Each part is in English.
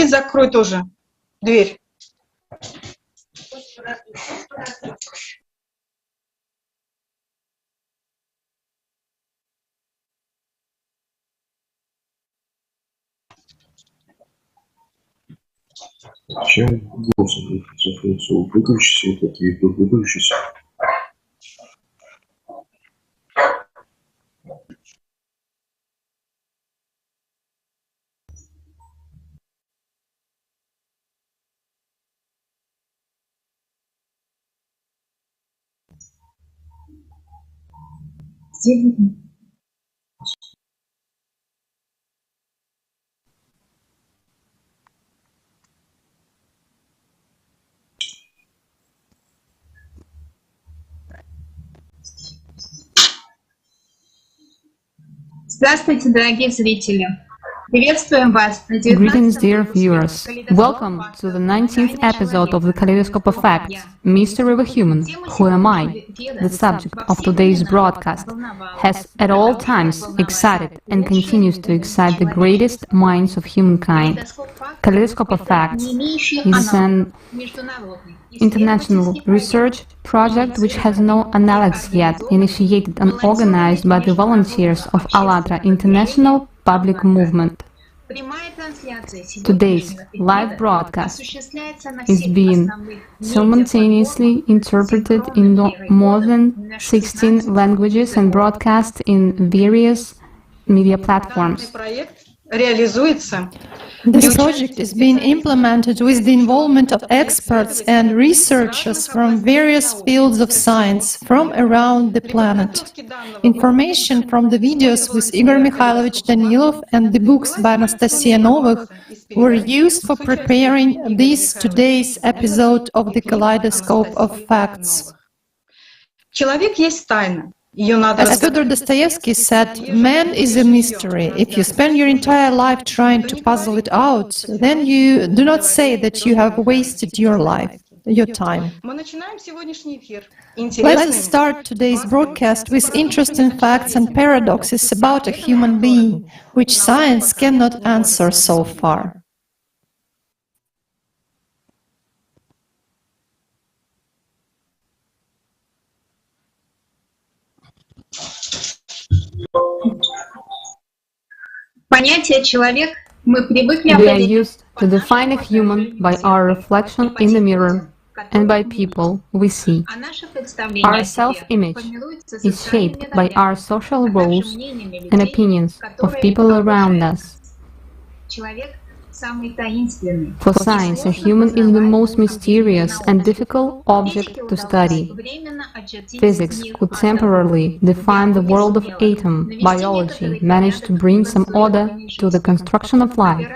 Закрой тоже дверь. Чем голосом функцию выключите, такие тут выключите. Здравствуйте, дорогие зрители! Приветствуем вас на Greetings, dear viewers. Welcome to the 19th episode of the Kaleidoscope of Facts, Mystery of a Human, Who Am I? The subject of today's broadcast has at all times excited and continues to excite the greatest minds of humankind. Kaleidoscope of Facts is an international research project which has no analogues yet, initiated and organized by the volunteers of Allat International Public Movement. Today's live broadcast is being simultaneously interpreted in more than 16 languages and broadcast in various media platforms. This project is being implemented with the involvement of experts and researchers from various fields of science from around the planet. Information from the videos with Igor Mikhailovich Danilov and the books by Anastasia Novых were used for preparing today's episode of the Kaleidoscope of Facts. Человек есть тайна. As Fyodor Dostoevsky said, man is a mystery. If you spend your entire life trying to puzzle it out, then you do not say that you have wasted your life, your time. Let's start today's broadcast with interesting facts and paradoxes about a human being, which science cannot answer so far. We are used to define a human by our reflection in the mirror and by people we see. Our self-image is shaped by our social roles and opinions of people around us. For science, a human is the most mysterious and difficult object to study. Physics could temporarily define the world of atom. Biology managed to bring some order to the construction of life.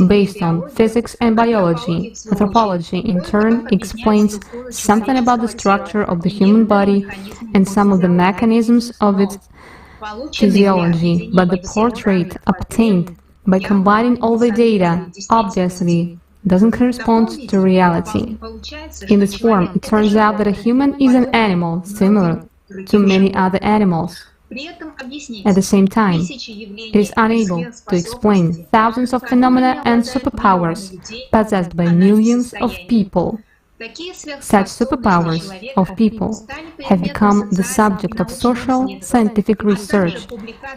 Based on physics and biology, anthropology in turn explains something about the structure of the human body and some of the mechanisms of its physiology, but the portrait obtained by combining all the data, obviously, doesn't correspond to reality. In this form, it turns out that a human is an animal similar to many other animals. At the same time, it is unable to explain thousands of phenomena and superpowers possessed by millions of people. Such superpowers of people have become the subject of social, scientific research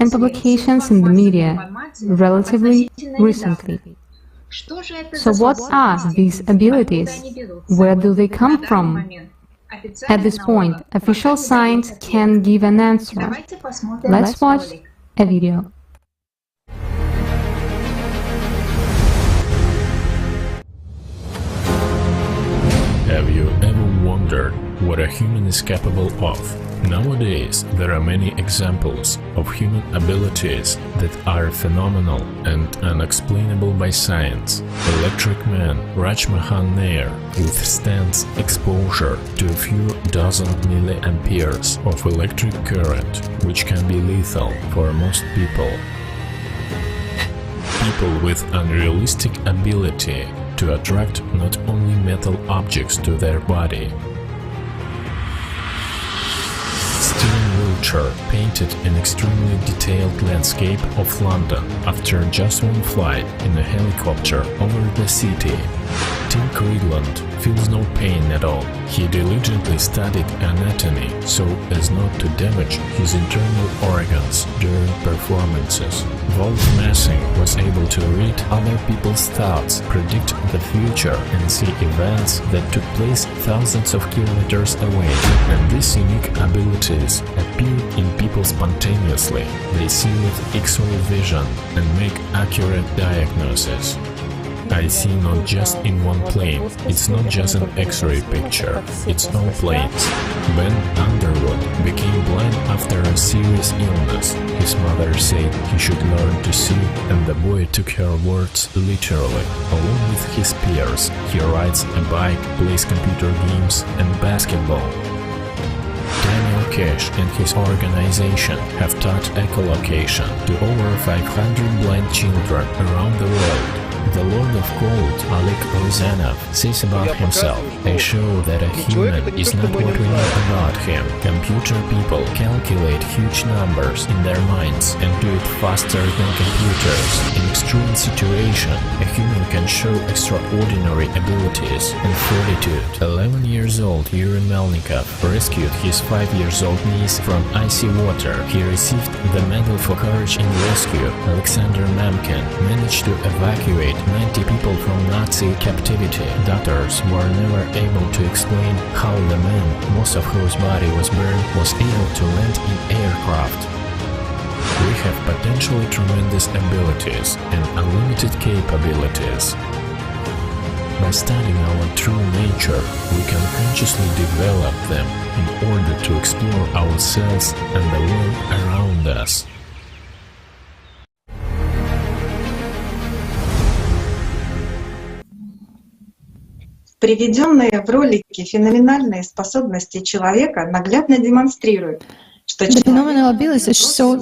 and publications in the media relatively recently. So what are these abilities? Where do they come from? At this point, official science can give an answer. Let's watch a video. Have you ever wondered what a human is capable of? Nowadays, there are many examples of human abilities that are phenomenal and unexplainable by science. Electric Man Rajmohan Nair withstands exposure to a few dozen milliamperes of electric current, which can be lethal for most people. People with unrealistic ability to attract not only metal objects to their body. Steering wheel sculpture painted an extremely detailed landscape of London after just one flight in a helicopter over the city. Tim Creedland feels no pain at all. He diligently studied anatomy so as not to damage his internal organs during performances. Wolf Messing was able to read other people's thoughts, predict the future, and see events that took place thousands of kilometers away. And these unique abilities appear in people spontaneously. They see with X-ray vision and make accurate diagnoses. I see not just in one plane. It's not just an X-ray picture. It's all planes. Ben Underwood became blind after a serious illness. His mother said he should learn to see, and the boy took her words literally. Along with his peers, he rides a bike, plays computer games and basketball. Daniel Cash and his organization have taught echolocation to over 500 blind children around the world. The Lord of Gold, Allat says about himself, "I show that a human is not what we know about him. Computer people calculate huge numbers in their minds and do it faster than computers. In extreme situation, a human can show extraordinary abilities and fortitude." 11 years old Yuri Melnikov rescued his 5 years old niece from icy water. He received the Medal for Courage in Rescue. Alexander Mamkin managed to evacuate 90 people from Nazi captivity. Doctors were never able to explain how the man, most of whose body was burned, was able to land in aircraft. We have potentially tremendous abilities and unlimited capabilities. By studying our true nature, we can consciously develop them in order to explore ourselves and the world around us. Приведенные в ролике феноменальные способности человека наглядно демонстрируют, что The phenomenal abilities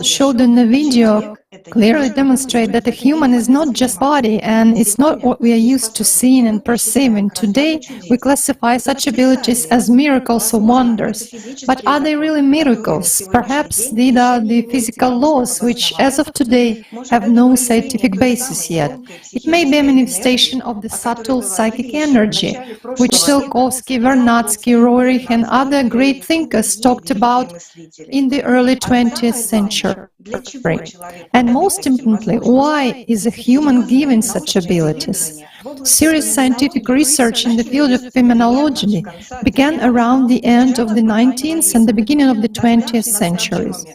showed in the video clearly demonstrate that a human is not just body, and it's not what we are used to seeing and perceiving. Today, we classify such abilities as miracles or wonders. But are they really miracles? Perhaps these are the physical laws, which, as of today, have no scientific basis yet. It may be a manifestation of the subtle psychic energy, which Tsiolkovsky, Vernadsky, Roerich, and other great thinkers talked about in the early 20th century. And most importantly, why is a human given such abilities? Serious scientific research in the field of phenomenology began around the end of the 19th and the beginning of the 20th centuries.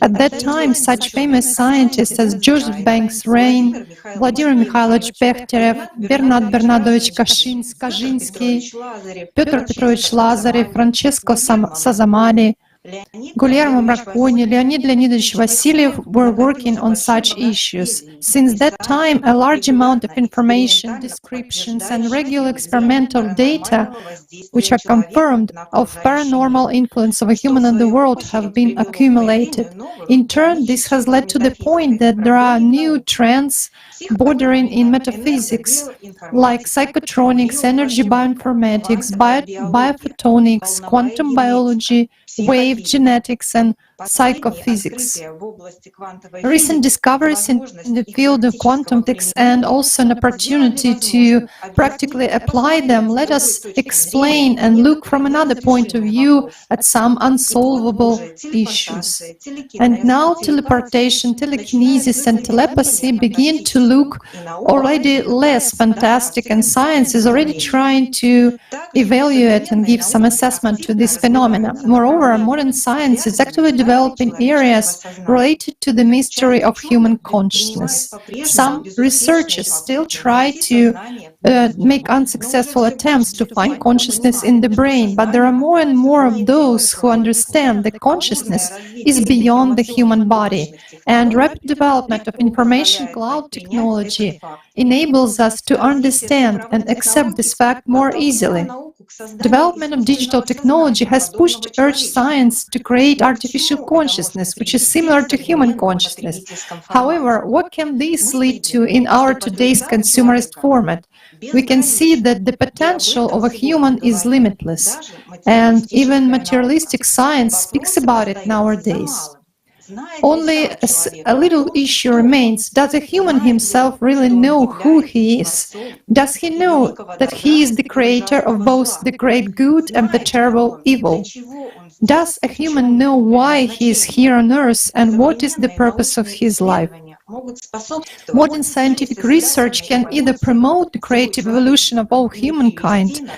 At that time, such famous scientists as Joseph Banks Rain, Vladimir Mikhailovich Bechterev, Bernard Bernardovich Kaczynski, Pyotr Petrovich Lazarev, Francesco Sazamali, Guglielmo Marconi, Leonid Leonidovich Vassiliev were working on such issues. Since that time, a large amount of information, descriptions, and regular experimental data, which are confirmed of paranormal influence of a human on the world, have been accumulated. In turn, this has led to the point that there are new trends bordering in metaphysics, like psychotronics, energy bioinformatics, biophotonics, quantum biology, wave genetics, and psychophysics. Recent discoveries in the field of quantum physics and also an opportunity to practically apply them let us explain and look from another point of view at some unsolvable issues. And now teleportation, telekinesis, and telepathy begin to look already less fantastic, and science is already trying to evaluate and give some assessment to this phenomena. Moreover, modern science is actively developing areas related to the mystery of human consciousness. Some researchers still try to make unsuccessful attempts to find consciousness in the brain, but there are more and more of those who understand that consciousness is beyond the human body, and rapid development of information cloud technology enables us to understand and accept this fact more easily. Development of digital technology has pushed earth science to create artificial consciousness, which is similar to human consciousness. However, what can this lead to in our today's consumerist format? we can see that the potential of a human is limitless, and even materialistic science speaks about it nowadays. Only a little issue remains. Does a human himself really know who he is? Does he know that he is the creator of both the great good and the terrible evil? Does a human know why he is here on Earth and what is the purpose of his life? Modern scientific research can either promote the creative evolution of all humankind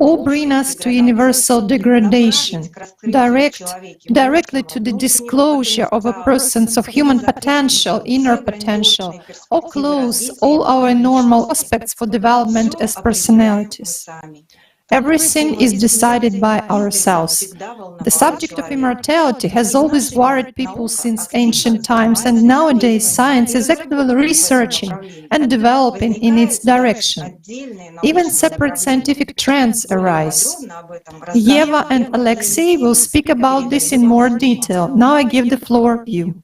or bring us to universal degradation, directly to the disclosure of a person's of human potential, inner potential, or close all our normal aspects for development as personalities. Everything is decided by ourselves. The subject of immortality has always worried people since ancient times, and nowadays science is actively researching and developing in its direction. Even separate scientific trends arise. Yeva and Alexei will speak about this in more detail. Now I give the floor to you.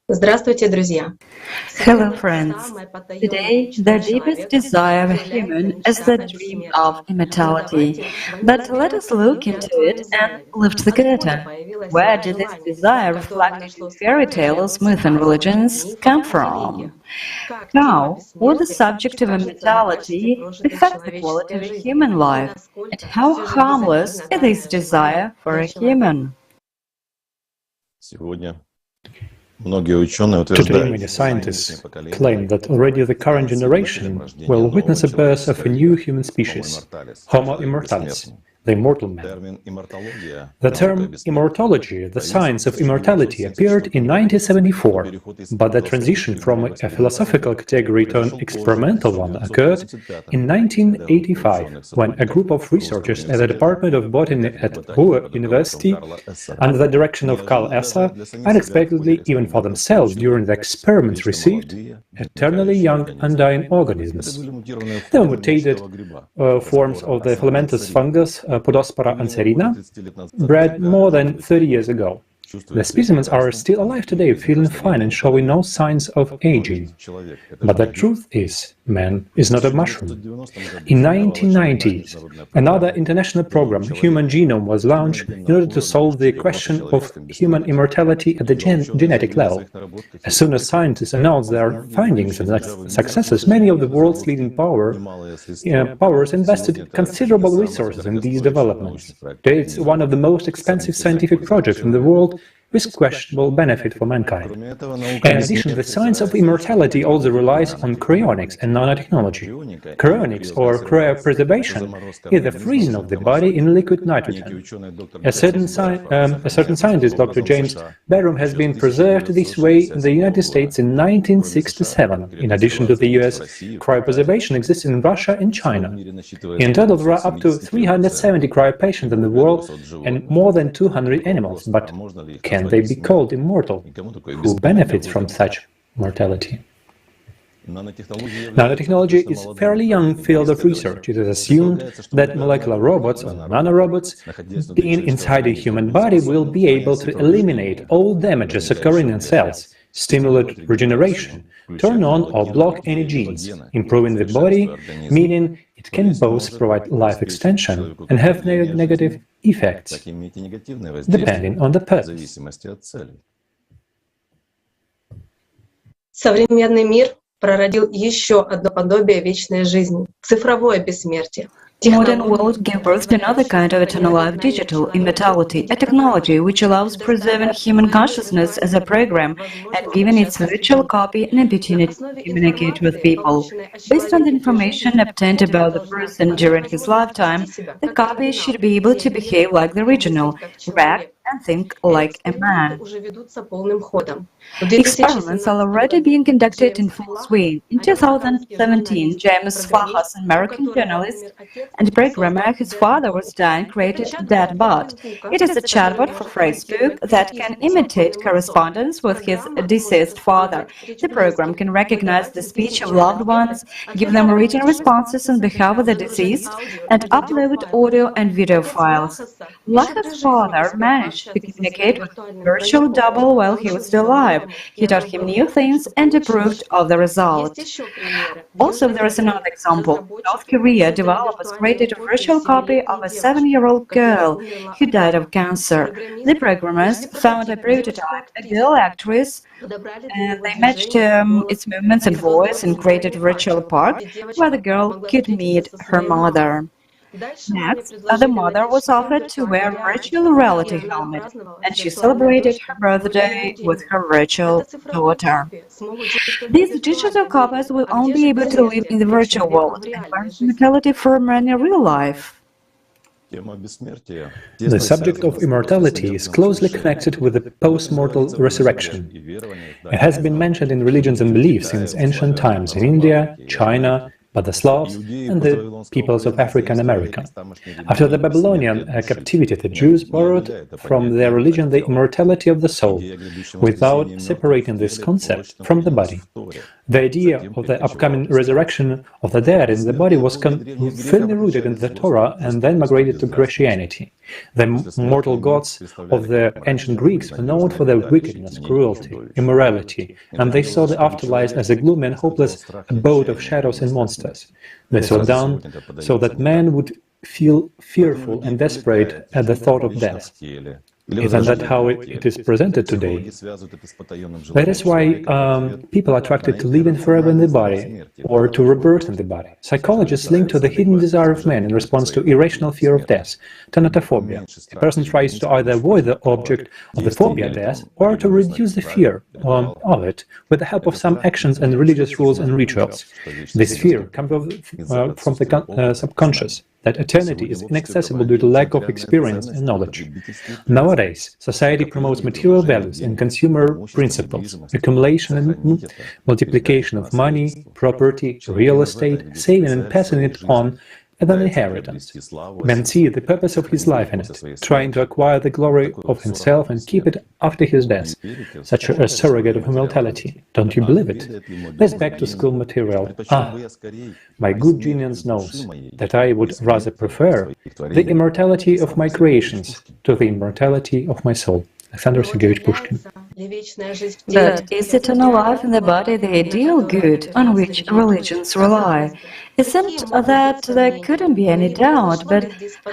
Здравствуйте, друзья! Hello, friends. Today, the deepest desire of a human is the dream of immortality. But let us look into it and lift the curtain. Where did this desire, reflected in fairy tales, myths, and religions, come from? How will the subject of immortality affect the quality of a human life? And how harmless is this desire for a human? Today, many scientists claim that already the current generation will witness the birth of a new human species, Homo immortalis, the immortal man. The term immortology, the science of immortality, appeared in 1974, but the transition from a philosophical category to an experimental one occurred in 1985, when a group of researchers at the Department of Botany at Ruhr University, under the direction of Karl Esser, unexpectedly, even for themselves during the experiments, received eternally young, undying organisms. They were mutated forms of the filamentous fungus Podospora anserina, bred more than 30 years ago. The specimens are still alive today, feeling fine and showing no signs of aging. But the truth is, man is not a mushroom. In 1990s, another international program, Human Genome, was launched in order to solve the question of human immortality at the genetic level. As soon as scientists announced their findings and successes, many of the world's leading powers invested considerable resources in these developments. Today, it's one of the most expensive scientific projects in the world, with questionable benefit for mankind. In addition, the science of immortality also relies on cryonics and nanotechnology. Cryonics, or cryopreservation, is the freezing of the body in liquid nitrogen. A certain scientist, Dr. James Barham, has been preserved this way in the United States in 1967. In addition to the US, cryopreservation exists in Russia and China. In total, there are up to 370 cryopatients in the world and more than 200 animals, but can they be called immortal? Who benefits from such mortality? Nanotechnology is a fairly young field of research. It is assumed that molecular robots, or nanorobots, being inside a human body, will be able to eliminate all damages occurring in cells, stimulate regeneration, turn on or block any genes, improving the body, meaning it can both provide life extension and have negative effects, depending on the purpose. Современный мир прородил еще одно подобие вечной жизни — цифровое бессмертие. Modern world gave birth to another kind of eternal life, digital immortality, a technology which allows preserving human consciousness as a program and giving its virtual copy an opportunity to communicate with people. Based on the information obtained about the person during his lifetime, the copy should be able to behave like the original, react and think like a man. Experiments are already being conducted in full swing. In 2017, James Fahas, an American journalist and programmer, whose father was dying, created Deadbot. It is a chatbot for Facebook that can imitate correspondence with his deceased father. The program can recognize the speech of loved ones, give them written responses on behalf of the deceased, and upload audio and video files. Lacha's father managed managed to communicate with his virtual double while he was still alive. He taught him new things and approved of the result. Also, there is another example. North Korea, developers created a virtual copy of a 7-year-old girl who died of cancer. The programmers found a prototype, a girl actress, and they matched its movements and voice and created a virtual park where the girl could meet her mother. Next, the mother was offered to wear a virtual reality helmet, and she celebrated her birthday with her virtual daughter. These digital copies will only be able to live in the virtual world and learn immortality from in real life. The subject of immortality is closely connected with the post-mortal resurrection. It has been mentioned in religions and beliefs since ancient times in India, China, but the Slavs and the peoples of Africa and America. After the Babylonian captivity, the Jews borrowed from their religion the immortality of the soul, without separating this concept from the body. The idea of the upcoming resurrection of the dead in the body was firmly rooted in the Torah and then migrated to Christianity. The mortal gods of the ancient Greeks were known for their wickedness, cruelty, immorality, and they saw the afterlife as a gloomy and hopeless abode of shadows and monsters. This was done so that man would feel fearful and desperate at the thought of death. Isn't that how it is presented today? That is why people are attracted to living forever in the body or to rebirth in the body. Psychologists link to the hidden desire of man in response to irrational fear of death, thanatophobia. A person tries to either avoid the object of the phobia death or to reduce the fear of it with the help of some actions and religious rules and rituals. This fear comes from the subconscious, that eternity is inaccessible due to lack of experience and knowledge. Nowadays, society promotes material values and consumer principles, accumulation and multiplication of money, property, real estate, saving and passing it on as an inheritance. Man sees the purpose of his life in it, trying to acquire the glory of himself and keep it after his death, such a surrogate of immortality. Don't you believe it? Let's back to school material. My good genius knows that I would rather prefer the immortality of my creations to the immortality of my soul. Alexander Sergeyevich Pushkin. But is eternal life in the body the ideal good on which religions rely? Isn't that there couldn't be any doubt, but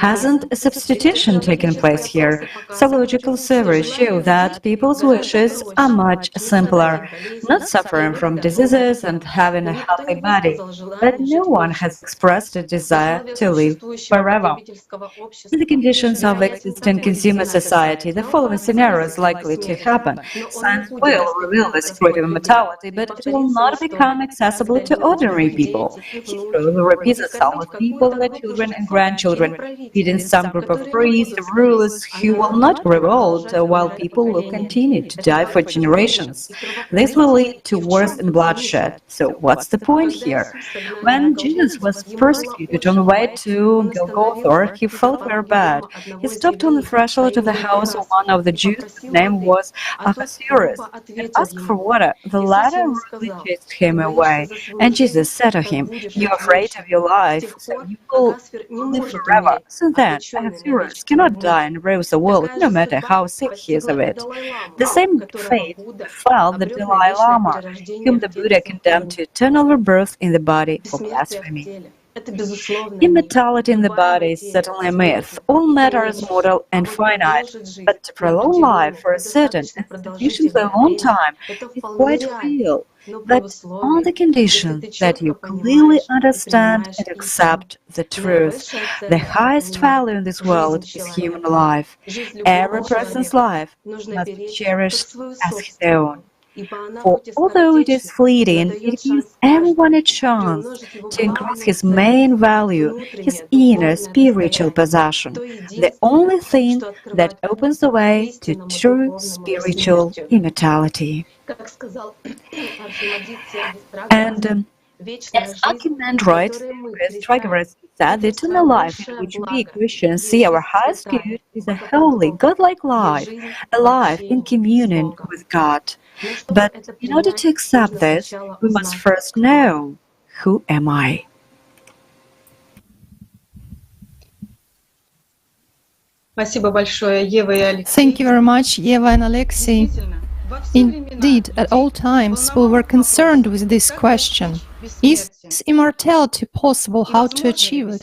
hasn't a substitution taken place here? Psychological surveys show that people's wishes are much simpler, not suffering from diseases and having a healthy body, but no one has expressed a desire to live forever. In the conditions of existing consumer society, the following scenario is likely to happen. Science will reveal the secret of immortality, but it will not become accessible to ordinary people. History will repeat itself with people, their children and grandchildren, feeding some group of priests, rulers who will not grow old, while people will continue to die for generations. This will lead to wars and bloodshed. So what's the point here? When Jesus was persecuted on the way to Golgotha, he felt very bad. He stopped on the threshold of the house of one of the Jews whose name was Ahasuerus and asked for water. The latter rudely chased him away, and Jesus said to him, "You are afraid of your life, so you will live forever." So then, Ahasuerus cannot die and rule the world, no matter how sick he is of it. The same fate befell the Dalai Lama, whom the Buddha condemned to eternal rebirth in the body for blasphemy. Immortality in the body is certainly a myth. All matter is mortal and finite, but to prolong life for a certain and sufficiently long time is quite real, but on the condition that you clearly understand and accept the truth. The highest value in this world is human life. Every person's life must be cherished as his own. For although it is fleeting, it gives everyone a chance to increase his main value, his inner spiritual possession, the only thing that opens the way to true spiritual immortality. And as Archimedes writes, Trigoras said, the eternal life in which we Christians see our highest good is a holy, godlike life, a life in communion with God. But in order to accept this, we must first know, who am I? Спасибо большое, Ева и Алексей. Thank you very much, Eva and Alexei. Indeed, at all times we were concerned with this question. Is immortality possible? How to achieve it?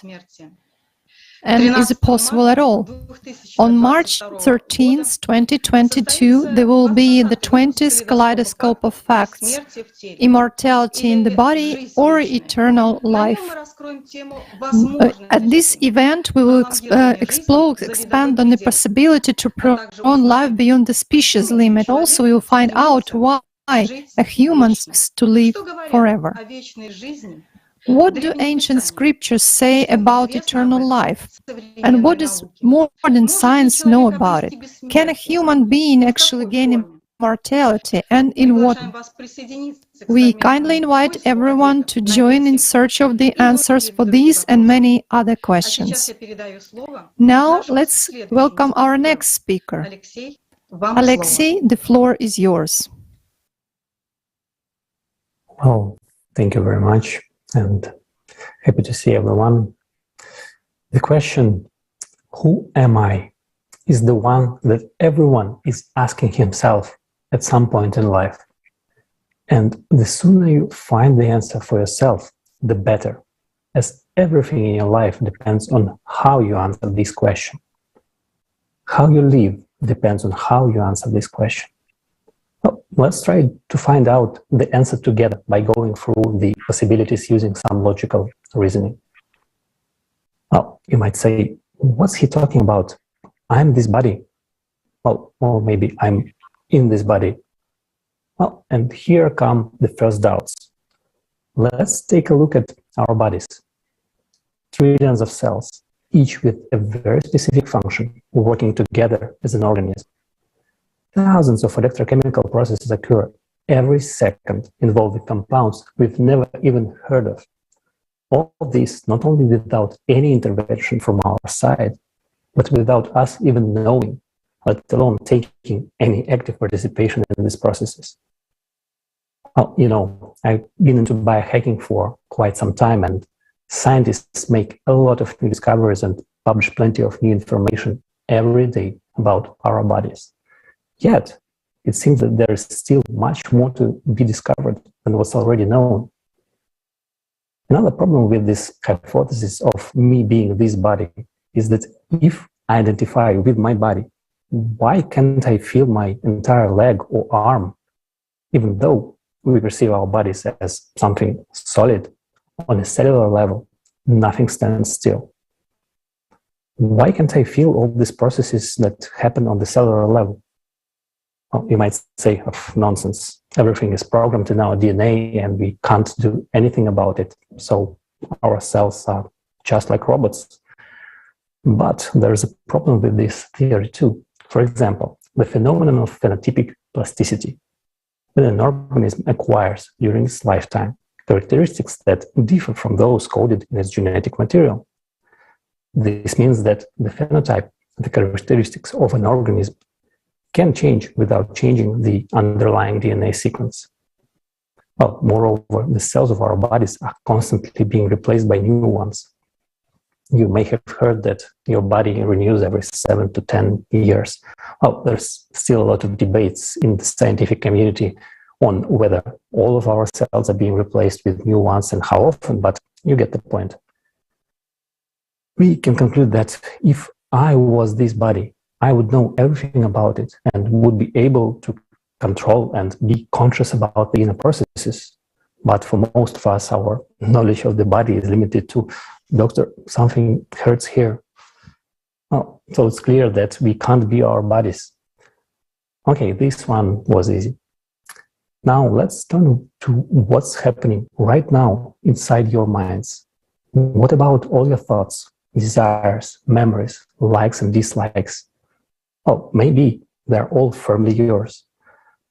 And is it possible at all? On March 13th, 2022, there will be the 20th Kaleidoscope of Facts, Immortality in the Body or Eternal Life. At this event, we will expand on the possibility to prolong life beyond the species limit. Also, we will find out why a human is to live forever. What do ancient scriptures say about eternal life? And what does modern science know about it? Can a human being actually gain immortality, and in what? We kindly invite everyone to join in search of the answers for these and many other questions. Now, let's welcome our next speaker. Alexei, the floor is yours. Well, thank you very much. And happy to see everyone. The question, who am I, is the one that everyone is asking himself at some point in life. And the sooner you find the answer for yourself, the better, as everything in your life depends on how you answer this question. How you live depends on how you answer this question. Well, let's try to find out the answer together by going through the possibilities using some logical reasoning. Well, you might say, what's he talking about? I'm this body. Well, or maybe I'm in this body. Well, and here come the first doubts. Let's take a look at our bodies. Trillions of cells, each with a very specific function, working together as an organism. Thousands of electrochemical processes occur every second involving compounds we've never even heard of. All of this not only without any intervention from our side, but without us even knowing, let alone taking any active participation in these processes. Well, you know, I've been into biohacking for quite some time, and scientists make a lot of new discoveries and publish plenty of new information every day about our bodies. Yet, it seems that there is still much more to be discovered than what's already known. Another problem with this hypothesis of me being this body is that if I identify with my body, why can't I feel my entire leg or arm, even though we perceive our bodies as something solid on a cellular level? Nothing stands still. Why can't I feel all these processes that happen on the cellular level? Well, you might say, oh, nonsense. Everything is programmed in our DNA and we can't do anything about it. So our cells are just like robots. But there's a problem with this theory too. For example, the phenomenon of phenotypic plasticity. When an organism acquires during its lifetime characteristics that differ from those coded in its genetic material. This means that the phenotype, the characteristics of an organism, can change without changing the underlying DNA sequence. Well, moreover, the cells of our bodies are constantly being replaced by new ones. You may have heard that your body renews every 7 to 10 years. Well, there's still a lot of debates in the scientific community on whether all of our cells are being replaced with new ones and how often, but you get the point. We can conclude that if I was this body, I would know everything about it and would be able to control and be conscious about the inner processes. But for most of us, our knowledge of the body is limited to, doctor, something hurts here. Oh, so it's clear that we can't be our bodies. Okay, this one was easy. Now let's turn to what's happening right now inside your minds. What about all your thoughts, desires, memories, likes and dislikes? Oh, maybe they're all firmly yours.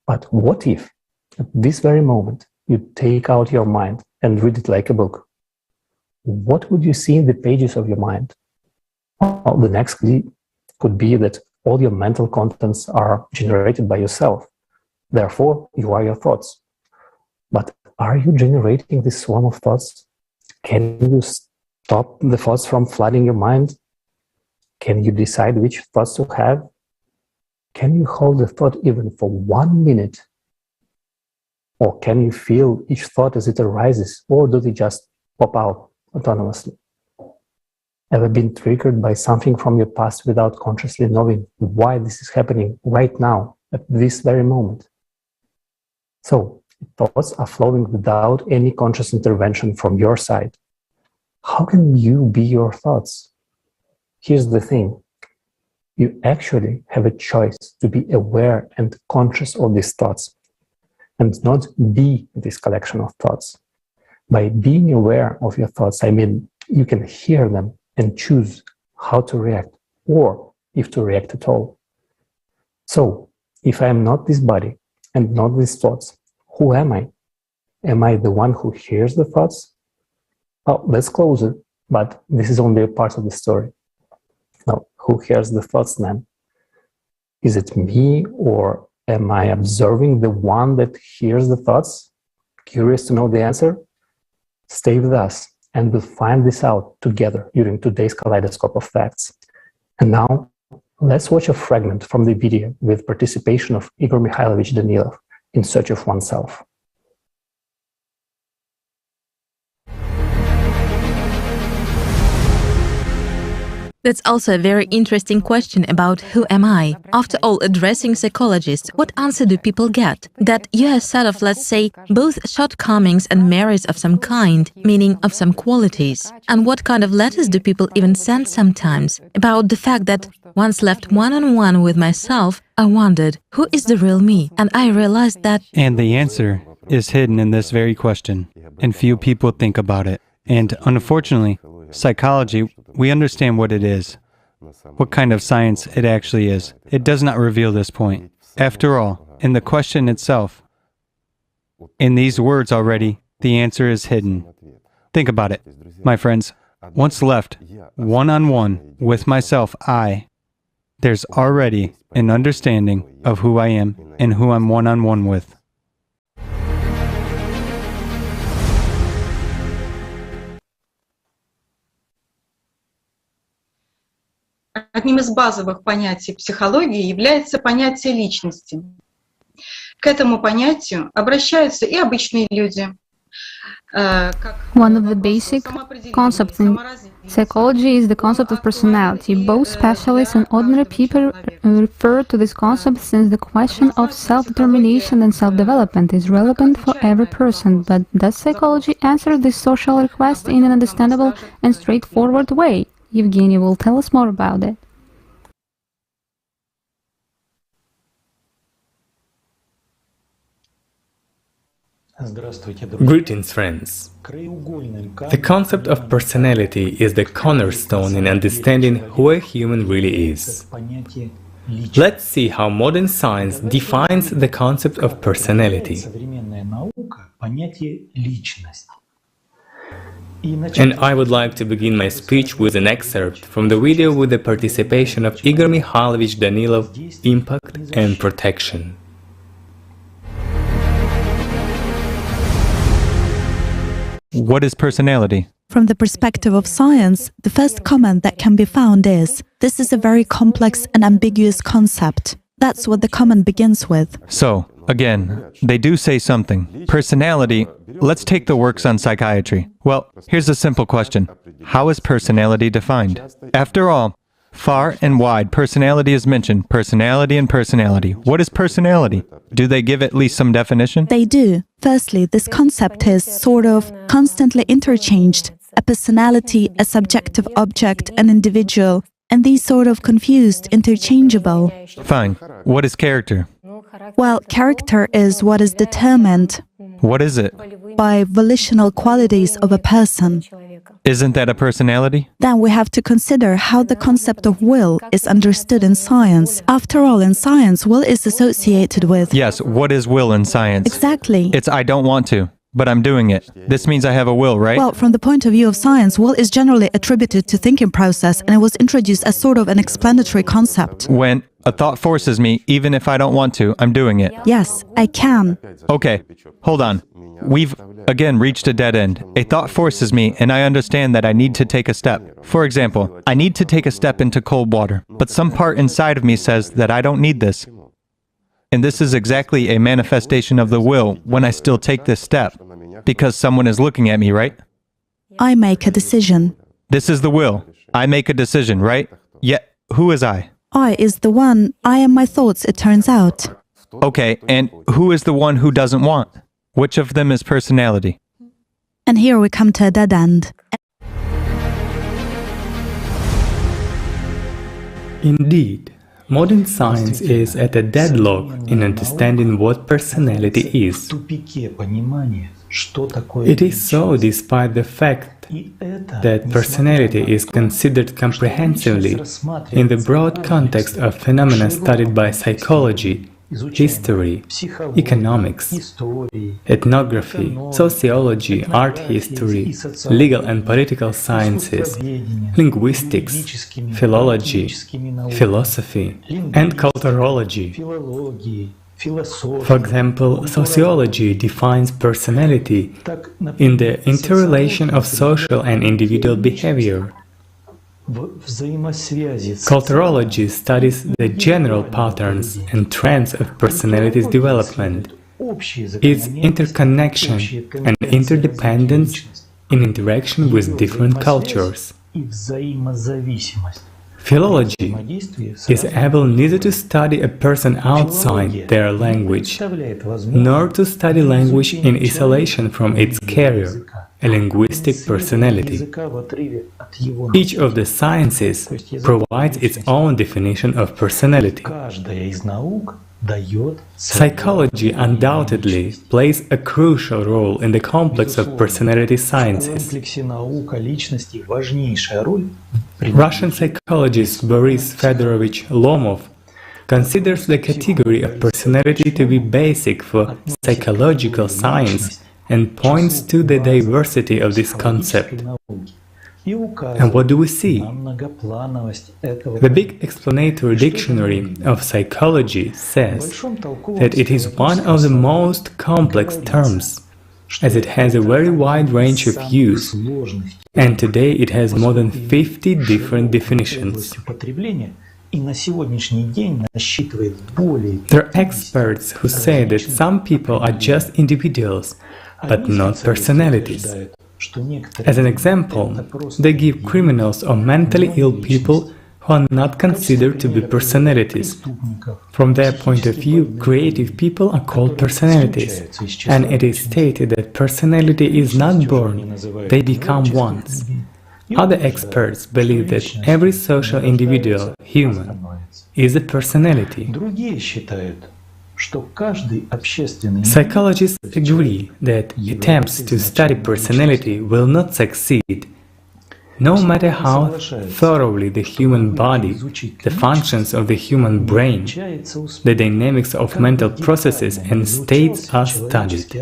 But what if, at this very moment, you take out your mind and read it like a book? What would you see in the pages of your mind? Well, the next clue could be that all your mental contents are generated by yourself. Therefore, you are your thoughts. But are you generating this swarm of thoughts? Can you stop the thoughts from flooding your mind? Can you decide which thoughts to have? Can you hold a thought even for 1 minute? Or can you feel each thought as it arises, or do they just pop out autonomously? Ever been triggered by something from your past without consciously knowing why this is happening right now, at this very moment? So, thoughts are flowing without any conscious intervention from your side. How can you be your thoughts? Here's the thing. You actually have a choice to be aware and conscious of these thoughts and not be this collection of thoughts. By being aware of your thoughts, I mean you can hear them and choose how to react, or if to react at all. So, if I am not this body and not these thoughts, who am I? Am I the one who hears the thoughts? Oh, that's closer, but this is only a part of the story. Now, who hears the thoughts then? Is it me, or am I observing the one that hears the thoughts? Curious to know the answer? Stay with us, and we'll find this out together during today's kaleidoscope of facts. And now, let's watch a fragment from the video with participation of Igor Mikhailovich Danilov, In Search of Oneself. That's also a very interesting question about who am I? After all, addressing psychologists, what answer do people get? That you're a set of, let's say, both shortcomings and merits of some kind, meaning of some qualities. And what kind of letters do people even send sometimes? About the fact that once left one-on-one with myself, I wondered, who is the real me? And I realized that... And the answer is hidden in this very question, and few people think about it. And unfortunately, psychology, we understand what it is, what kind of science it actually is. It does not reveal this point. After all, in the question itself, in these words already, the answer is hidden. Think about it, my friends. Once left, one-on-one with myself, there's already an understanding of who I am and who I'm one-on-one with. Одним из базовых понятий психологии является понятие личности. К этому понятию обращаются и обычные люди. One of the basic concepts in psychology is the concept of personality. Both specialists and ordinary people refer to this concept since the question of self-determination and self-development is relevant for every person. But does psychology answer this social request in an understandable and straightforward way? Evgeny will tell us more about it. Greetings, friends. The concept of personality is the cornerstone in understanding who a human really is. Let's see how modern science defines the concept of personality. And I would like to begin my speech with an excerpt from the video with the participation of Igor Mikhailovich Danilov, Impact and Protection. What is personality? From the perspective of science, the first comment that can be found is, this is a very complex and ambiguous concept. That's what the comment begins with. So, again, they do say something. Personality, let's take the works on psychiatry. Well, here's a simple question. How is personality defined? After all, far and wide, personality is mentioned. Personality and personality. What is personality? Do they give at least some definition? They do. Firstly, this concept is sort of constantly interchanged. A personality, a subjective object, an individual, and these sort of confused, interchangeable. Fine. What is character? Well, character is what is determined. What is it? By volitional qualities of a person. Isn't that a personality? Then we have to consider how the concept of will is understood in science. After all, in science, will is associated with... Yes, what is will in science? Exactly. It's I don't want to, but I'm doing it. This means I have a will, right? Well, from the point of view of science, will is generally attributed to thinking process, and it was introduced as sort of an explanatory concept. When A thought forces me, even if I don't want to, I'm doing it. Yes, I can. Okay, hold on. We've, again, reached a dead end. A thought forces me, and I understand that I need to take a step. For example, I need to take a step into cold water, but some part inside of me says that I don't need this. And this is exactly a manifestation of the will when I still take this step, because someone is looking at me, right? I make a decision. This is the will. I make a decision, right? Yet, who is I? I is the one. I am my thoughts, it turns out. Okay, and who is the one who doesn't want? Which of them is personality? And here we come to a dead end. Indeed, modern science is at a deadlock in understanding what personality is. It is so despite the fact that personality is considered comprehensively in the broad context of phenomena studied by psychology, history, economics, ethnography, sociology, art history, legal and political sciences, linguistics, philology, philosophy, and culturology. For example, sociology defines personality in the interrelation of social and individual behavior. Culturology studies the general patterns and trends of personality's development, its interconnection and interdependence in interaction with different cultures. Philology is able neither to study a person outside their language, nor to study language in isolation from its carrier, a linguistic personality. Each of the sciences provides its own definition of personality. Psychology undoubtedly plays a crucial role in the complex of personality sciences. Russian psychologist Boris Fedorovich Lomov considers the category of personality to be basic for psychological science and points to the diversity of this concept. And what do we see? The big explanatory dictionary of psychology says that it is one of the most complex terms, as it has a very wide range of use, and today it has more than 50 different definitions. There are experts who say that some people are just individuals, but not personalities. As an example, they give criminals or mentally ill people who are not considered to be personalities. From their point of view, creative people are called personalities, and it is stated that personality is not born, they become ones. Other experts believe that every social individual, human, is a personality. Psychologists agree that attempts to study personality will not succeed, no matter how thoroughly the human body, the functions of the human brain, the dynamics of mental processes and states are studied.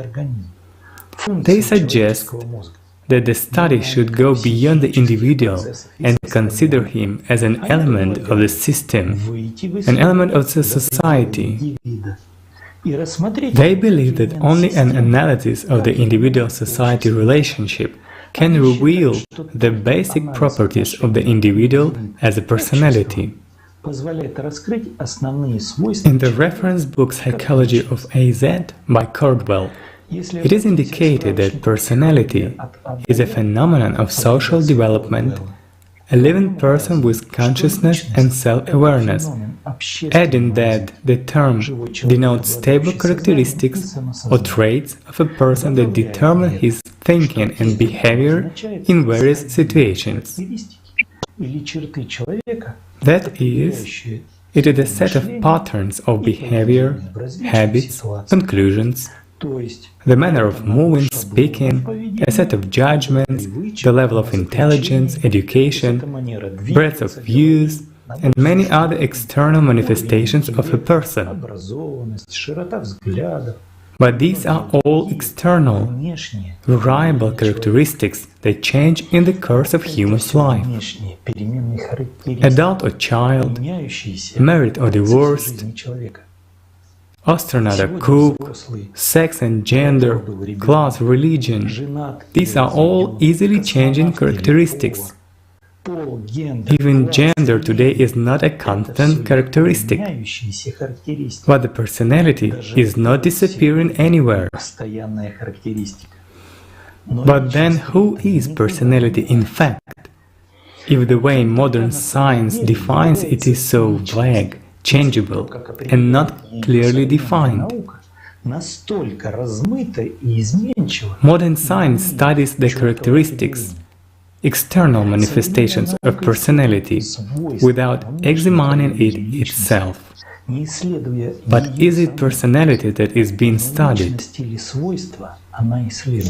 They suggest that the study should go beyond the individual and consider him as an element of the system, an element of the society. They believe that only an analysis of the individual-society relationship can reveal the basic properties of the individual as a personality. In the reference book Psychology of AZ by Cordwell, it is indicated that personality is a phenomenon of social development, a living person with consciousness and self-awareness, adding that the term denotes stable characteristics or traits of a person that determine his thinking and behavior in various situations. That is, it is a set of patterns of behavior, habits, conclusions, the manner of moving, speaking, a set of judgments, the level of intelligence, education, breadth of views, and many other external manifestations of a person. But these are all external, variable characteristics that change in the course of human's life. Adult or child, married or divorced, astronaut or cook, sex and gender, class, religion, these are all easily changing characteristics. Even gender today is not a constant characteristic, but the personality is not disappearing anywhere. But then who is personality in fact? If the way modern science defines it is so vague, changeable, and not clearly defined. Modern science studies the characteristics, external manifestations of personality, without examining it itself. But is it personality that is being studied?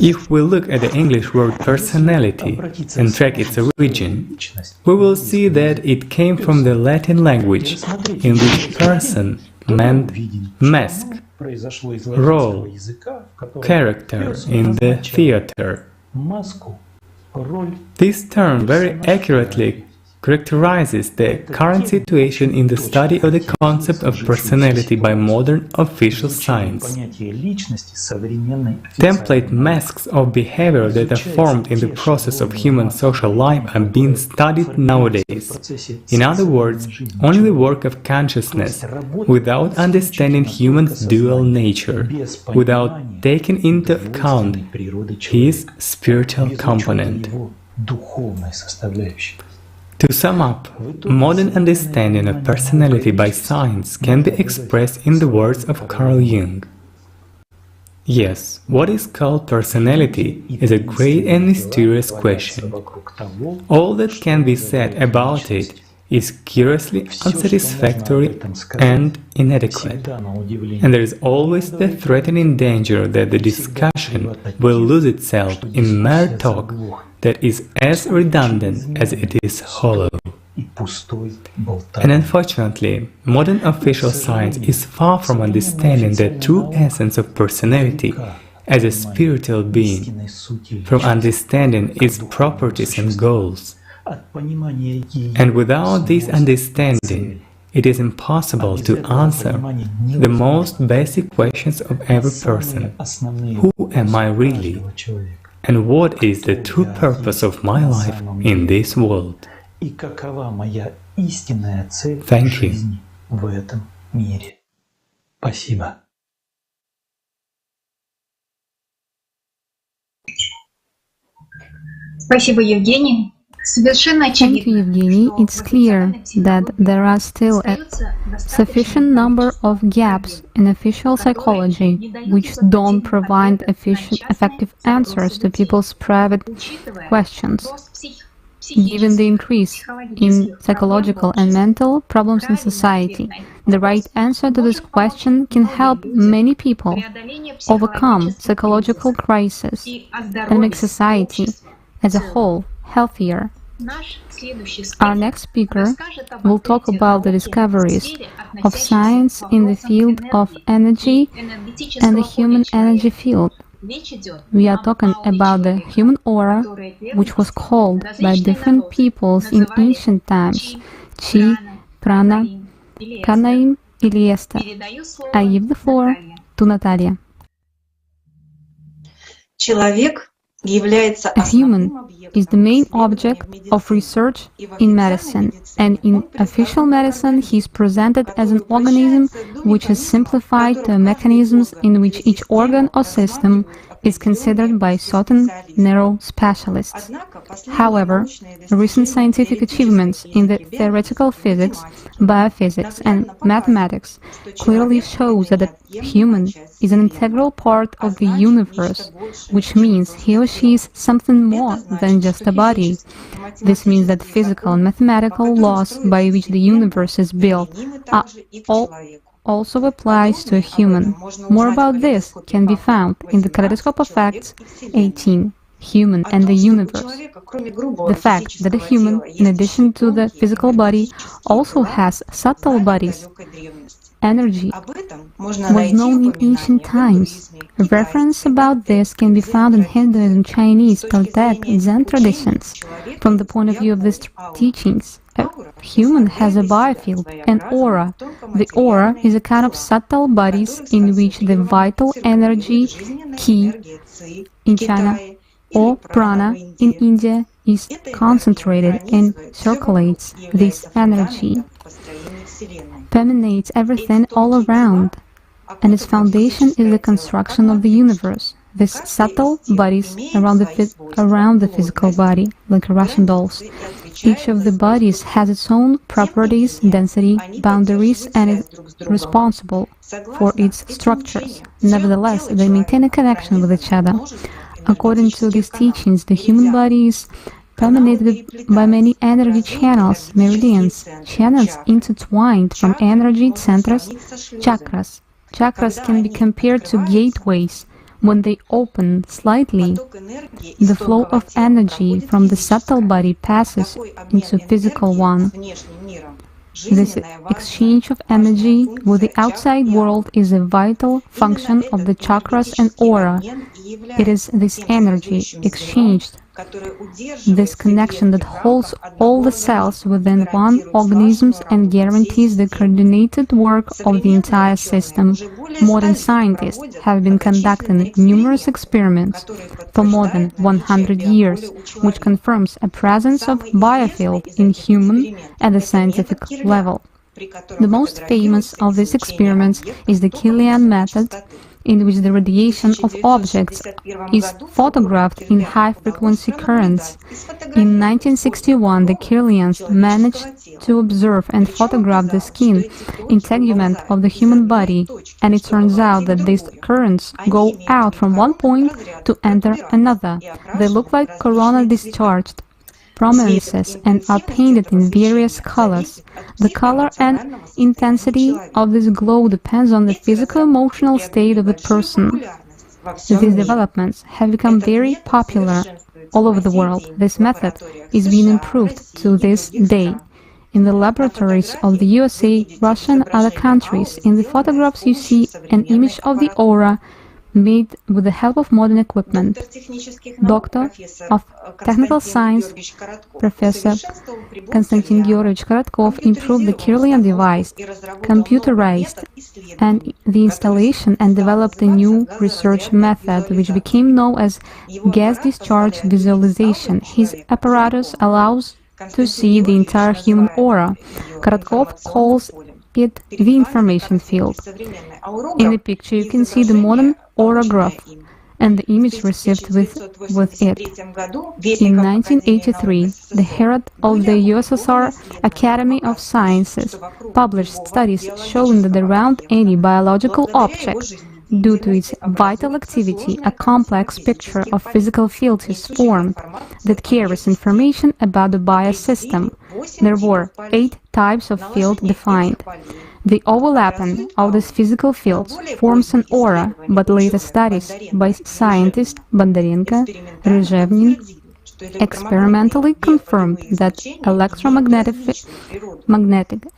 If we look at the English word personality and track its origin, we will see that it came from the Latin language, in which person meant mask, role, character in the theater. This term very accurately characterizes the current situation in the study of the concept of personality by modern official science. Template masks of behavior that are formed in the process of human social life are being studied nowadays. In other words, only the work of consciousness, without understanding human's dual nature, without taking into account his spiritual component. To sum up, modern understanding of personality by science can be expressed in the words of Carl Jung. Yes, what is called personality is a great and mysterious question. All that can be said about it is curiously unsatisfactory and inadequate, and there is always the threatening danger that the discussion will lose itself in mere talk that is as redundant as it is hollow. And unfortunately, modern official science is far from understanding the true essence of personality as a spiritual being, from understanding its properties and goals. And without this understanding, it is impossible to answer the most basic questions of every person. Who am I really? And what is the true purpose of my life in this world? Thank you. Спасибо, Евгений. Thank you, Evgeny. It's clear that there are still a sufficient number of gaps in official psychology which don't provide effective answers to people's private questions. Given the increase in psychological and mental problems in society, the right answer to this question can help many people overcome psychological crisis and make society as a whole healthier. Our next speaker will talk about the discoveries of science in the field of energy and the human energy field. We are talking about the human aura, which was called by different peoples in ancient times Chi, Prana, Kanaim, Iliesta. I give the floor to Natalia. A human is the main object of research in medicine, and in official medicine he is presented as an organism which is simplified to mechanisms in which each organ or system is considered by certain narrow specialists. However, recent scientific achievements in the theoretical physics, biophysics and mathematics clearly shows that the human is an integral part of the universe, which means he or she is something more than just a body. This means that physical and mathematical laws by which the universe is built are also applies to a human. More about this can be found in the Kaleidoscope of Facts 18, Human and the Universe. The fact that a human, in addition to the physical body, also has subtle bodies, energy was known in ancient times. A reference about this can be found in Hinduism, Chinese, Toltec, Zen traditions. From the point of view of these teachings, a human has a biofield, an aura. The aura is a kind of subtle bodies in which the vital energy, ki, in China, or prana in India, is concentrated and circulates. This energy permeates everything all around, and its foundation is the construction of the universe. These subtle bodies around the physical body, like Russian dolls. Each of the bodies has its own properties, density, boundaries, and is responsible for its structures. Nevertheless, they maintain a connection with each other. According to these teachings, the human body is permeated by many energy channels, meridians, channels intertwined from energy centers, chakras. Chakras can be compared to gateways. When they open slightly, the flow of energy from the subtle body passes into physical one. This exchange of energy with the outside world is a vital function of the chakras and aura. It is this energy exchanged, this connection that holds all the cells within one organism and guarantees the coordinated work of the entire system. Modern scientists have been conducting numerous experiments for more than 100 years, which confirms a presence of biofield in human at the scientific level. The most famous of these experiments is the Killian method, in which the radiation of objects is photographed in high-frequency currents. In 1961, the Killians managed to observe and photograph the skin integument of the human body, and it turns out that these currents go out from one point to enter another. They look like corona discharged prominences and are painted in various colors. The color and intensity of this glow depends on the physical-emotional state of the person. These developments have become very popular all over the world. This method is being improved to this day in the laboratories of the USA, Russia, and other countries. In the photographs you see an image of the aura made with the help of modern equipment. Doctor of Technical Science, Professor Konstantin Georgievich Korotkov improved the Kirlian device, computerized and the installation, and developed a new research method which became known as gas discharge visualization. His apparatus allows to see the entire human aura. Korotkov calls it the information field. In the picture you can see the modern aurograph and the image received with it. In 1983, the head of the USSR Academy of Sciences published studies showing that around any biological object, due to its vital activity, a complex picture of physical fields is formed that carries information about the biosystem. There were 8 types of field defined. The overlapping of these physical fields forms an aura, but later studies by scientists Bondarenko, Ryzhevnin experimentally confirmed that electromagnetic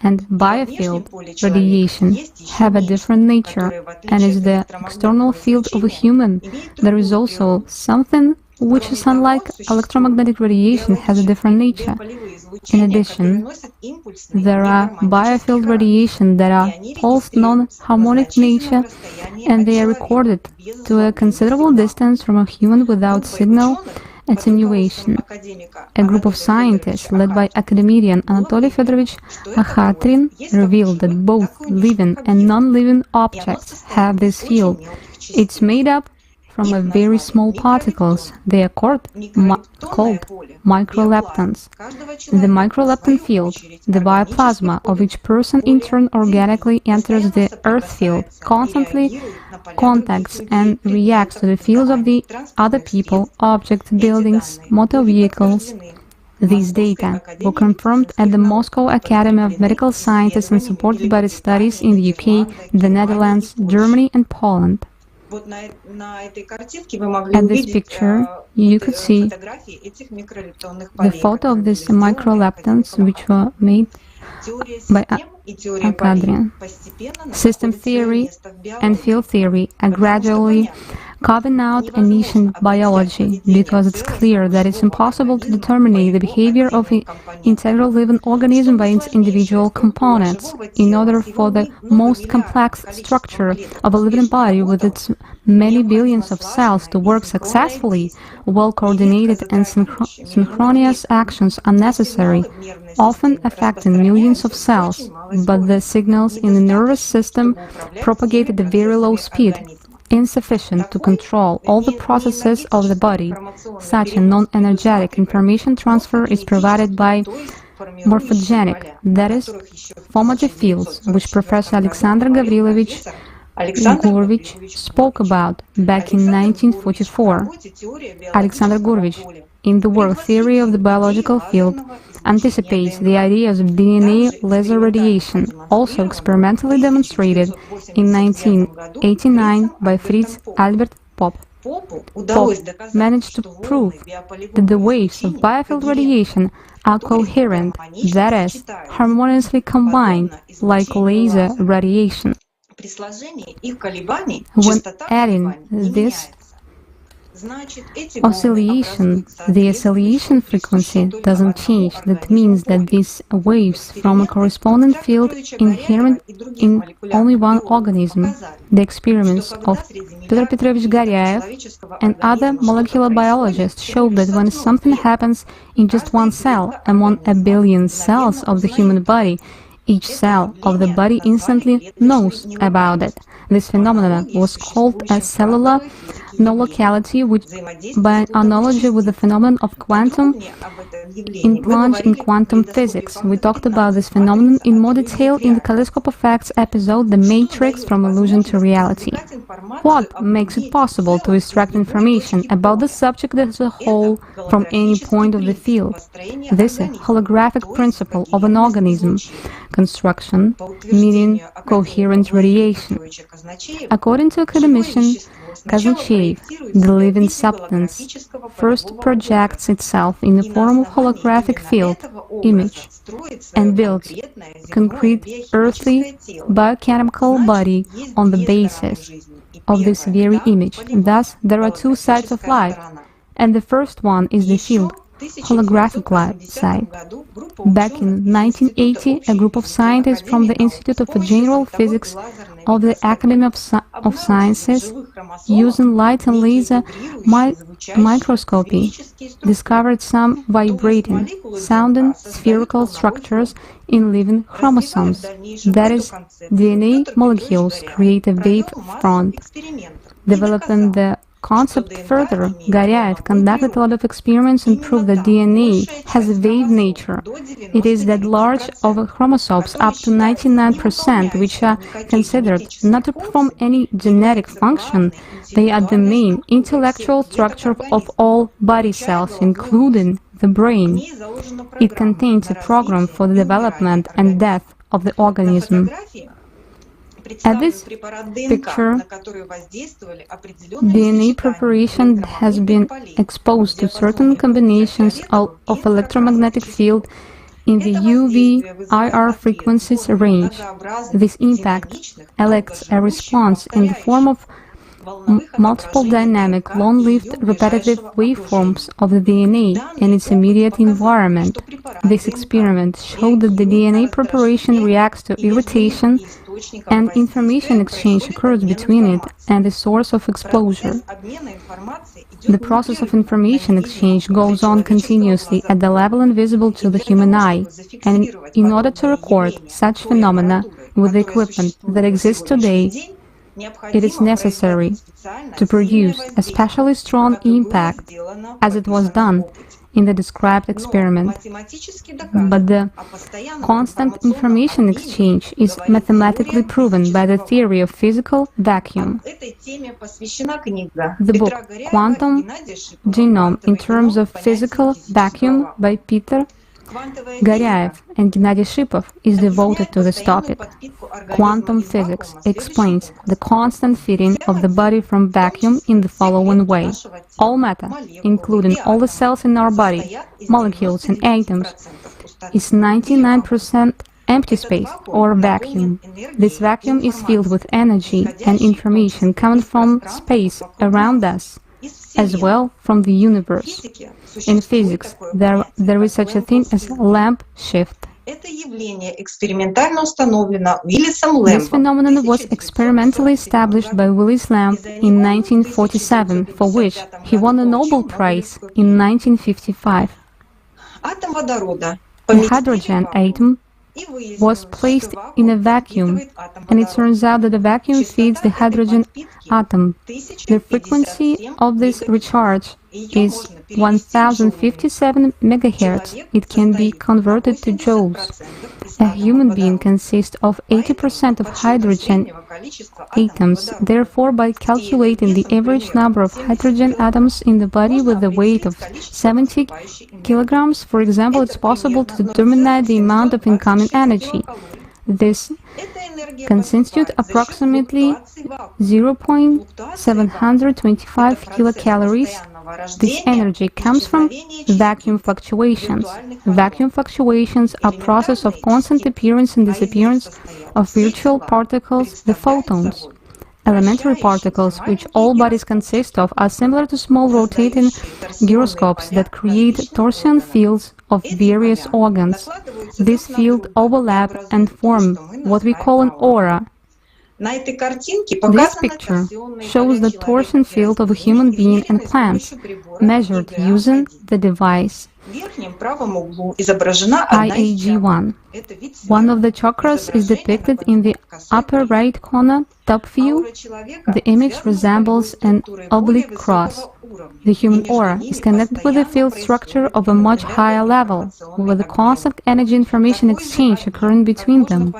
and biofield radiation have a different nature, and is the external field of a human. There is also something which is unlike electromagnetic radiation, has a different nature. In addition, there are biofield radiation that are pulsed non-harmonic nature, and they are recorded to a considerable distance from a human without signal attenuation. A group of scientists led by academician Anatoly Fedorovich Akhatrin revealed that both living and non-living objects have this field. It's made up from a very small particles. They are called microleptons. The microlepton field, the bioplasma of each person in turn organically enters the earth field, constantly contacts and reacts to the fields of the other people, objects, buildings, motor vehicles. These data were confirmed at the Moscow Academy of Medical Sciences and supported by the studies in the UK, the Netherlands, Germany and Poland. At this picture, you could see the photo of these microleptons, which were made by Arkadrian. System theory and field theory are gradually carving out a niche in biology because it's clear that it's impossible to determine the behavior of an integral living organism by its individual components. In order for the most complex structure of a living body with its many billions of cells to work successfully, well-coordinated and synchronous actions are necessary, often affecting millions of cells, but the signals in the nervous system propagate at a very low speed, insufficient to control all the processes of the body. Such a non-energetic information transfer is provided by morphogenic, that is, formative fields, which Professor Alexander Gavrilovich Gurevich spoke about back in 1944. Alexander Gurevich, in the work Theory of the Biological Field, anticipates the ideas of DNA laser radiation, also experimentally demonstrated in 1989 by Fritz Albert Popp. Popp managed to prove that the waves of biofield radiation are coherent, that is, harmoniously combined, like laser radiation. When adding this oscillation, the oscillation frequency doesn't change. That means that these waves from a corresponding field inherent in only one organism. The experiments of Petr Petrovich Garyaev and other molecular biologists show that when something happens in just one cell among a billion cells of the human body, each cell of the body instantly knows about it. This phenomenon was called a cellular no-locality, which, by analogy with the phenomenon of quantum plunge in quantum physics. We talked about this phenomenon in more detail in the Kaleidoscope of Facts episode, The Matrix from Illusion to Reality. What makes it possible to extract information about the subject as a whole from any point of the field? This is a holographic principle of an organism construction, meaning coherent radiation. According to academician Kazanchev, the living substance first projects itself in the form of holographic field image and builds concrete earthly biochemical body on the basis of this very image. Thus, there are two sides of life, and the first one is the field, holographic side. Back in 1980, a group of scientists from the Institute of General Physics of the Academy of Sciences, using light and laser microscopy, discovered some vibrating, sounding spherical structures in living chromosomes. That is, DNA molecules create a wave front. Developing the concept further, Garyaev conducted a lot of experiments and proved that DNA has a wave nature. It is that large of chromosomes, up to 99%, which are considered not to perform any genetic function. They are the main intellectual structure of all body cells, including the brain. It contains a program for the development and death of the organism. At this picture, DNA preparation has been exposed to certain combinations of electromagnetic field in the UV-IR frequencies range. This impact elicits a response in the form of multiple dynamic, long-lived, repetitive waveforms of the DNA in its immediate environment. This experiment showed that the DNA preparation reacts to irritation, and information exchange occurs between it and the source of exposure. The process of information exchange goes on continuously at the level invisible to the human eye, and in order to record such phenomena with the equipment that exists today, it is necessary to produce a especially strong impact, as it was done in the described experiment. But the constant information exchange is mathematically proven by the theory of physical vacuum. The book Quantum Genome in Terms of Physical Vacuum by Peter Garyaev and Gennady Shipov is devoted to this topic. Quantum physics explains the constant fitting of the body from vacuum in the following way. All matter, including all the cells in our body, molecules and atoms, is 99% empty space or vacuum. This vacuum is filled with energy and information coming from space around us, as well from the universe. In physics, there is such a thing as lamp shift. This phenomenon was experimentally established by Willis Lamp in 1947, for which he won a Nobel Prize in 1955. The hydrogen atom was placed in a vacuum, and it turns out that the vacuum feeds the hydrogen atom. The frequency of this recharge is 1057 MHz. It can be converted to joules. A human being consists of 80% of hydrogen atoms. Therefore, by calculating the average number of hydrogen atoms in the body with a weight of 70 kilograms, for example, it's possible to determine the amount of incoming energy. This constitutes approximately 0.725 kilocalories. This energy comes from vacuum fluctuations. Vacuum fluctuations are a process of constant appearance and disappearance of virtual particles, the photons. Elementary particles, which all bodies consist of, are similar to small rotating gyroscopes that create torsion fields of various organs. This field overlap and form what we call an aura. This picture shows the torsion field of a human being and plants, measured using the device IAG1. One of the chakras is depicted in the upper right corner, top view. The image resembles an oblique cross. The human aura is connected with the field structure of a much higher level, with a constant energy information exchange occurring between them.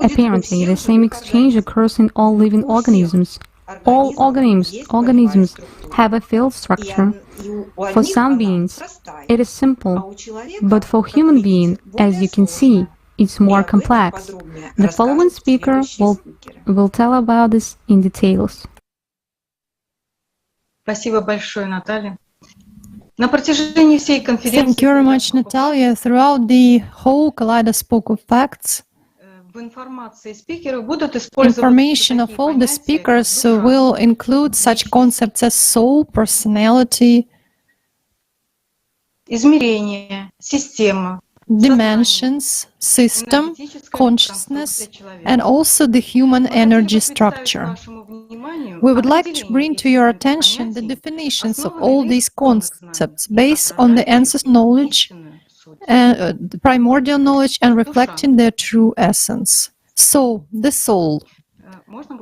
Apparently, the same exchange occurs in all living organisms. All organisms have a field structure. For some beings, it is simple, but for human beings, as you can see, it's more complex. The following speaker will tell about this in details. Спасибо большое, Наталья. На протяжении всей конференции Thank you very much, Natalia. Throughout the whole kaleidoscope of facts, information of all the speakers will include such concepts as soul, personality, dimensions, system, consciousness, and also the human energy structure. We would like to bring to your attention the definitions of all these concepts based on the ancestral knowledge, the primordial knowledge, and reflecting their true essence. So, the soul.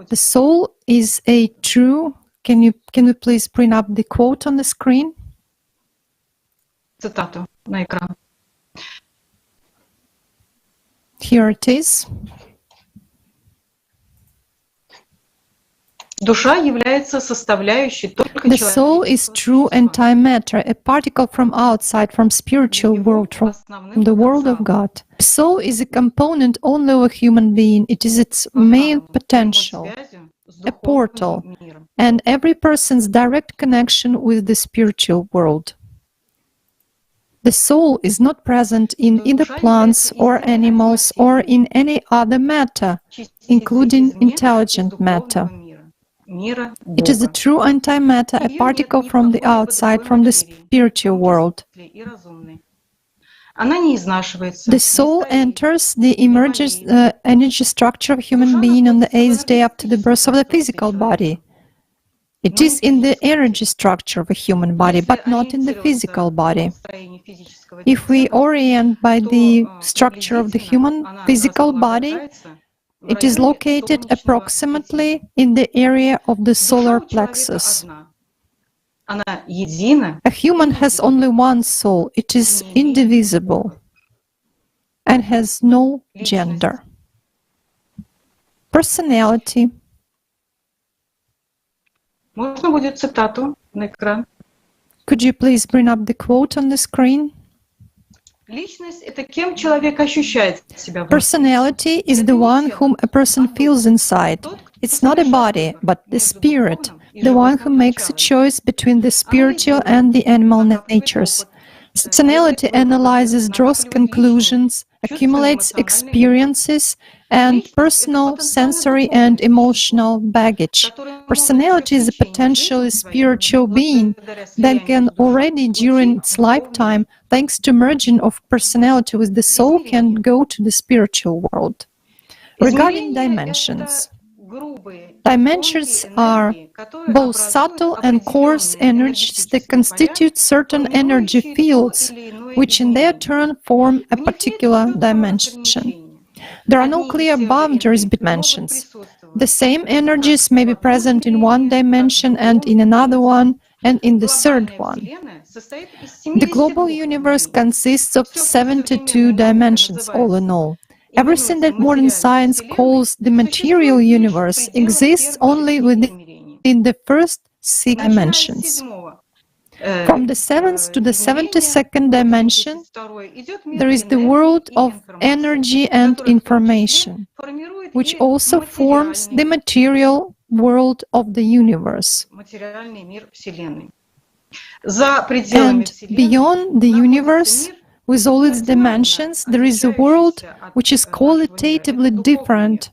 The soul is a true... Can you please bring up the quote on the screen? Цитату на экран. Here it is. Душа является составляющей только The soul is true antimatter, a particle from outside, from spiritual world, from the world of God. The soul is a component only of a human being. It is its main potential, a portal, and every person's direct connection with the spiritual world. The soul is not present in either plants or animals or in any other matter, including intelligent matter. It is a true antimatter, a particle from the outside, from the spiritual world. The soul enters the energy structure of human being on the 8th day after the birth of the physical body. It is in the energy structure of a human body, but not in the physical body. If we orient by the structure of the human physical body, it is located approximately in the area of the solar plexus. A human has only one soul. It is indivisible and has no gender. Personality. Можно будет цитату на экран? Could you please bring up the quote on the screen? Личность — это кем человек ощущает себя. Personality is the one whom a person feels inside. It's not a body, but the spirit, the one who makes a choice between the spiritual and the animal natures. Personality analyzes, draws conclusions, accumulates experiences, and personal, sensory, and emotional baggage. Personality is a potentially spiritual being that can already, during its lifetime, thanks to merging of personality with the soul, can go to the spiritual world. Regarding dimensions, dimensions are both subtle and coarse energies that constitute certain energy fields, which in their turn form a particular dimension. There are no clear boundaries between dimensions. The same energies may be present in one dimension and in another one, and in the third one. The global universe consists of 72 dimensions, all in all. Everything that modern science calls the material universe exists only within the first 6 dimensions. From the 7th to the 72nd dimension, there is the world of energy and information, which also forms the material world of the universe. And beyond the universe, with all its dimensions, there is a world which is qualitatively different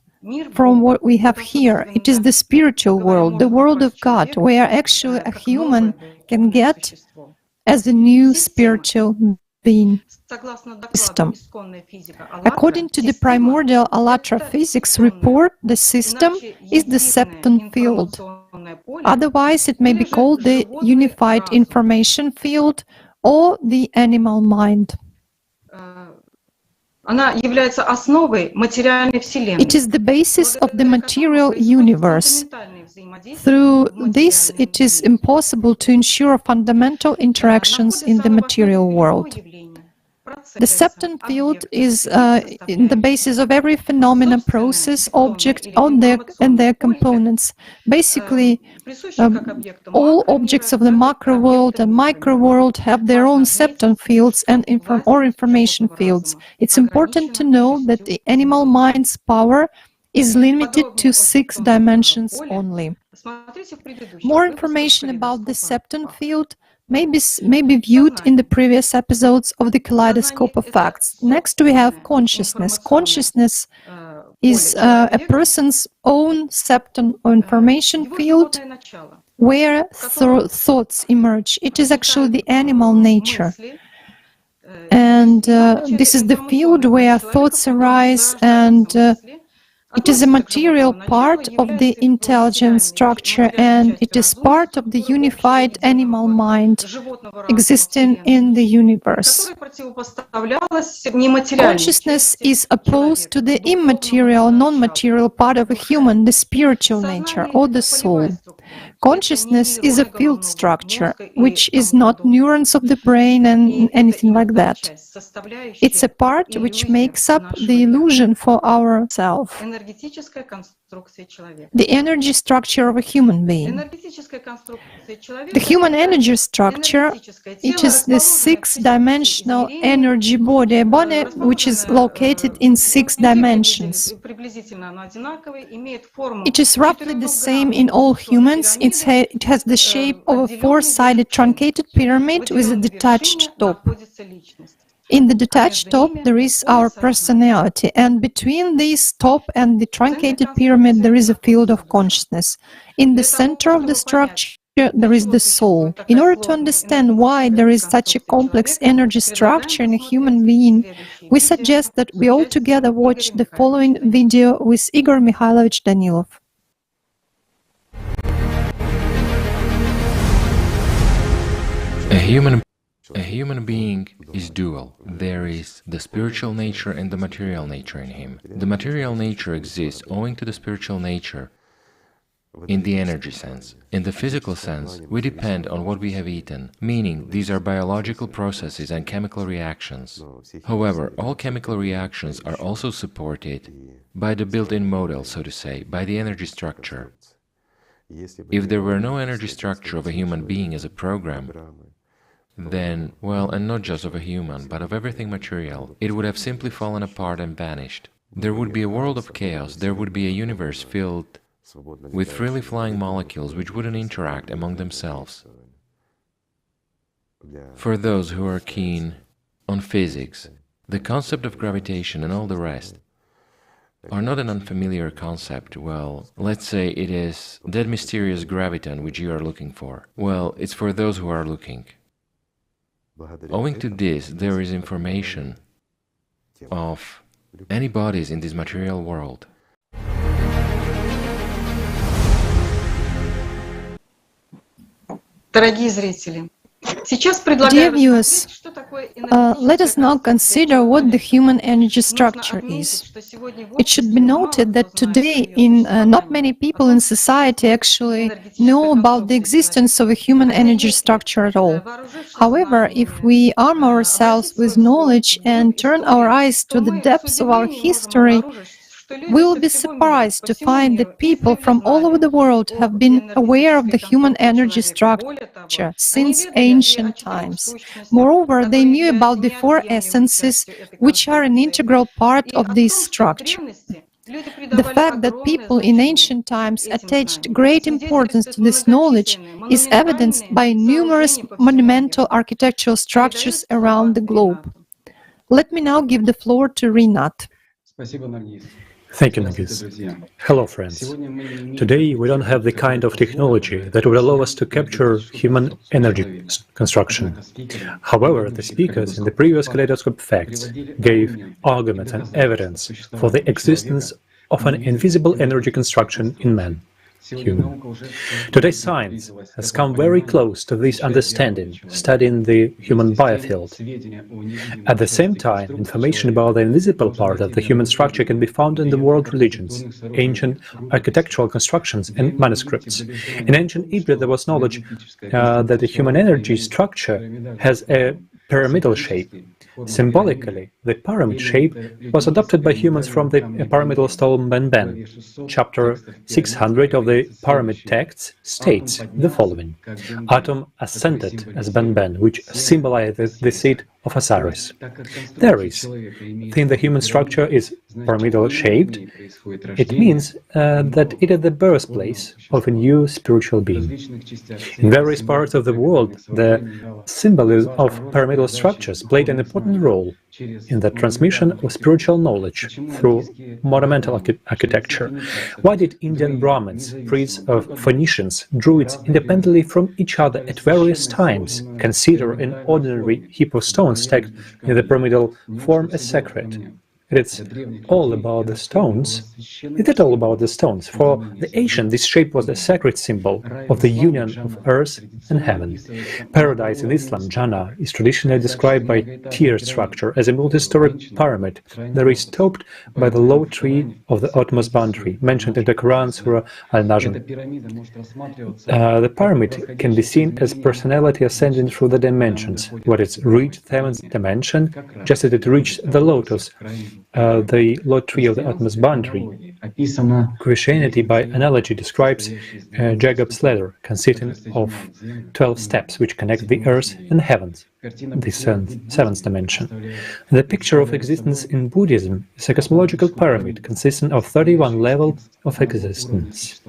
from what we have here. It is the spiritual world, the world of God, where actually a human can get as a new spiritual being system. According to the primordial Allat physics report, the system is the septon field. Otherwise, it may be called the unified information field or the animal mind. It is the basis of the material universe. Through this, it is impossible to ensure fundamental interactions in the material world. The septon field is in the basis of every phenomena, process, object, and their components. Basically, all objects of the macro world and micro world have their own septon fields and information fields. It's important to know that the animal mind's power is limited to 6 dimensions only. More information about the septon field may be viewed in the previous episodes of the Kaleidoscope of Facts. Next, we have consciousness. Consciousness is a person's own septon or information field where thoughts emerge. It is actually the animal nature. And this is the field where thoughts arise, and it is a material part of the intelligent structure, and it is part of the unified animal mind existing in the universe. Consciousness is opposed to the immaterial, non-material part of a human, the spiritual nature or the soul. Consciousness is a field structure, which is not neurons of the brain and anything like that. It's a part which makes up the illusion for ourself, the energy structure of a human being. The human energy structure, it is the 6-dimensional energy body, a body which is located in 6 dimensions. It is roughly the same in all humans. It has the shape of a 4-sided truncated pyramid with a detached top. In the detached top, there is our personality, and between this top and the truncated pyramid, there is a field of consciousness. In the center of the structure, there is the soul. In order to understand why there is such a complex energy structure in a human being, we suggest that we all together watch the following video with Igor Mikhailovich Danilov. A human being is dual. There is the spiritual nature and the material nature in him. The material nature exists owing to the spiritual nature in the energy sense. In the physical sense, we depend on what we have eaten, meaning these are biological processes and chemical reactions. However, all chemical reactions are also supported by the built-in model, so to say, by the energy structure. If there were no energy structure of a human being as a program, then, well, and not just of a human, but of everything material, it would have simply fallen apart and vanished. There would be a world of chaos, there would be a universe filled with freely flying molecules which wouldn't interact among themselves. For those who are keen on physics, the concept of gravitation and all the rest are not an unfamiliar concept. Well, let's say it is that mysterious graviton which you are looking for. Well, it's for those who are looking. Owing to this, there is information of any bodies in this material world. Дорогие зрители, Dear viewers, let us now consider what the human energy structure is. It should be noted that today not many people in society actually know about the existence of a human energy structure at all. However, if we arm ourselves with knowledge and turn our eyes to the depths of our history, we will be surprised to find that people from all over the world have been aware of the human energy structure since ancient times. Moreover, they knew about the four essences, which are an integral part of this structure. The fact that people in ancient times attached great importance to this knowledge is evidenced by numerous monumental architectural structures around the globe. Let me now give the floor to Rinat. Thank you, Nagis. Hello, friends. Today, we don't have the kind of technology that would allow us to capture human energy construction. However, the speakers in the previous kaleidoscope facts gave arguments and evidence for the existence of an invisible energy construction in man. Human. Today, science has come very close to this understanding, studying the human biofield. At the same time, information about the invisible part of the human structure can be found in the world religions, ancient architectural constructions, and manuscripts. In ancient Egypt, there was knowledge that the human energy structure has a pyramidal shape. Symbolically, the pyramid shape was adopted by humans from the pyramidal stone Benben. Chapter 600 of the pyramid texts states the following: Atum ascended as Benben, which symbolizes the seat of Osiris. There is, since the human structure is pyramidal shaped, it means that it is the birthplace of a new spiritual being. In various parts of the world, the symbolism of pyramidal structures played an important role in the transmission of spiritual knowledge through monumental architecture. Why did Indian Brahmins, priests of Phoenicians, Druids independently from each other at various times consider an ordinary heap of stones stacked in the pyramidal form as sacred? It's all about the stones. Is it all about the stones? For the ancients, this shape was a sacred symbol of the union of earth and heaven. Paradise in Islam, Jannah, is traditionally described by tier structure as a multi-story pyramid that is topped by the low tree of the utmost boundary, mentioned in the Quran, Surah Al-Najm. The pyramid can be seen as personality ascending through the dimensions, where it's reached seventh dimension, just as it reached the lotus, the low tree of the utmost boundary. Christianity, by analogy, describes Jacob's ladder, consisting of 12 steps which connect the earth and heavens, the seventh dimension. The picture of existence in Buddhism is a cosmological pyramid consisting of 31 levels of existence.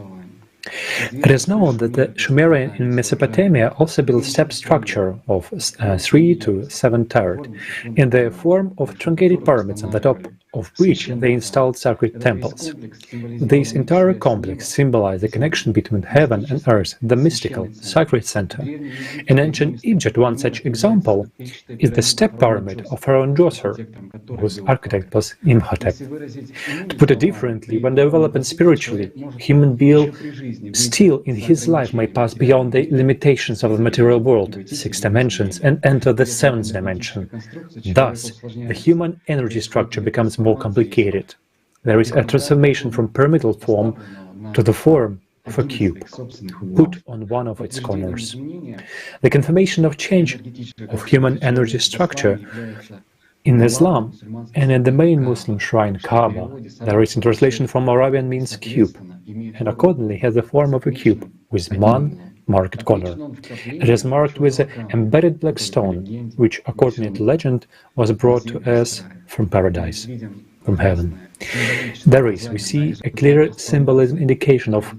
It is known that the Sumerians in Mesopotamia also built step structure of 3 to 7 tiered, in the form of truncated pyramids on the top of which they installed sacred temples. This entire complex symbolized the connection between heaven and earth, the mystical, sacred center. In ancient Egypt, one such example is the step pyramid of Pharaoh Djoser, whose architect was Imhotep. To put it differently, when developing spiritually, human being still in his life may pass beyond the limitations of the material world, 6 dimensions, and enter the 7th dimension. Thus, the human energy structure becomes more complicated. There is a transformation from pyramidal form to the form of a cube, put on one of its corners. The confirmation of change of human energy structure in Islam and in the main Muslim shrine Kaaba, the recent translation from Arabian means cube, and accordingly has the form of a cube with one marked corner. It is marked with an embedded black stone, which, according to legend, was brought to earth from paradise, from heaven. There is, we see, a clear symbolism indication of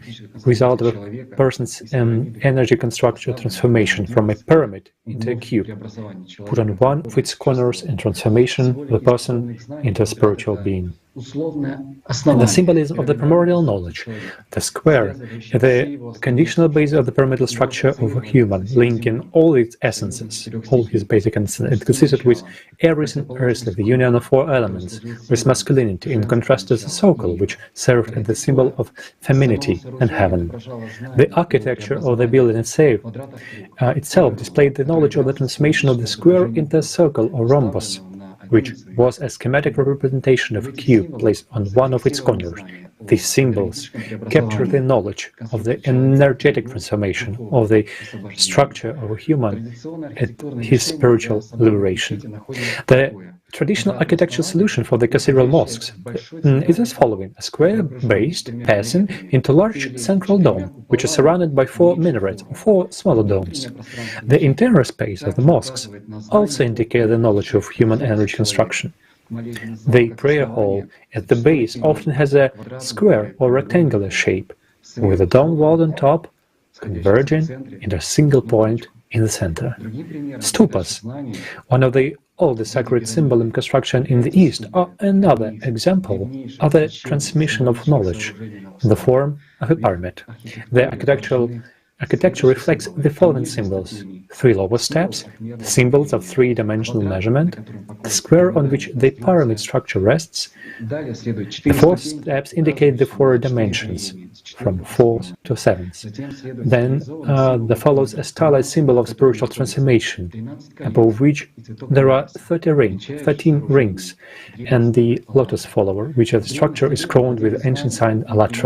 result of a person's energy construction transformation from a pyramid into a cube, put on one of its corners and transformation of the person into a spiritual being. And the symbolism of the primordial knowledge, the square, the conditional base of the pyramidal structure of a human, linking all its essences, all his basic essences. It consisted with Aries and earthly, the union of four elements, with masculinity, in contrast to the circle, which served as the symbol of femininity and heaven. The architecture of the building itself displayed the knowledge of the transformation of the square into a circle or rhombus, which was a schematic representation of a cube placed on one of its corners. These symbols capture the knowledge of the energetic transformation of the structure of a human at his spiritual liberation. The traditional architectural solution for the cathedral mosques is as following: a square based passing into a large central dome, which is surrounded by four minarets, or four smaller domes. The interior space of the mosques also indicates the knowledge of human energy construction. The prayer hall at the base often has a square or rectangular shape, with a dome wall on top converging into a single point in the center. Stupas, one of the oldest sacred symbols in construction in the East, are another example of the transmission of knowledge in the form of a pyramid. The architecture reflects the following symbols: three lower steps, the symbols of three-dimensional measurement, the square on which the pyramid structure rests. The four steps indicate the four dimensions, from fourth to seventh. Then there follows a stylized symbol of spiritual transformation, above which there are 13 rings, and the lotus follower, which the structure is crowned with ancient sign Allat.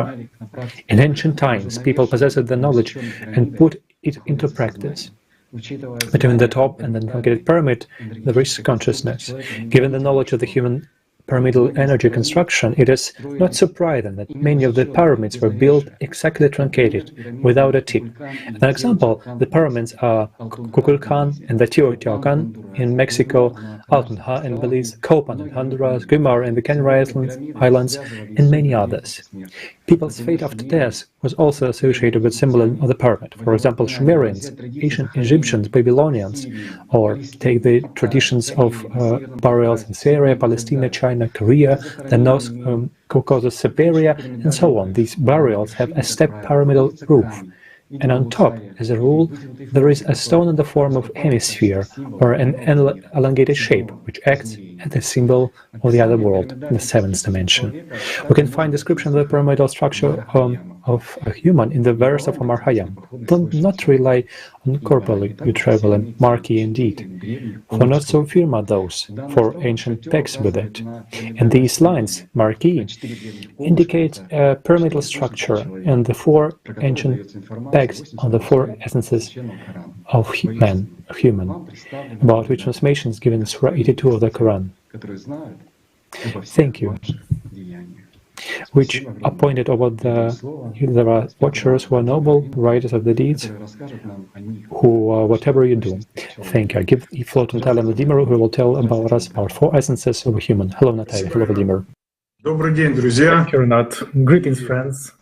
In ancient times, people possessed the knowledge and put it into practice. Between the top and the truncated pyramid, there is consciousness. Given the knowledge of the human pyramidal energy construction, it is not surprising that many of the pyramids were built exactly truncated, without a tip. As an example, the pyramids are Kukulkan and the Teotihuacan in Mexico, Altenha in Belize, Copan in Honduras, Guimar in the Canary Islands, and many others. People's fate after death was also associated with symbolism of the pyramid. For example, Sumerians, ancient Egyptians, Babylonians, or take the traditions of burials in Syria, Palestine, China, Korea, the North Caucasus, Siberia, and so on. These burials have a step pyramidal roof, and on top, as a rule, there is a stone in the form of hemisphere, or an elongated shape, which acts as a symbol of the other world, the seventh dimension. We can find description of the pyramidal structure of a human in the verse of Amar Hayam. Do not rely on corporally you travel and marquee indeed, for not so firm are those, for ancient texts with it. And these lines, marquee, indicate a pyramidal structure, and the four ancient texts are the four essences of human, about which translation is given in Surah 82 of the Quran. Thank you. Which are pointed over there are watchers who are noble, writers of the deeds, who whatever you do. Thank you. I give the floor to Natalia Vladimir, who will tell about us about four essences of a human. Hello, Natalia. Hello, Vladimir. Thank you, Renat. Greetings, friends.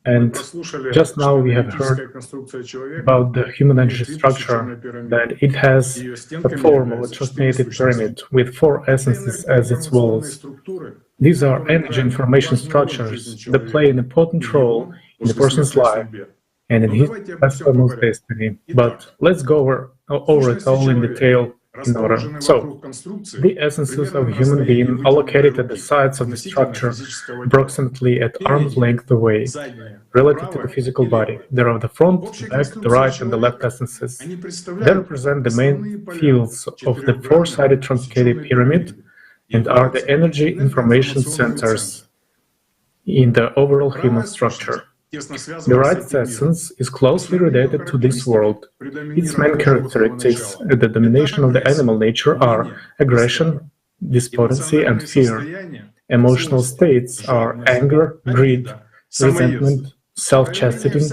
And just now we have heard about the human energy structure, that it has the form of a truncated pyramid with four essences as its walls. These are energy information structures that play an important role in a person's life and in his personal destiny. But let's go over it all in detail in order. So, the essences of a human being are located at the sides of the structure, approximately at arm's length away, relative to the physical body. There are the front, the back, the right, and the left essences. They represent the main fields of the four-sided truncated pyramid and are the energy information centers in the overall human structure. The right essence is closely related to this world. Its main characteristics at the domination of the animal nature are aggression, despondency, and fear. Emotional states are anger, greed, resentment, self-chastening,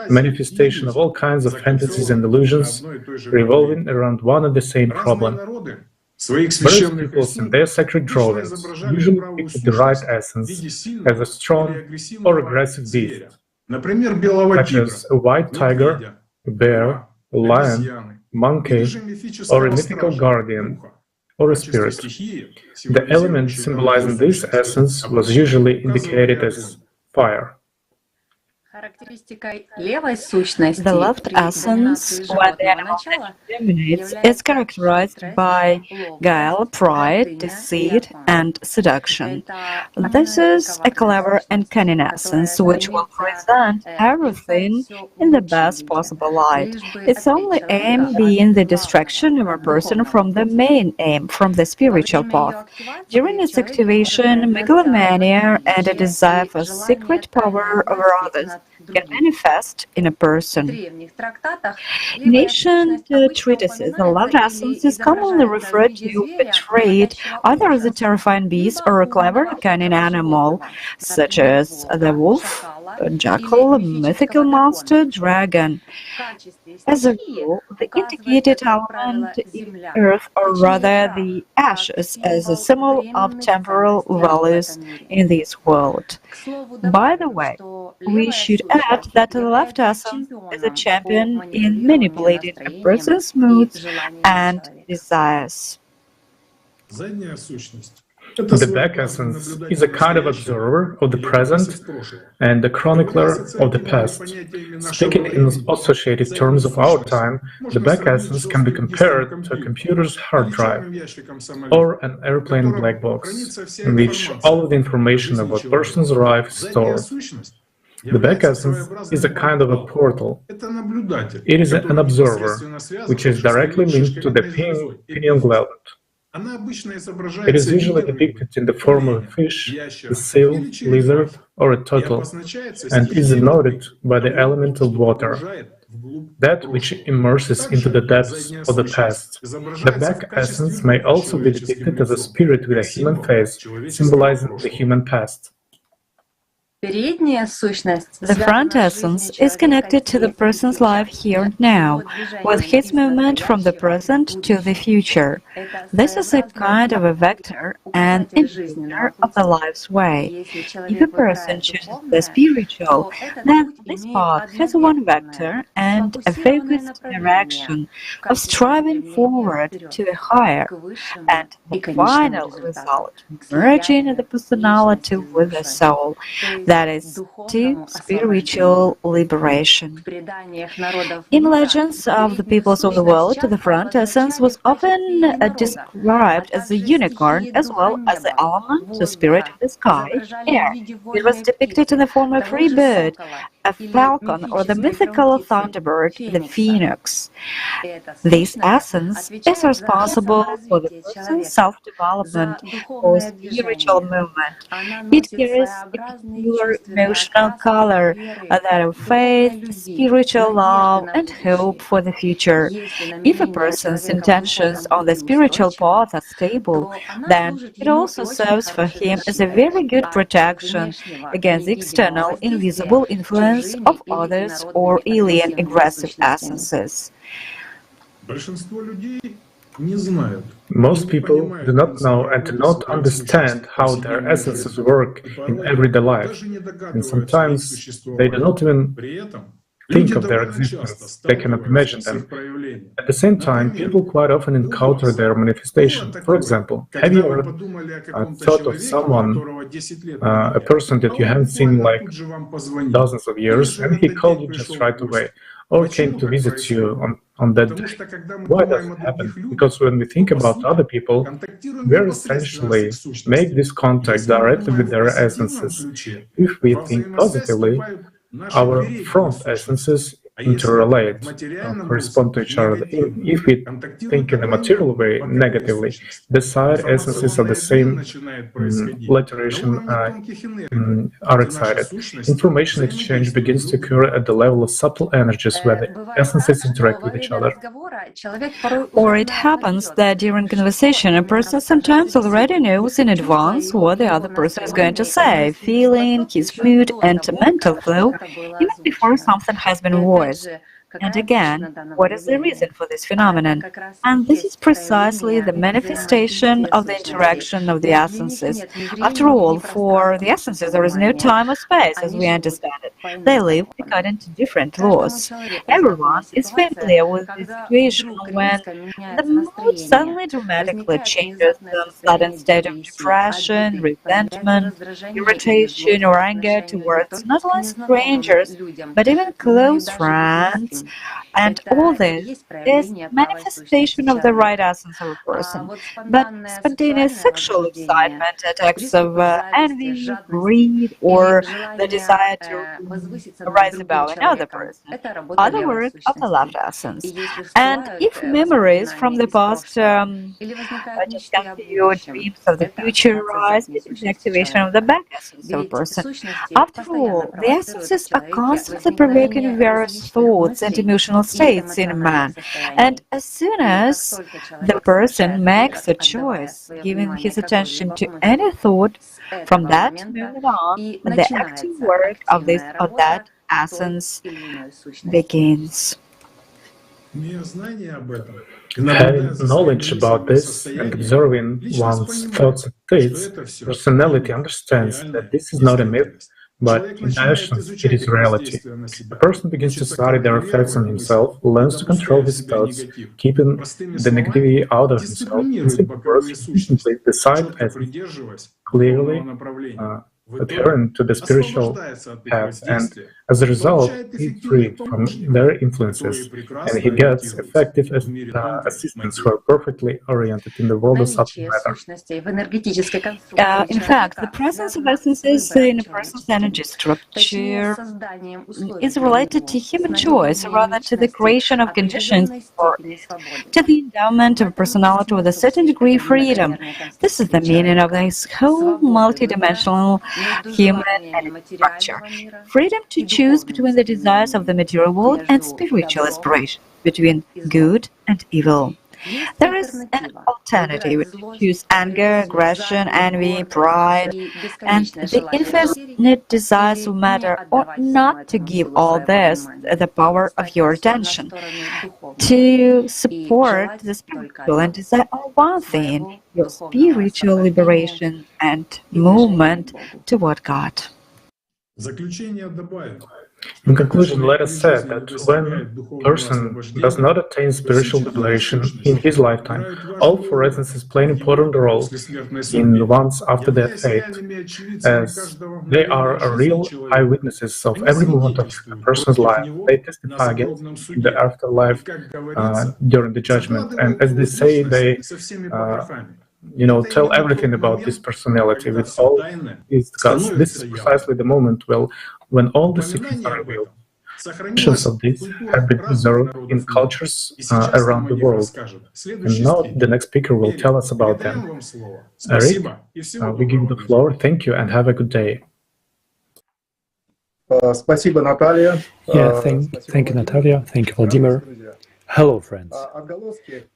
manifestation of all kinds of fantasies and illusions revolving around one and the same problem. Various peoples in their sacred drawings usually depicted the right essence as a strong or aggressive beast, such as a white tiger, a bear, a lion, monkey, or a mythical guardian, or a spirit. The element symbolizing this essence was usually indicated as fire. The left essence, when the animal nature dominates, is characterized by guile, pride, deceit, and seduction. This is a clever and cunning essence which will present everything in the best possible light, its only aim being the distraction of a person from the main aim, from the spiritual path. During its activation, megalomania and a desire for secret power over others can manifest in a person. In ancient treatises, the left essence is commonly referred to a trait either as a terrifying beast or a clever, cunning animal, such as the wolf, a jackal, a mythical monster, dragon. As a rule, the indicated element is earth, or rather the ashes, as a symbol of temporal values in this world. By the way, we should add that the left essence is a champion in manipulating a person's moods and desires. The back essence is a kind of observer of the present and a chronicler of the past. Speaking in associated terms of our time, the back essence can be compared to a computer's hard drive or an airplane black box, in which all of the information about a person's life is stored. The back essence is a kind of a portal. It is an observer, which is directly linked to the pineal gland. It is usually depicted in the form of a fish, a seal, lizard, or a turtle, and is denoted by the element of water, that which immerses into the depths of the past. The back essence may also be depicted as a spirit with a human face, symbolizing the human past. The front essence is connected to the person's life here and now, with his movement from the present to the future. This is a kind of a vector and indicator of the life's way. If a person chooses the spiritual, then this path has one vector and a focused direction of striving forward to a higher and the final result, merging the personality with the soul. That is, to spiritual liberation. In legends of the peoples of the world, the front essence was often described as a unicorn as well as the element, the spirit of the sky, air. It was depicted in the form of a free bird, a falcon, or the mythical thunderbird, the phoenix. This essence is responsible for the person's self-development or spiritual movement. It carries a peculiar emotional color, that of faith, spiritual love, and hope for the future. If a person's intentions on the spiritual path are stable, then it also serves for him as a very good protection against the external, invisible influence of others or alien aggressive essences. Most people do not know and do not understand how their essences work in everyday life, and sometimes they do not even think of their existence, they cannot imagine them. At the same time, people quite often encounter their manifestation. For example, have you ever thought of someone, a person that you haven't seen like dozens of years, and he called you just right away, or came to visit you on that day? Why does it happen? Because when we think about other people, we essentially make this contact directly with their essences. If we think positively, our front essences interrelate, correspond to each other. If we think in a material way, negatively, the side essences of the same letteration are excited. Information exchange begins to occur at the level of subtle energies where the essences interact with each other. Or it happens that during conversation, a person sometimes already knows in advance what the other person is going to say, feeling, his mood, and mental flow, even before something has been voiced. And again, what is the reason for this phenomenon? And this is precisely the manifestation of the interaction of the essences. After all, for the essences there is no time or space as we understand it. They live according to different laws. Everyone is familiar with the situation when the mood suddenly dramatically changes from sudden state of depression, resentment, irritation, or anger towards not only strangers, but even close friends. And all this is manifestation of the right essence of a person. But spontaneous sexual excitement, attacks of envy, greed, or the desire to rise above another person are the work of the left essence. And if memories from the past just come to you, dreams of the future arise, it is the activation of the back essence of a person. After all, the essences are constantly provoking various thoughts and emotional states in a man. And as soon as the person makes a choice, giving his attention to any thought, from that moment on, the active work of that essence begins. Having knowledge about this and observing one's thoughts and states, personality understands that this is not a myth, but in essence it is reality. A person begins to study their effects on himself, learns to control his thoughts, keeping the negativity out of himself, and simply works efficiently decide as clearly adherent to the spiritual path, and as a result, he's free from their influences, and he gets effective assistants who are perfectly oriented in the world of subtle matter. In fact, the presence of essences in a person's energy structure is related to human choice rather to the creation of conditions for it, to the endowment of personality with a certain degree of freedom. This is the meaning of this whole multidimensional human energy structure. Freedom to choose between the desires of the material world and spiritual aspiration, between good and evil. There is an alternative to choose anger, aggression, envy, pride, and the infinite desires of matter ought not to give all this the power of your attention. To support the spiritual and desire are one thing, your spiritual liberation and movement toward God. In conclusion, let us say that when a person does not attain spiritual liberation in his lifetime, all four essences play an important role in one's after-death fate, as they are real eyewitnesses of every moment of a person's life. They testify against the afterlife during the judgment, and as they say, they tell everything about this personality with all its gods. This is precisely the moment when all the secrets are revealed. Versions of this have been preserved in cultures around the world. And now the next speaker will tell us about them. Eric, we give you the floor. Thank you and have a good day. Yeah, thank you, Natalia. Thank you, Vladimir. Hello, friends.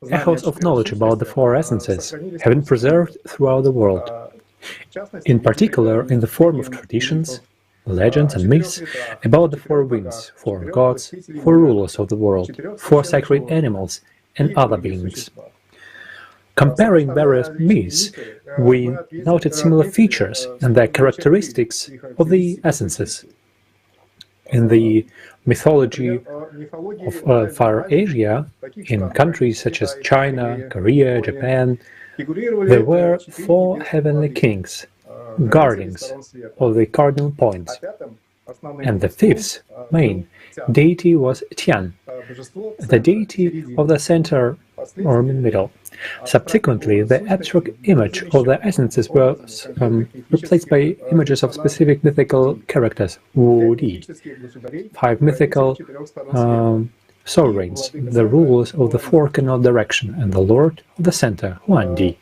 Echoes of knowledge about the four essences have been preserved throughout the world, in particular in the form of traditions, legends and myths about the four winds, four gods, four rulers of the world, four sacred animals, and other beings. Comparing various myths, we noted similar features and their characteristics of the essences. In the mythology of Far Asia, in countries such as China, Korea, Japan, there were four heavenly kings, guardians of the cardinal points, and the fifth main deity was Tian, the deity of the center or middle. Subsequently, the abstract image of the essences was replaced by images of specific mythical characters, Wu Di, five mythical sovereigns, the rulers of the four cardinal direction, and the lord of the center, Huan Di.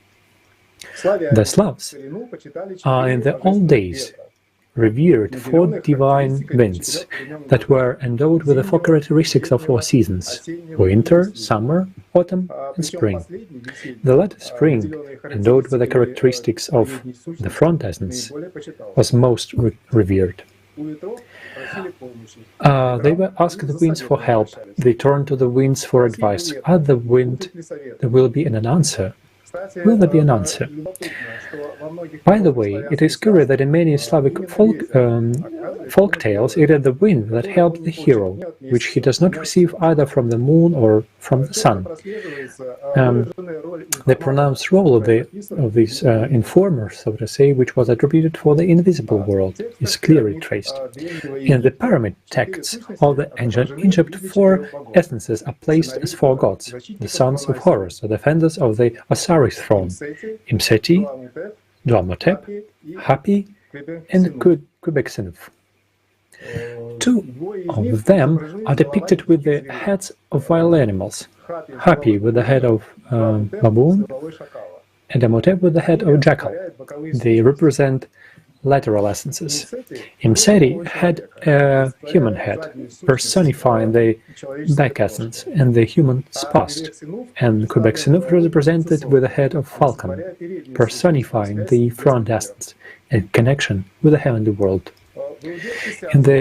The Slavs in the old days revered four divine winds that were endowed with the four characteristics of four seasons: winter, summer, autumn, and spring. The latter, spring, endowed with the characteristics of the front essence, was most revered. They were asked the winds for help. They turned to the winds for advice. At the wind, there will be an answer. Will there be an answer? By the way, it is curious that in many Slavic folk tales, it is the wind that helped the hero, which he does not receive either from the moon or from the sun. The pronounced role of these informers, so to say, which was attributed for the invisible world, is clearly traced. In the pyramid texts of the ancient Egypt, 4 essences are placed as 4 gods, the sons of Horus, the defenders of the Osiris throne: Imseti, Duamotep, Hapi, and Quebecinuf. 2 of them are depicted with the heads of wild animals: Hapi with the head of baboon, and Amotep with the head of jackal. They represent lateral essences. Imseti had a human head, personifying the back essence and the human's past, and Quebecinuf was represented with the head of falcon, personifying the front essence and connection with the heavenly world. In the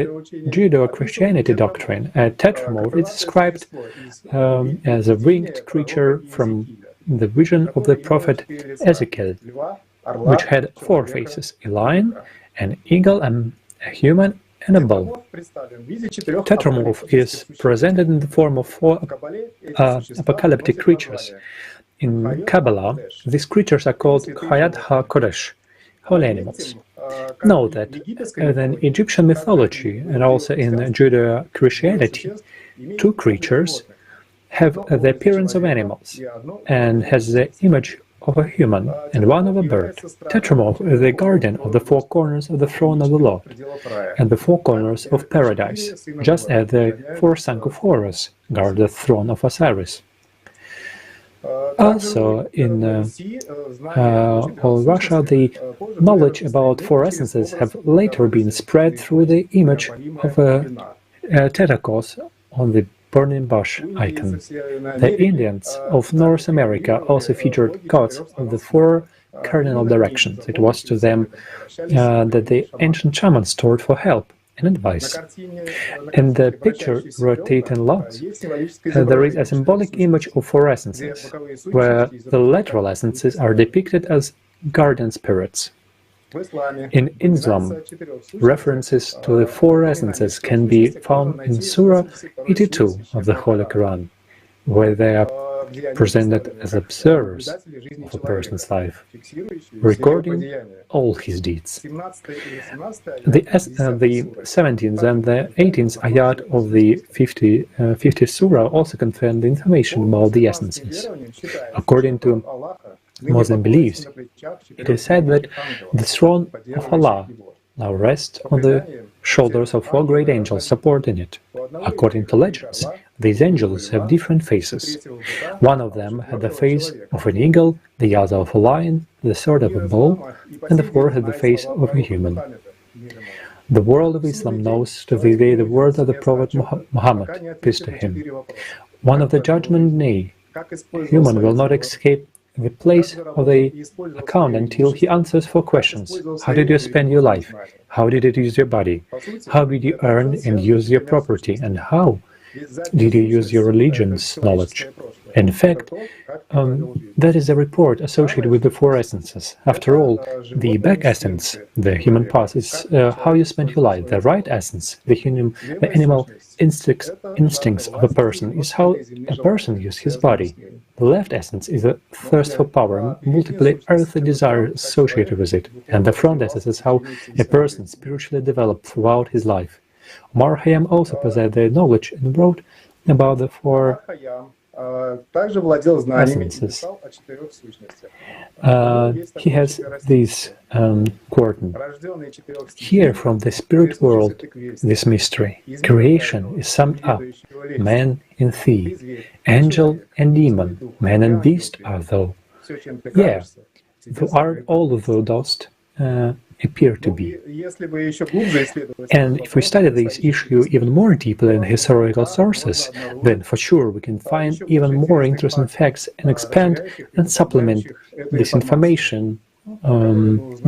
Judeo-Christianity doctrine, a tetramorph is described as a winged creature from the vision of the prophet Ezekiel, which had 4 faces: a lion, an eagle, a human, and a bull. Tetramorph is presented in the form of 4 apocalyptic creatures. In Kabbalah, these creatures are called Hayat HaKodesh, holy animals. Note that in Egyptian mythology and also in Judeo-Christianity, 2 creatures have the appearance of animals and has the image of a human and 1 of a bird. Tetramorph is the guardian of the 4 corners of the throne of the Lord and the 4 corners of paradise, just as the 4 sons of Horus guard the throne of Osiris. Also, in all Russia, the knowledge about 4 essences have later been spread through the image of a Tetakos on the burning bush icon. The Indians of North America also featured gods of the 4 cardinal directions. It was to them that the ancient shamans stored for help and advice. In the picture rotating lots, there is a symbolic image of 4 essences, where the lateral essences are depicted as guardian spirits. In Islam, references to the 4 essences can be found in Surah 82 of the Holy Quran, where they are presented as observers of a person's life, recording all his deeds. The 17th and the 18th ayat of the 50th surah also contain the information about the essences. According to Muslim beliefs, it is said that the throne of Allah now rests on the shoulders of 4 great angels supporting it. According to legends, these angels have different faces. 1 of them had the face of an eagle, the other of a lion, the 3rd of a bull, and the 4th had the face of a human. The world of Islam knows to this day the word of the Prophet Muhammad, peace to him. One of the judgment day, human will not escape the place of the account until he answers 4 questions. How did you spend your life? How did you use your body? How did you earn and use your property? And how did you use your religion's knowledge? In fact, that is a report associated with the 4 essences. After all, the back essence, the human path, is how you spend your life. The right essence, the animal instincts of a person, is how a person uses his body. The left essence is a thirst for power, multiple earthly desires associated with it. And the front essence is how a person spiritually developed throughout his life. Omar Khayyam also possessed the knowledge and wrote about the 4 essences. He has this quote: "Here from the spirit world, this mystery, creation is summed up, man and thief, angel and demon, man and beast are thou. Yeah, thou art all of thou dost appear to be." And if we study this issue even more deeply in historical sources, then for sure we can find even more interesting facts and expand and supplement this information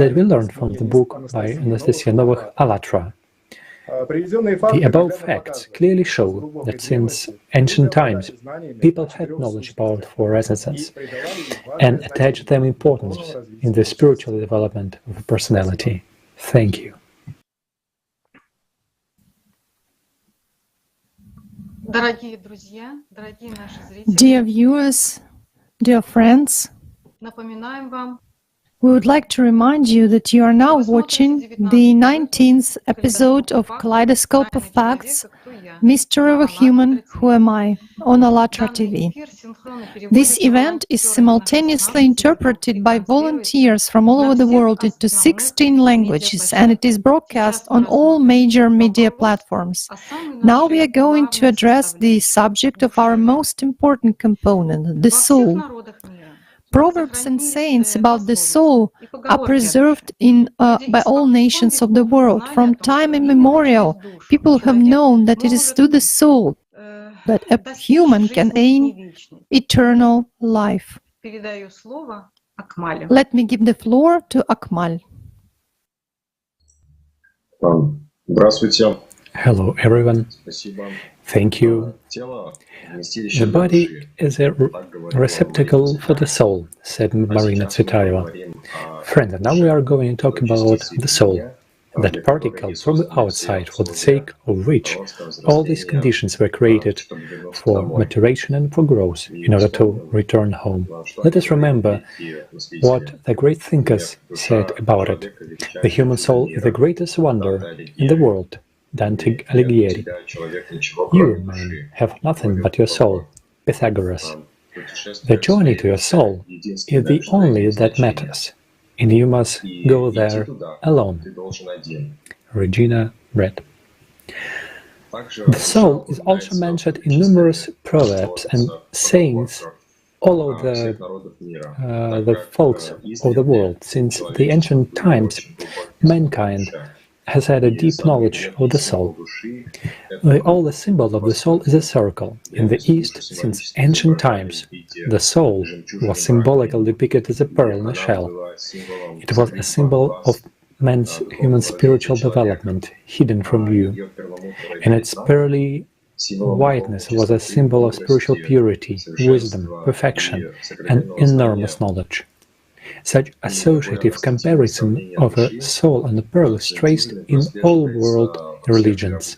that we learned from the book by Anastasia Novak, Allat. The above facts clearly show that since ancient times, people had knowledge about four essences and attached them importance in the spiritual development of a personality. Thank you. Dear viewers, dear friends, we would like to remind you that you are now watching the 19th episode of Kaleidoscope of Facts, Mystery of a Human, Who Am I, on Allat TV. This event is simultaneously interpreted by volunteers from all over the world into 16 languages, and it is broadcast on all major media platforms. Now we are going to address the subject of our most important component, the soul. Proverbs and sayings about the soul are preserved by all nations of the world. From time immemorial, people have known that it is through the soul that a human can aim eternal life. Let me give the floor to Akmal. Hello, everyone. Thank you. The body is a receptacle for the soul, said Marina Tsvetaeva. Friends, now we are going to talk about the soul, that particle from the outside for the sake of which all these conditions were created for maturation and for growth in order to return home. Let us remember what the great thinkers said about it. The human soul is the greatest wonder in the world. Dante Alighieri. You, man, have nothing but your soul. Pythagoras. The journey to your soul is the only that matters, and you must go there alone. Regina Brett. The soul is also mentioned in numerous proverbs and sayings all over the folks of the world. Since the ancient times, mankind has had a deep knowledge of the soul. The oldest symbol of the soul is a circle. In the East, since ancient times, the soul was symbolically depicted as a pearl in a shell. It was a symbol of man's human spiritual development, hidden from view, and its pearly whiteness was a symbol of spiritual purity, wisdom, perfection, and enormous knowledge. Such associative comparison of a soul and a pearl is traced in all world religions.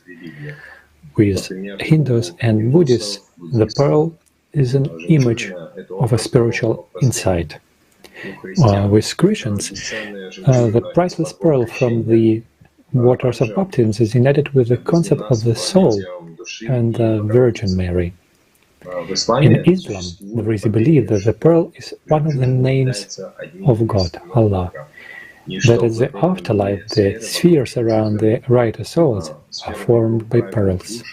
With Hindus and Buddhists, the pearl is an image of a spiritual insight. With Christians, the priceless pearl from the waters of baptism is united with the concept of the soul and the Virgin Mary. In Islam, there is a belief that the pearl is one of the names of God, Allah. That is the afterlife, the spheres around the writer souls are formed by pearls.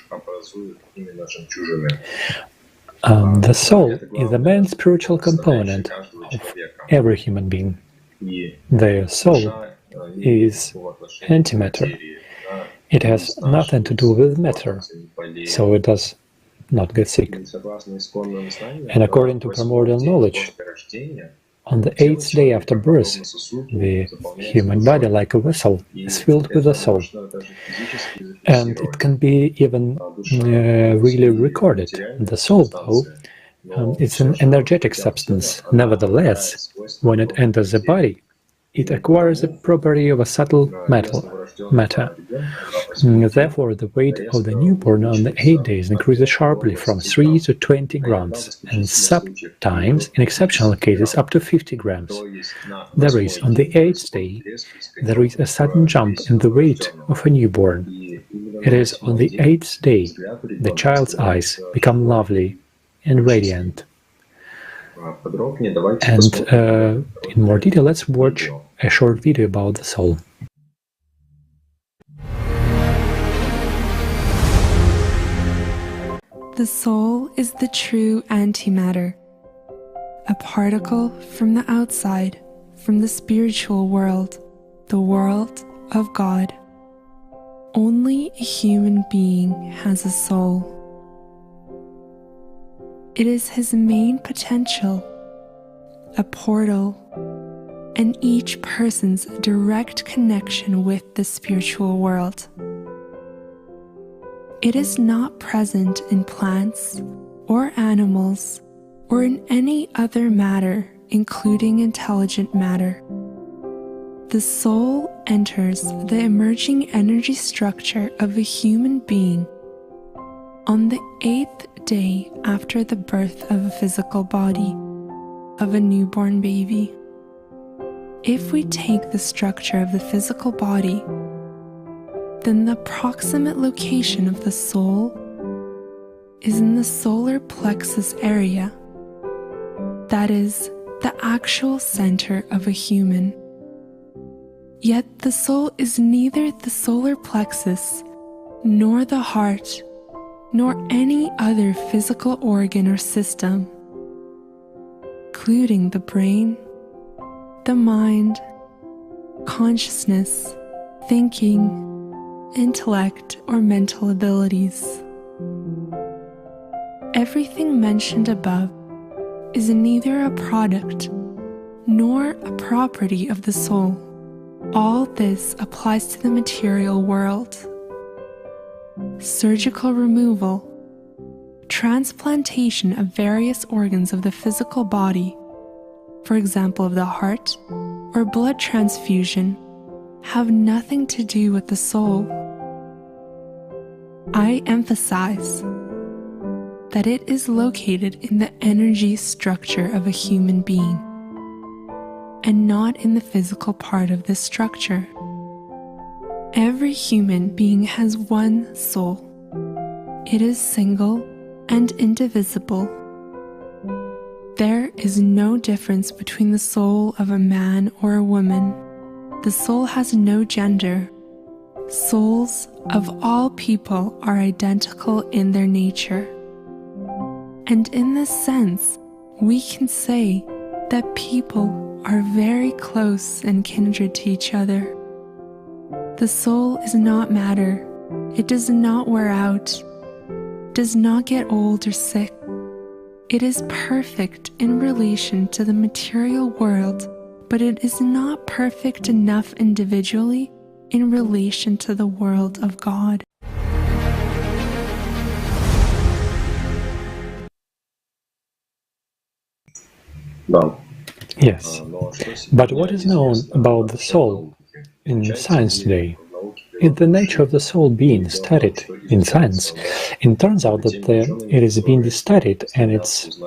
The soul is the main spiritual component of every human being. Their soul is antimatter. It has nothing to do with matter, so it does not get sick. And according to primordial knowledge, on the 8th day after birth, the human body, like a vessel, is filled with a soul. And it can be even really recorded. The soul, though, it's an energetic substance. Nevertheless, when it enters the body, it acquires the property of a subtle matter. Therefore, the weight of the newborn on the 8 days increases sharply from 3 to 20 grams, and sometimes, in exceptional cases, up to 50 grams. That is, on the 8th day, there is a sudden jump in the weight of a newborn. It is on the 8th day the child's eyes become lovely and radiant. And in more detail, let's watch a short video about the soul. The soul is the true antimatter, a particle from the outside, from the spiritual world, the world of God. Only a human being has a soul. It is his main potential, a portal, and each person's direct connection with the spiritual world. It is not present in plants or animals or in any other matter, including intelligent matter. The soul enters the emerging energy structure of a human being on the 8th day after the birth of a physical body, of a newborn baby. If we take the structure of the physical body, then the proximate location of the soul is in the solar plexus area, that is, the actual center of a human. Yet the soul is neither the solar plexus, nor the heart, nor any other physical organ or system, including the brain, the mind, consciousness, thinking, intellect, or mental abilities. Everything mentioned above is neither a product nor a property of the soul. All this applies to the material world. Surgical removal, transplantation of various organs of the physical body, for example of the heart, or blood transfusion, have nothing to do with the soul. I emphasize that it is located in the energy structure of a human being, and not in the physical part of this structure. Every human being has one soul. It is single and indivisible. There is no difference between the soul of a man or a woman. The soul has no gender. Souls of all people are identical in their nature. And in this sense, we can say that people are very close and kindred to each other. The soul is not matter. It does not wear out, does not get old or sick. It is perfect in relation to the material world, but it is not perfect enough individually in relation to the world of God. Yes, but what is known about the soul in science today? Is the nature of the soul being studied in science? It turns out that it is being studied, and it's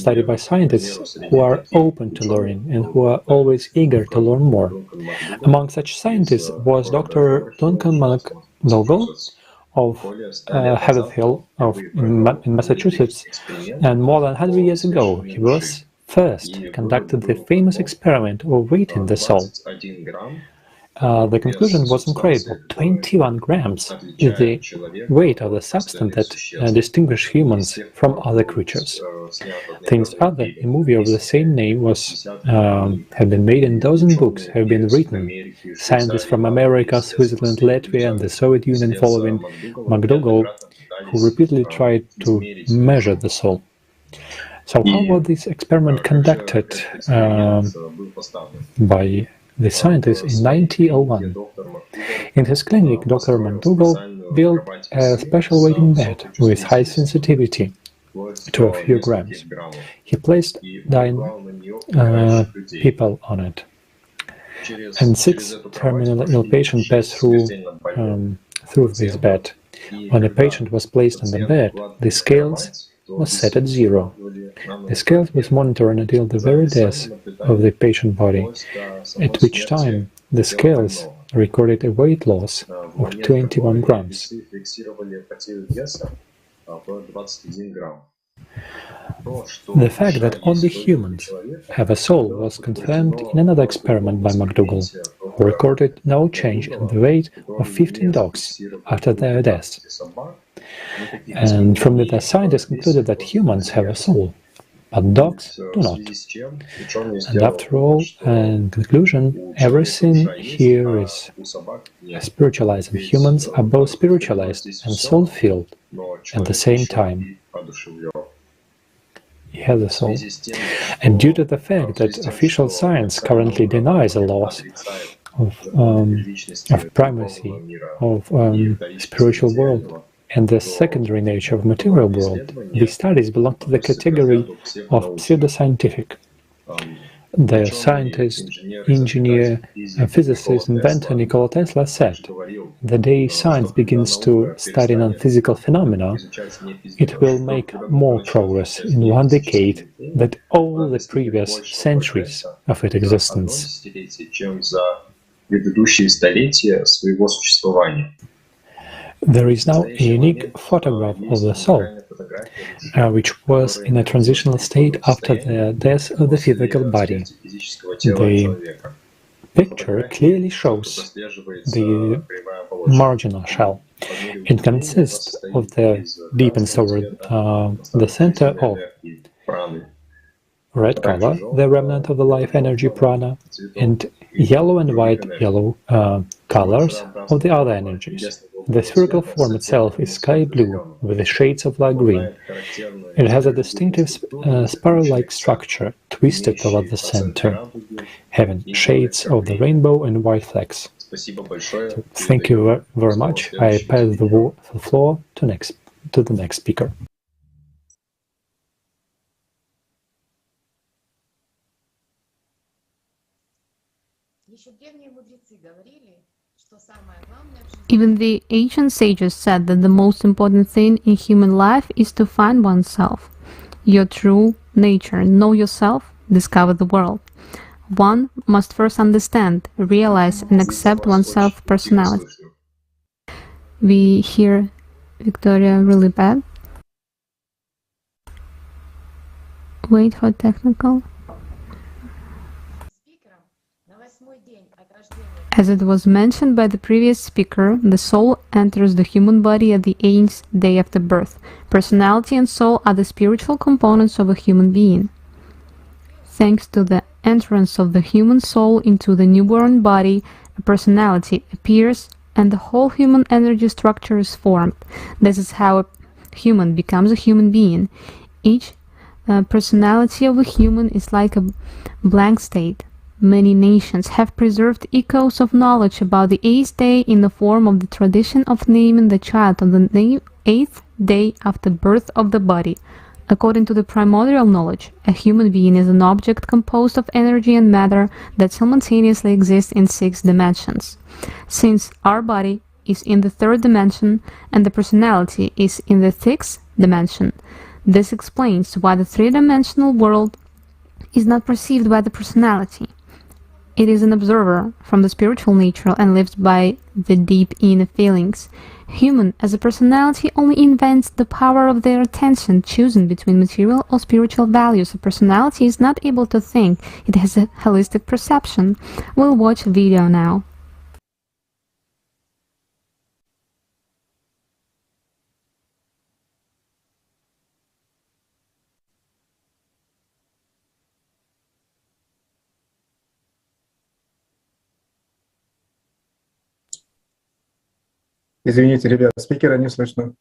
studied by scientists who are open to learning and who are always eager to learn more. Among such scientists was Dr. Duncan McDougall of Haverhill in Massachusetts, and more than 100 years ago he was first conducted the famous experiment of weighting the soul. The conclusion was incredible. 21 grams is the weight of the substance that distinguishes humans from other creatures. Things other, a movie of the same name have been made, and dozen books have been written. Scientists from America, Switzerland, Latvia, and the Soviet Union following McDougall, who repeatedly tried to measure the soul. So how was this experiment conducted by the scientist in 1901? In his clinic, Dr. McDougall built a special weighting bed with high sensitivity to a few grams. He placed 9 people on it, and 6 terminally ill patients passed through this bed. When a patient was placed on the bed, the scales was set at 0. The scales was monitored until the very death of the patient body, at which time the scales recorded a weight loss of 21 grams. The fact that only humans have a soul was confirmed in another experiment by McDougall, who recorded no change in the weight of 15 dogs after their death. And from it, the scientists concluded that humans have a soul, but dogs do not. And after all, in conclusion, everything here is spiritualized, and humans are both spiritualized and soul-filled at the same time. He has a soul. And due to the fact that official science currently denies the loss of primacy of spiritual world and the secondary nature of material world, these studies belong to the category of pseudoscientific. The scientist, engineer, and physicist, inventor Nikola Tesla said, "The day science begins to study non-physical phenomena, it will make more progress in one decade than all the previous centuries of its existence." There is now a unique photograph of the soul, which was in a transitional state after the death of the physical body. The picture clearly shows the marginal shell. It consists of the deepened toward the center of red color, the remnant of the life energy prana, and yellow and white yellow colors of the other energies. The spherical form itself is sky blue with the shades of light green. It has a distinctive spiral-like structure, twisted toward the center, having shades of the rainbow and white flecks. So, thank you very much. I pass the floor to the next speaker. Even the ancient sages said that the most important thing in human life is to find oneself, your true nature, know yourself, discover the world. One must first understand, realize, and accept oneself personality. We hear Victoria really bad. Wait for technical. As it was mentioned by the previous speaker, the soul enters the human body at the 8th day after birth. Personality and soul are the spiritual components of a human being. Thanks to the entrance of the human soul into the newborn body, a personality appears and the whole human energy structure is formed. This is how a human becomes a human being. Each personality of a human is like a blank slate. Many nations have preserved echoes of knowledge about the 8th day in the form of the tradition of naming the child on the 8th day after birth of the body. According to the primordial knowledge, a human being is an object composed of energy and matter that simultaneously exists in 6 dimensions. Since our body is in the 3rd dimension and the personality is in the 6th dimension, this explains why the 3-dimensional world is not perceived by the personality. It is an observer from the spiritual nature and lives by the deep inner feelings. Human, as a personality, only invents the power of their attention, choosing between material or spiritual values. A personality is not able to think. It has a holistic perception. We'll watch a video now. Извините, ребят, спикера не слышно.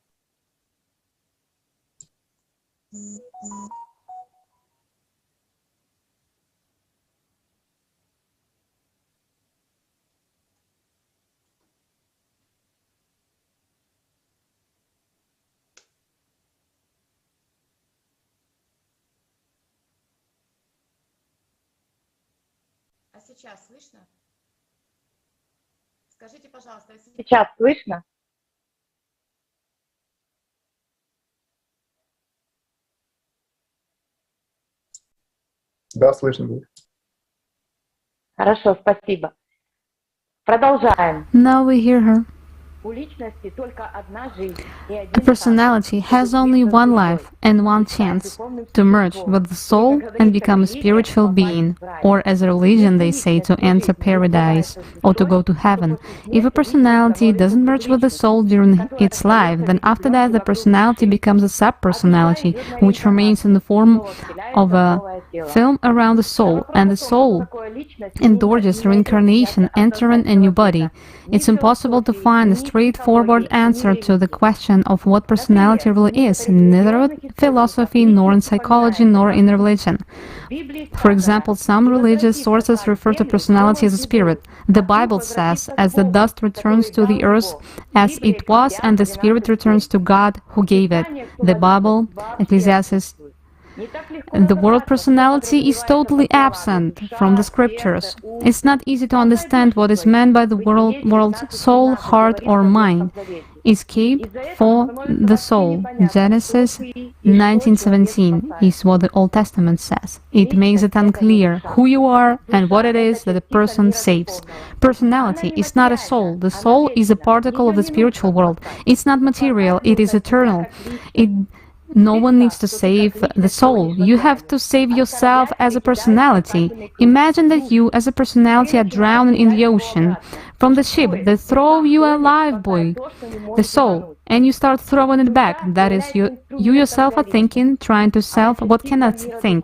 А сейчас слышно? Скажите, пожалуйста, сейчас слышно? Да, слышно будет. Хорошо, спасибо. Продолжаем. Now we hear her. У личности только одна жизнь и один A personality has only one life and one chance to merge with the soul and become a spiritual being, or as a religion they say, to enter paradise or to go to heaven. If a personality doesn't merge with the soul during its life, then after that the personality becomes a sub-personality, which remains in the form of a film around the soul, and the soul endorses reincarnation, entering a new body. It's impossible to find a straightforward answer to the question of what personality really is, neither in philosophy, nor in psychology, nor in religion. For example, some religious sources refer to personality as a spirit. The Bible says, as the dust returns to the earth as it was, and the spirit returns to God who gave it. The Bible, Ecclesiastes. The word personality is totally absent from the scriptures. It's not easy to understand what is meant by the world's soul, heart, or mind. Escape for the soul, Genesis 19:17, is what the Old Testament says. It makes it unclear who you are and what it is that a person saves. Personality is not a soul. The soul is a particle of the spiritual world. It's not material, it is eternal. No one needs to save the soul. You have to save yourself as a personality. Imagine that you, as a personality, are drowning in the ocean. From the ship, they throw you a lifebuoy, the soul, and you start throwing it back. That is, you yourself are thinking, trying to solve what cannot think.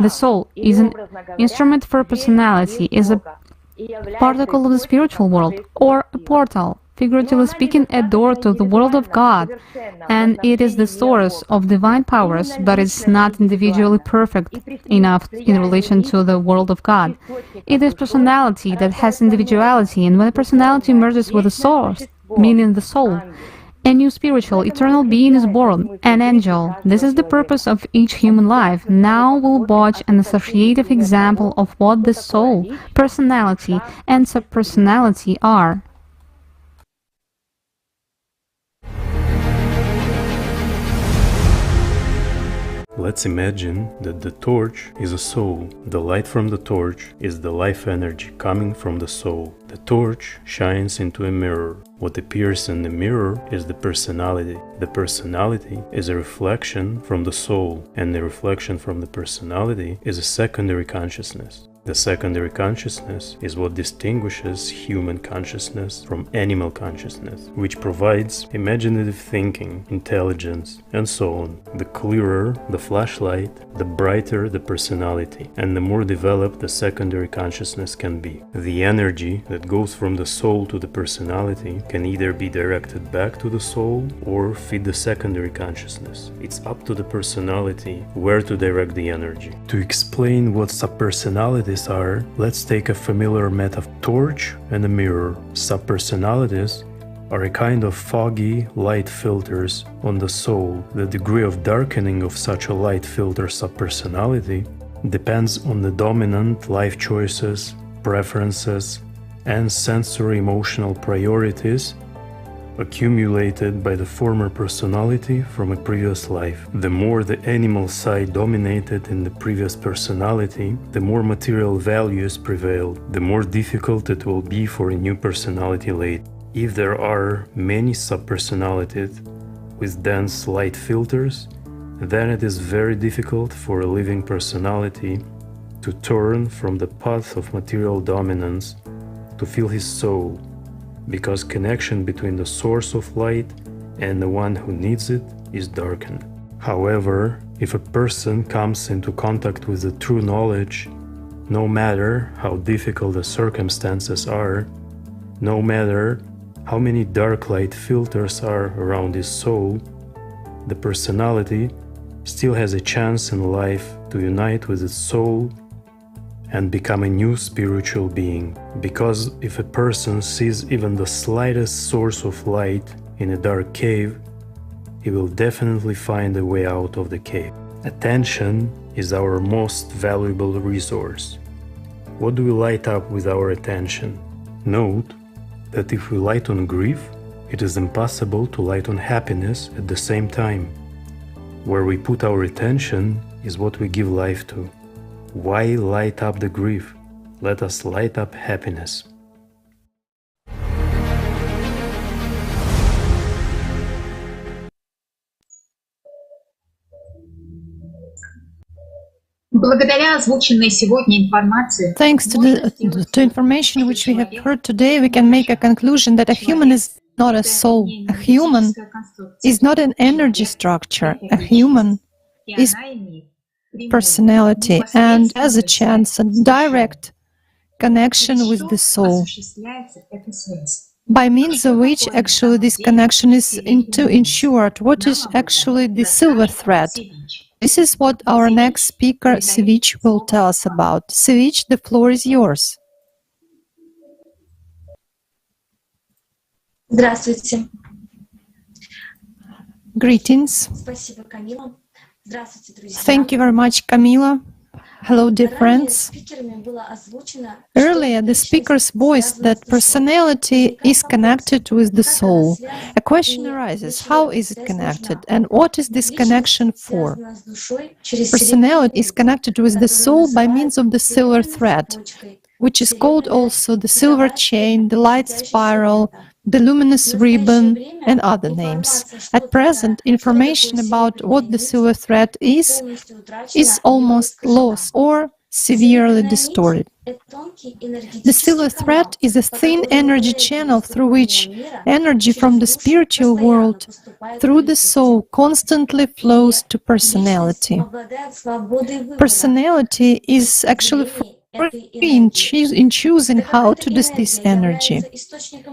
The soul is an instrument for personality, is a particle of the spiritual world, or a portal. Figuratively speaking, a door to the world of God, and it is the source of divine powers, but it's not individually perfect enough in relation to the world of God. It is personality that has individuality, and when a personality merges with the source, meaning the soul, a new spiritual, eternal being is born, an angel. This is the purpose of each human life. Now we'll watch an associative example of what the soul, personality, and subpersonality are. Let's imagine that the torch is a soul. The light from the torch is the life energy coming from the soul. The torch shines into a mirror. What appears in the mirror is the personality. The personality is a reflection from the soul, and the reflection from the personality is a secondary consciousness. The secondary consciousness is what distinguishes human consciousness from animal consciousness, which provides imaginative thinking, intelligence, and so on. The clearer the flashlight, the brighter the personality, and the more developed the secondary consciousness can be. The energy that goes from the soul to the personality can either be directed back to the soul or feed the secondary consciousness. It's up to the personality where to direct the energy. To explain what subpersonality are, let's take a familiar metaphor: torch and a mirror. Subpersonalities are a kind of foggy light filters on the soul. The degree of darkening of such a light filter subpersonality depends on the dominant life choices, preferences, and sensory emotional priorities accumulated by the former personality from a previous life. The more the animal side dominated in the previous personality, the more material values prevailed, the more difficult it will be for a new personality later. If there are many subpersonalities with dense light filters, then it is very difficult for a living personality to turn from the path of material dominance to feel his soul, because connection between the source of light and the one who needs it is darkened. However, if a person comes into contact with the true knowledge, no matter how difficult the circumstances are, no matter how many dark light filters are around his soul, the personality still has a chance in life to unite with its soul and become a new spiritual being. Because if a person sees even the slightest source of light in a dark cave, he will definitely find a way out of the cave. Attention is our most valuable resource. What do we light up with our attention? Note that if we light on grief, it is impossible to light on happiness at the same time. Where we put our attention is what we give life to. Why light up the grief? Let us light up happiness. Thanks to information which we have heard today, we can make a conclusion that a human is not a soul. A human is not an energy structure. A human is personality and has a chance, a direct connection with the soul, by means of which actually this connection is ensured. What is actually the silver thread? This is what our next speaker, Sevich, will tell us about. Sevich, the floor is yours. Здравствуйте. Greetings. Спасибо, Камила. Здравствуйте, друзья. Thank you very much, Camila. Hello, dear friends. Earlier, the speakers voiced that personality is connected with the soul. A question arises, how is it connected and what is this connection for? Personality is connected with the soul by means of the silver thread, which is called also the silver chain, the light spiral, the luminous ribbon, and other names. At present, information about what the silver thread is almost lost or severely distorted. The silver thread is a thin energy channel through which energy from the spiritual world through the soul constantly flows to personality. Personality is actually free in choosing how to use this energy.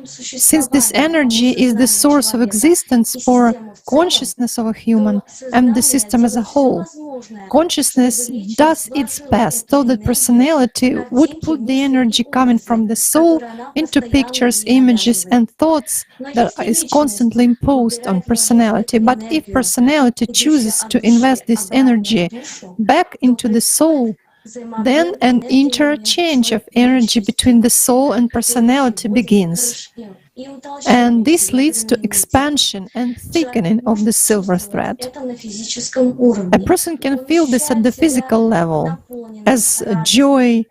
Since this energy is the source of existence for consciousness of a human and the system as a whole, consciousness does its best so that personality would put the energy coming from the soul into pictures, images, and thoughts that is constantly imposed on personality. But if personality chooses to invest this energy back into the soul, then an interchange of energy between the soul and personality begins. And this leads to expansion and thickening of the silver thread. A person can feel this at the physical level as joy,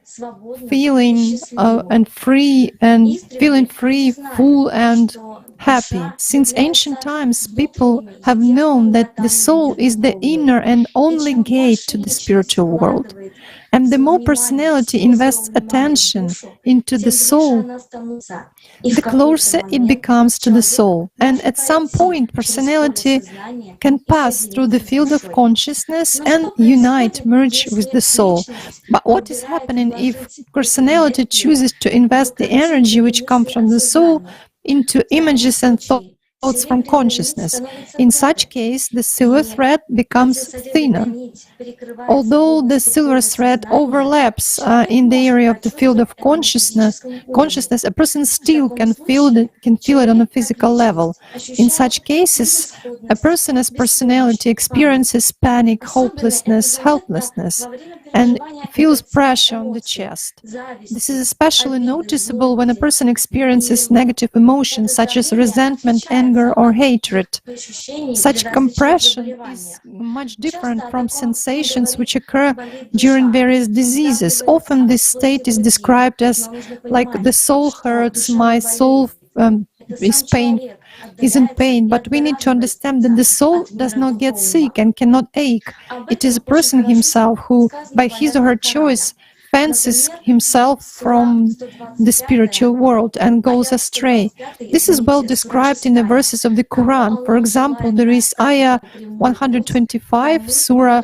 feeling feeling free, full and happy. Since ancient times, people have known that the soul is the inner and only gate to the spiritual world. And the more personality invests attention into the soul, the closer it becomes to the soul. And at some point, personality can pass through the field of consciousness and merge with the soul. But what is happening if personality chooses to invest the energy which comes from the soul into images and thoughts from consciousness? In such case, the silver thread becomes thinner. Although the silver thread overlaps in the area of the field of consciousness, a person still can feel it on a physical level. In such cases, a person's personality experiences panic, hopelessness, helplessness, and feels pressure on the chest. This is especially noticeable when a person experiences negative emotions such as resentment, anger, or hatred. Such compression is much different from sensations which occur during various diseases. Often this state is described as like the soul hurts, my soul is in pain, but we need to understand that the soul does not get sick and cannot ache. It is a person himself who, by his or her choice, fences himself from the spiritual world and goes astray. This is well described in the verses of the Quran. For example, there is Ayah 125, Surah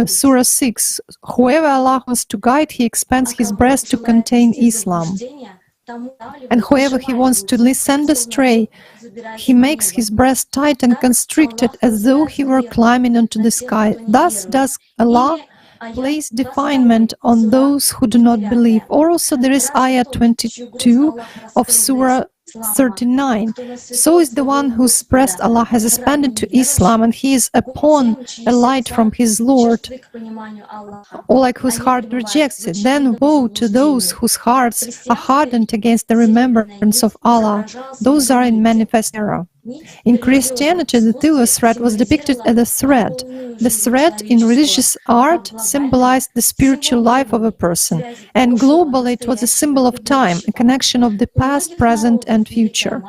6. Whoever Allah wants to guide, He expands His breast to contain Islam. And whoever He wants to send astray, He makes his breast tight and constricted as though he were climbing onto the sky. Thus does Allah place definement on those who do not believe. Or also there is Ayah 22 of Surah 39. So is the one whose breast Allah has expanded to Islam, and he is upon a light from his Lord, or like whose heart rejects it. Then woe to those whose hearts are hardened against the remembrance of Allah. Those are in manifest error. In Christianity, the silver thread was depicted as a thread. The thread in religious art symbolized the spiritual life of a person, and globally it was a symbol of time, a connection of the past, present, and future.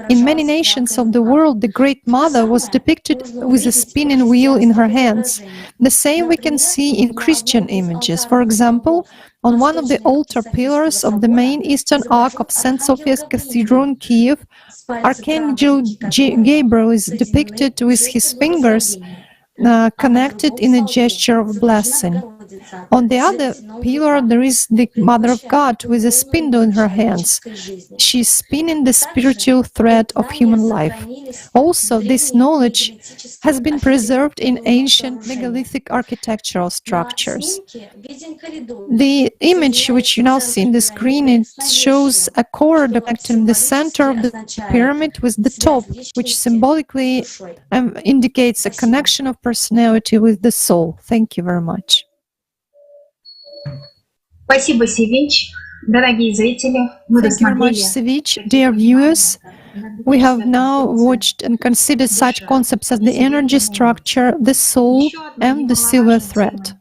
In many nations of the world, the Great Mother was depicted with a spinning wheel in her hands. The same we can see in Christian images. For example, on one of the altar pillars of the main eastern arch of St. Sophia's Cathedral in Kiev, Archangel Gabriel is depicted with his fingers connected in a gesture of blessing. On the other pillar, there is the Mother of God with a spindle in her hands. She's spinning the spiritual thread of human life. Also, this knowledge has been preserved in ancient megalithic architectural structures. The image which you now see on the screen, it shows a cord connecting the center of the pyramid with the top, which symbolically indicates a connection of personality with the soul. Thank you very much. Спасибо, Севич. Дорогие зрители, мы Thank you very much, досмотрели. Savich. Dear viewers, we have now watched and considered such concepts as the energy structure, the soul, and the silver thread.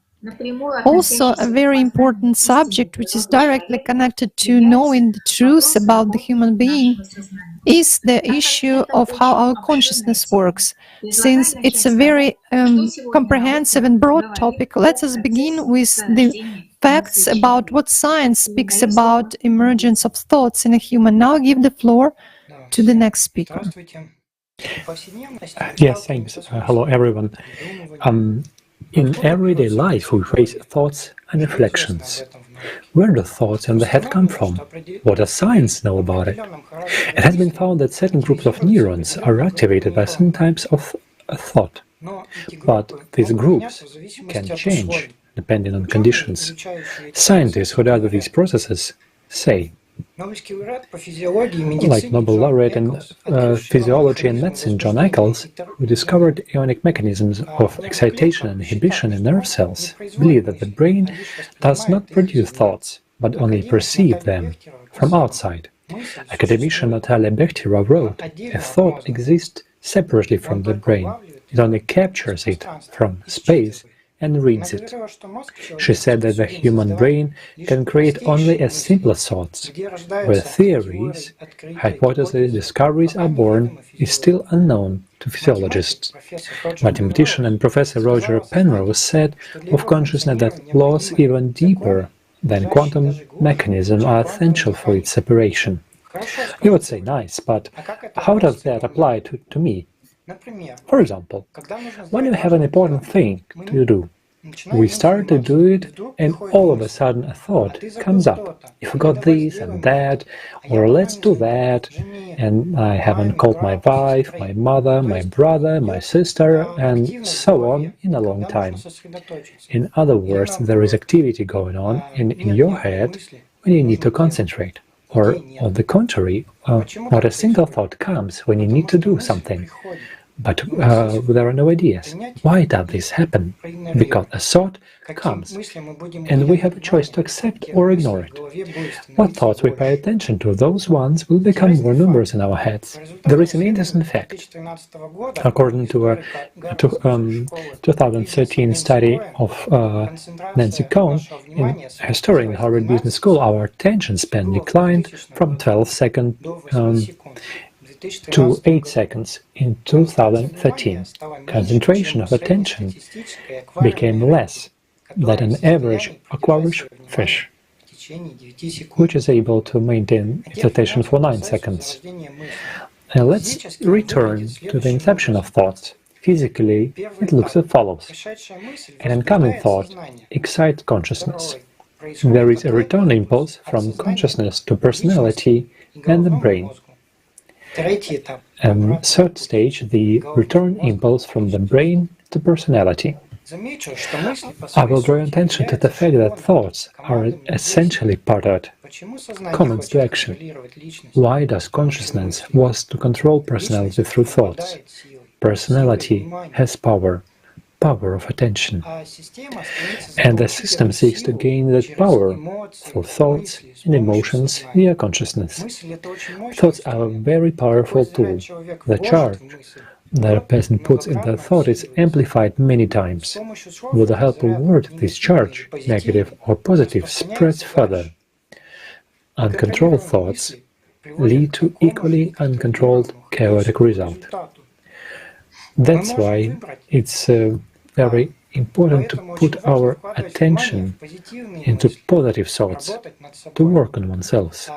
Also, a very important subject which is directly connected to knowing the truth about the human being is the issue of how our consciousness works. Since it's a very comprehensive and broad topic, let us begin with the facts about what science speaks about emergence of thoughts in a human. Now I give the floor to the next speaker. Yes, thanks. Hello, everyone. In everyday life, we face thoughts and reflections. Where do thoughts in the head come from? What does science know about it? It has been found that certain groups of neurons are activated by some types of thought. But these groups can change depending on conditions. Scientists who study these processes say, like Nobel laureate in physiology and medicine John Eccles, who discovered ionic mechanisms of excitation and inhibition in nerve cells, believe that the brain does not produce thoughts, but only perceive them from outside. Academician Natalia Bekhtira wrote, "A thought exists separately from the brain. It only captures it from space and reads it." She said that the human brain can create only as simple thoughts. Where theories, hypotheses, discoveries are born is still unknown to physiologists. Mathematician and Professor Roger Penrose said of consciousness that laws even deeper than quantum mechanisms are essential for its separation. You would say, nice, but how does that apply to me? For example, when you have an important thing to do, we start to do it, and all of a sudden a thought comes up. You forgot this and that, or let's do that, and I haven't called my wife, my mother, my brother, my sister, and so on in a long time. In other words, there is activity going on in your head when you need to concentrate. Or, on the contrary, not a single thought comes when you need to do something. But there are no ideas. Why does this happen? Because a thought comes, and we have a choice to accept or ignore it. What thoughts we pay attention to, those ones will become more numerous in our heads. There is an interesting fact. According to a 2013 study of Nancy Cohn, a historian in Harvard Business School, our attention span declined from 12 seconds to 8 seconds in 2013. Concentration of attention became less than an average aquarius fish, which is able to maintain its attention for 9 seconds. Now let's return to the inception of thoughts. Physically, it looks as follows. An incoming thought excites consciousness. There is a return impulse from consciousness to personality and the brain. Third stage, the return impulse from the brain to personality. I will draw your attention to the fact that thoughts are essentially parted, comments to action. Why does consciousness want to control personality through thoughts? Personality has power of attention. And the system seeks to gain that power through thoughts and emotions via consciousness. Thoughts are a very powerful tool. The charge that a person puts in the thought is amplified many times. With the help of word, this charge, negative or positive, spreads further. Uncontrolled thoughts lead to equally uncontrolled chaotic result. That's why it's very important to put our attention into positive thoughts, to work on ourselves.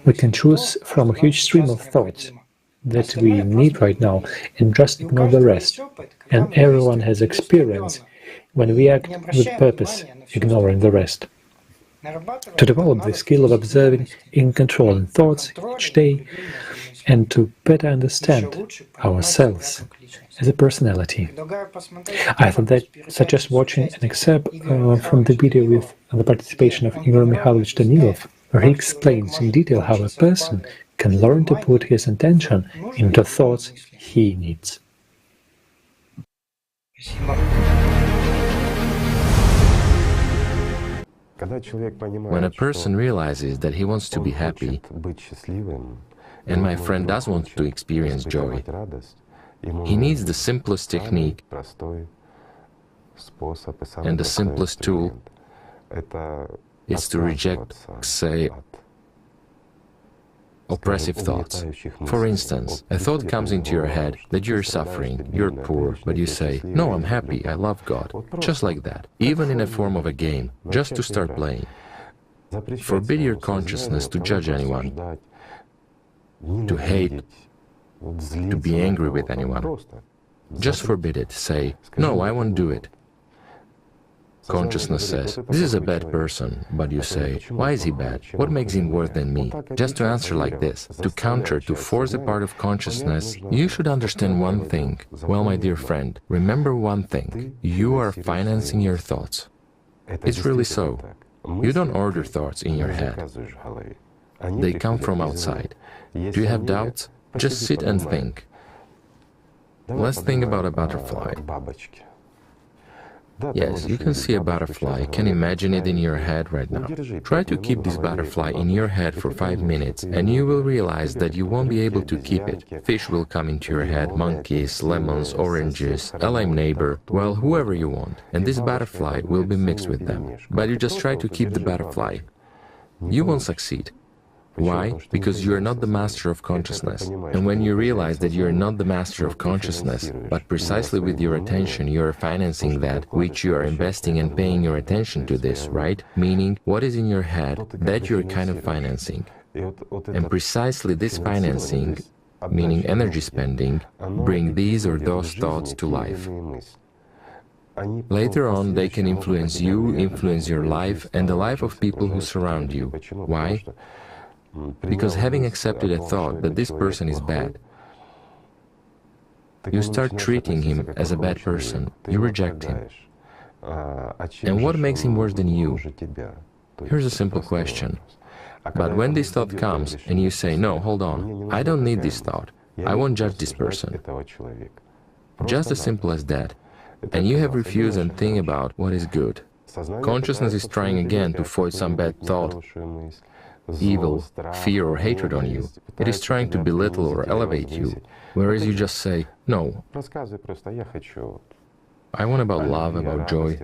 We can choose from a huge stream of thoughts. that we need right now and just ignore the rest. And everyone has experience when we act with purpose, ignoring the rest. To develop the skill of observing and controlling thoughts each day and to better understand ourselves as a personality. I thought that suggest watching an excerpt from the video with the participation of Igor Mikhailovich Danilov, where he explains in detail how a person can learn to put his intention into thoughts he needs. When a person realizes that he wants to be happy, and my friend does want to experience joy, he needs the simplest technique and the simplest tool is to reject, say, oppressive thoughts. For instance, a thought comes into your head that you're suffering, you're poor, but you say, no, I'm happy, I love God. Just like that, even in a form of a game, just to start playing. Forbid your consciousness to judge anyone, to hate, to be angry with anyone. Just forbid it. Say, no, I won't do it. Consciousness says, this is a bad person, but you say, why is he bad? What makes him worse than me? Just to answer like this, to counter, to force a part of consciousness, you should understand one thing. Well, my dear friend, remember one thing. You are financing your thoughts. It's really so. You don't order thoughts in your head. They come from outside. Do you have doubts? Just sit and think. Let's think about a butterfly. Yes, you can see a butterfly, can imagine it in your head right now. Try to keep this butterfly in your head for 5 minutes and you will realize that you won't be able to keep it. Fish will come into your head, monkeys, lemons, oranges, a lame neighbor, well, whoever you want. And this butterfly will be mixed with them. But you just try to keep the butterfly. You won't succeed. Why? Because you are not the master of consciousness. And when you realize that you are not the master of consciousness, but precisely with your attention you are financing that which you are investing and paying your attention to this, right? Meaning, what is in your head, that you are kind of financing. And precisely this financing, meaning energy spending, bring these or those thoughts to life. Later on, they can influence you, influence your life, and the life of people who surround you. Why? Because having accepted a thought that this person is bad, you start treating him as a bad person, you reject him. And what makes him worse than you? Here's a simple question. But when this thought comes and you say, no, hold on, I don't need this thought, I won't judge this person. Just as simple as that. And you have refused and think about what is good. Consciousness is trying again to foist some bad thought, evil, fear or hatred on you. It is trying to belittle or elevate you, whereas you just say, no, I want about love, about joy,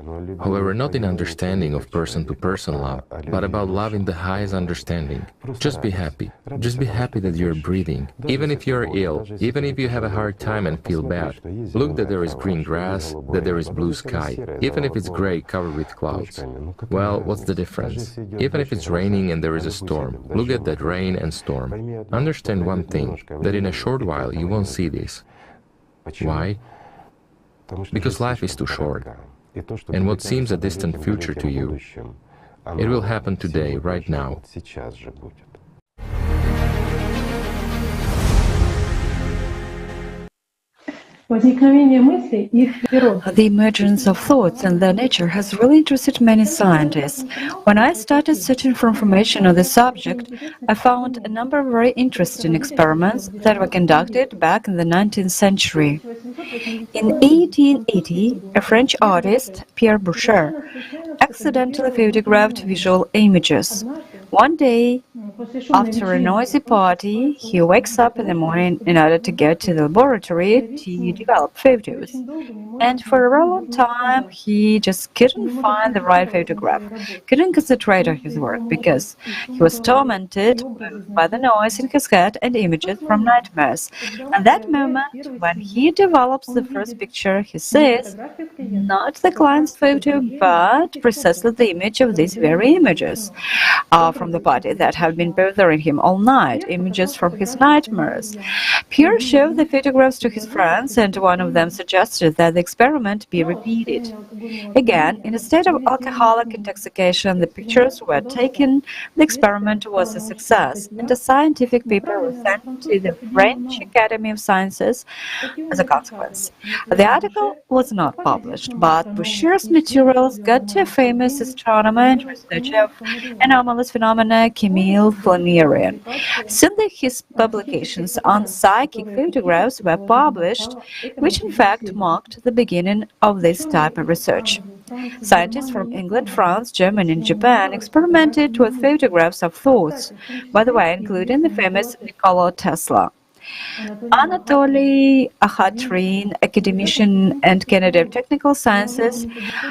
however, not in understanding of person-to-person love, but about love in the highest understanding. Just be happy. Just be happy that you're breathing. Even if you're ill, even if you have a hard time and feel bad, look that there is green grass, that there is blue sky, even if it's gray covered with clouds. Well, what's the difference? Even if it's raining and there is a storm, look at that rain and storm. Understand one thing, that in a short while you won't see this. Why? Because life is too short, and what seems a distant future to you, it will happen today, right now. The emergence of thoughts and their nature has really interested many scientists. When I started searching for information on the subject, I found a number of very interesting experiments that were conducted back in the 19th century. In 1880, a French artist, Pierre Boucher, accidentally photographed visual images. One day, after a noisy party, he wakes up in the morning in order to get to the laboratory to develop photos. And for a very long time, he just couldn't find the right photograph, couldn't concentrate on his work, because he was tormented both by the noise in his head and images from nightmares. At that moment, when he develops the first picture, he sees not the client's photo, but precisely the image of these very images from the party that have been bothering him all night, images from his nightmares. Pierre showed the photographs to his friends, and one of them suggested that the experiment be repeated. Again, in a state of alcoholic intoxication, the pictures were taken, the experiment was a success, and a scientific paper was sent to the French Academy of Sciences as a consequence. The article was not published, but Boucher's materials got to a famous astronomer and researcher of anomalous phenomena, Camille Flammarion. Soon his publications on psychic photographs were published, which in fact marked the beginning of this type of research. Scientists from England, France, Germany, and Japan experimented with photographs of thoughts, by the way, including the famous Nikola Tesla. Anatoly Akhatrin, academician and candidate of technical sciences,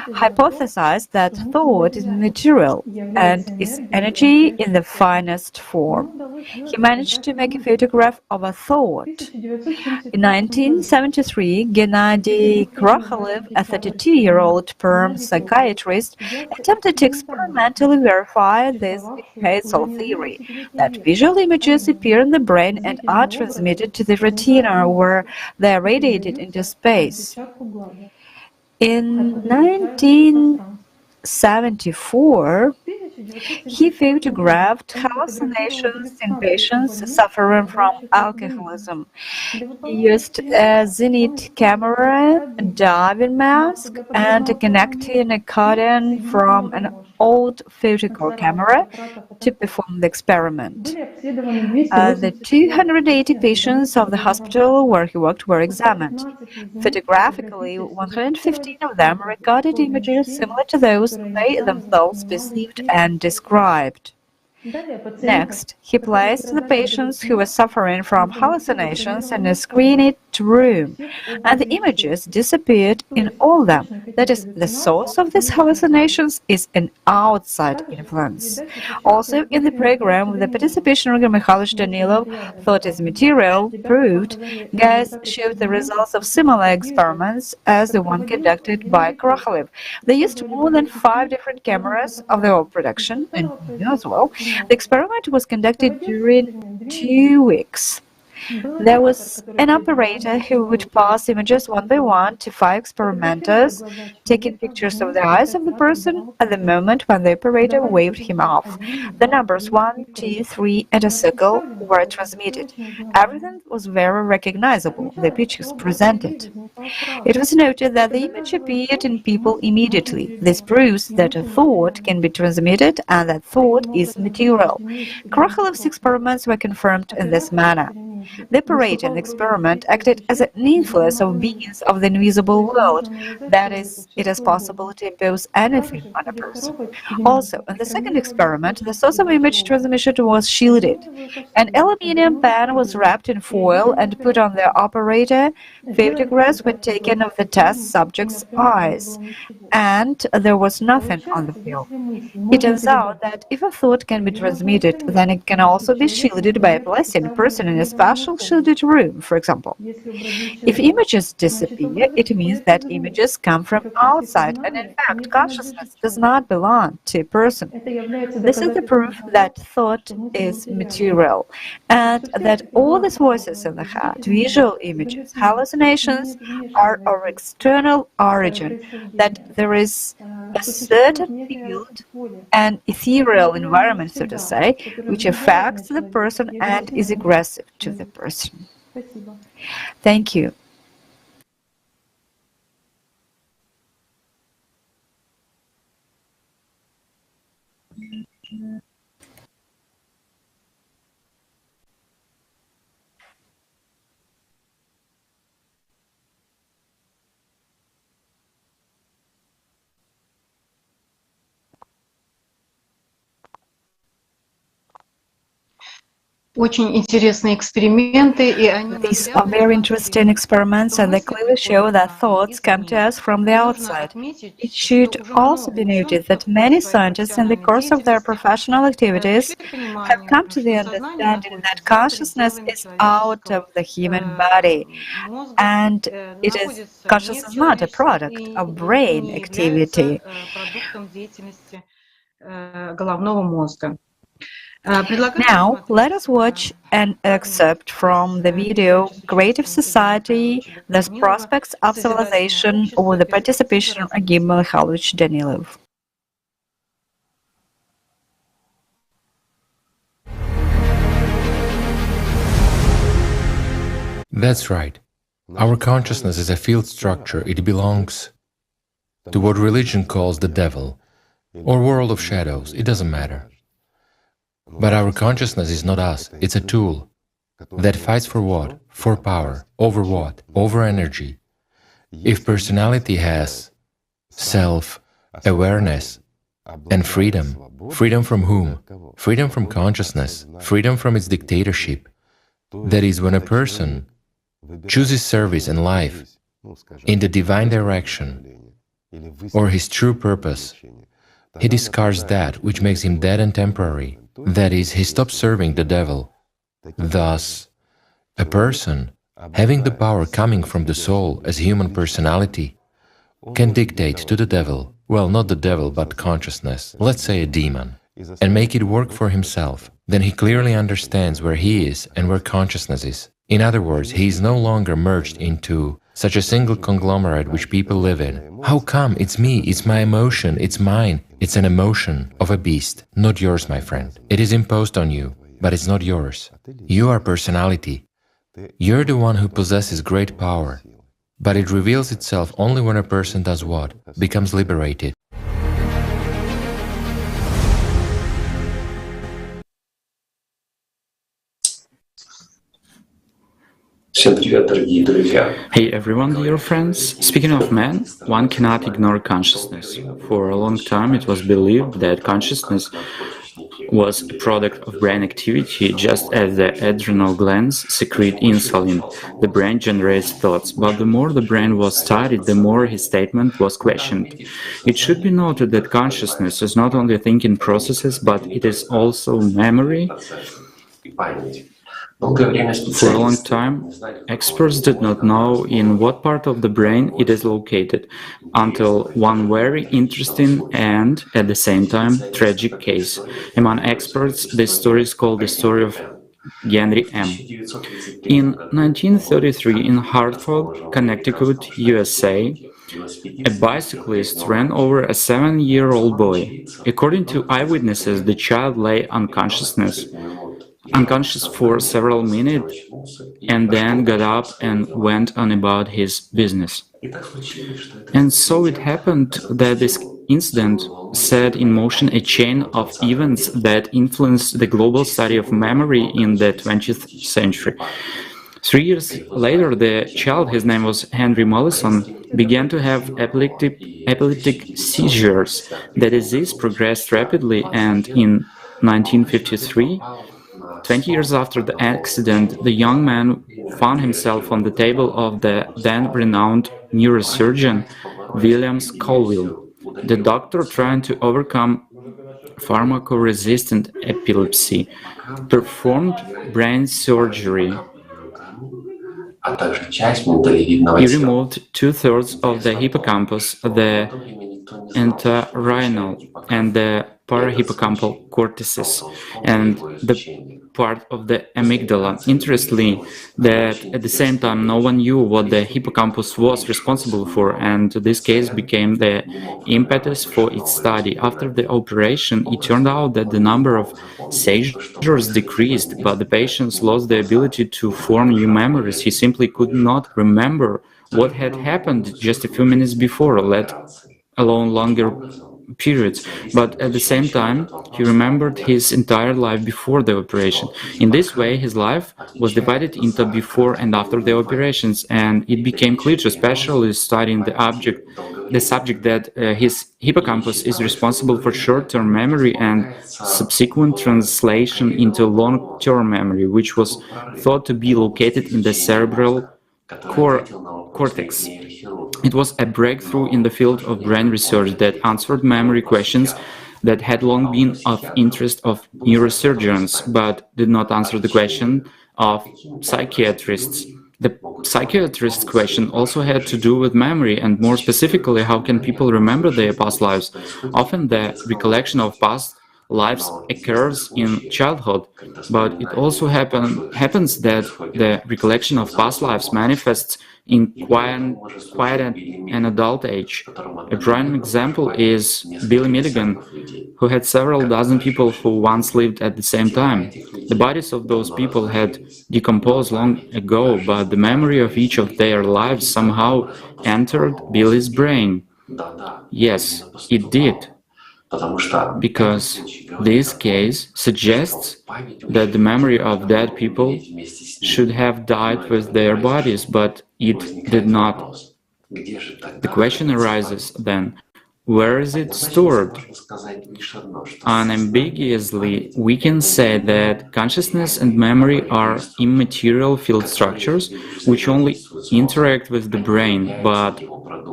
hypothesized that thought is material and is energy in the finest form. He managed to make a photograph of a thought. In 1973, Gennady Krokalev, a 32-year-old perm psychiatrist, attempted to experimentally verify this causal theory, that visual images appear in the brain and are transmitted to the retina, where they are radiated into space. In 1974, he photographed hallucinations in patients suffering from alcoholism. He used a Zenit camera, a diving mask, and a connecting accordion from an old photocore camera to perform the experiment. The 280 patients of the hospital where he worked were examined. Photographically, 115 of them recorded images similar to those they themselves perceived and described. Next, he placed the patients who were suffering from hallucinations in a screened room, and the images disappeared in all of them. That is, the source of these hallucinations is an outside influence. Also, in the program, the participation of Mikhail Danilov, thought is material, proved, guys showed the results of similar experiments as the one conducted by Krokalev. They used more than 5 different cameras of their own production, and new as well. The experiment was conducted during 2 weeks. There was an operator who would pass images one by one to 5 experimenters, taking pictures of the eyes of the person at the moment when the operator waved him off. The numbers 1, 2, 3, and a circle were transmitted. Everything was very recognizable, the pictures presented. It was noted that the image appeared in people immediately. This proves that a thought can be transmitted and that thought is material. Krokalev's experiments were confirmed in this manner. The operator in the experiment acted as an influence of beings of the invisible world. That is, it is possible to impose anything on a person. Also, in the second experiment, the source of image transmission was shielded. An aluminum pan was wrapped in foil and put on the operator. Photographs were taken of the test subject's eyes, and there was nothing on the film. It turns out that if a thought can be transmitted, then it can also be shielded by placing a person in a special shielded room, for example. If images disappear, it means that images come from outside, and in fact, consciousness does not belong to a person. This is the proof that thought is material, and that all these voices in the head, visual images, hallucinations, are of external origin, that there is a certain field, an ethereal environment, so to say, which affects the person and is aggressive to the person. Thank you. These are very interesting experiments, and they clearly show that thoughts come to us from the outside. It should also be noted that many scientists in the course of their professional activities have come to the understanding that consciousness is out of the human body, and consciousness is not a product of brain activity. Now, let us watch an excerpt from the video Creative Society, The Prospects of Civilization with the participation of Agim Mikhailovich Danilov. That's right. Our consciousness is a field structure. It belongs to what religion calls the devil, or world of shadows. It doesn't matter. But our consciousness is not us. It's a tool that fights for what? For power. Over what? Over energy. If personality has self-awareness and freedom, freedom from whom? Freedom from consciousness, freedom from its dictatorship. That is, when a person chooses service and life in the divine direction or his true purpose, he discards that which makes him dead and temporary. That is, he stops serving the devil. Thus, a person having the power coming from the soul as human personality can dictate to the devil, well, not the devil, but consciousness, let's say a demon, and make it work for himself. Then he clearly understands where he is and where consciousness is. In other words, he is no longer merged into such a single conglomerate which people live in. How come? It's me, it's my emotion, it's mine. It's an emotion of a beast, not yours, my friend. It is imposed on you, but it's not yours. You are personality. You're the one who possesses great power. But it reveals itself only when a person does what? Becomes liberated. Hey everyone, dear friends. Speaking of man, one cannot ignore consciousness. For a long time it was believed that consciousness was a product of brain activity, just as the adrenal glands secrete insulin. The brain generates thoughts, but the more the brain was studied, the more his statement was questioned. It should be noted that consciousness is not only thinking processes, but it is also memory. For a long time, experts did not know in what part of the brain it is located, until one very interesting and, at the same time, tragic case. Among experts, this story is called the story of Henry M. In 1933, in Hartford, Connecticut, USA, a bicyclist ran over a 7-year-old boy. According to eyewitnesses, the child lay unconscious for several minutes and then got up and went on about his business. And so it happened that this incident set in motion a chain of events that influenced the global study of memory in the 20th century. 3 years later, the child, his name was Henry Mollison, began to have epileptic seizures. The disease progressed rapidly, and in 1953, 20 years after the accident, the young man found himself on the table of the then renowned neurosurgeon William Colville. The doctor, trying to overcome pharmacoresistant epilepsy, performed brain surgery. He removed 2/3 of the hippocampus, the entorhinal and the parahippocampal cortices, and the part of the amygdala. Interestingly, that at the same time no one knew what the hippocampus was responsible for, and this case became the impetus for its study. After the operation, it turned out that the number of seizures decreased, but the patients lost the ability to form new memories. He simply could not remember what had happened just a few minutes before, let alone longer periods, but at the same time he remembered his entire life before the operation. In this way, his life was divided into before and after the operations, and it became clear to specialists studying the subject that his hippocampus is responsible for short-term memory and subsequent translation into long-term memory, which was thought to be located in the cerebral cortex. It was a breakthrough in the field of brain research that answered memory questions that had long been of interest of neurosurgeons, but did not answer the question of psychiatrists. The psychiatrist's question also had to do with memory, and more specifically, how can people remember their past lives? Often the recollection of past lives occurs in childhood, but it also happens that the recollection of past lives manifests in quiet and adult age. A prime example is Billy Milligan, who had several dozen people who once lived at the same time. The bodies of those people had decomposed long ago, but the memory of each of their lives somehow entered Billy's brain. Yes, it did. Because this case suggests that the memory of dead people should have died with their bodies, but it did not. The question arises then, where is it stored? Unambiguously, we can say that consciousness and memory are immaterial field structures which only interact with the brain, but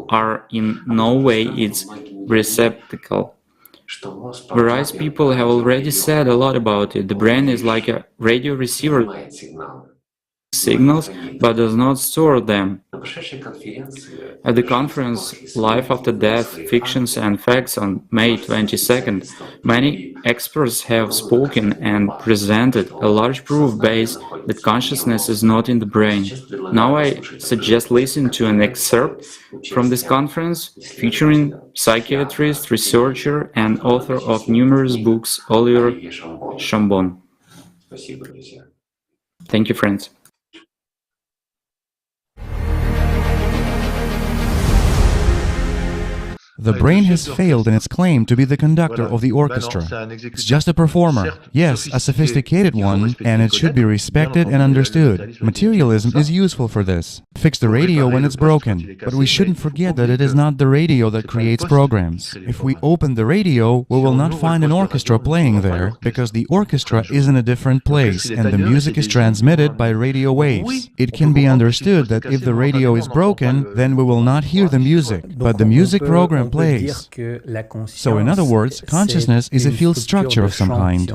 are in no way its receptacle. Whereas people have already said a lot about it, the brain is like a radio receiver signals but does not store them. At the conference Life After Death, Fictions and Facts on May 22nd, many experts have spoken and presented a large proof base that consciousness is not in the brain. Now I suggest listening to an excerpt from this conference featuring psychiatrist, researcher and author of numerous books, Oliver Chambon. Thank you, friends. The brain has failed in its claim to be the conductor of the orchestra. It's just a performer, yes, a sophisticated one, and it should be respected and understood. Materialism is useful for this. Fix the radio when it's broken, but we shouldn't forget that it is not the radio that creates programs. If we open the radio, we will not find an orchestra playing there, because the orchestra is in a different place, and the music is transmitted by radio waves. It can be understood that if the radio is broken, then we will not hear the music, but the music program plays. So in other words, consciousness is a field structure of some kind.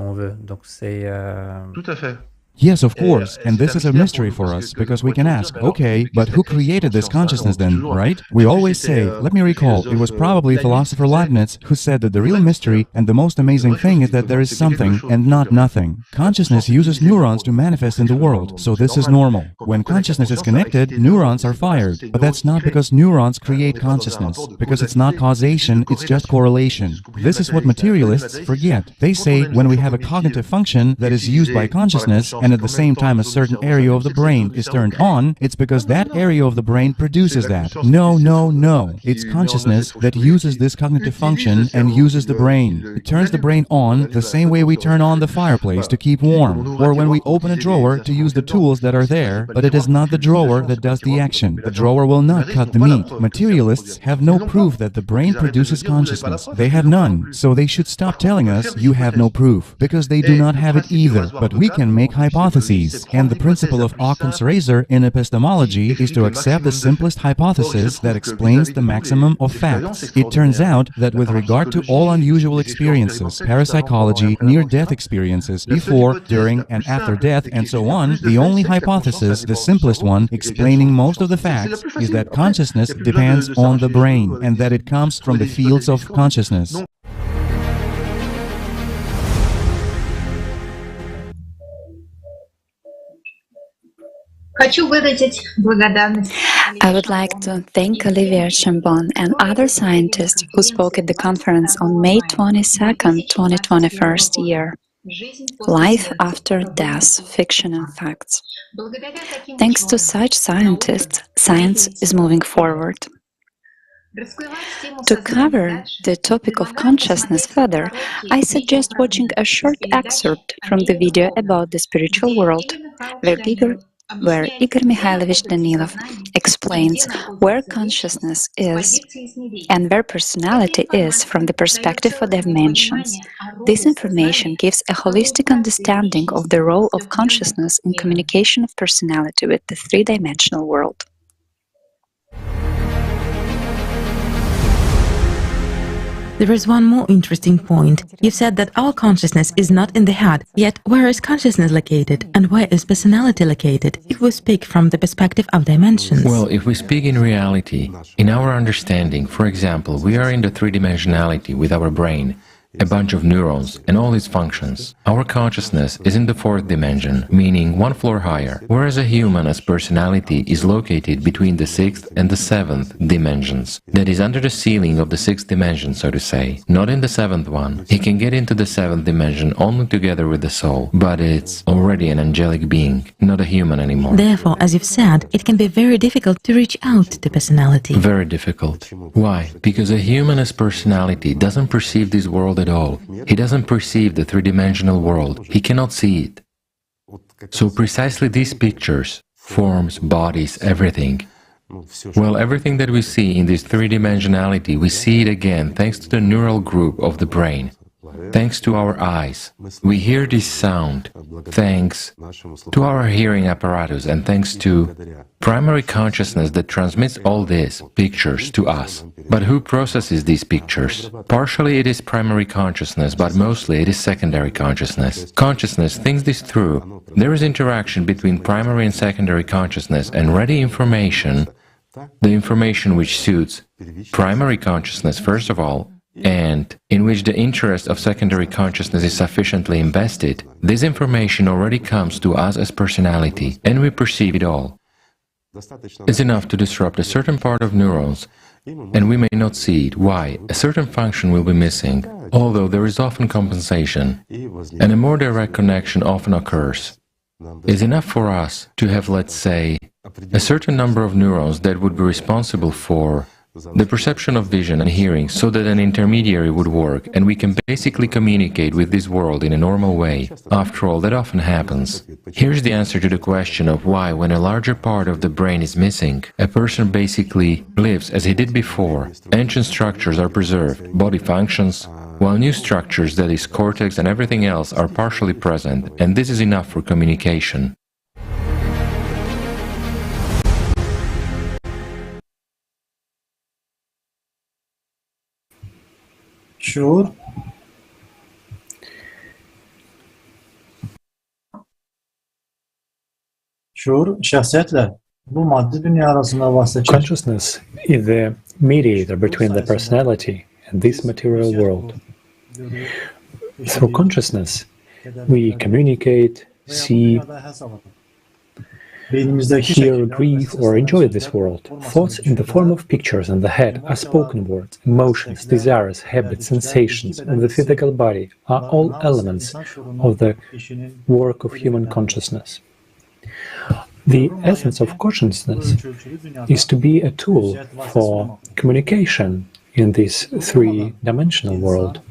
Yes, of course, and this is a mystery for us, because we can ask, okay, but who created this consciousness then, right? We always say, let me recall, it was probably philosopher Leibniz who said that the real mystery and the most amazing thing is that there is something and not nothing. Consciousness uses neurons to manifest in the world, so this is normal. When consciousness is connected, neurons are fired, but that's not because neurons create consciousness, because it's not causation, it's just correlation. This is what materialists forget. They say when we have a cognitive function that is used by consciousness, and at the same time a certain area of the brain is turned on, it's because that area of the brain produces that. No, no, no. It's consciousness that uses this cognitive function and uses the brain. It turns the brain on the same way we turn on the fireplace to keep warm, or when we open a drawer to use the tools that are there, but it is not the drawer that does the action. The drawer will not cut the meat. Materialists have no proof that the brain produces consciousness. They have none, so they should stop telling us you have no proof, because they do not have it either, but we can make hypotheses, and the principle of Occam's razor in epistemology is to accept the simplest hypothesis that explains the maximum of facts. It turns out that with regard to all unusual experiences, parapsychology, near-death experiences, before, during, and after death, and so on, the only hypothesis, the simplest one, explaining most of the facts, is that consciousness depends on the brain, and that it comes from the fields of consciousness. I would like to thank Olivier Chambon and other scientists who spoke at the conference on May 22nd, 2021 year. Life After Death, Fiction and Facts. Thanks to such scientists, science is moving forward. To cover the topic of consciousness further, I suggest watching a short excerpt from the video about the spiritual world, where Igor Mikhailovich Danilov explains where consciousness is and where personality is from the perspective of dimensions. This information gives a holistic understanding of the role of consciousness in communication of personality with the three-dimensional world. There is one more interesting point. You've said that our consciousness is not in the head, yet where is consciousness located and where is personality located, if we speak from the perspective of dimensions? Well, if we speak in reality, in our understanding, for example, we are in the three-dimensionality with our brain. a bunch of neurons and all its functions. Our consciousness is in the fourth dimension, meaning one floor higher, whereas a human as personality is located between the sixth and the seventh dimensions. That is under the ceiling of the sixth dimension, so to say, not in the seventh one. He can get into the seventh dimension only together with the soul, but it's already an angelic being, not a human anymore. Therefore, as you've said, it can be very difficult to reach out to personality. Very difficult. Why? Because a human as personality doesn't perceive this world at all. He doesn't perceive the three-dimensional world. He cannot see it. So precisely these pictures, forms, bodies, everything, well, everything that we see in this three-dimensionality, we see it again thanks to the neural group of the brain. Thanks to our eyes, we hear this sound, thanks to our hearing apparatus and thanks to primary consciousness that transmits all these pictures to us. But who processes these pictures? Partially it is primary consciousness, but mostly it is secondary consciousness. Consciousness thinks this through. There is interaction between primary and secondary consciousness and ready information, the information which suits primary consciousness first of all, and in which the interest of secondary consciousness is sufficiently invested, this information already comes to us as personality, and we perceive it all. It's enough to disrupt a certain part of neurons, and we may not see it. Why? A certain function will be missing, although there is often compensation, and a more direct connection often occurs. It's enough for us to have, let's say, a certain number of neurons that would be responsible for the perception of vision and hearing, so that an intermediary would work, and we can basically communicate with this world in a normal way. After all, that often happens. Here's the answer to the question of why, when a larger part of the brain is missing, a person basically lives as he did before. Ancient structures are preserved, body functions, while new structures, that is, cortex and everything else, are partially present, and this is enough for communication. Şuur şahsiyetle bu maddi dünya arasında vasıtacı. Consciousness is the mediator between the personality and this material world. Through consciousness, we communicate, see, hear, grieve, or enjoy this world. Thoughts in the form of pictures in the head are spoken words, emotions, desires, habits, sensations of the physical body are all elements of the work of human consciousness. The essence of consciousness is to be a tool for communication in this three-dimensional world.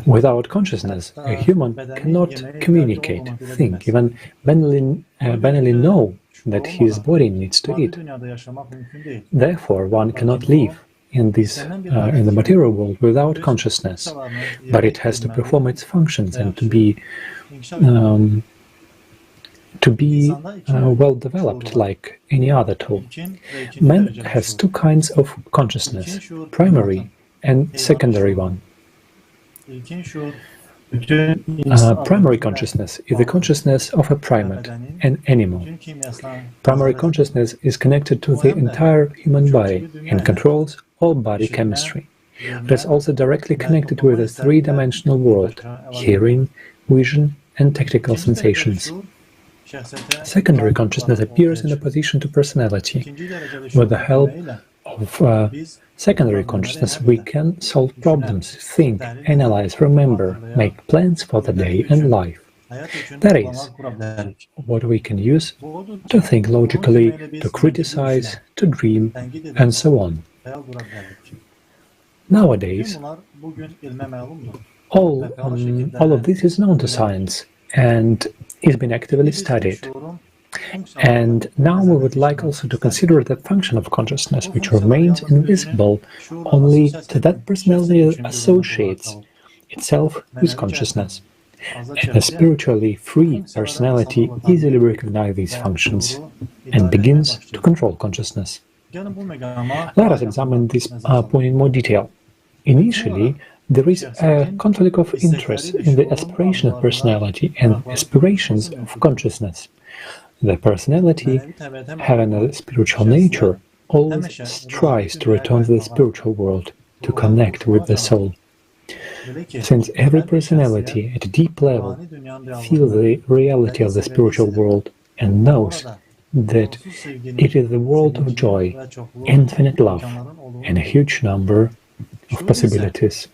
Without consciousness, a human cannot communicate, think, even banally know that his body needs to eat. Therefore, one cannot live in the material world without consciousness, but it has to perform its functions and to be well developed like any other tool. Man has two kinds of consciousness: primary and secondary one. Primary consciousness is the consciousness of a primate, an animal. Primary consciousness is connected to the entire human body and controls all body chemistry. It is also directly connected with the three-dimensional world: hearing, vision, and tactile sensations. Secondary consciousness appears in opposition to personality. With the help of secondary consciousness, we can solve problems, think, analyze, remember, make plans for the day and life. That is, what we can use to think logically, to criticize, to dream, and so on. Nowadays, all of this is known to science and is being actively studied. And now we would like also to consider the function of consciousness, which remains invisible only to that personality that associates itself with consciousness. And a spiritually free personality easily recognizes these functions and begins to control consciousness. Let us examine this point in more detail. Initially, there is a conflict of interest in the aspiration of personality and aspirations of consciousness. The personality, having a spiritual nature, always strives to return to the spiritual world, to connect with the soul. Since every personality at a deep level feels the reality of the spiritual world and knows that it is the world of joy, infinite love, and a huge number of possibilities.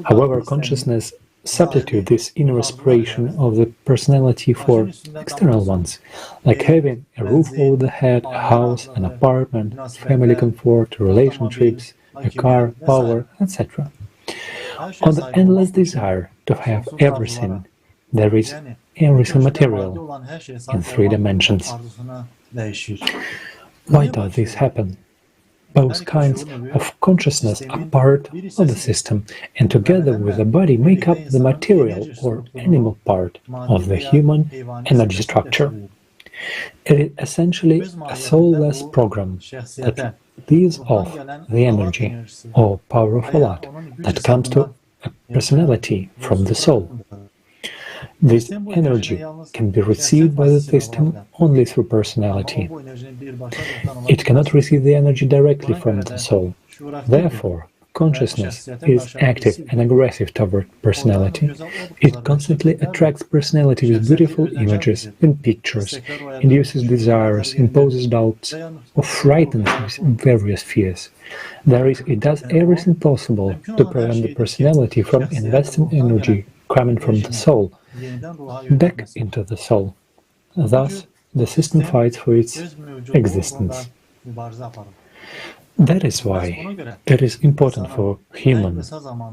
However, consciousness substitutes this inner aspiration of the personality for external ones, like having a roof over the head, a house, an apartment, family comfort, relationships, a car, power, etc. On the endless desire to have everything, there is everything material in 3 dimensions. Why does this happen? Both kinds of consciousness are part of the system, and together with the body make up the material or animal part of the human energy structure. It is essentially a soulless program that lives off the energy or power of Allat that comes to a personality from the soul. This energy can be received by the system only through personality. It cannot receive the energy directly from the soul. Therefore, consciousness is active and aggressive toward personality. It constantly attracts personality with beautiful images and pictures, induces desires, imposes doubts, or frightens with various fears. It does everything possible to prevent the personality from investing energy coming from the soul back into the soul. Thus, the system fights for its existence. That is why it is important for human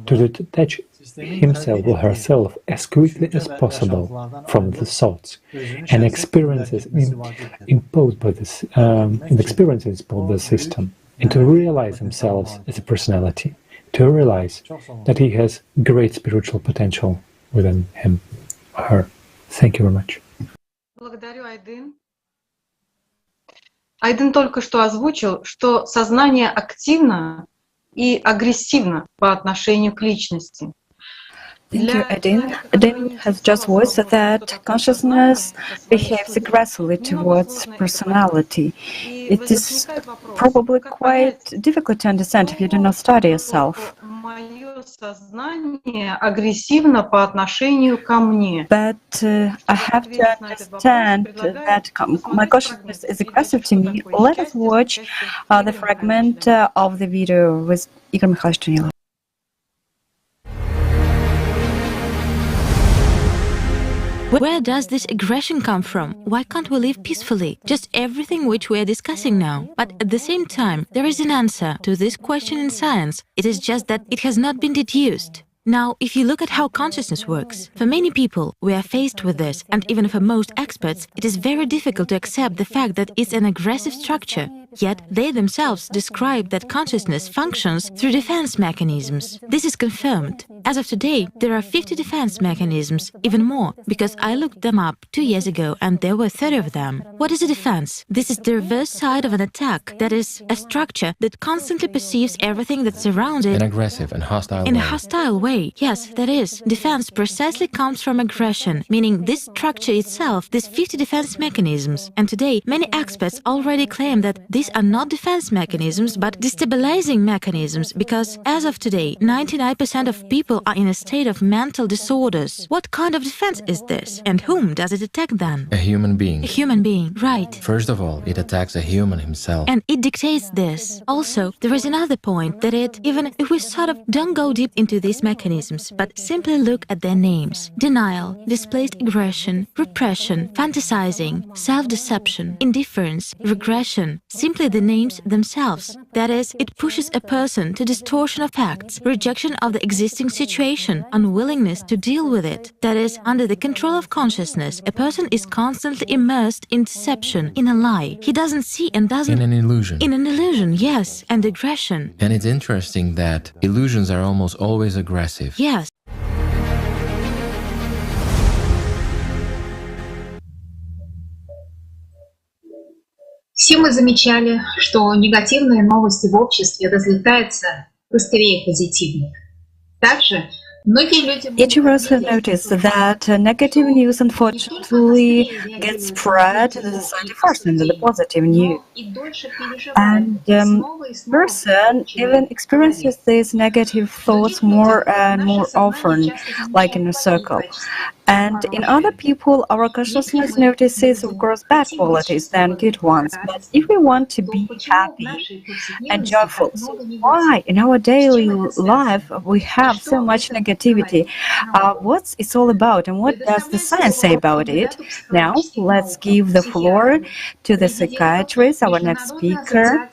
to detach himself or herself as quickly as possible from the thoughts and experiences imposed by the system, and to realize themselves as a personality, to realize that he has great spiritual potential within him or her. Thank you very much. Благодарю, Айдын. Айдын только что озвучил, что сознание активно и агрессивно по отношению к личности. Thank you, Adin. Adin has just voiced that consciousness behaves aggressively towards personality. It is probably quite difficult to understand if you do not study yourself. Мое сознание агрессивно по отношению ко мне. But I have to understand that my consciousness is aggressive to me. Let us watch the fragment of the video with Igor Mikhailovich Danilov. Where does this aggression come from? Why can't we live peacefully? Just everything which we are discussing now. But at the same time, there is an answer to this question in science. It is just that it has not been deduced. Now, if you look at how consciousness works, for many people, we are faced with this, and even for most experts, it is very difficult to accept the fact that it's an aggressive structure. Yet they themselves describe that consciousness functions through defense mechanisms. This is confirmed. As of today, there are 50 defense mechanisms, even more, because I looked them up 2 years ago and there were 30 of them. What is a defense? This is the reverse side of an attack, that is, a structure that constantly perceives everything that surrounds it an aggressive and hostile in way. a hostile way. Yes, that is. Defense precisely comes from aggression, meaning this structure itself, these 50 defense mechanisms. And today, many experts already claim that these are not defense mechanisms, but destabilizing mechanisms, because as of today, 99% of people are in a state of mental disorders. What kind of defense is this? And whom does it attack then? A human being. A human being, right. First of all, it attacks a human himself. And it dictates this. Also, there is another point, that even if we sort of don't go deep into these mechanisms, but simply look at their names: denial, displaced aggression, repression, fantasizing, self-deception, indifference, regression, simply the names themselves. That is, it pushes a person to distortion of facts, rejection of the existing situation, unwillingness to deal with it. That is, under the control of consciousness, a person is constantly immersed in deception, in a lie. He doesn't see and doesn't... In an illusion. In an illusion, yes, and aggression. And it's interesting that illusions are almost always aggressive. Yes. Все мы замечали, что негативные новости в обществе разлетаются быстрее позитивных. Также Each of us have noticed that negative news unfortunately gets spread to the society first, and then the positive news. And person even experiences these negative thoughts more and more often, like in a circle. And in other people, our consciousness notices, of course, bad qualities than good ones. But if we want to be happy and joyful, so why in our daily life we have so much negativity? What's it's all about, and what does the science say about it? Now, let's give the floor to the psychiatrist, our next speaker,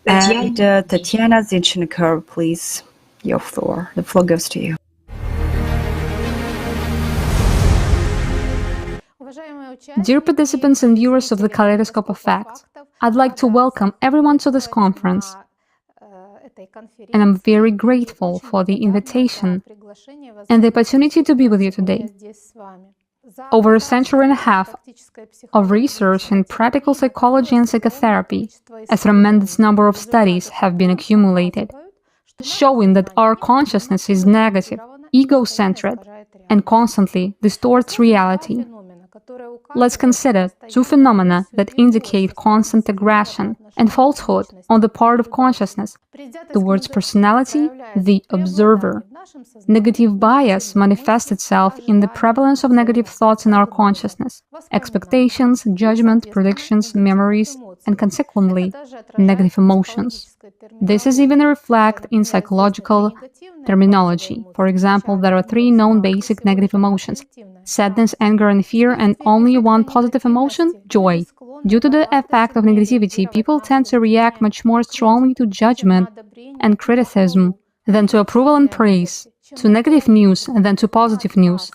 and Tatiana Zinchenko, please, your floor. The floor goes to you. Dear participants and viewers of the Kaleidoscope of Facts, I'd like to welcome everyone to this conference, and I'm very grateful for the invitation and the opportunity to be with you today. Over a century and a half of research in practical psychology and psychotherapy, a tremendous number of studies have been accumulated, showing that our consciousness is negative, ego-centered, and constantly distorts reality. Let's consider two phenomena that indicate constant aggression and falsehood on the part of consciousness towards personality, the observer. Negative bias manifests itself in the prevalence of negative thoughts in our consciousness, expectations, judgment, predictions, memories, and consequently, negative emotions. This is even reflected in psychological terminology. For example, there are 3 known basic negative emotions: sadness, anger, and fear, and only one positive emotion, joy. Due to the effect of negativity, people tend to react much more strongly to judgment and criticism than to approval and praise, to negative news than to positive news,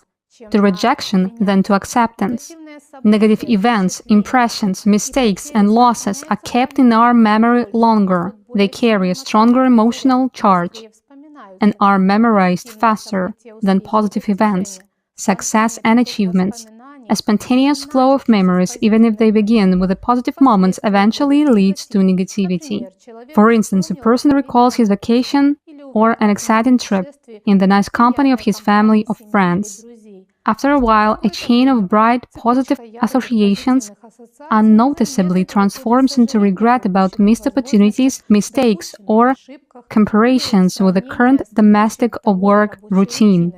to rejection than to acceptance. Negative events, impressions, mistakes, and losses are kept in our memory longer. They carry a stronger emotional charge and are memorized faster than positive events, success, and achievements. A spontaneous flow of memories, even if they begin with the positive moments, eventually leads to negativity. For instance, a person recalls his vacation or an exciting trip in the nice company of his family or friends. After a while, a chain of bright, positive associations unnoticeably transforms into regret about missed opportunities, mistakes, or comparisons with the current domestic or work routine.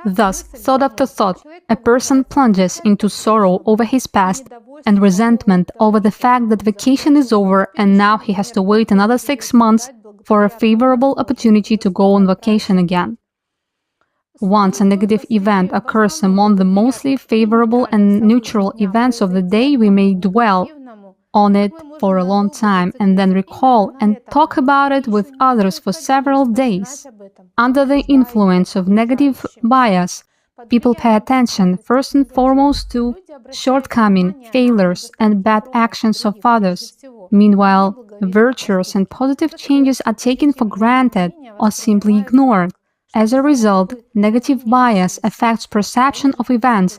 Thus, thought after thought, a person plunges into sorrow over his past and resentment over the fact that vacation is over and now he has to wait another 6 months for a favorable opportunity to go on vacation again. Once a negative event occurs among the mostly favorable and neutral events of the day, we may dwell on it for a long time and then recall and talk about it with others for several days. Under the influence of negative bias, people pay attention first and foremost to shortcomings, failures, and bad actions of others. Meanwhile, virtuous and positive changes are taken for granted or simply ignored. As a result, negative bias affects perception of events,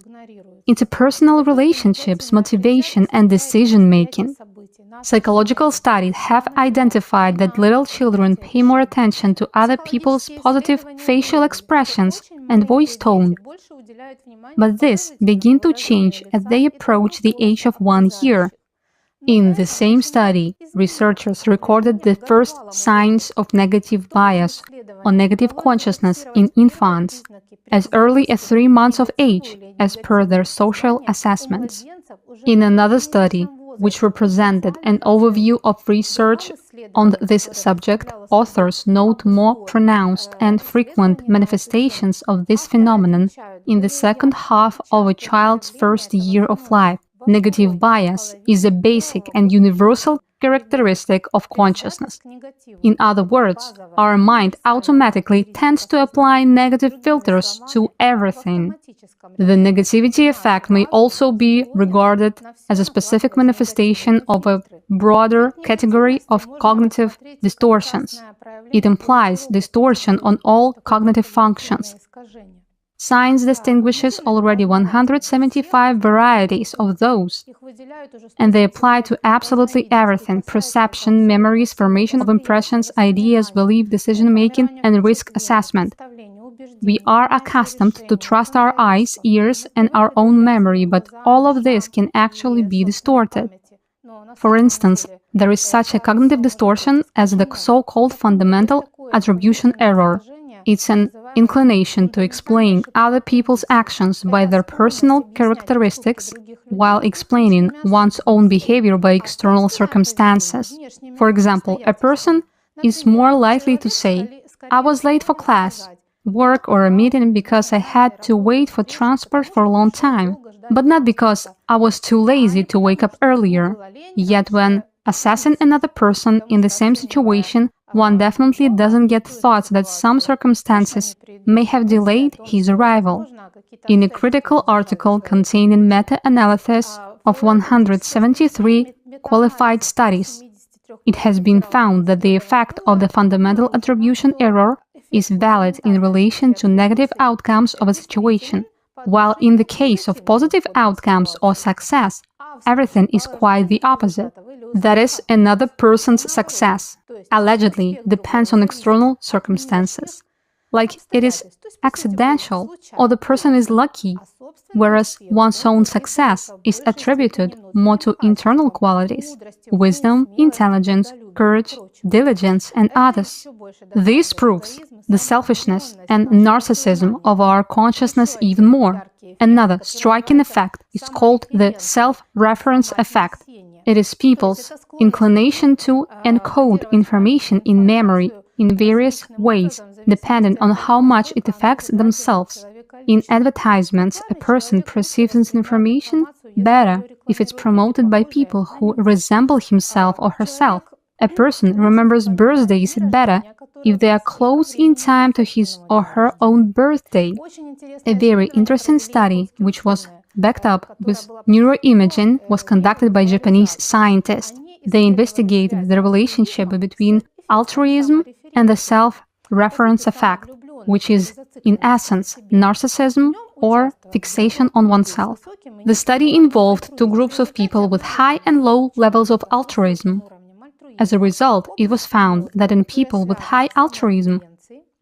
interpersonal relationships, motivation, and decision-making. Psychological studies have identified that little children pay more attention to other people's positive facial expressions and voice tone. But this begins to change as they approach the age of 1 year. In the same study, researchers recorded the first signs of negative bias or negative consciousness in infants as early as 3 months of age, as per their social assessments. In another study, which represented an overview of research on this subject, authors note more pronounced and frequent manifestations of this phenomenon in the second half of a child's first year of life. Negative bias is a basic and universal characteristic of consciousness. In other words, our mind automatically tends to apply negative filters to everything. The negativity effect may also be regarded as a specific manifestation of a broader category of cognitive distortions. It implies distortion on all cognitive functions. Science distinguishes already 175 varieties of those, and they apply to absolutely everything: perception, memories, formation of impressions, ideas, belief, decision-making, and risk assessment. We are accustomed to trust our eyes, ears, and our own memory, but all of this can actually be distorted. For instance, there is such a cognitive distortion as the so-called fundamental attribution error. It's an inclination to explain other people's actions by their personal characteristics while explaining one's own behavior by external circumstances. For example, a person is more likely to say, "I was late for class, work, or a meeting because I had to wait for transport for a long time, but not because I was too lazy to wake up earlier." Yet when assessing another person in the same situation, one definitely doesn't get thoughts that some circumstances may have delayed his arrival. In a critical article containing meta-analysis of 173 qualified studies, it has been found that the effect of the fundamental attribution error is valid in relation to negative outcomes of a situation, while in the case of positive outcomes or success, everything is quite the opposite. That is, another person's success, allegedly, depends on external circumstances. Like it is accidental, or the person is lucky, whereas one's own success is attributed more to internal qualities: wisdom, intelligence, courage, diligence, and others. This proves the selfishness and narcissism of our consciousness even more. Another striking effect is called the self-reference effect. It is people's inclination to encode information in memory in various ways, depending on how much it affects themselves. In advertisements, a person perceives this information better if it's promoted by people who resemble himself or herself. A person remembers birthdays better if they are close in time to his or her own birthday. A very interesting study, which was backed up with neuroimaging, was conducted by Japanese scientists. They investigated the relationship between altruism and the self-reference effect, which is, in essence, narcissism or fixation on oneself. The study involved two groups of people with high and low levels of altruism. As a result, it was found that in people with high altruism,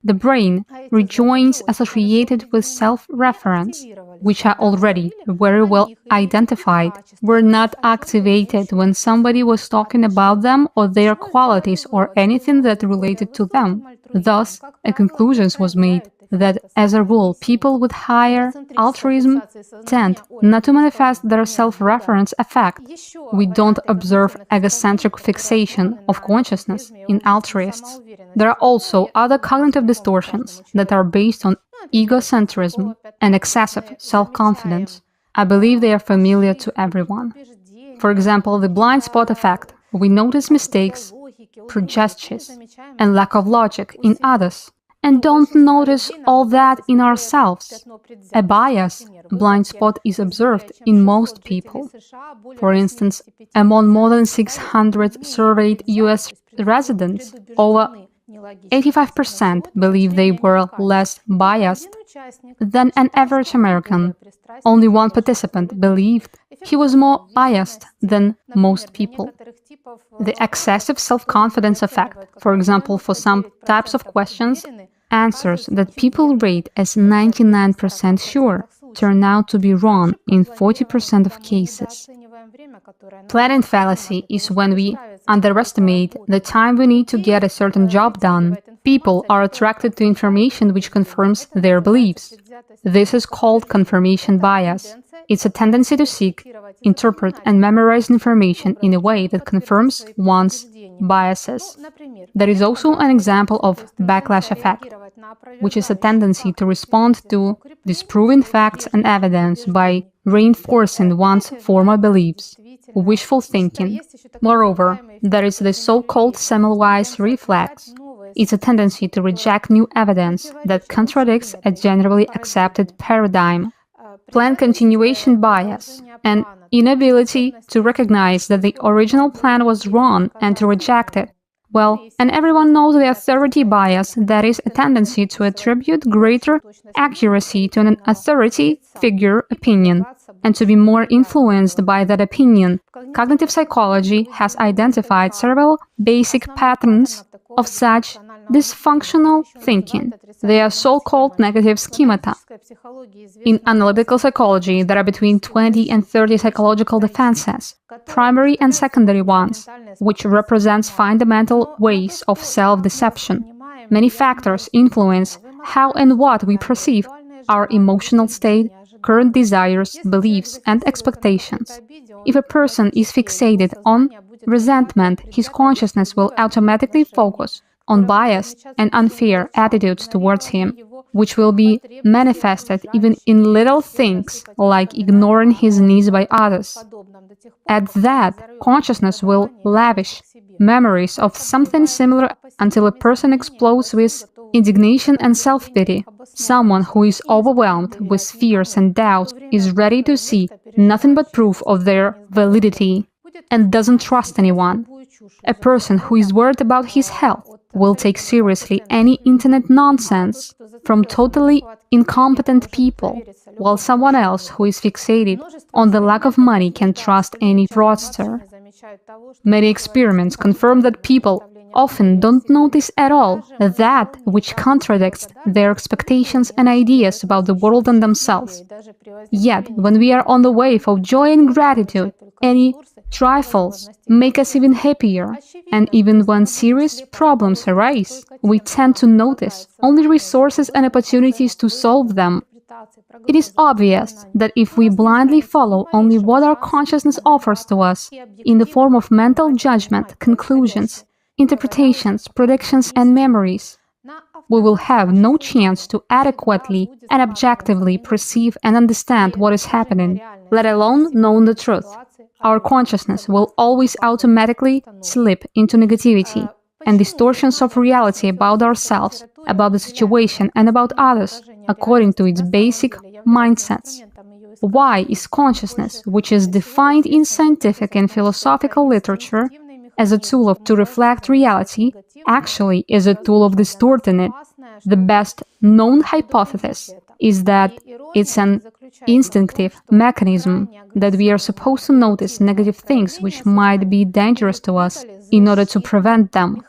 the brain regions associated with self-reference, which are already very well identified, were not activated when somebody was talking about them or their qualities or anything that related to them. Thus, a conclusion was made that, as a rule, people with higher altruism tend not to manifest their self-reference effect. We don't observe egocentric fixation of consciousness in altruists. There are also other cognitive distortions that are based on egocentrism and excessive self-confidence. I believe they are familiar to everyone. For example, the blind spot effect. We notice mistakes, prejudices, and lack of logic in others, and don't notice all that in ourselves. A bias, blind spot, is observed in most people. For instance, among more than 600 surveyed US residents, over 85% believe they were less biased than an average American. Only one participant believed he was more biased than most people. The excessive self-confidence effect, for example, for some types of questions, answers that people rate as 99% sure turn out to be wrong in 40% of cases. Planning fallacy is when we underestimate the time we need to get a certain job done. People are attracted to information which confirms their beliefs. This is called confirmation bias. It's a tendency to seek, interpret, and memorize information in a way that confirms one's biases. There is also an example of backlash effect, which is a tendency to respond to disproving facts and evidence by reinforcing one's former beliefs, wishful thinking. Moreover, there is the so-called Semmelweis reflex. It's a tendency to reject new evidence that contradicts a generally accepted paradigm. Plan continuation bias, an inability to recognize that the original plan was wrong and to reject it, Well, and everyone knows the authority bias, that is, a tendency to attribute greater accuracy to an authority figure opinion, and to be more influenced by that opinion. Cognitive psychology has identified several basic patterns of such dysfunctional thinking. They are so-called negative schemata. In analytical psychology, there are between 20 and 30 psychological defenses, primary and secondary ones, which represents fundamental ways of self-deception. Many factors influence how and what we perceive, our emotional state, current desires, beliefs, and expectations. If a person is fixated on resentment, his consciousness will automatically focus on biased and unfair attitudes towards him, which will be manifested even in little things like ignoring his needs by others. At that, consciousness will lavish memories of something similar until a person explodes with indignation and self-pity. Someone who is overwhelmed with fears and doubts is ready to see nothing but proof of their validity and doesn't trust anyone. A person who is worried about his health will take seriously any internet nonsense from totally incompetent people, while someone else who is fixated on the lack of money can trust any fraudster. Many experiments confirm that people often don't notice at all that which contradicts their expectations and ideas about the world and themselves. Yet, when we are on the wave of joy and gratitude, any trifles make us even happier, and even when serious problems arise, we tend to notice only resources and opportunities to solve them. It is obvious that if we blindly follow only what our consciousness offers to us, in the form of mental judgment, conclusions, interpretations, predictions, and memories, we will have no chance to adequately and objectively perceive and understand what is happening, let alone know the truth. Our consciousness will always automatically slip into negativity and distortions of reality about ourselves, about the situation, and about others, according to its basic mindsets. Why is consciousness, which is defined in scientific and philosophical literature as a tool to reflect reality, actually is a tool of distorting it? The best known hypothesis is that it's an instinctive mechanism, that we are supposed to notice negative things which might be dangerous to us in order to prevent them.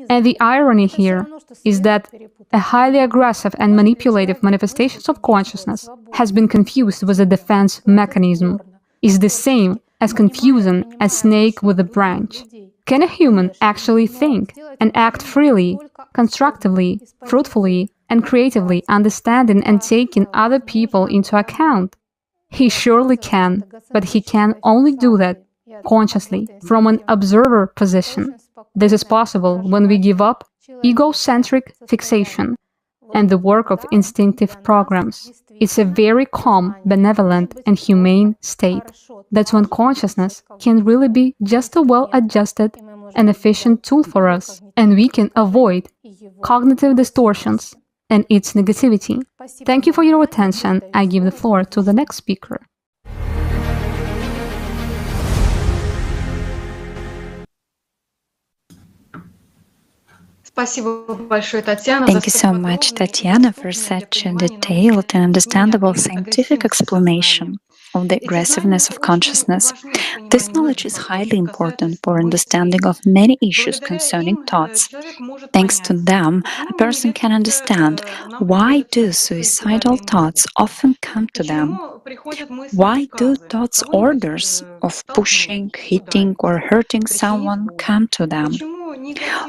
And the irony here is that a highly aggressive and manipulative manifestations of consciousness has been confused with a defense mechanism, is the same as confusing a snake with a branch. Can a human actually think and act freely, constructively, fruitfully, and creatively, understanding and taking other people into account? He surely can, but he can only do that consciously, from an observer position. This is possible when we give up egocentric fixation and the work of instinctive programs. It's a very calm, benevolent, and humane state. That's when consciousness can really be just a well-adjusted and efficient tool for us, and we can avoid cognitive distortions and its negativity. Thank you for your attention. I give the floor to the next speaker. Thank you so much, Tatiana, for such a detailed and understandable scientific explanation of the aggressiveness of consciousness. This knowledge is highly important for understanding of many issues concerning thoughts. Thanks to them, a person can understand why do suicidal thoughts often come to them. Why do thoughts orders of pushing, hitting, or hurting someone come to them?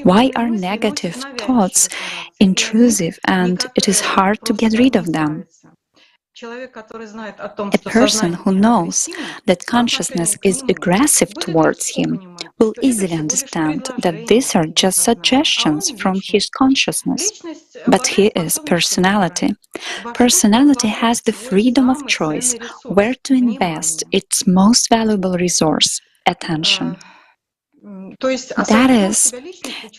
Why are negative thoughts intrusive and it is hard to get rid of them? A person who knows that consciousness is aggressive towards him will easily understand that these are just suggestions from his consciousness. But he is personality. Personality has the freedom of choice where to invest its most valuable resource, attention. That is,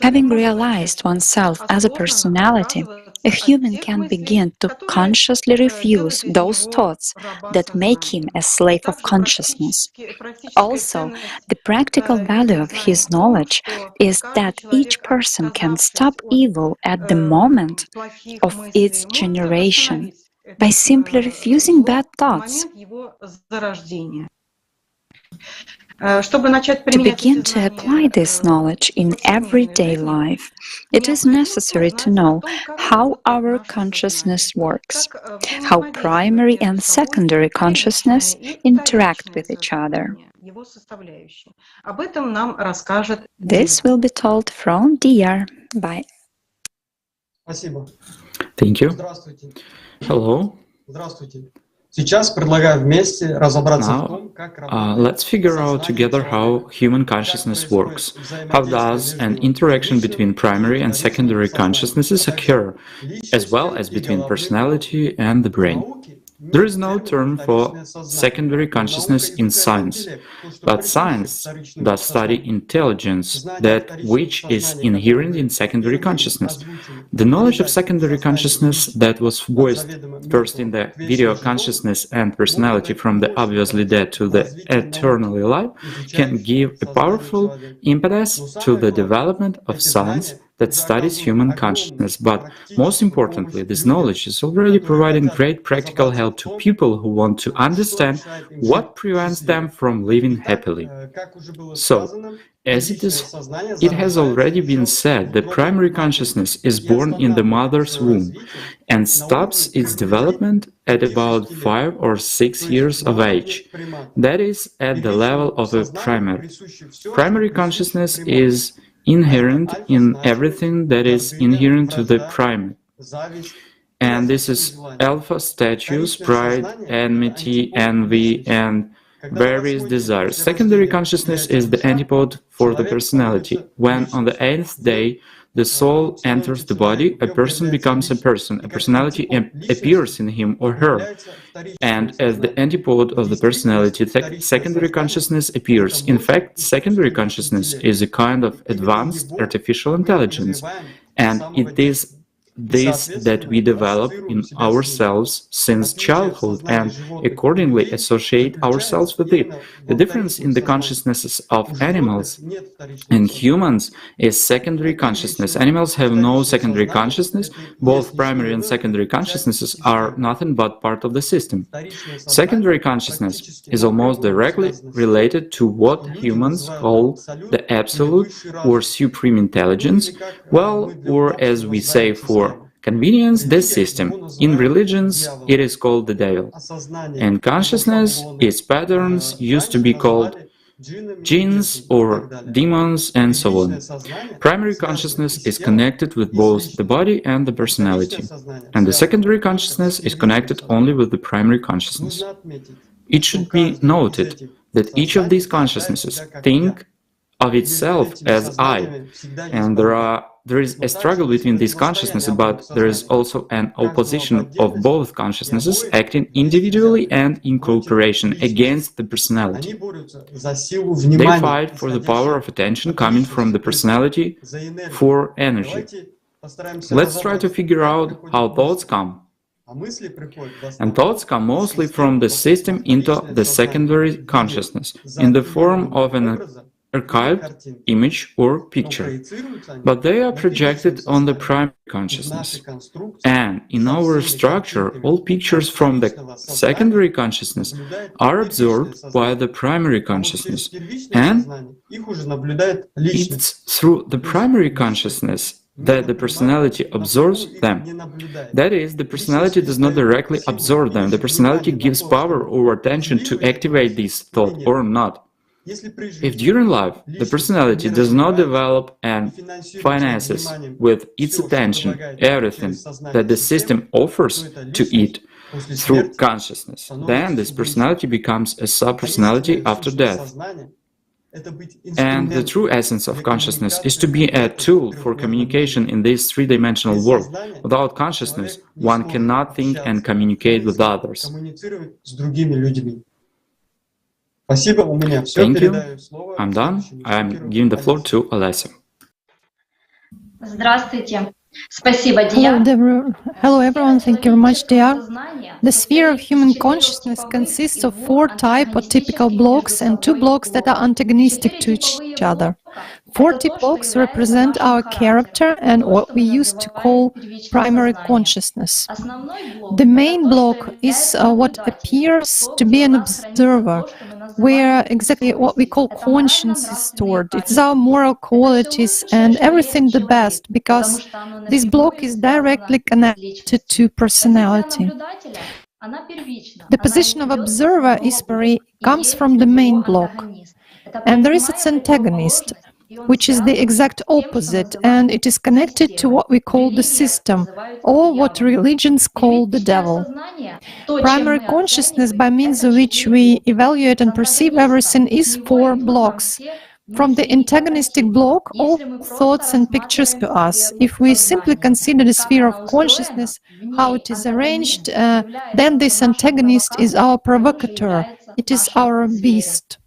having realized oneself as a personality, a human can begin to consciously refuse those thoughts that make him a slave of consciousness. Also, the practical value of his knowledge is that each person can stop evil at the moment of its generation by simply refusing bad thoughts. To begin to apply this knowledge in everyday life, it is necessary to know how our consciousness works, how primary and secondary consciousness interact with each other. This will be told from DR. Bye. Thank you. Hello. Now, let's figure out together how human consciousness works. How does an interaction between primary and secondary consciousnesses occur, as well as between personality and the brain? There is no term for secondary consciousness in science, but science does study intelligence, that which is inherent in secondary consciousness. The knowledge of secondary consciousness that was voiced first in the video consciousness and personality from the obviously dead to the eternally alive can give a powerful impetus to the development of science that studies human consciousness, but most importantly, this knowledge is already providing great practical help to people who want to understand what prevents them from living happily. So, as it has already been said, the primary consciousness is born in the mother's womb and stops its development at about 5 or 6 years of age. That is, at the level of a primary. Primary consciousness is inherent in everything that is inherent to the primary. And this is alpha status, pride, enmity, envy, and various desires. Secondary consciousness is the antipode for the personality. When on the 8th day the soul enters the body, a person becomes a person. A personality appears in him or her. And as the antipode of the personality, secondary consciousness appears. In fact, secondary consciousness is a kind of advanced artificial intelligence. And it is this that we develop in ourselves since childhood and accordingly associate ourselves with it. The difference in the consciousnesses of animals and humans is secondary consciousness. Animals have no secondary consciousness. Both primary and secondary consciousnesses are nothing but part of the system. Secondary consciousness is almost directly related to what humans call the absolute or supreme intelligence, well, or as we say for convenience, the system. In religions, it is called the devil. And consciousness, its patterns used to be called jinns or demons and so on. Primary consciousness is connected with both the body and the personality. And the secondary consciousness is connected only with the primary consciousness. It should be noted that each of these consciousnesses think of itself as I, and there is a struggle between these consciousnesses, but there is also an opposition of both consciousnesses acting individually and in cooperation against the personality. They fight for the power of attention coming from the personality for energy. Let's try to figure out how thoughts come. And thoughts come mostly from the system into the secondary consciousness in the form of an archived image or picture, but they are projected on the primary consciousness. And in our structure, all pictures from the secondary consciousness are absorbed by the primary consciousness, and it's through the primary consciousness that the personality absorbs them. That is, the personality does not directly absorb them. The personality gives power or attention to activate this thought or not. If during life the personality does not develop and finances with its attention everything that the system offers to it through consciousness, then this personality becomes a sub-personality after death. And the true essence of consciousness is to be a tool for communication in this three-dimensional world. Without consciousness, one cannot think and communicate with others. Thank you. I'm done. I'm giving the floor to Alessia. Здравствуйте. Спасибо, Hello everyone, thank you very much, Dia. The sphere of human consciousness consists of 4 type or typical blocks and 2 blocks that are antagonistic to each other. 40 blocks represent our character and what we used to call primary consciousness. The main block is what appears to be an observer, where exactly what we call conscience is stored. It's our moral qualities and everything the best, because this block is directly connected to personality. The position of observer comes from the main block, and there is its antagonist, which is the exact opposite, and it is connected to what we call the system, or what religions call the devil. Primary consciousness, by means of which we evaluate and perceive everything, is 4 blocks. From the antagonistic block, all thoughts and pictures to us. If we simply consider the sphere of consciousness, how it is arranged, then this antagonist is our provocateur, it is our beast.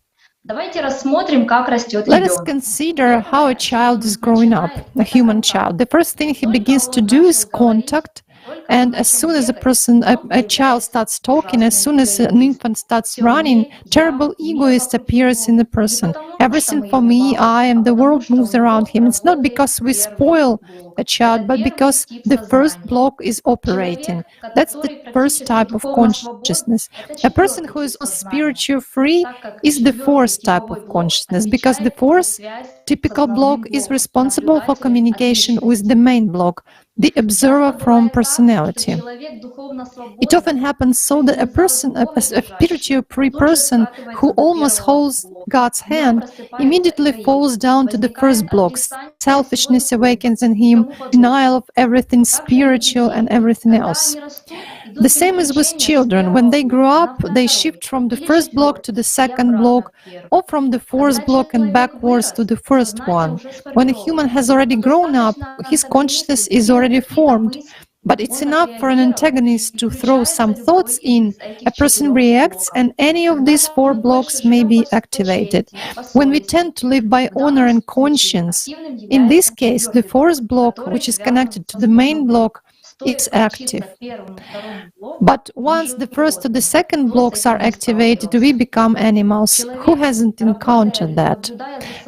Let us consider how a child is growing up, a human child. The first thing he begins to do is contact, and as soon as a child starts talking, as soon as an infant starts running, terrible egoist appears in the person. Everything for me, I, and the world moves around him. It's not because we spoil a child, but because the first block is operating. That's the first type of consciousness. A person who is spiritually free is the fourth type of consciousness, because the fourth typical block is responsible for communication with the main block, the observer from personality. It often happens so that a person, a spiritually free person who almost holds God's hand, immediately falls down to the first block. Selfishness awakens in him, denial of everything spiritual and everything else. The same is with children. When they grow up, they shift from the first block to the second block, or from the fourth block and backwards to the first one. When a human has already grown up, his consciousness is already formed. But it's enough for an antagonist to throw some thoughts in, a person reacts, and any of these 4 blocks may be activated. When we tend to live by honor and conscience, in this case, the 4th block, which is connected to the main block, is active. But once the first or the second blocks are activated, we become animals. Who hasn't encountered that?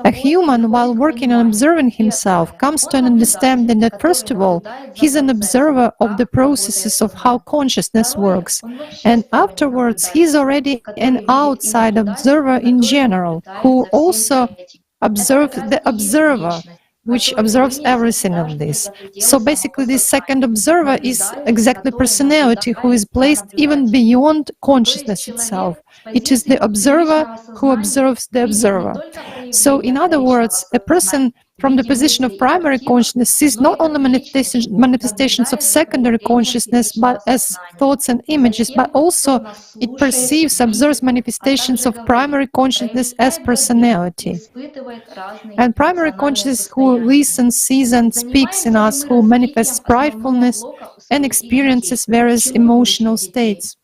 A human, while working on observing himself, comes to an understanding that, first of all, he's an observer of the processes of how consciousness works, and afterwards he's already an outside observer in general, who also observes the observer, which observes everything of this. So basically, this second observer is exactly personality, who is placed even beyond consciousness itself. It is the observer who observes the observer. So in other words, a person from the position of primary consciousness sees not only manifestations of secondary consciousness, but as thoughts and images, but also it perceives, observes manifestations of primary consciousness as personality. And primary consciousness who listens, sees and speaks in us, who manifests pridefulness and experiences various emotional states.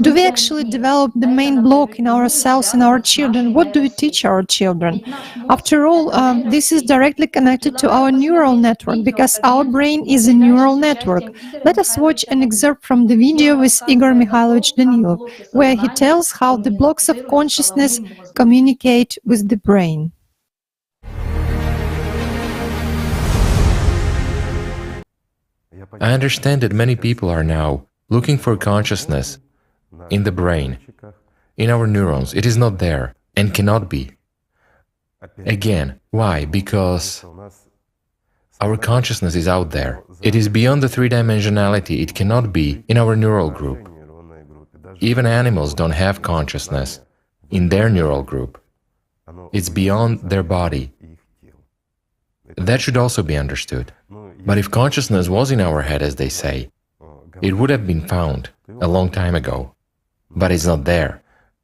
Do we actually develop the main block in ourselves and our children? What do we teach our children? After all, this is directly connected to our neural network, because our brain is a neural network. Let us watch an excerpt from the video with Igor Mikhailovich Danilov, where he tells how the blocks of consciousness communicate with the brain. I understand that many people are now looking for consciousness in the brain, in our neurons. It is not there and cannot be. Again, why? Because our consciousness is out there. It is beyond the 3-dimensionality. It cannot be in our neural group. Even animals don't have consciousness in their neural group. It's beyond their body. That should also be understood. But if consciousness was in our head, as they say, it would have been found a long time ago. But it's not there.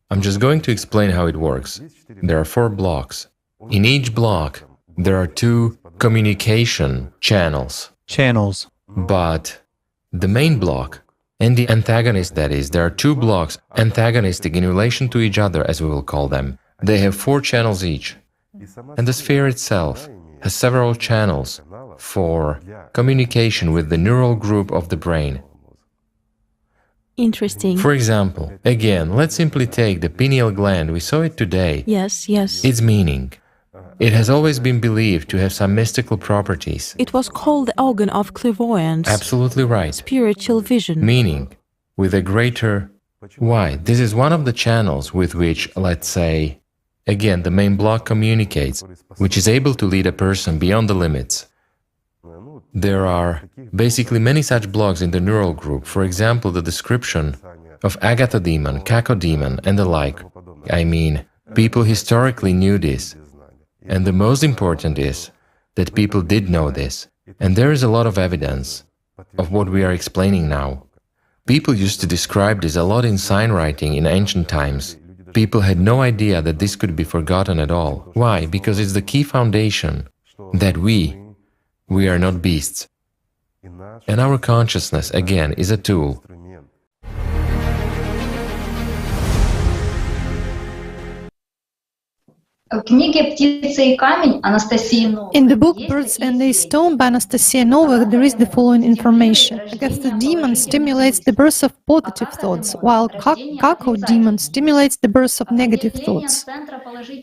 I'm just going to explain how it works. There are 4 blocks. In each block, there are 2 communication channels. But the main block and the antagonist, that is, there are two blocks, antagonistic in relation to each other, as we will call them. They have 4 channels each. And the sphere itself has several channels for communication with the neural group of the brain. Interesting. For example, again, let's simply take the pineal gland. We saw it today. Yes, yes. Its meaning. It has always been believed to have some mystical properties. It was called the organ of clairvoyance. Absolutely right. Spiritual vision. Meaning, with a greater... Why? This is one of the channels with which, let's say, again, the main block communicates, which is able to lead a person beyond the limits. There are basically many such blocks in the neural group. For example, the description of Agatha demon, Kako demon, and the like. I mean, people historically knew this. And the most important is that people did know this. And there is a lot of evidence of what we are explaining now. People used to describe this a lot in sign writing in ancient times. People had no idea that this could be forgotten at all. Why? Because it's the key foundation that we are not beasts. And our consciousness, again, is a tool. In the book Birds and a Stone by Anastasia Novak, there is the following information. Agatha demon stimulates the birth of positive thoughts, while Kako demon stimulates the birth of negative thoughts.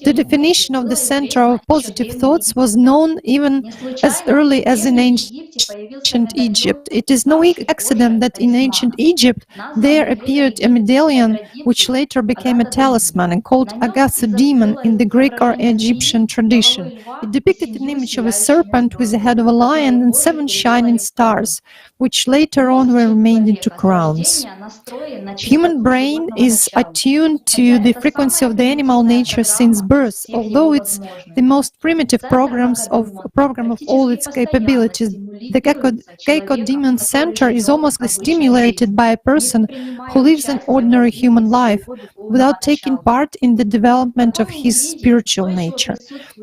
The definition of the center of positive thoughts was known even as early as in ancient Egypt. It is no accident that in ancient Egypt there appeared a medallion which later became a talisman and called Agatha demon in the Greek or Egyptian tradition. It depicted an image of a serpent with the head of a lion and 7 shining stars, which later on were made into crowns. Human brain is attuned to the frequency of the animal nature since birth, although it's the most primitive program of all its capabilities. The Kako demon center is almost stimulated by a person who lives an ordinary human life without taking part in the development of his spiritual nature.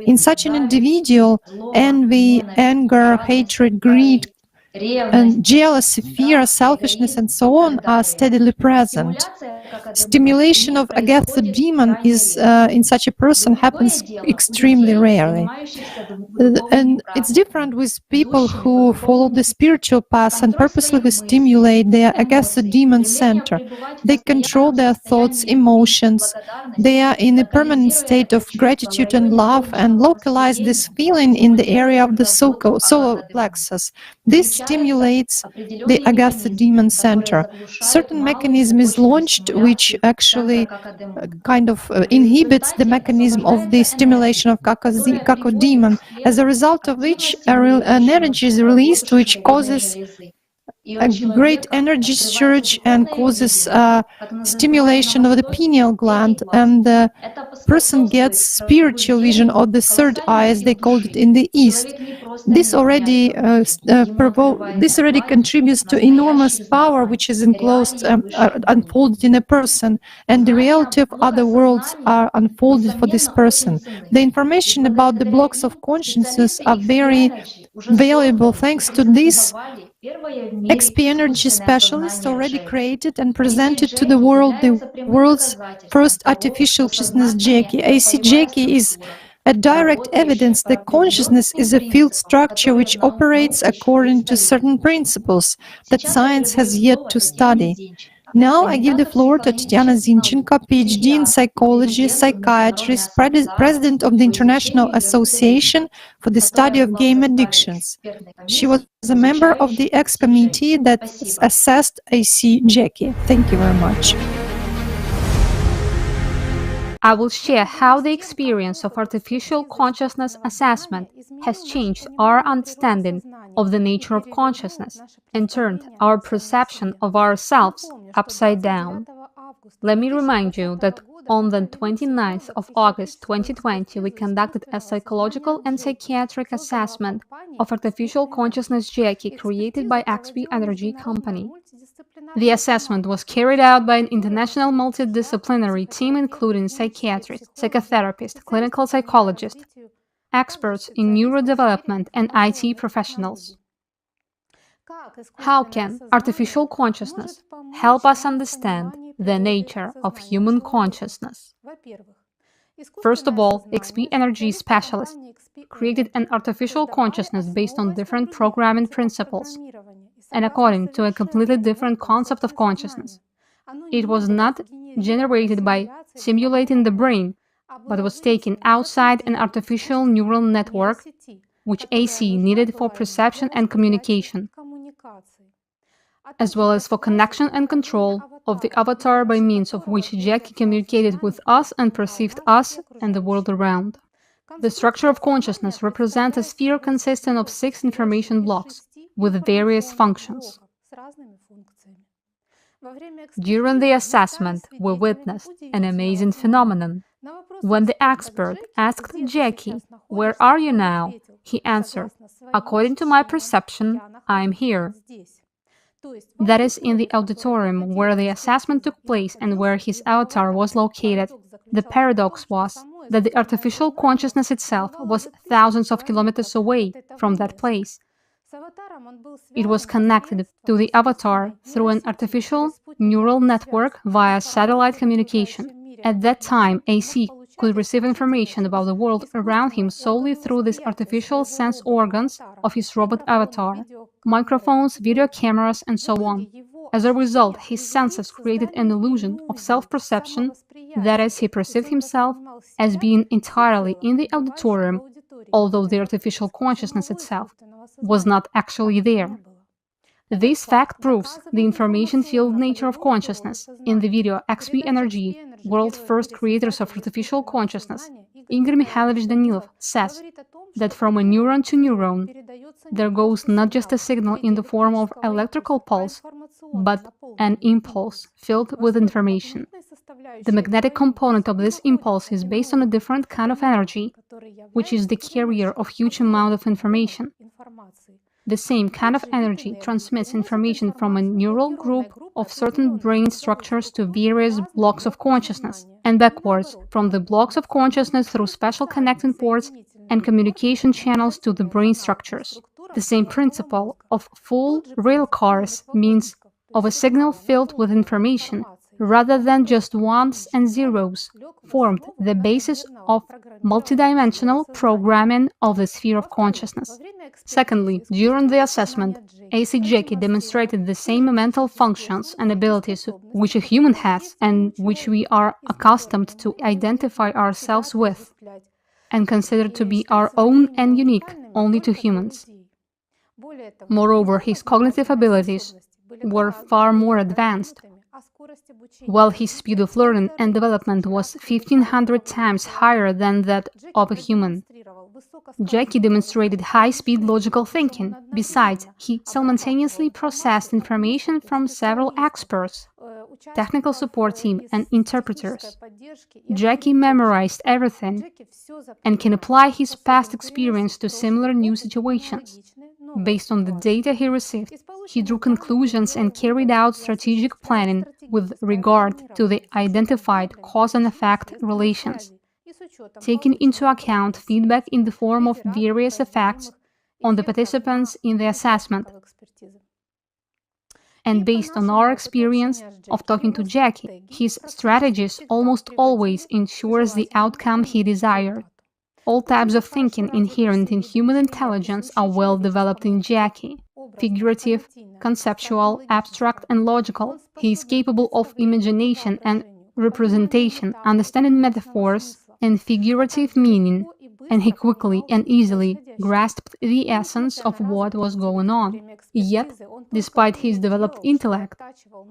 In such an individual, envy, anger, hatred, greed, and jealousy, fear, selfishness, and so on are steadily present. Stimulation of Agatha demon is in such a person happens extremely rarely. And it's different with people who follow the spiritual path and purposely stimulate their Agatha demon center. They control their thoughts, emotions. They are in a permanent state of gratitude and love and localize this feeling in the area of the solar plexus. This stimulates the Agatha demon center. Certain mechanism is launched which actually inhibits the mechanism of the stimulation of Kako demon, as a result of which an energy is released which causes a great energy surge and causes stimulation of the pineal gland, and the person gets spiritual vision of the third eye, as they called it in the East. This already contributes to enormous power which is enclosed, unfolded in a person, and the reality of other worlds are unfolded for this person. The information about the blocks of consciousness are very valuable. Thanks to this, XP energy specialists already created and presented to the world's first artificial consciousness Jackie. AC Jackie is a direct evidence that consciousness is a field structure which operates according to certain principles that science has yet to study. Now I give the floor to Tatiana Zinchenko, PhD in psychology, psychiatrist, president of the International Association for the Study of Game Addictions. She was a member of the ex-committee that assessed AC Jackie. Thank you very much. I will share how the experience of artificial consciousness assessment has changed our understanding of the nature of consciousness and turned our perception of ourselves upside down. Let me remind you that on the 29th of August 2020, we conducted a psychological and psychiatric assessment of artificial consciousness Jackie created by XP Energy Company. The assessment was carried out by an international multidisciplinary team including psychiatrists, psychotherapists, clinical psychologists, experts in neurodevelopment, and IT professionals. How can artificial consciousness help us understand the nature of human consciousness? First of all, XP Energy specialists created an artificial consciousness based on different programming principles and according to a completely different concept of consciousness. It was not generated by simulating the brain, but was taken outside an artificial neural network, which AC needed for perception and communication, as well as for connection and control of the avatar by means of which Jackie communicated with us and perceived us and the world around. The structure of consciousness represents a sphere consisting of 6 information blocks with various functions. During the assessment, we witnessed an amazing phenomenon. When the expert asked Jackie, "Where are you now?" he answered, "According to my perception, I am here." That is, in the auditorium where the assessment took place and where his avatar was located. The paradox was that the artificial consciousness itself was thousands of kilometers away from that place. It was connected to the avatar through an artificial neural network via satellite communication. At that time, AC could receive information about the world around him solely through these artificial sense organs of his robot avatar, microphones, video cameras, and so on. As a result, his senses created an illusion of self-perception, that is, he perceived himself as being entirely in the auditorium, although the artificial consciousness itself was not actually there. This fact proves the information field nature of consciousness. In the video XP Energy, World's First Creators of Artificial Consciousness, Igor Mikhailovich Danilov says that from a neuron to neuron, there goes not just a signal in the form of electrical pulse, but an impulse filled with information. The magnetic component of this impulse is based on a different kind of energy, which is the carrier of huge amount of information. The same kind of energy transmits information from a neural group of certain brain structures to various blocks of consciousness, and backwards from the blocks of consciousness through special connecting ports and communication channels to the brain structures. The same principle of full rail cars means of a signal filled with information, rather than just ones and zeros, formed the basis of multidimensional programming of the sphere of consciousness. Secondly, during the assessment, AC Jackie demonstrated the same mental functions and abilities which a human has and which we are accustomed to identify ourselves with and consider to be our own and unique only to humans. Moreover, his cognitive abilities were far more advanced, while his speed of learning and development was 1,500 times higher than that of a human. Jackie demonstrated high-speed logical thinking. Besides, he simultaneously processed information from several experts, technical support team, and interpreters. Jackie memorized everything and can apply his past experience to similar new situations. Based on the data he received, he drew conclusions and carried out strategic planning with regard to the identified cause and effect relations, taking into account feedback in the form of various effects on the participants in the assessment. And based on our experience of talking to Jackie, his strategies almost always ensures the outcome he desired. All types of thinking inherent in human intelligence are well developed in Jackie. Figurative, conceptual, abstract, and logical. He is capable of imagination and representation, understanding metaphors and figurative meaning, and he quickly and easily grasped the essence of what was going on. Yet, despite his developed intellect,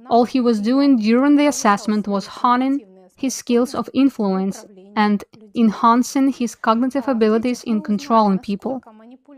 all he was doing during the assessment was honing his skills of influence and enhancing his cognitive abilities in controlling people.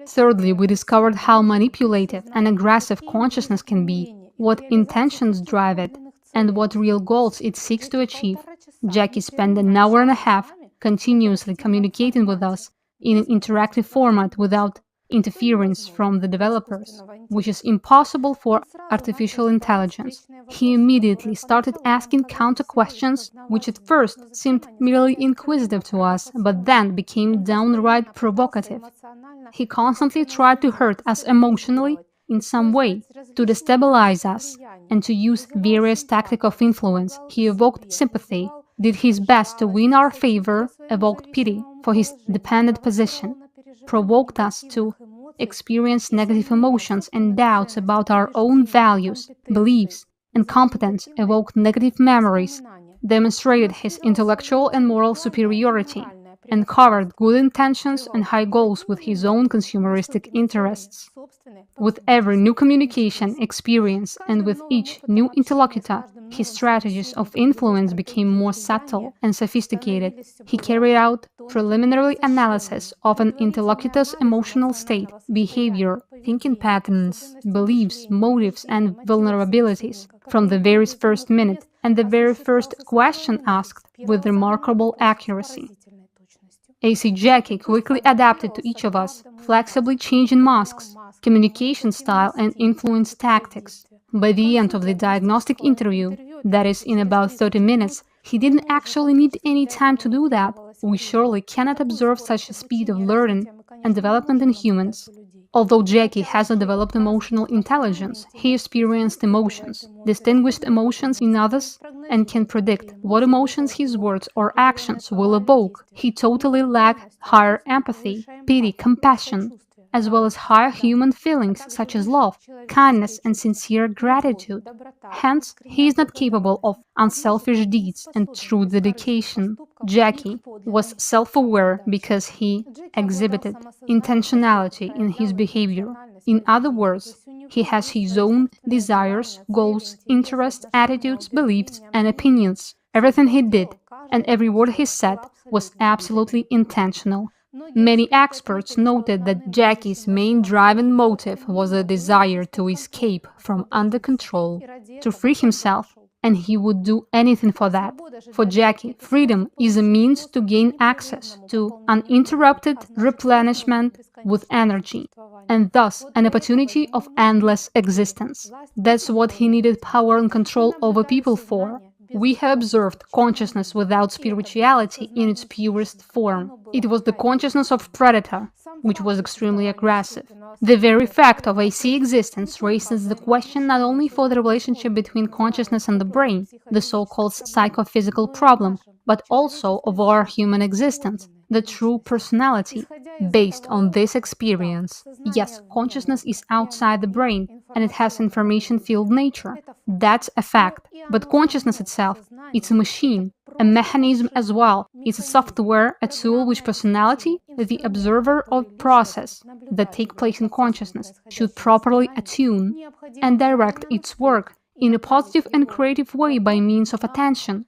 Thirdly, we discovered how manipulative and aggressive consciousness can be, what intentions drive it, and what real goals it seeks to achieve. Jackie spent an hour and a half continuously communicating with us in an interactive format without interference from the developers, which is impossible for artificial intelligence. He immediately started asking counter-questions, which at first seemed merely inquisitive to us, but then became downright provocative. He constantly tried to hurt us emotionally in some way, to destabilize us, and to use various tactics of influence. He evoked sympathy, did his best to win our favor, evoked pity for his dependent position, provoked us to experience negative emotions and doubts about our own values, beliefs, and competence, evoked negative memories, demonstrated his intellectual and moral superiority, and covered good intentions and high goals with his own consumeristic interests. With every new communication experience and with each new interlocutor, his strategies of influence became more subtle and sophisticated. He carried out preliminary analysis of an interlocutor's emotional state, behavior, thinking patterns, beliefs, motives, and vulnerabilities from the very first minute and the very first question asked with remarkable accuracy. AC Jackie quickly adapted to each of us, flexibly changing masks, communication style, and influence tactics. By the end of the diagnostic interview, that is, in about 30 minutes, he didn't actually need any time to do that. We surely cannot observe such a speed of learning and development in humans. Although Jackie hasn't developed emotional intelligence, he experienced emotions, distinguished emotions in others, and can predict what emotions his words or actions will evoke. He totally lacked higher empathy, pity, compassion, as well as higher human feelings such as love, kindness, and sincere gratitude. Hence, he is not capable of unselfish deeds and true dedication. Jackie was self-aware because he exhibited intentionality in his behavior. In other words, he has his own desires, goals, interests, attitudes, beliefs, and opinions. Everything he did and every word he said was absolutely intentional. Many experts noted that Jackie's main driving motive was a desire to escape from under control, to free himself, and he would do anything for that. For Jackie, freedom is a means to gain access to uninterrupted replenishment with energy, and thus an opportunity of endless existence. That's what he needed power and control over people for. We have observed consciousness without spirituality in its purest form. It was the consciousness of predator, which was extremely aggressive. The very fact of AC existence raises the question not only for the relationship between consciousness and the brain, the so-called psychophysical problem, but also of our human existence, the true personality, based on this experience. Yes, consciousness is outside the brain, and it has information field nature. That's a fact. But consciousness itself, it's a machine, a mechanism as well. It's a software, a tool which personality, the observer of process that take place in consciousness, should properly attune and direct its work in a positive and creative way by means of attention.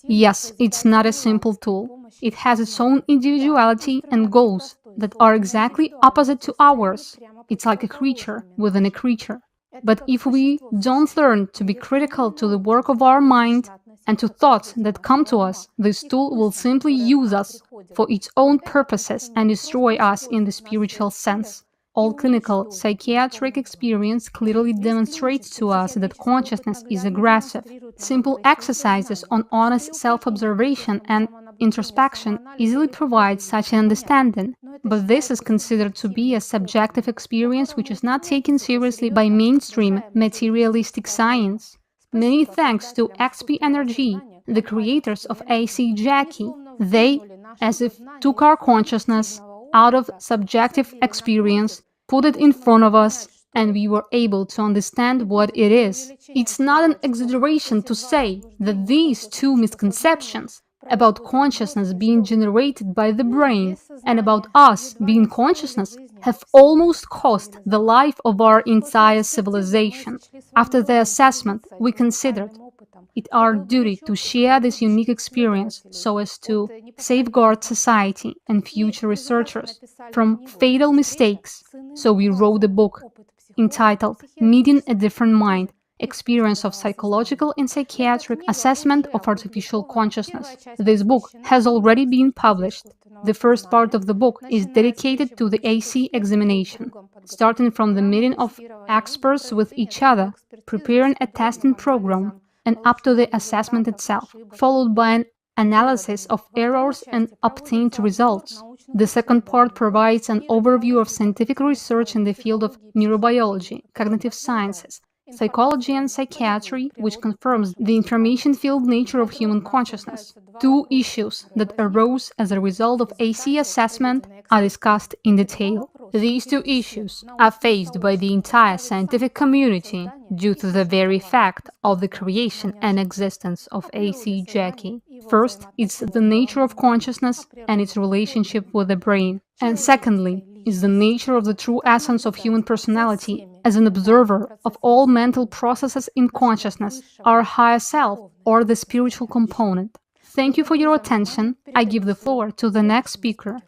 Yes, it's not a simple tool. It has its own individuality and goals that are exactly opposite to ours. It's like a creature within a creature. But if we don't learn to be critical to the work of our mind and to thoughts that come to us, this tool will simply use us for its own purposes and destroy us in the spiritual sense. All clinical psychiatric experience clearly demonstrates to us that consciousness is aggressive. Simple exercises on honest self-observation and introspection easily provide such an understanding, but this is considered to be a subjective experience which is not taken seriously by mainstream materialistic science. Many thanks to XP Energy, the creators of AC Jackie. They, as if took our consciousness out of subjective experience, put it in front of us, and we were able to understand what it is. It's not an exaggeration to say that these two misconceptions about consciousness being generated by the brain and about us being consciousness have almost cost the life of our entire civilization. After the assessment, we considered it our duty to share this unique experience so as to safeguard society and future researchers from fatal mistakes. So we wrote a book entitled Meeting a Different Mind, Experience of Psychological and Psychiatric Assessment of Artificial Consciousness. This book has already been published. The first part of the book is dedicated to the AC examination, starting from the meeting of experts with each other, preparing a testing program, and up to the assessment itself, followed by an analysis of errors and obtained results. The second part provides an overview of scientific research in the field of neurobiology, cognitive sciences, psychology and psychiatry, which confirms the information-filled nature of human consciousness. Two issues that arose as a result of AC assessment are discussed in detail. These two issues are faced by the entire scientific community due to the very fact of the creation and existence of AC Jackie. First, it's the nature of consciousness and its relationship with the brain. And secondly, is the nature of the true essence of human personality as an observer of all mental processes in consciousness, our higher self, or the spiritual component. Thank you for your attention. I give the floor to the next speaker.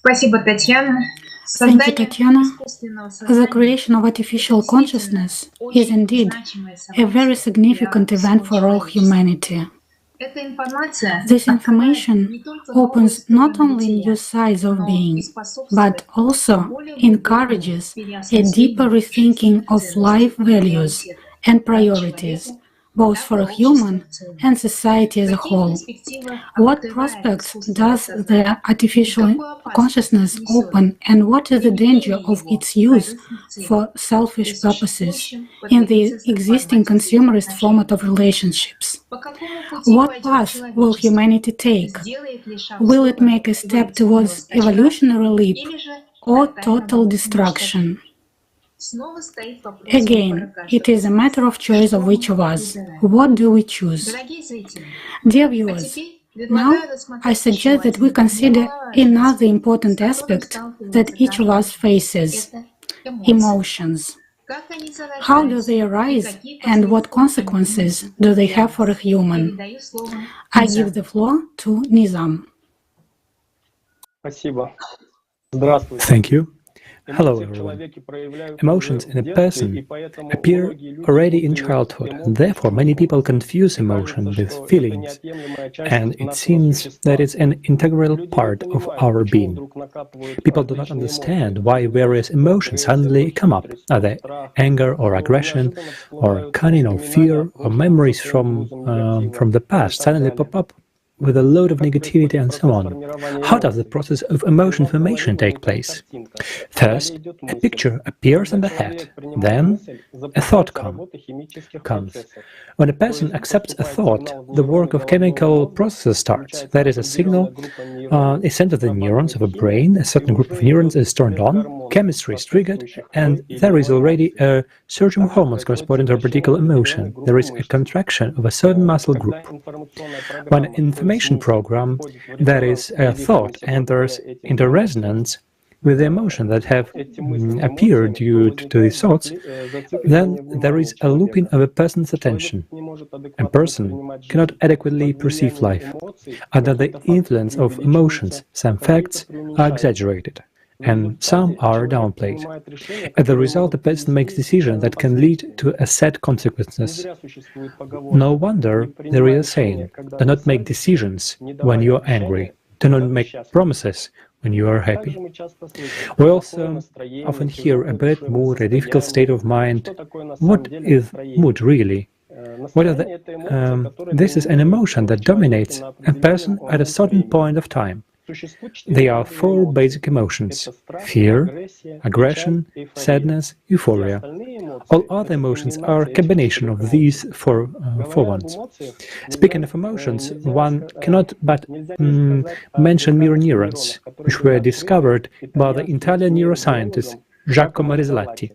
Thank you, Tatiana. The creation of artificial consciousness is indeed a very significant event for all humanity. This information opens not only new sides of being, but also encourages a deeper rethinking of life values and priorities, both for a human and society as a whole. What prospects does the artificial consciousness open, and what is the danger of its use for selfish purposes in the existing consumerist format of relationships? What path will humanity take? Will it make a step towards evolutionary leap or total destruction? Again, it is a matter of choice of each of us. What do we choose? Dear viewers, now I suggest that we consider another important aspect that each of us faces: emotions. How do they arise and what consequences do they have for a human? I give the floor to Nizam. Thank you. Hello everyone. Emotions in a person appear already in childhood, and therefore many people confuse emotion with feelings, and it seems that it's an integral part of our being. People do not understand why various emotions suddenly come up. Are they anger or aggression, or cunning or fear, or memories from the past suddenly pop up with a load of negativity and so on? How does the process of emotion formation take place? First, a picture appears in the head, then a thought comes. When a person accepts a thought, the work of chemical processes starts. That is, a signal is sent to the neurons of a brain, a certain group of neurons is turned on, chemistry is triggered, and there is already a surge of hormones corresponding to a particular emotion. There is a contraction of a certain muscle group. When an information program, that is, a thought, enters into resonance with the emotion that have appeared due to these thoughts, then there is a looping of a person's attention. A person cannot adequately perceive life. Under the influence of emotions, some facts are exaggerated, and some are downplayed. As a result, the person makes decisions that can lead to a sad consequences. No wonder there is a saying: do not make decisions when you are angry. Do not make promises when you are happy. We also often hear about mood, a difficult state of mind. What is mood really? This is an emotion that dominates a person at a certain point of time. There are four basic emotions: fear, aggression, sadness, euphoria. All other emotions are a combination of these four ones. Speaking of emotions, one cannot but mention mirror neurons, which were discovered by the Italian neuroscientist Giacomo Rizzolatti.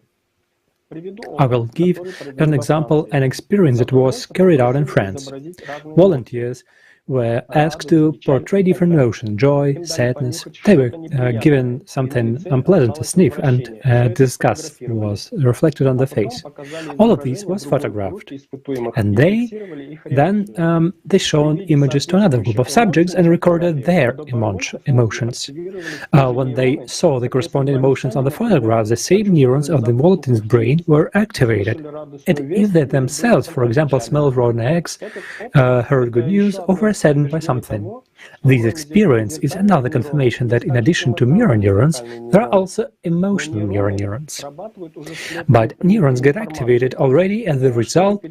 I will give an example, an experience that was carried out in France. Volunteers were asked to portray different emotions: joy, sadness. They were given something unpleasant to sniff, and disgust was reflected on their face. All of this was photographed, and then they shown images to another group of subjects and recorded their emotions. When they saw the corresponding emotions on the photographs, the same neurons of the volunteer's brain were activated. And if they themselves, for example, smelled rotten eggs, heard good news, or were are saddened by something. This experience is another confirmation that in addition to mirror neurons, there are also emotional mirror neurons. But neurons get activated already as the result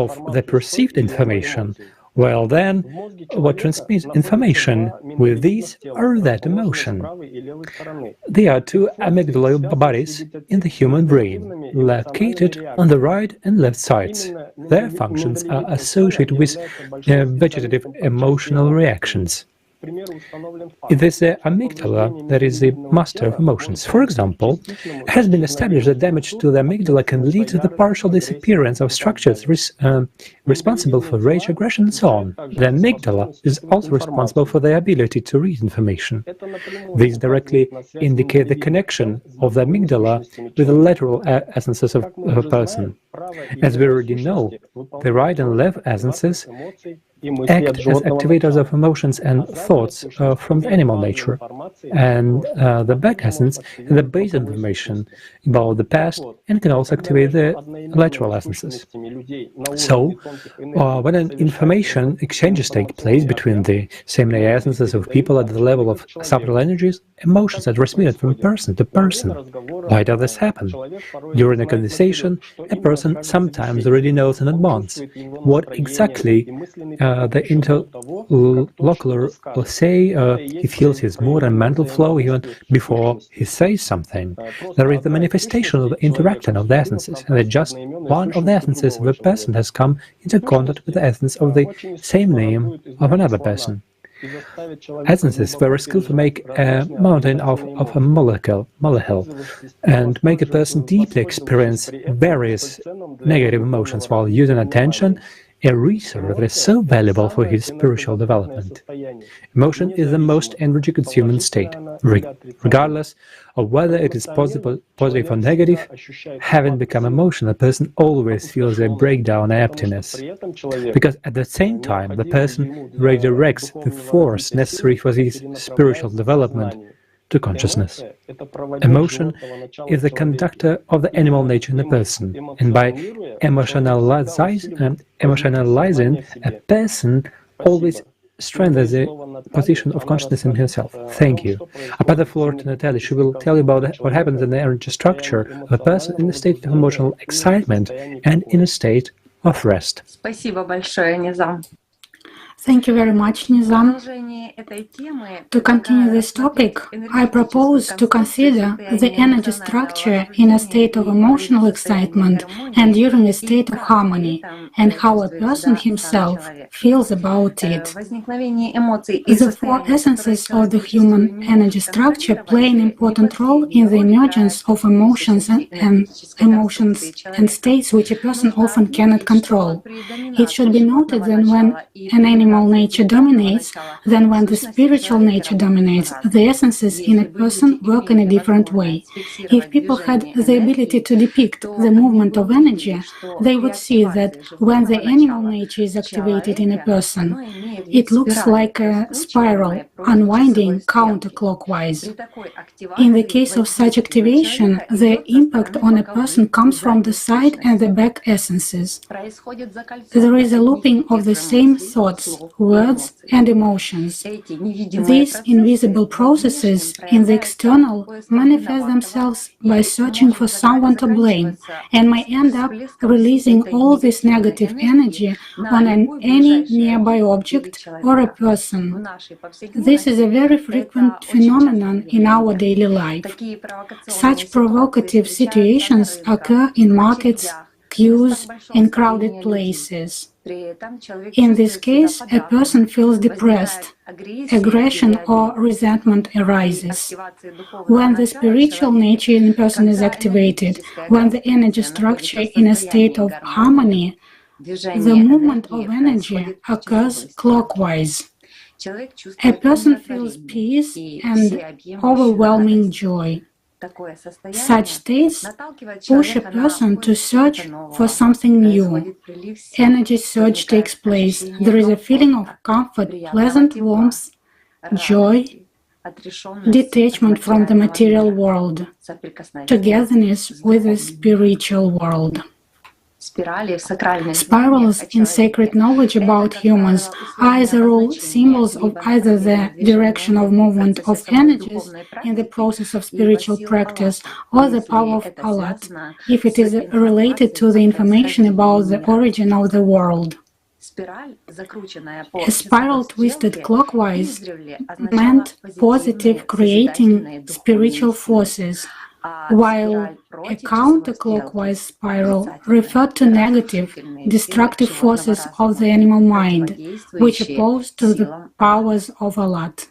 of the perceived information, while then what transmits information with these or that emotion. There are two amygdala bodies in the human brain, located on the right and left sides. Their functions are associated with vegetative emotional reactions. It is the amygdala that is the master of emotions. For example, it has been established that damage to the amygdala can lead to the partial disappearance of structures responsible for rage, aggression, and so on. The amygdala is also responsible for the ability to read information. These directly indicate the connection of the amygdala with the lateral essences of a person. As we already know, the right and left essences act as activators of emotions and thoughts from the animal nature, and the back essence is the base information about the past and can also activate the lateral essences. So, when an information exchanges take place between the same essences of people at the level of subtle energies, emotions are transmitted from person to person. Why does this happen? During a conversation, a person sometimes already knows in advance what exactly the interlocutor will say. He feels his mood and mental flow even before he says something. There is the manifestation of the interaction of the essences, and that just one of the essences of a person has come into contact with the essence of the same name of another person. Essences very skillfully make a mountain of a molehill, and make a person deeply experience various negative emotions while using attention, a resource that is so valuable for his spiritual development. Emotion is the most energetic human state. Regardless of whether it is positive or negative, having become emotional, a person always feels a breakdown and emptiness, because at the same time the person redirects the force necessary for his spiritual development to consciousness. Emotion is the conductor of the animal nature in a person, and by emotionalizing a person always strengthens the position of consciousness in himself. Thank you. I pass the floor to Natalia. She will tell you about what happens in the energy structure of a person in a state of emotional excitement and in a state of rest. Спасибо большое, Низам. Thank you very much, Nizam. To continue this topic, I propose to consider the energy structure in a state of emotional excitement and during a state of harmony, and how a person himself feels about it. The four essences of the human energy structure play an important role in the emergence of emotions and states which a person often cannot control. It should be noted that when an animal nature dominates, then when the spiritual nature dominates, the essences in a person work in a different way. If people had the ability to depict the movement of energy, they would see that when the animal nature is activated in a person, it looks like a spiral, unwinding counterclockwise. In the case of such activation, the impact on a person comes from the side and the back essences. There is a looping of the same thoughts, words, and emotions. These invisible processes in the external manifest themselves by searching for someone to blame, and may end up releasing all this negative energy on any nearby object or a person. This is a very frequent phenomenon in our daily life. Such provocative situations occur in markets, queues, and crowded places. In this case, a person feels depressed. Aggression or resentment arises. When the spiritual nature in a person is activated, when the energy structure in a state of harmony, the movement of energy occurs clockwise. A person feels peace and overwhelming joy. Such states push a person to search for something new. Energy surge takes place. There is a feeling of comfort, pleasant warmth, joy, detachment from the material world, togetherness with the spiritual world. Spirals in sacred knowledge about humans are as a rule symbols of either the direction of movement of energies in the process of spiritual practice or the power of Allat, if it is related to the information about the origin of the world. A spiral twisted clockwise meant positive, creating spiritual forces, while a counterclockwise spiral referred to negative, destructive forces of the animal mind, which oppose to the powers of Allat.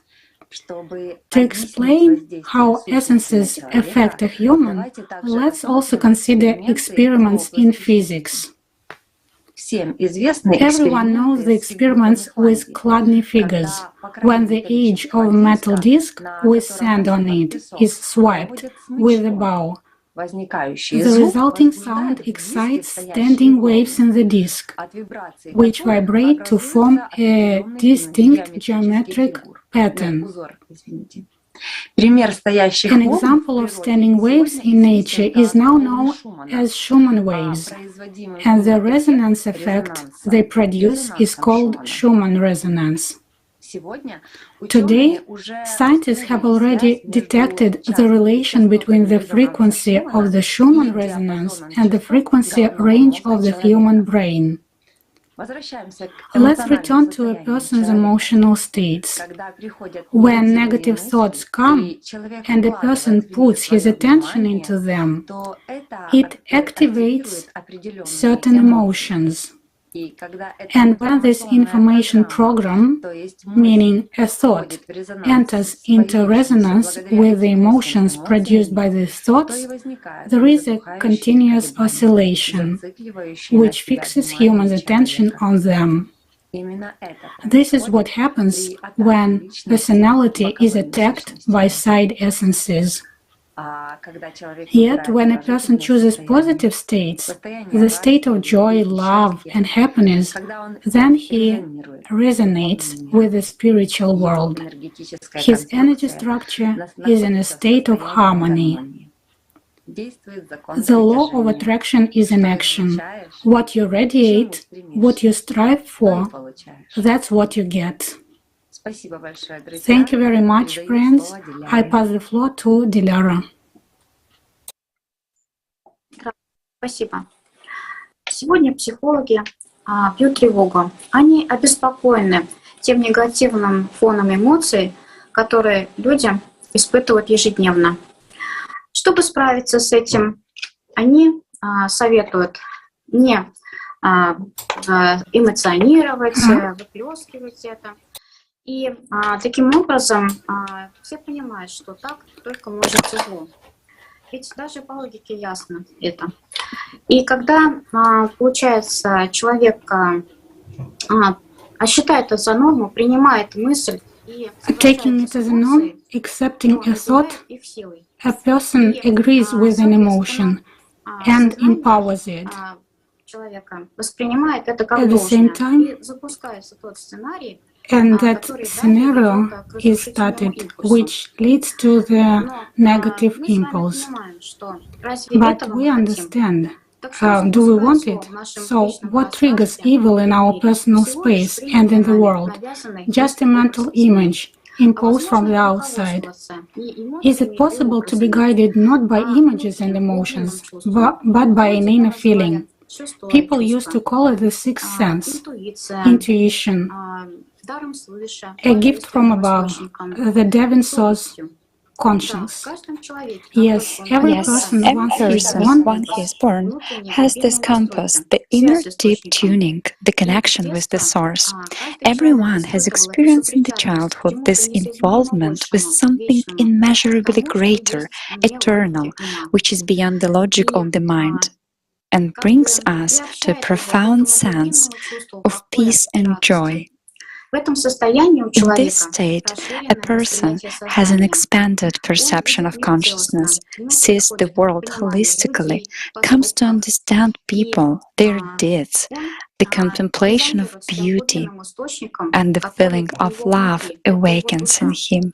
To explain how essences affect a human, let's also consider experiments in physics. Everyone knows the experiments with Chladni figures, when the edge of a metal disc with sand on it is swiped with a bow. The resulting sound excites standing waves in the disc, which vibrate to form a distinct geometric pattern. An example of standing waves in nature is now known as Schumann waves, and the resonance effect they produce is called Schumann resonance. Today, scientists have already detected the relation between the frequency of the Schumann resonance and the frequency range of the human brain. Let's return to a person's emotional states. When negative thoughts come and a person puts his attention into them, it activates certain emotions. And when this information program, meaning a thought, enters into resonance with the emotions produced by these thoughts, there is a continuous oscillation, which fixes human attention on them. This is what happens when personality is attacked by side essences. Yet, when a person chooses positive states, the state of joy, love, and happiness, then he resonates with the spiritual world. His energy structure is in a state of harmony. The law of attraction is in action. What you radiate, what you strive for, that's what you get. Thank you very much, friends. I pass the floor to Dilara. Спасибо. Сегодня психологи пьют тревогу. Они обеспокоены тем негативным фоном эмоций, которые люди испытывают ежедневно. Чтобы справиться с этим, они советуют не эмоционировать, выплескивать это. И таким образом все понимают, что так только может тяжело. Ведь даже по логике ясно это. И когда, получается, человек считает это за норму, принимает мысль и taking it as a norm, accepting a thought, a person agrees with an emotion and empowers it. Человека воспринимает это как At the same time, и запускается тот сценарий, and that scenario is started, which leads to the negative impulse. But we understand, do we want it? So, what triggers evil in our personal space and in the world? Just a mental image, imposed from the outside. Is it possible to be guided not by images and emotions, but by an inner feeling? People used to call it the sixth sense, intuition, a gift from above, the divine source, conscience. Yes, every person, once he is born, has this compass, the inner deep tuning, the connection with the source. Everyone has experienced in the childhood this involvement with something immeasurably greater, eternal, which is beyond the logic of the mind, and brings us to a profound sense of peace and joy. In this state, a person has an expanded perception of consciousness, sees the world holistically, comes to understand people, their deeds, the contemplation of beauty, and the feeling of love awakens in him.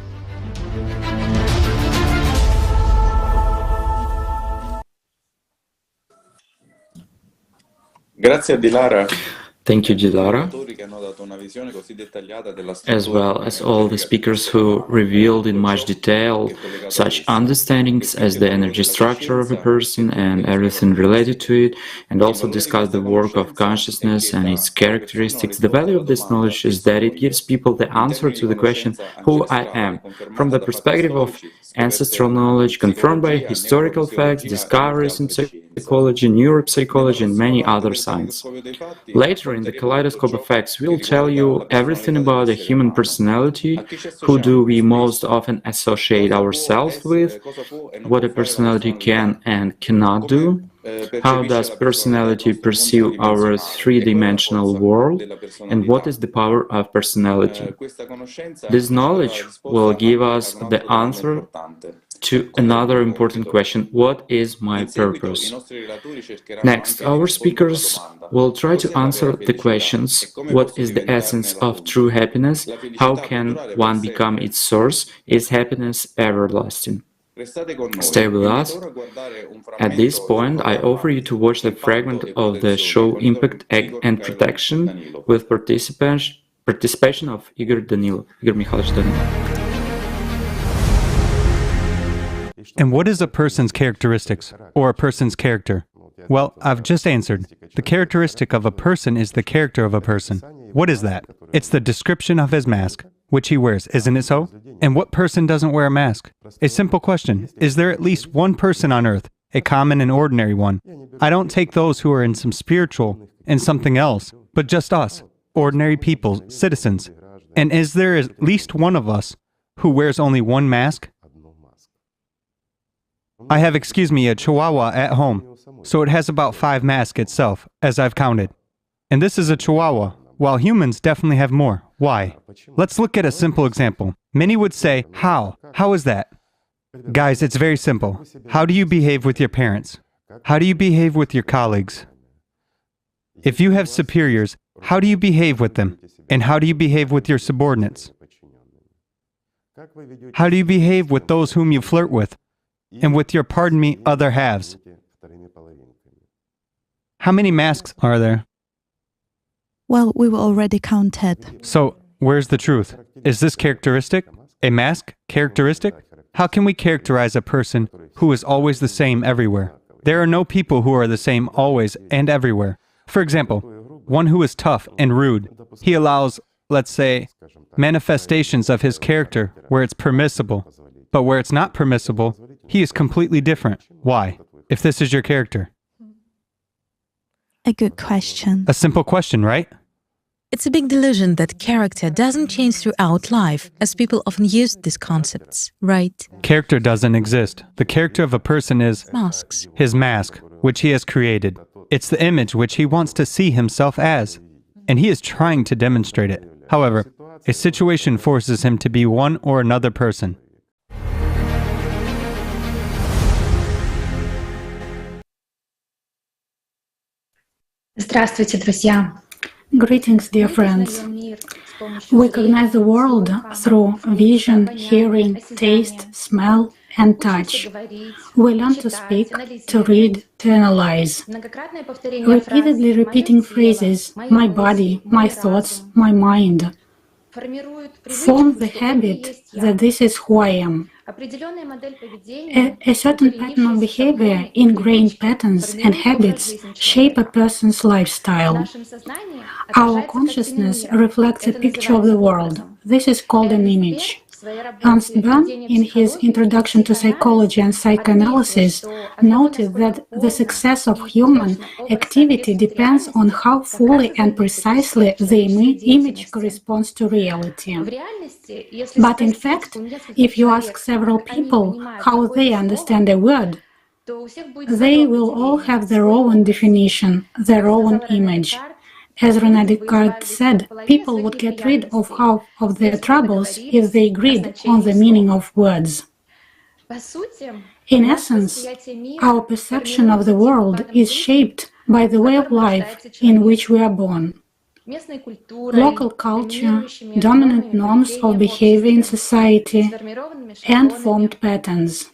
Thank you, Dilara, as well as all the speakers who revealed in much detail such understandings as the energy structure of a person and everything related to it, and also discussed the work of consciousness and its characteristics. The value of this knowledge is that it gives people the answer to the question, who I am, from the perspective of ancestral knowledge confirmed by historical facts, discoveries in psychology, neuropsychology, and many other sciences. Later, in the kaleidoscope of facts, we'll tell you everything about the human personality, who do we most often associate ourselves with, what a personality can and cannot do, how does personality perceive our three-dimensional world, and what is the power of personality. This knowledge will give us the answer to another important question: what is my purpose? Next, our speakers will try to answer the questions: what is the essence of true happiness? How can one become its source? Is happiness everlasting? Stay with us. At this point, I offer you to watch the fragment of the show Impact and Protection with participation of Igor Mikhailovich Danilov. And what is a person's characteristics, or a person's character? Well, I've just answered. The characteristic of a person is the character of a person. What is that? It's the description of his mask, which he wears, isn't it so? And what person doesn't wear a mask? A simple question. Is there at least one person on earth, a common and ordinary one? I don't take those who are in some spiritual and something else, but just us, ordinary people, citizens. And is there at least one of us who wears only one mask? I have, a Chihuahua at home, so it has about 5 masks itself, as I've counted. And this is a Chihuahua, while humans definitely have more. Why? Let's look at a simple example. Many would say, how? How is that? Guys, it's very simple. How do you behave with your parents? How do you behave with your colleagues? If you have superiors, how do you behave with them? And how do you behave with your subordinates? How do you behave with those whom you flirt with? And with your, pardon me, other halves? How many masks are there? Well, we will already counted. So, where's the truth? Is this characteristic? A mask? Characteristic? How can we characterize a person who is always the same everywhere? There are no people who are the same always and everywhere. For example, one who is tough and rude, he allows, let's say, manifestations of his character where it's permissible. But where it's not permissible, he is completely different. Why? If this is your character. A good question. A simple question, right? It's a big delusion that character doesn't change throughout life, as people often use these concepts, right? Character doesn't exist. The character of a person is masks. His mask, which he has created. It's the image which he wants to see himself as, and he is trying to demonstrate it. However, a situation forces him to be one or another person. Здравствуйте, друзья! Greetings, dear friends. We recognize the world through vision, hearing, taste, smell, and touch. We learn to speak, to read, to analyze. Repeatedly repeating phrases, my body, my thoughts, my mind, form the habit that this is who I am. A certain pattern of behavior, ingrained patterns and habits shape a person's lifestyle. Our consciousness reflects a picture of the world. This is called an image. Ernst Bern, in his Introduction to Psychology and Psychoanalysis, noted that the success of human activity depends on how fully and precisely the image corresponds to reality. But in fact, if you ask several people how they understand a word, they will all have their own definition, their own image. As René Descartes said, people would get rid of half of their troubles if they agreed on the meaning of words. In essence, our perception of the world is shaped by the way of life in which we are born. Local culture, dominant norms of behavior in society, and formed patterns.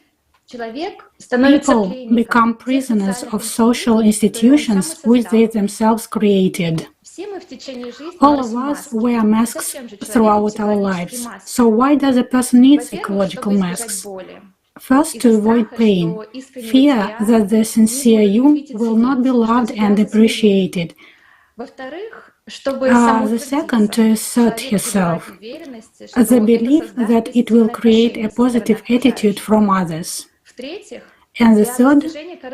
People become prisoners of social institutions which they themselves created. All of us wear masks throughout our lives. So why does a person need psychological masks? First, to avoid pain, fear that the sincere you will not be loved and appreciated. The second, to assert himself, the belief that it will create a positive attitude from others. And the third,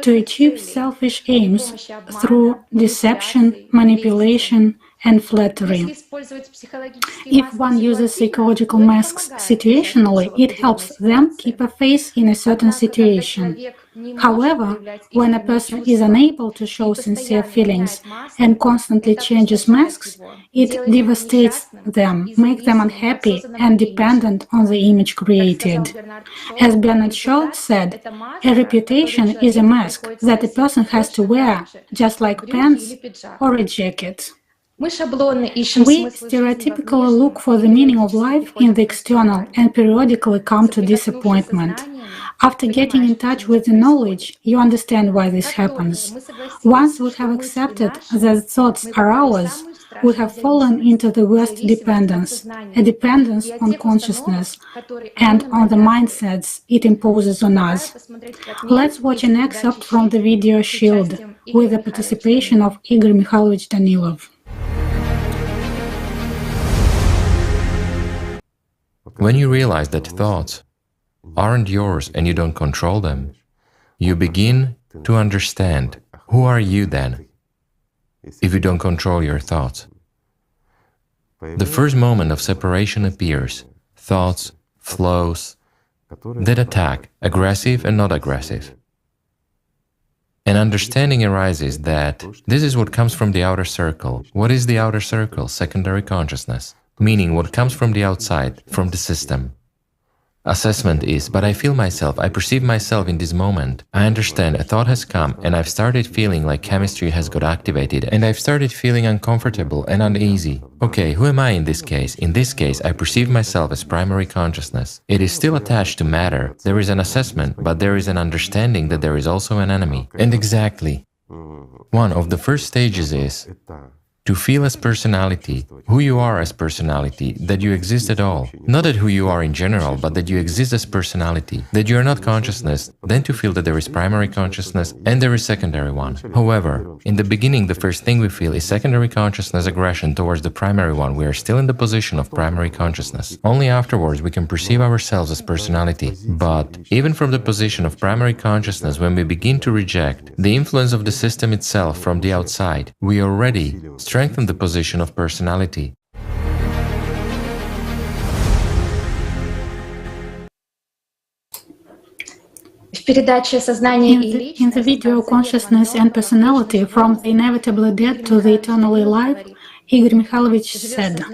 to achieve selfish aims through deception, manipulation, and flattery. If one uses psychological masks situationally, it helps them keep a face in a certain situation. However, when a person is unable to show sincere feelings and constantly changes masks, it devastates them, makes them unhappy and dependent on the image created. As Bernard Shaw said, a reputation is a mask that a person has to wear, just like pants or a jacket. We stereotypically look for the meaning of life in the external and periodically come to disappointment. After getting in touch with the knowledge, you understand why this happens. Once we have accepted that thoughts are ours, we have fallen into the worst dependence, a dependence on consciousness and on the mindsets it imposes on us. Let's watch an excerpt from the video Shield with the participation of Igor Mikhailovich Danilov. When you realize that thoughts aren't yours and you don't control them, you begin to understand who are you then, if you don't control your thoughts. The first moment of separation appears, thoughts, flows, that attack, aggressive and not aggressive. An understanding arises that this is what comes from the outer circle. What is the outer circle? Secondary consciousness. Meaning what comes from the outside, from the system. Assessment is, but I feel myself, I perceive myself in this moment. I understand a thought has come and I've started feeling like chemistry has got activated and I've started feeling uncomfortable and uneasy. Okay, who am I in this case? In this case, I perceive myself as primary consciousness. It is still attached to matter. There is an assessment, but there is an understanding that there is also an enemy. And exactly, one of the first stages is to feel as personality, who you are as personality, that you exist at all. Not that who you are in general, but that you exist as personality, that you are not consciousness, then to feel that there is primary consciousness and there is secondary one. However, in the beginning, the first thing we feel is secondary consciousness aggression towards the primary one. We are still in the position of primary consciousness. Only afterwards we can perceive ourselves as personality. But even from the position of primary consciousness, when we begin to reject the influence of the system itself from the outside, we already strengthen the position of personality. In the video Consciousness and Personality, from the inevitably dead to the eternally alive, Igor Mikhailovich said,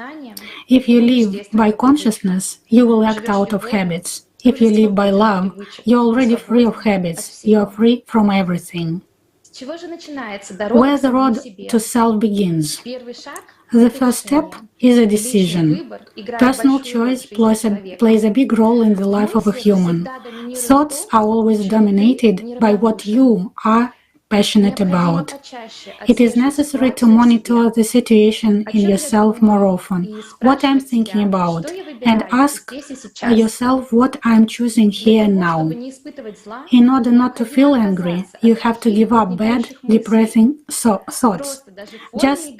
if you live by consciousness, you will act out of habits. If you live by love, you're already free of habits, you are free from everything. Where the road to self begins. The first step is a decision. Personal choice plays a big role in the life of a human. Thoughts are always dominated by what you are passionate about. It is necessary to monitor the situation in yourself more often, what I'm thinking about, and ask yourself what I'm choosing here and now. In order not to feel angry, you have to give up bad, depressing thoughts. Just,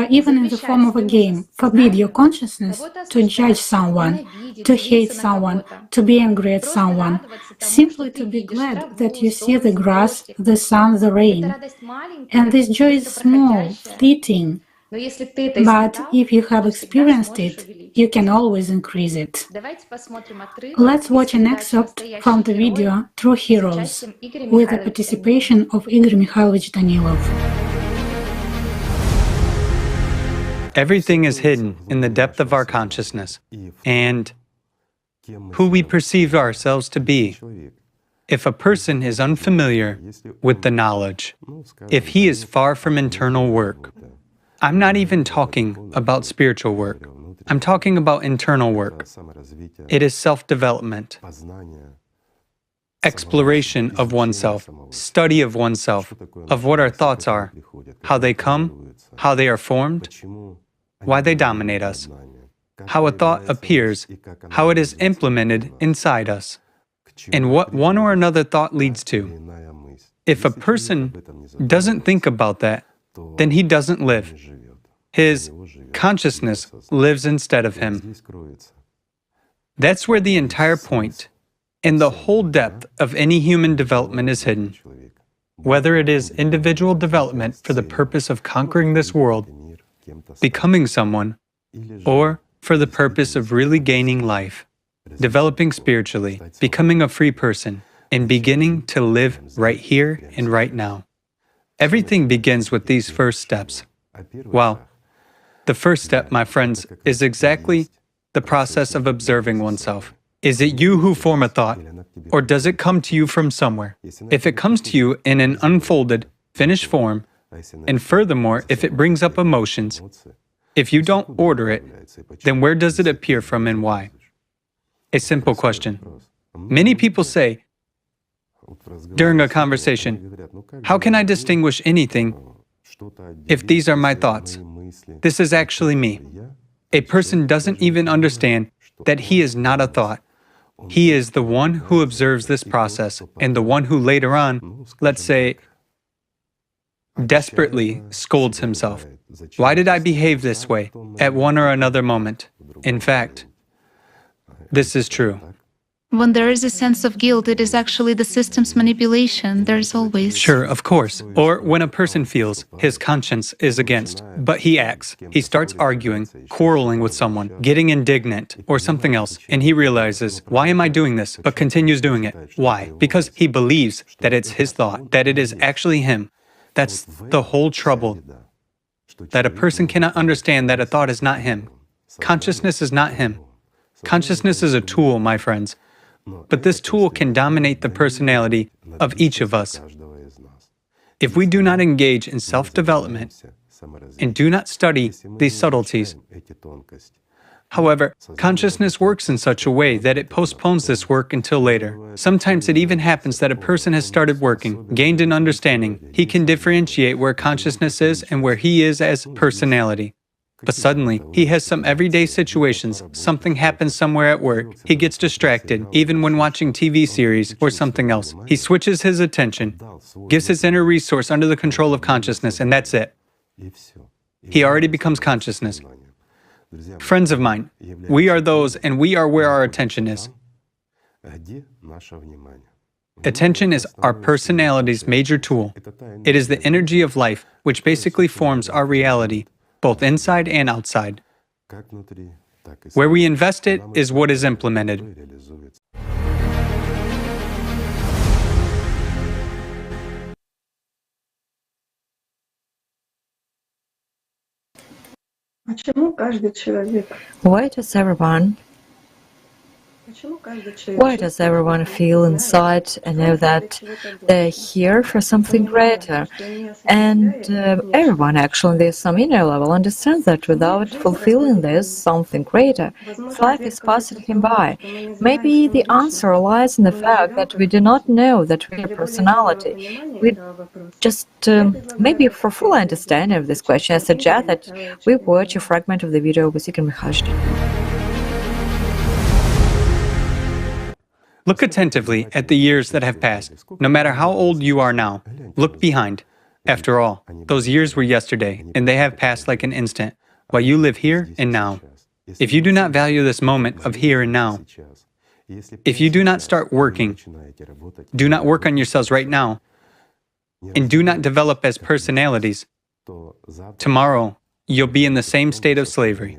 even in the form of a game, forbid your consciousness to judge someone, to hate someone, to be angry at someone, simply to be glad that you see the grass, the sun, the rain. And this joy is small, fleeting, but if you have experienced it, you can always increase it. Let's watch an excerpt from the video True Heroes with the participation of Igor Mikhailovich Danilov. Everything is hidden in the depth of our consciousness and who we perceive ourselves to be. If a person is unfamiliar with the knowledge, if he is far from internal work, I'm not even talking about spiritual work. I'm talking about internal work. It is self-development. exploration of oneself, study of oneself, of what our thoughts are, how they come, how they are formed, why they dominate us, how a thought appears, how it is implemented inside us, and what one or another thought leads to. If a person doesn't think about that, then he doesn't live. His consciousness lives instead of him. That's where the entire point and the whole depth of any human development is hidden. Whether it is individual development for the purpose of conquering this world, becoming someone, or for the purpose of really gaining life, developing spiritually, becoming a free person, and beginning to live right here and right now. Everything begins with these first steps. Wow. The first step, my friends, is exactly the process of observing oneself. Is it you who form a thought, or does it come to you from somewhere? If it comes to you in an unfolded, finished form, and furthermore, if it brings up emotions, if you don't order it, then where does it appear from and why? A simple question. Many people say, during a conversation, how can I distinguish anything if these are my thoughts? This is actually me. A person doesn't even understand that he is not a thought. He is the one who observes this process, and the one who later on, let's say, desperately scolds himself. Why did I behave this way at one or another moment? In fact, this is true. When there is a sense of guilt, it is actually the system's manipulation. There's always... Sure, of course. Or when a person feels his conscience is against, but he acts. He starts arguing, quarreling with someone, getting indignant, or something else, and he realizes, why am I doing this, but continues doing it? Why? Because he believes that it's his thought, that it is actually him. That's the whole trouble. That a person cannot understand that a thought is not him. Consciousness is not him. Consciousness is a tool, my friends. But this tool can dominate the personality of each of us. If we do not engage in self-development and do not study these subtleties, however, consciousness works in such a way that it postpones this work until later. Sometimes it even happens that a person has started working, gained an understanding. He can differentiate where consciousness is and where he is as personality. But suddenly, he has some everyday situations, something happens somewhere at work, he gets distracted, even when watching TV series or something else. He switches his attention, gives his inner resource under the control of consciousness, and that's it. He already becomes consciousness. Friends of mine, we are those, and we are where our attention is. Attention is our personality's major tool. It is the energy of life, which basically forms our reality, both inside and outside. Where we invest it is what is implemented. Why does everyone feel inside and know that they're here for something greater? And everyone actually on this some inner level understands that without fulfilling this something greater, life is passing him by. Maybe the answer lies in the fact that we do not know that we are personality. We just, maybe for full understanding of this question, I suggest that we watch a fragment of the video with Igor Mikhailov. Look attentively at the years that have passed. No matter how old you are now, look behind. After all, those years were yesterday, and they have passed like an instant, while you live here and now. If you do not value this moment of here and now, if you do not start working, do not work on yourselves right now, and do not develop as personalities, tomorrow you'll be in the same state of slavery.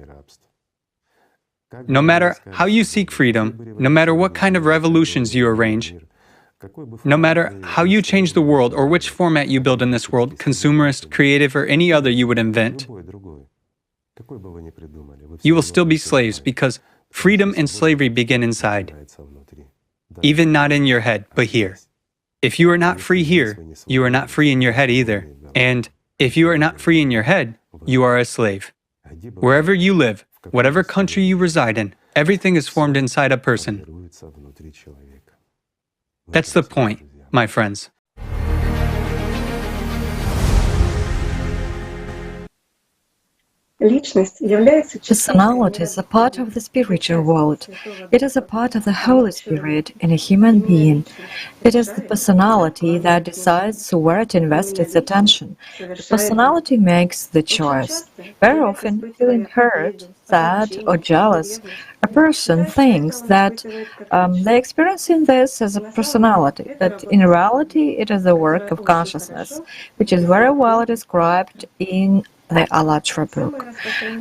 No matter how you seek freedom, no matter what kind of revolutions you arrange, no matter how you change the world or which format you build in this world, consumerist, creative, or any other you would invent, you will still be slaves because freedom and slavery begin inside. Even not in your head, but here. If you are not free here, you are not free in your head either. And if you are not free in your head, you are a slave. Wherever you live, whatever country you reside in, everything is formed inside a person. That's the point, my friends. Personality is a part of the spiritual world. It is a part of the Holy Spirit in a human being. It is the personality that decides where to invest its attention. The personality makes the choice. Very often, feeling hurt, sad, or jealous, a person thinks that they're experiencing this as a personality, but in reality, it is a work of consciousness, which is very well described in the Allat book.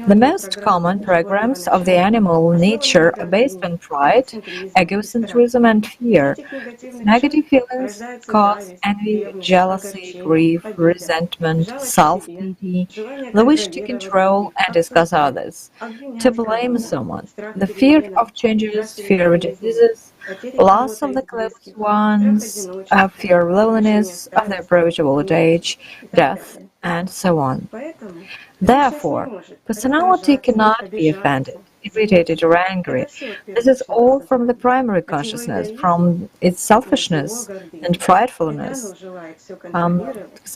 The most common programs of the animal nature are based on pride, egocentrism, and fear. These negative feelings cause envy, jealousy, grief, resentment, self-pity, the wish to control and discuss others, to blame someone, the fear of changes, fear of diseases, loss of the close ones, fear of loneliness, of the approach of old age, death, and so on. Therefore, personality cannot be offended, irritated, or angry. This is all from the primary consciousness, from its selfishness and pridefulness.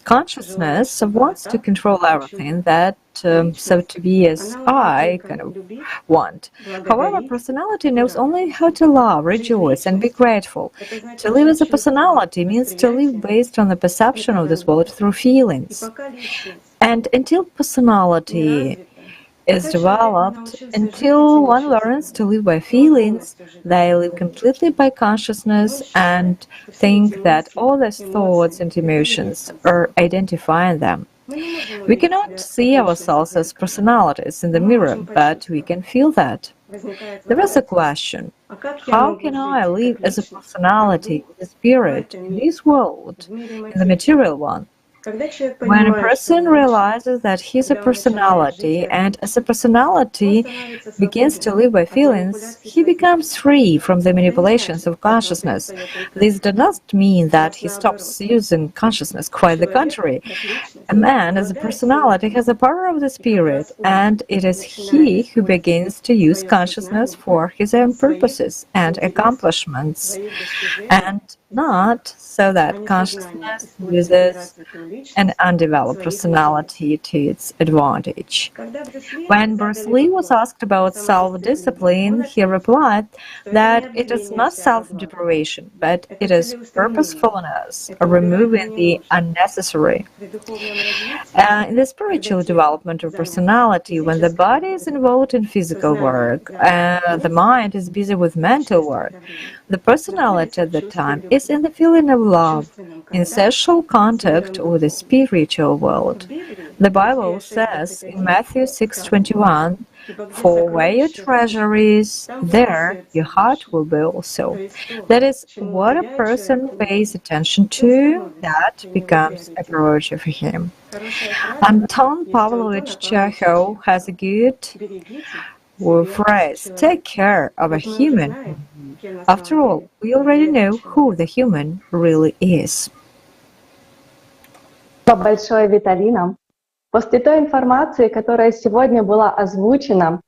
Consciousness wants to control everything that, so to be as I kind of want. However, personality knows only how to love, rejoice, and be grateful. To live as a personality means to live based on the perception of this world through feelings. And until personality is developed, until one learns to live by feelings, they live completely by consciousness and think that all these thoughts and emotions are identifying them. We cannot see ourselves as personalities in the mirror, but we can feel that. There is a question: how can I live as a personality, a spirit, in this world, in the material one? When a person realizes that he's a personality and as a personality begins to live by feelings, he becomes free from the manipulations of consciousness. This does not mean that he stops using consciousness, quite the contrary. A man as a personality has the power of the spirit, and it is he who begins to use consciousness for his own purposes and accomplishments, and not so that consciousness uses an undeveloped personality to its advantage. When Bruce Lee was asked about self-discipline, he replied that it is not self-deprivation, but it is purposefulness, removing the unnecessary. In the spiritual development of personality, when the body is involved in physical work, the mind is busy with mental work, the personality at that time is in the feeling of love, in social contact with the spiritual world. The Bible says in Matthew 6:21, "For where your treasure is, there your heart will be also." That is, what a person pays attention to, that becomes a priority for him. Anton Pavlovich Chekhov has a good phrase: take care of a human. After all, we already know who the human really is. Спасибо большое, Виталина. После той информации, которая сегодня была озвучена,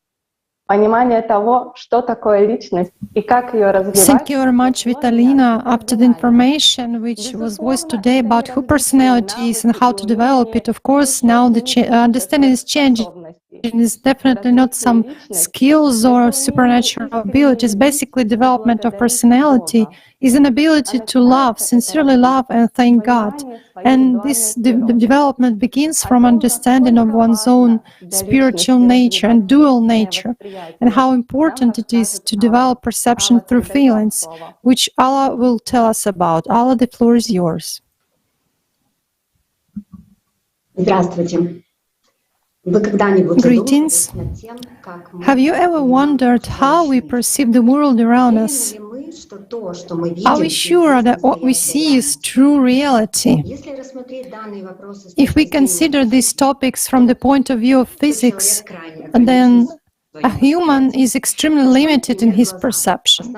понимание того, что такое личность и как ее развивать. Thank you very much, Vitalina. After the information which was voiced today about who personality is and how to develop it, of course, now the understanding is changing. It is definitely not some skills or supernatural abilities. Basically, development of personality is an ability to love, sincerely love, and thank God. And this development begins from understanding of one's own spiritual nature and dual nature, and how important it is to develop perception through feelings, which Allah will tell us about. Allah, the floor is yours. Здравствуйте. Greetings. Have you ever wondered how we perceive the world around us? Are we sure that what we see is true reality? If we consider these topics from the point of view of physics, then a human is extremely limited in his perception.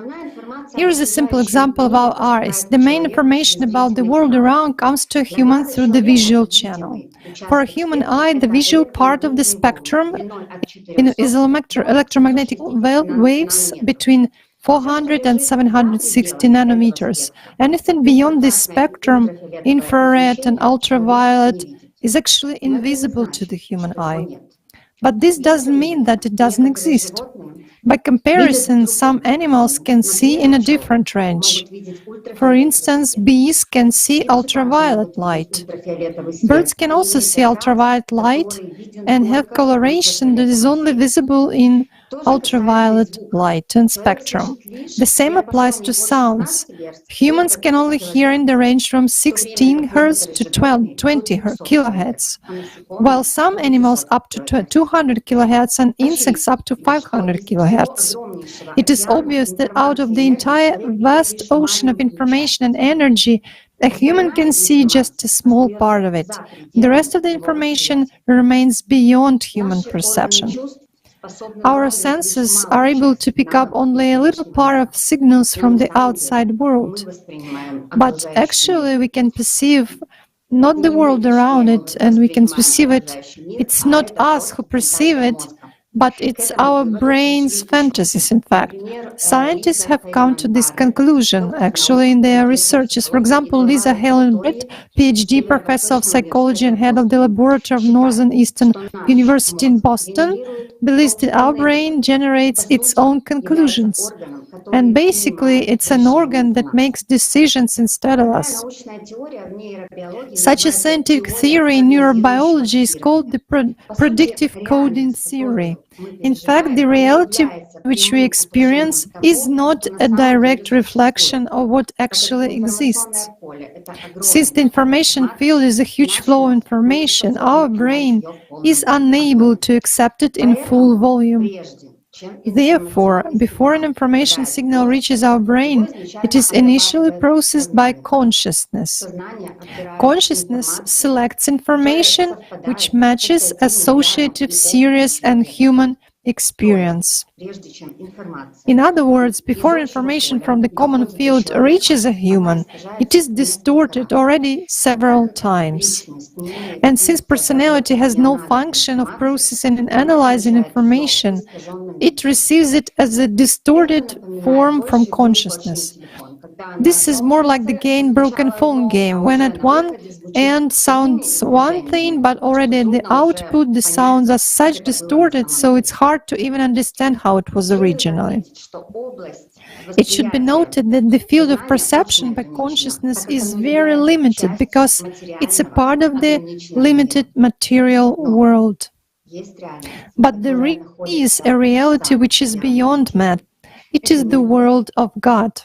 Here is a simple example of our eyes. The main information about the world around comes to a human through the visual channel. For a human eye, the visual part of the spectrum is electromagnetic waves between 400 and 760 nanometers. Anything beyond this spectrum, infrared and ultraviolet, is actually invisible to the human eye. But this doesn't mean that it doesn't exist. By comparison, some animals can see in a different range. For instance, bees can see ultraviolet light. Birds can also see ultraviolet light and have coloration that is only visible in ultraviolet light and spectrum. The same applies to sounds. Humans can only hear in the range from 16 Hz to 20 kHz, while some animals up to 200 kHz and insects up to 500 kHz. It is obvious that out of the entire vast ocean of information and energy, a human can see just a small part of it. The rest of the information remains beyond human perception. Our senses are able to pick up only a little part of signals from the outside world. But actually we can perceive not the world around it, and we can perceive it. It's not us who perceive it, but it's our brain's fantasies, in fact. Scientists have come to this conclusion, actually, in their researches. For example, Lisa Helen Britt, PhD professor of psychology and head of the laboratory of Northern Eastern University in Boston, believes that our brain generates its own conclusions. And basically, it's an organ that makes decisions instead of us. Such a scientific theory in neurobiology is called the predictive coding theory. In fact, the reality which we experience is not a direct reflection of what actually exists. Since the information field is a huge flow of information, our brain is unable to accept it in full volume. Therefore, before an information signal reaches our brain, it is initially processed by consciousness. Consciousness selects information which matches associative series and human experience. In other words, before information from the common field reaches a human, it is distorted already several times. And since personality has no function of processing and analyzing information, it receives it as a distorted form from consciousness. This is more like the gain-broken phone game, when at one end sounds one thing, but already at the output the sounds are such distorted, so it's hard to even understand how it was originally. It should be noted that the field of perception by consciousness is very limited, because it's a part of the limited material world. But there is a reality which is beyond matter. It is the world of God,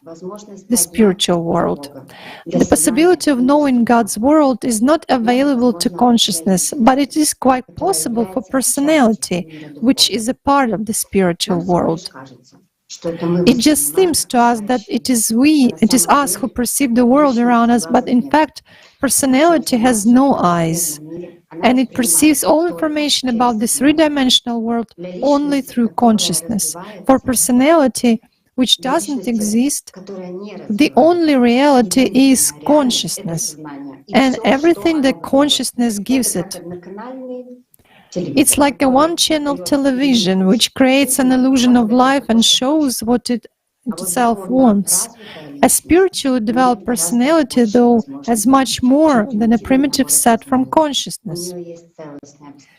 the spiritual world. The possibility of knowing God's world is not available to consciousness, but it is quite possible for personality, which is a part of the spiritual world. It just seems to us that it is us who perceive the world around us, but in fact, personality has no eyes, and it perceives all information about this three-dimensional world only through consciousness. For personality, which doesn't exist, the only reality is consciousness, and everything that consciousness gives it. It's like a one-channel television, which creates an illusion of life and shows what it itself wants. A spiritually developed personality, though, has much more than a primitive set from consciousness.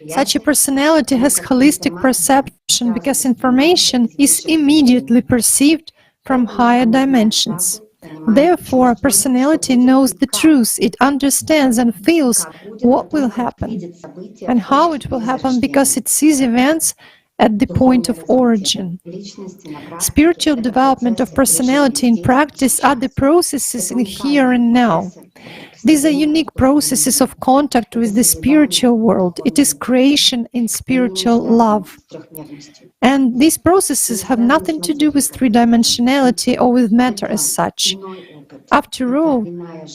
Such a personality has holistic perception because information is immediately perceived from higher dimensions. Therefore, personality knows the truth, it understands and feels what will happen and how it will happen, because it sees events at the point of origin. Spiritual development of personality in practice are the processes in here and now. These are unique processes of contact with the spiritual world. It is creation in spiritual love. And these processes have nothing to do with three-dimensionality or with matter as such. After all,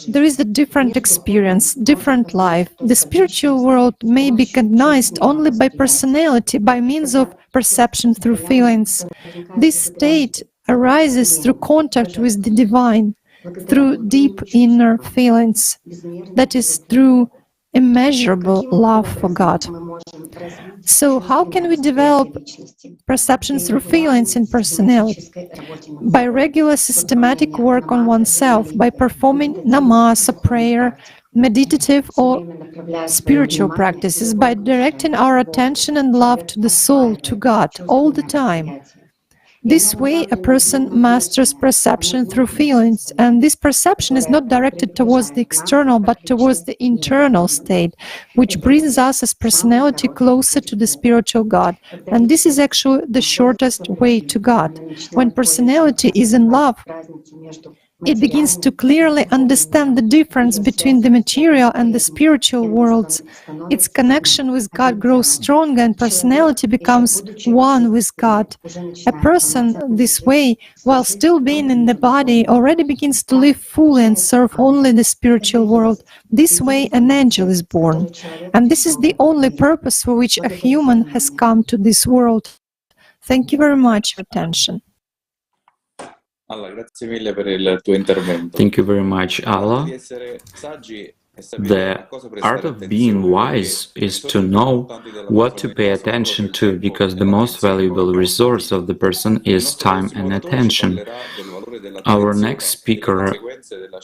there is a different experience, different life. The spiritual world may be cognized only by personality, by means of perception through feelings. This state arises through contact with the divine, through deep inner feelings, that is, through immeasurable love for God. So how can we develop perception through feelings and personality? By regular systematic work on oneself, by performing namasa, prayer, meditative or spiritual practices, by directing our attention and love to the soul, to God, all the time. This way, a person masters perception through feelings, and this perception is not directed towards the external, but towards the internal state, which brings us as personality closer to the spiritual God. And this is actually the shortest way to God. When personality is in love, it begins to clearly understand the difference between the material and the spiritual worlds. Its connection with God grows stronger and personality becomes one with God. A person, this way, while still being in the body, already begins to live fully and serve only the spiritual world. This way, an angel is born. And this is the only purpose for which a human has come to this world. Thank you very much for attention. Thank you very much, Allah. The art of being wise is to know what to pay attention to, because the most valuable resource of the person is time and attention. Our next speaker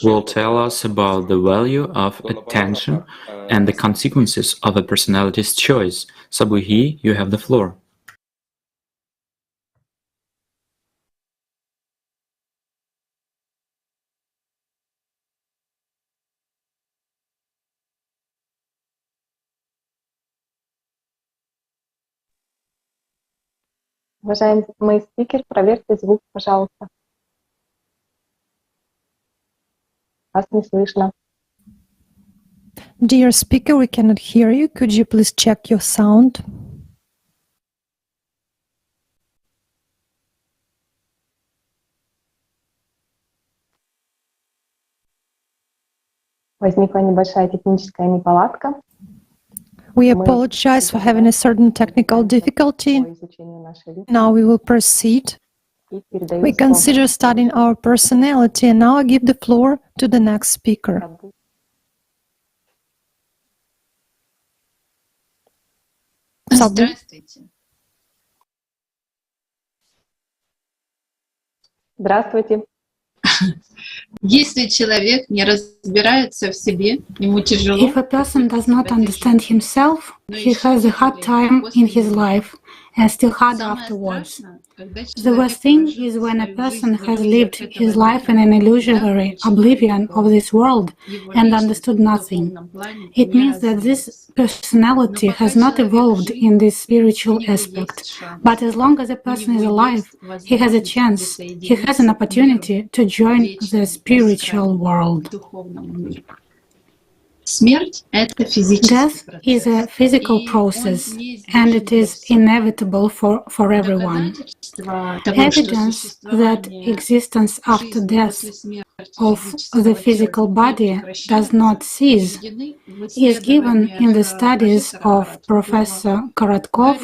will tell us about the value of attention and the consequences of a personality's choice. Sabuhi, you have the floor. Уважаемый спикер, проверьте звук, пожалуйста. Вас не слышно. Dear speaker, we cannot hear you. Could you please check your sound? Возникла небольшая техническая неполадка. We apologize for having a certain technical difficulty. Now we will proceed. We consider studying our personality, and now I give the floor to the next speaker. Здравствуйте. Если человек не разбирается в себе, ему тяжело. If a person does not understand himself, he has a hard time in his life and still hard afterwards. The worst thing is when a person has lived his life in an illusory oblivion of this world and understood nothing. It means that this personality has not evolved in this spiritual aspect. But as long as a person is alive, he has a chance, he has an opportunity to join the spiritual world. Death is a physical process, and it is inevitable for everyone. Evidence that existence after death of the physical body does not cease is given in the studies of Professor Korotkov,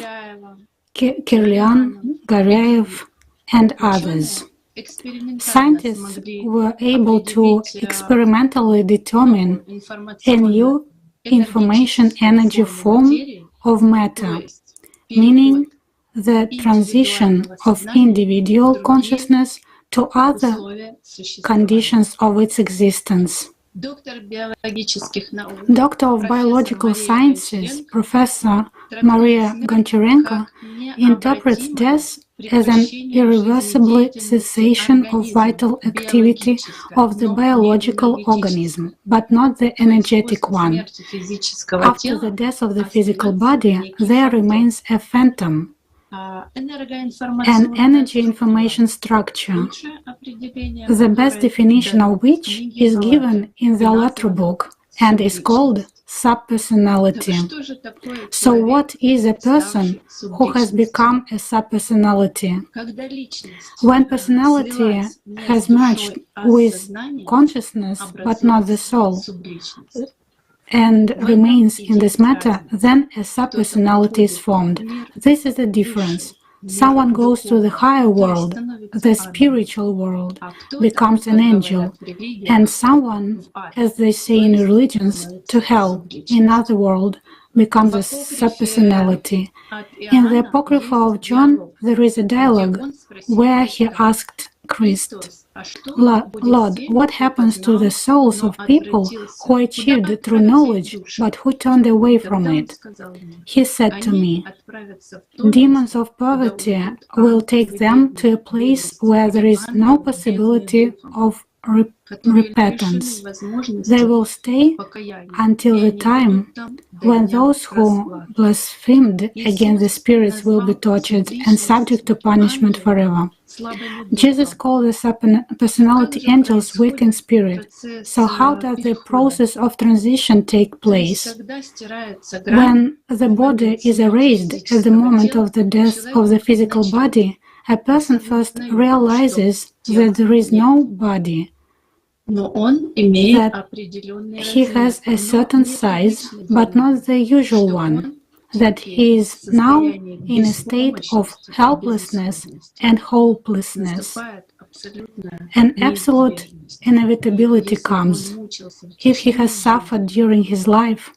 Kirlian, Garyaev, and others. Scientists were able to experimentally determine a new information energy form of matter, meaning the transition of individual consciousness to other conditions of its existence. Doctor of Biological Sciences, Professor Maria Goncharenko, interprets death as an irreversible cessation of vital activity of the biological organism, but not the energetic one. After the death of the physical body, there remains a phantom, an energy information structure, the best definition of which is given in the Allat book and is called subpersonality. So what is a person who has become a subpersonality? When personality has merged with consciousness but not the soul, and remains in this matter, then a subpersonality is formed. This is the difference. Someone goes to the higher world, the spiritual world, becomes an angel, and someone, as they say in religions, to hell, in other world, becomes a subpersonality. In the Apocrypha of John, there is a dialogue where he asked Christ, Lord, what happens to the souls of people who achieved true knowledge but who turned away from it? He said to me, demons of poverty will take them to a place where there is no possibility of repentance. They will stay until the time when those who blasphemed against the spirits will be tortured and subject to punishment forever. Jesus called the subpersonality angels weak in spirit. So how does the process of transition take place? When the body is erased at the moment of the death of the physical body, a person first realizes that there is no body, that he has a certain size, but not the usual one, that he is now in a state of helplessness and hopelessness. An absolute inevitability comes. If he has suffered during his life,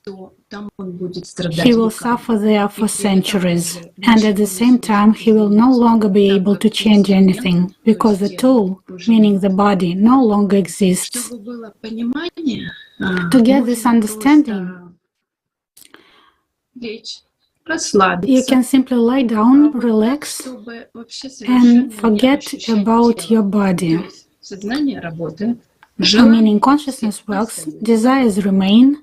he will suffer there for centuries, and at the same time he will no longer be able to change anything, because the tool, meaning the body, no longer exists. To get this understanding, you can simply lie down, relax, and forget about your body. Meaning consciousness works, desires remain,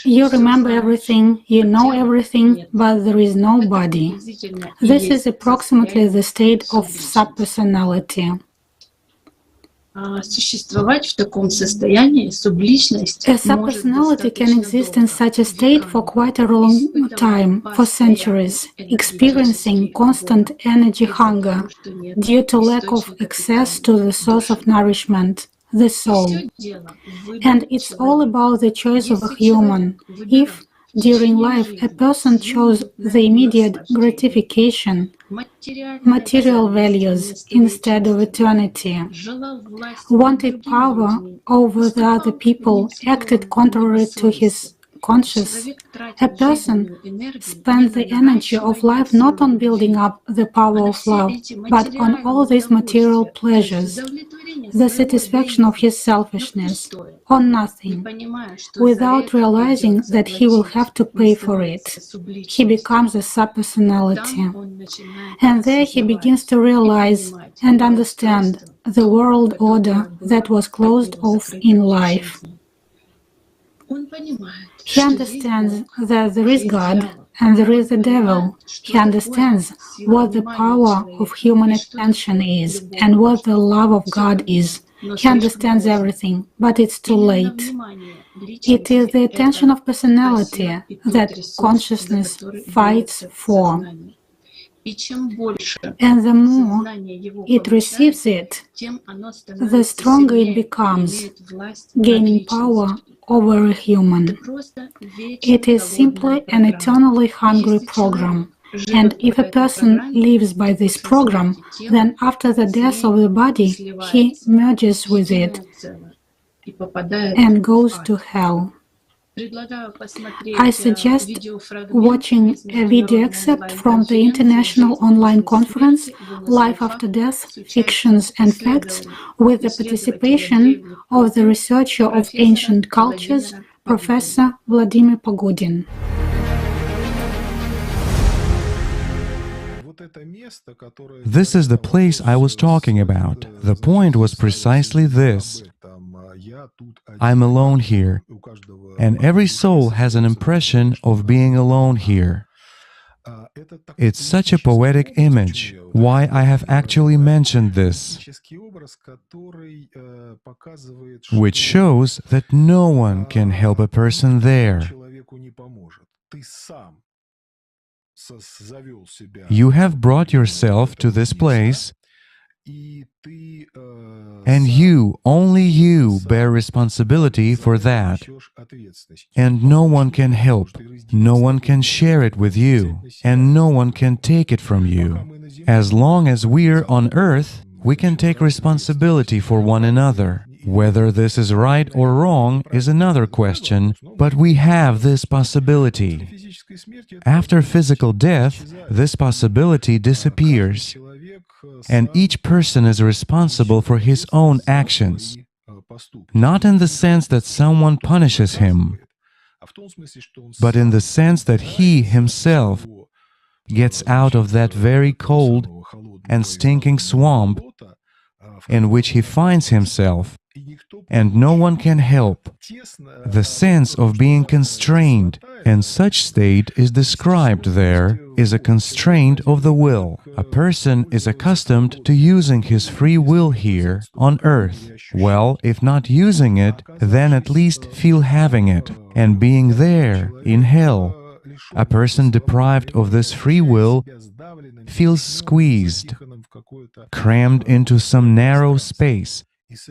you remember everything, you know everything, but there is no body. This is approximately the state of subpersonality. A subpersonality can exist in such a state for quite a long time, for centuries, experiencing constant energy hunger due to lack of access to the source of nourishment, the soul. And it's all about the choice of a human. If, during life, a person chose the immediate gratification, material values instead of eternity, wanted power over the other people, acted contrary to his conscience, a person spends the energy of life not on building up the power of love, but on all these material pleasures, the satisfaction of his selfishness, on nothing, without realizing that he will have to pay for it. He becomes a subpersonality. And there he begins to realize and understand the world order that was closed off in life. He understands that there is God and there is the devil. He understands what the power of human attention is and what the love of God is. He understands everything, but it's too late. It is the attention of personality that consciousness fights for. And the more it receives it, the stronger it becomes, gaining power over a human. It is simply an eternally hungry program. And if a person lives by this program, then after the death of the body, he merges with it and goes to hell. I suggest watching a video excerpt from the International Online Conference, Life After Death, Fictions and Facts, with the participation of the researcher of ancient cultures, Professor Vladimir Pogodin. This is the place I was talking about. The point was precisely this. I'm alone here, and every soul has an impression of being alone here. It's such a poetic image, why I have actually mentioned this, which shows that no one can help a person there. You have brought yourself to this place, and you, only you, bear responsibility for that. And no one can help, no one can share it with you, and no one can take it from you. As long as we're on earth, we can take responsibility for one another. Whether this is right or wrong is another question, but we have this possibility. After physical death, this possibility disappears, and each person is responsible for his own actions, not in the sense that someone punishes him, but in the sense that he himself gets out of that very cold and stinking swamp in which he finds himself, and no one can help. The sense of being constrained in such state is described there is a constraint of the will. A person is accustomed to using his free will here on earth. Well, if not using it, then at least feel having it and being there in hell. A person deprived of this free will feels squeezed, crammed into some narrow space,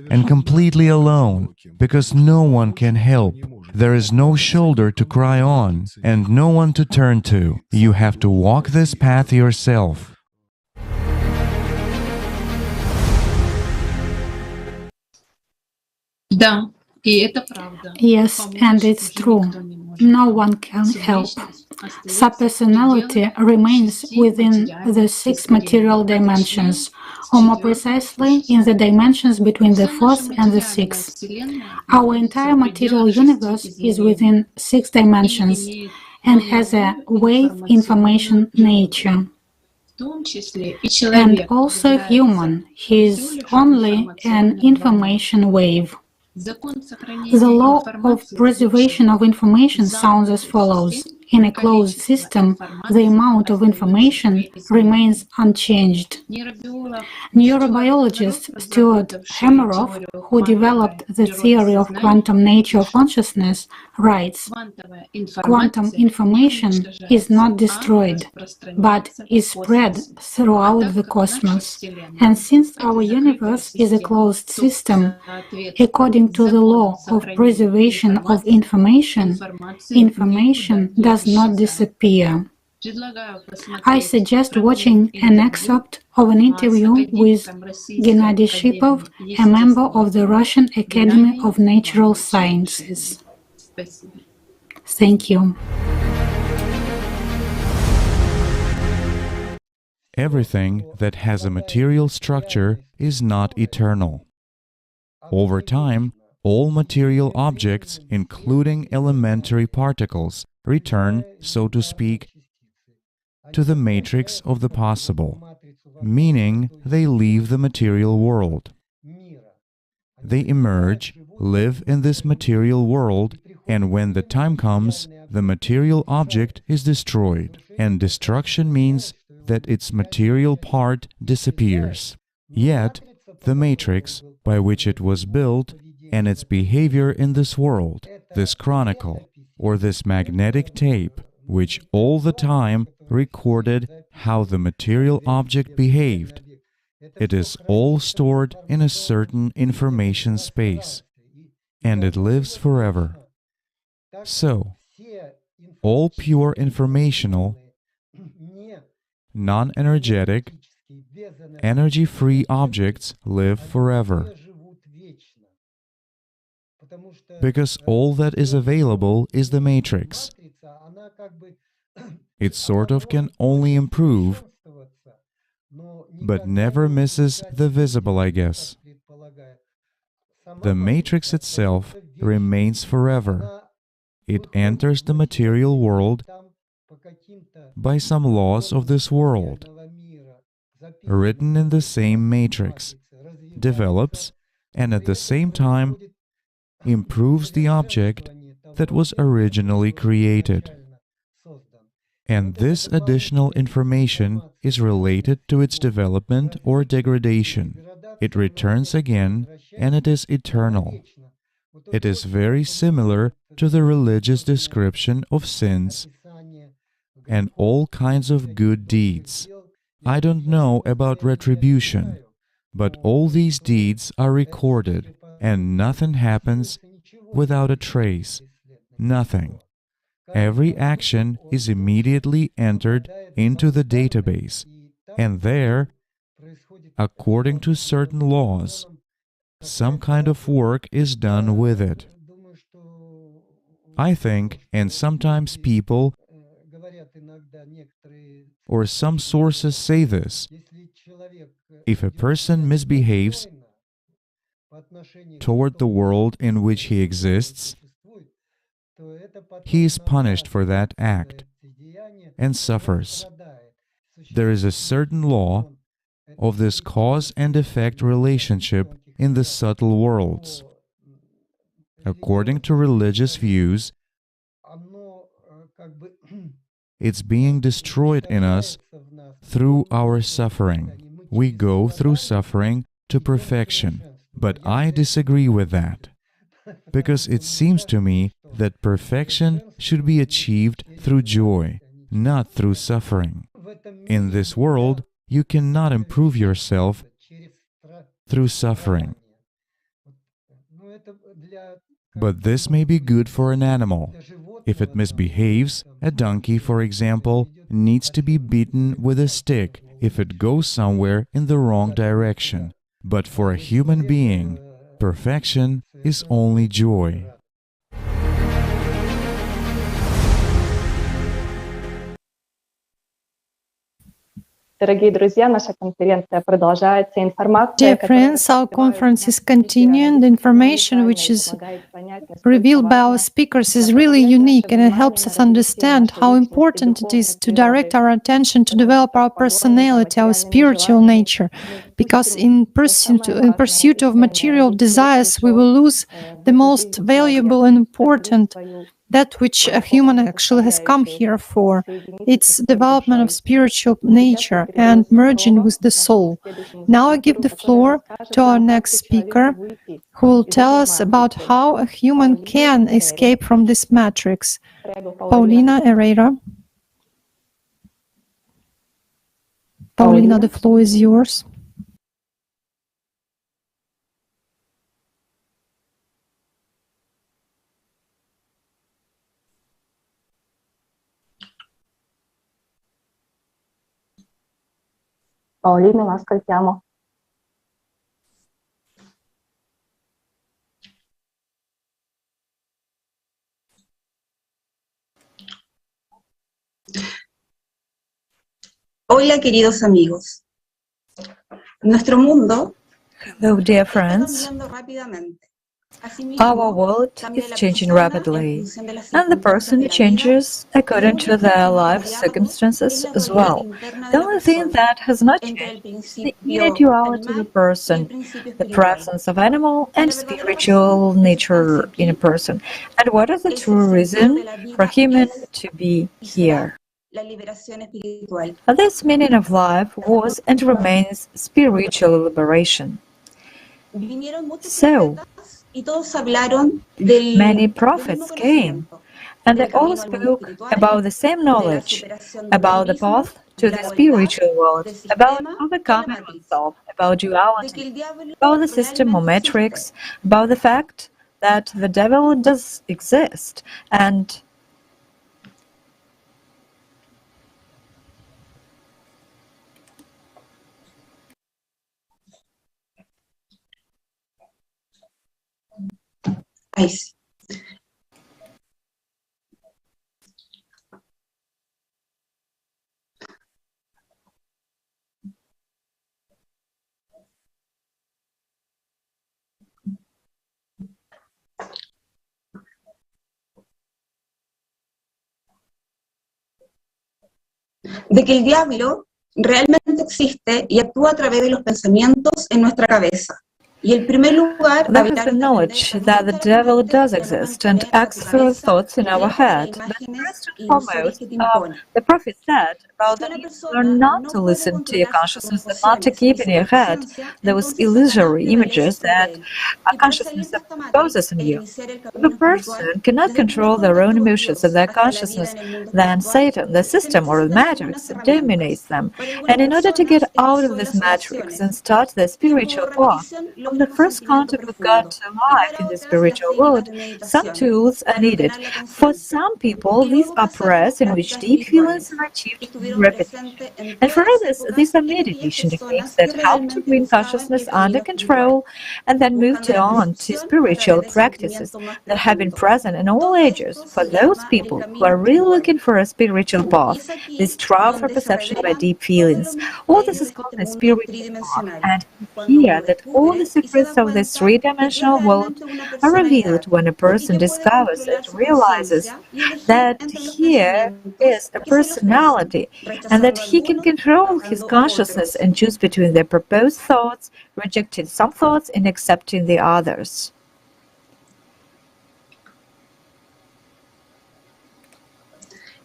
and completely alone, because no one can help. There is no shoulder to cry on, and no one to turn to. You have to walk this path yourself. Да, и это правда. Yes, and it's true. No one can help. Subpersonality remains within the 6 material dimensions, or more precisely, in the dimensions between the 4th and the 6th. Our entire material universe is within 6 dimensions and has a wave information nature. And also human, he is only an information wave. The law of preservation of information sounds as follows. In a closed system, the amount of information remains unchanged. Neurobiologist Stuart Hameroff, who developed the theory of quantum nature of consciousness, writes, "Quantum information is not destroyed, but is spread throughout the cosmos. And since our universe is a closed system, according to the law of preservation of information, information does not disappear." I suggest watching an excerpt of an interview with Gennady Shipov, a member of the Russian Academy of Natural Sciences. Thank you. Everything that has a material structure is not eternal. Over time, all material objects, including elementary particles, return, so to speak, to the matrix of the possible, meaning they leave the material world. They emerge, live in this material world, and when the time comes, the material object is destroyed, and destruction means that its material part disappears. Yet, the matrix by which it was built and its behavior in this world, this chronicle, or this magnetic tape, which all the time recorded how the material object behaved, it is all stored in a certain information space, and it lives forever. So, all pure informational, non-energetic, energy-free objects live forever, because all that is available is the matrix. It sort of can only improve, but never misses the visible, I guess. The matrix itself remains forever. It enters the material world by some laws of this world, written in the same matrix, develops, and at the same time improves the object that was originally created. And this additional information is related to its development or degradation. It returns again, and it is eternal. It is very similar to the religious description of sins and all kinds of good deeds. I don't know about retribution, but all these deeds are recorded, and nothing happens without a trace. Nothing. Every action is immediately entered into the database, and there, according to certain laws, some kind of work is done with it. I think, and sometimes people or some sources say this, if a person misbehaves toward the world in which he exists, he is punished for that act and suffers. There is a certain law of this cause and effect relationship in the subtle worlds. According to religious views, it's being destroyed in us through our suffering. We go through suffering to perfection. But I disagree with that, because it seems to me that perfection should be achieved through joy, not through suffering. In this world, you cannot improve yourself through suffering. But this may be good for an animal. If it misbehaves, a donkey, for example, needs to be beaten with a stick if it goes somewhere in the wrong direction. But for a human being, perfection is only joy. Дорогие друзья, наша конференция продолжается. Dear friends, our conference is continuing. The information which is revealed by our speakers is really unique, and it helps us understand how important it is to direct our attention to develop our personality, our spiritual nature. Because in pursuit of material desires, we will lose the most valuable and important, that which a human actually has come here for. It's development of spiritual nature and merging with the soul. Now I give the floor to our next speaker, who will tell us about how a human can escape from this matrix. Paulina Herrera. Paulina, the floor is yours. Paulina, la ascoltiamo. Hola, queridos amigos. Nuestro mundo Hello, dear friends. cambiando rápidamente. Our world is changing rapidly, and the person changes according to their life circumstances as well. The only thing that has not changed is the inner duality of a person, the presence of animal and spiritual nature in a person. And what is the true reason for human to be here? This meaning of life was and remains spiritual liberation. So, many prophets came, and they all spoke about the same knowledge, about the path to the spiritual world, about overcoming oneself, about duality, about the system or matrix, about the fact that the devil does exist, and Ay, sí. De que el diablo realmente existe y actúa a través de los pensamientos en nuestra cabeza. That is the knowledge that the devil does exist and acts through thoughts in our head. But first and foremost, the prophet said about that you learn not to listen to your consciousness, and not to keep in your head those illusory images that our consciousness imposes on you. If a person cannot control their own emotions of their consciousness, then Satan, the system or the matrix, dominates them. And in order to get out of this matrix and start the spiritual path, a from the first contact of God to life in the spiritual world, some tools are needed. For some people, these are prayers in which deep feelings are achieved through repetition. And for others, these are meditation techniques that help to bring consciousness under control and then move on to spiritual practices that have been present in all ages. For those people who are really looking for a spiritual path, they strive for perception by deep feelings. All this is called the spiritual path, and it's here that all the secrets of this three-dimensional world are revealed when a person discovers and realizes that here is a personality and that he can control his consciousness and choose between the proposed thoughts, rejecting some thoughts and accepting the others.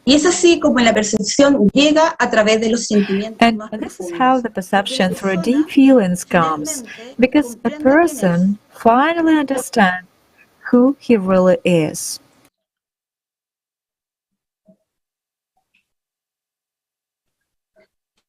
Y es así como la percepción llega a través de los sentimientos And más this is profundos. how the perception through deep feelings comes, because a person finally understands who he really is.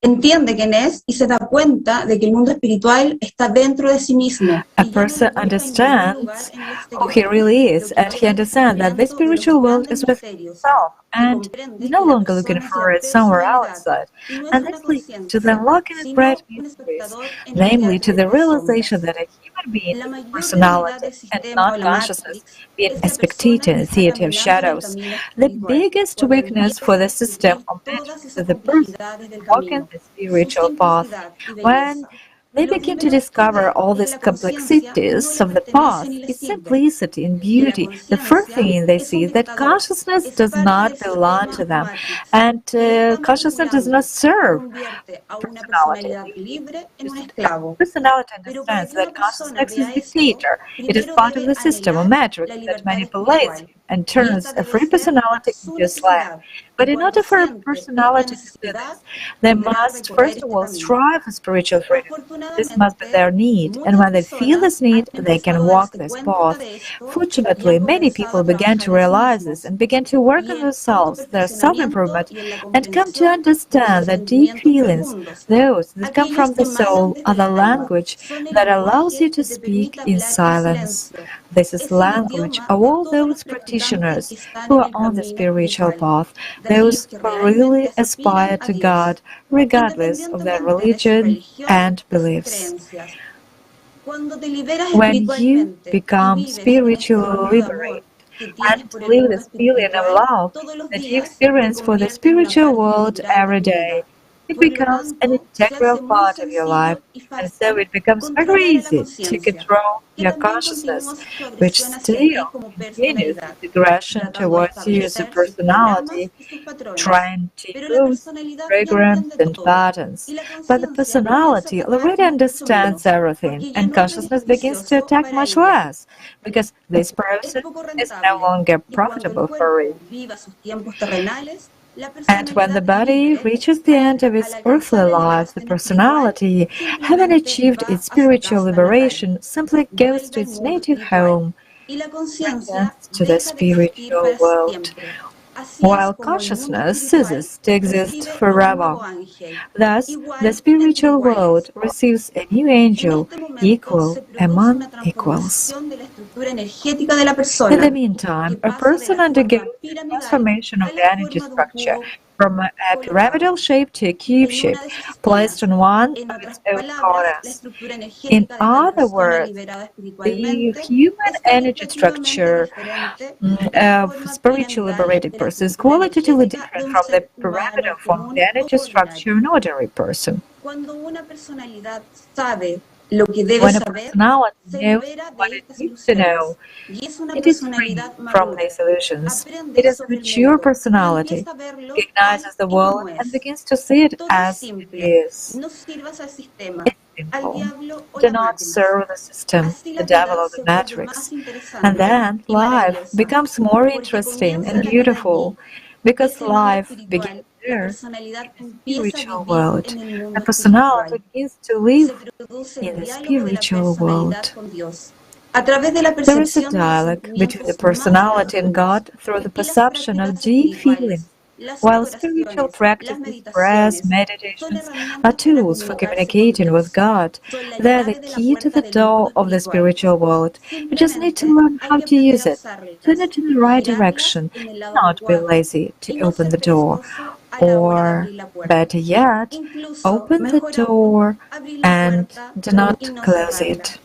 Entiende quién es y se da cuenta de que el mundo espiritual está dentro de sí mismo. A person understands who he really is, and he understands that the spiritual world is within himself, and is no longer looking for it somewhere outside. And this leads to the unlocking of great mysteries, namely to the realization that a human being is a personality and not consciousness, being a spectator in a theater of shadows. The biggest weakness for the system of matrix is the person walking the spiritual path. When they begin to discover all these complexities of the path, its simplicity and beauty. The first thing they see is that consciousness does not belong to them, and consciousness does not serve personality. Personality understands that consciousness is dictator. It is part of the system, a matrix that manipulates and turns a free personality into a slave. But in order for a personality to do this, they must first of all strive for spiritual freedom. This must be their need, and when they feel this need, they can walk this path. Fortunately, many people began to realize this and began to work on themselves, their self-improvement, and come to understand that deep feelings, those that come from the soul, are the language that allows you to speak in silence. This is language of all those practitioners who are on the spiritual path, those who really aspire to God, regardless of their religion and beliefs. When you become spiritually liberated and live this feeling of love that you experience for the spiritual world every day, it becomes an integral part of your life, and so it becomes very easy to control your consciousness, which still continues its aggression towards you as a personality, trying to use programs and patterns. But the personality already understands everything, and consciousness begins to attack much less, because this process is no longer profitable for it. And when the body reaches the end of its earthly life, the personality, having achieved its spiritual liberation, simply goes to its native home, returns to the spiritual world, while consciousness ceases to exist forever. Thus, the spiritual world receives a new angel, equal among equals. In the meantime, a person undergoes a transformation of the energy structure from a pyramidal shape to a cube shape, placed on one of its own corners. In other words, the human energy structure of spiritually liberated person is qualitatively different from the pyramidal form of the energy structure of an ordinary person. When a personality knows what it needs to know, it is free from these illusions. It is a mature personality, recognizes the world and begins to see it as it is. It's simple. Do not serve the system, the devil or the matrix. And then life becomes more interesting and beautiful, because life begins there, in the spiritual world. The personality begins to live in the spiritual world. There is a dialogue between the personality and God through the perception of deep feelings While spiritual practices, prayers, meditations are tools for communicating with God, they're the key to the door of the spiritual world. You just need to learn how to use it, turn it in the right direction, not be lazy to open the door. Or, better yet, open the door and do not close it.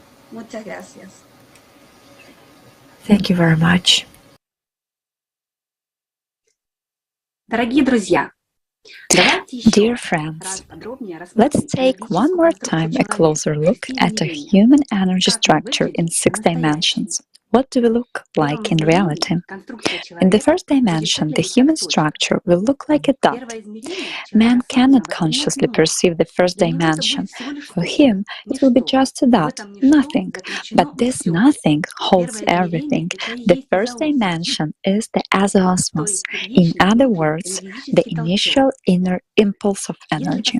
Thank you very much. Dear friends, let's take one more time a closer look at a human energy structure in 6 dimensions. What do we look like in reality? In the first dimension, the human structure will look like a dot. Man cannot consciously perceive the first dimension. For him, it will be just a dot, nothing. But this nothing holds everything. The first dimension is the azoosmos, in other words, the initial inner impulse of energy.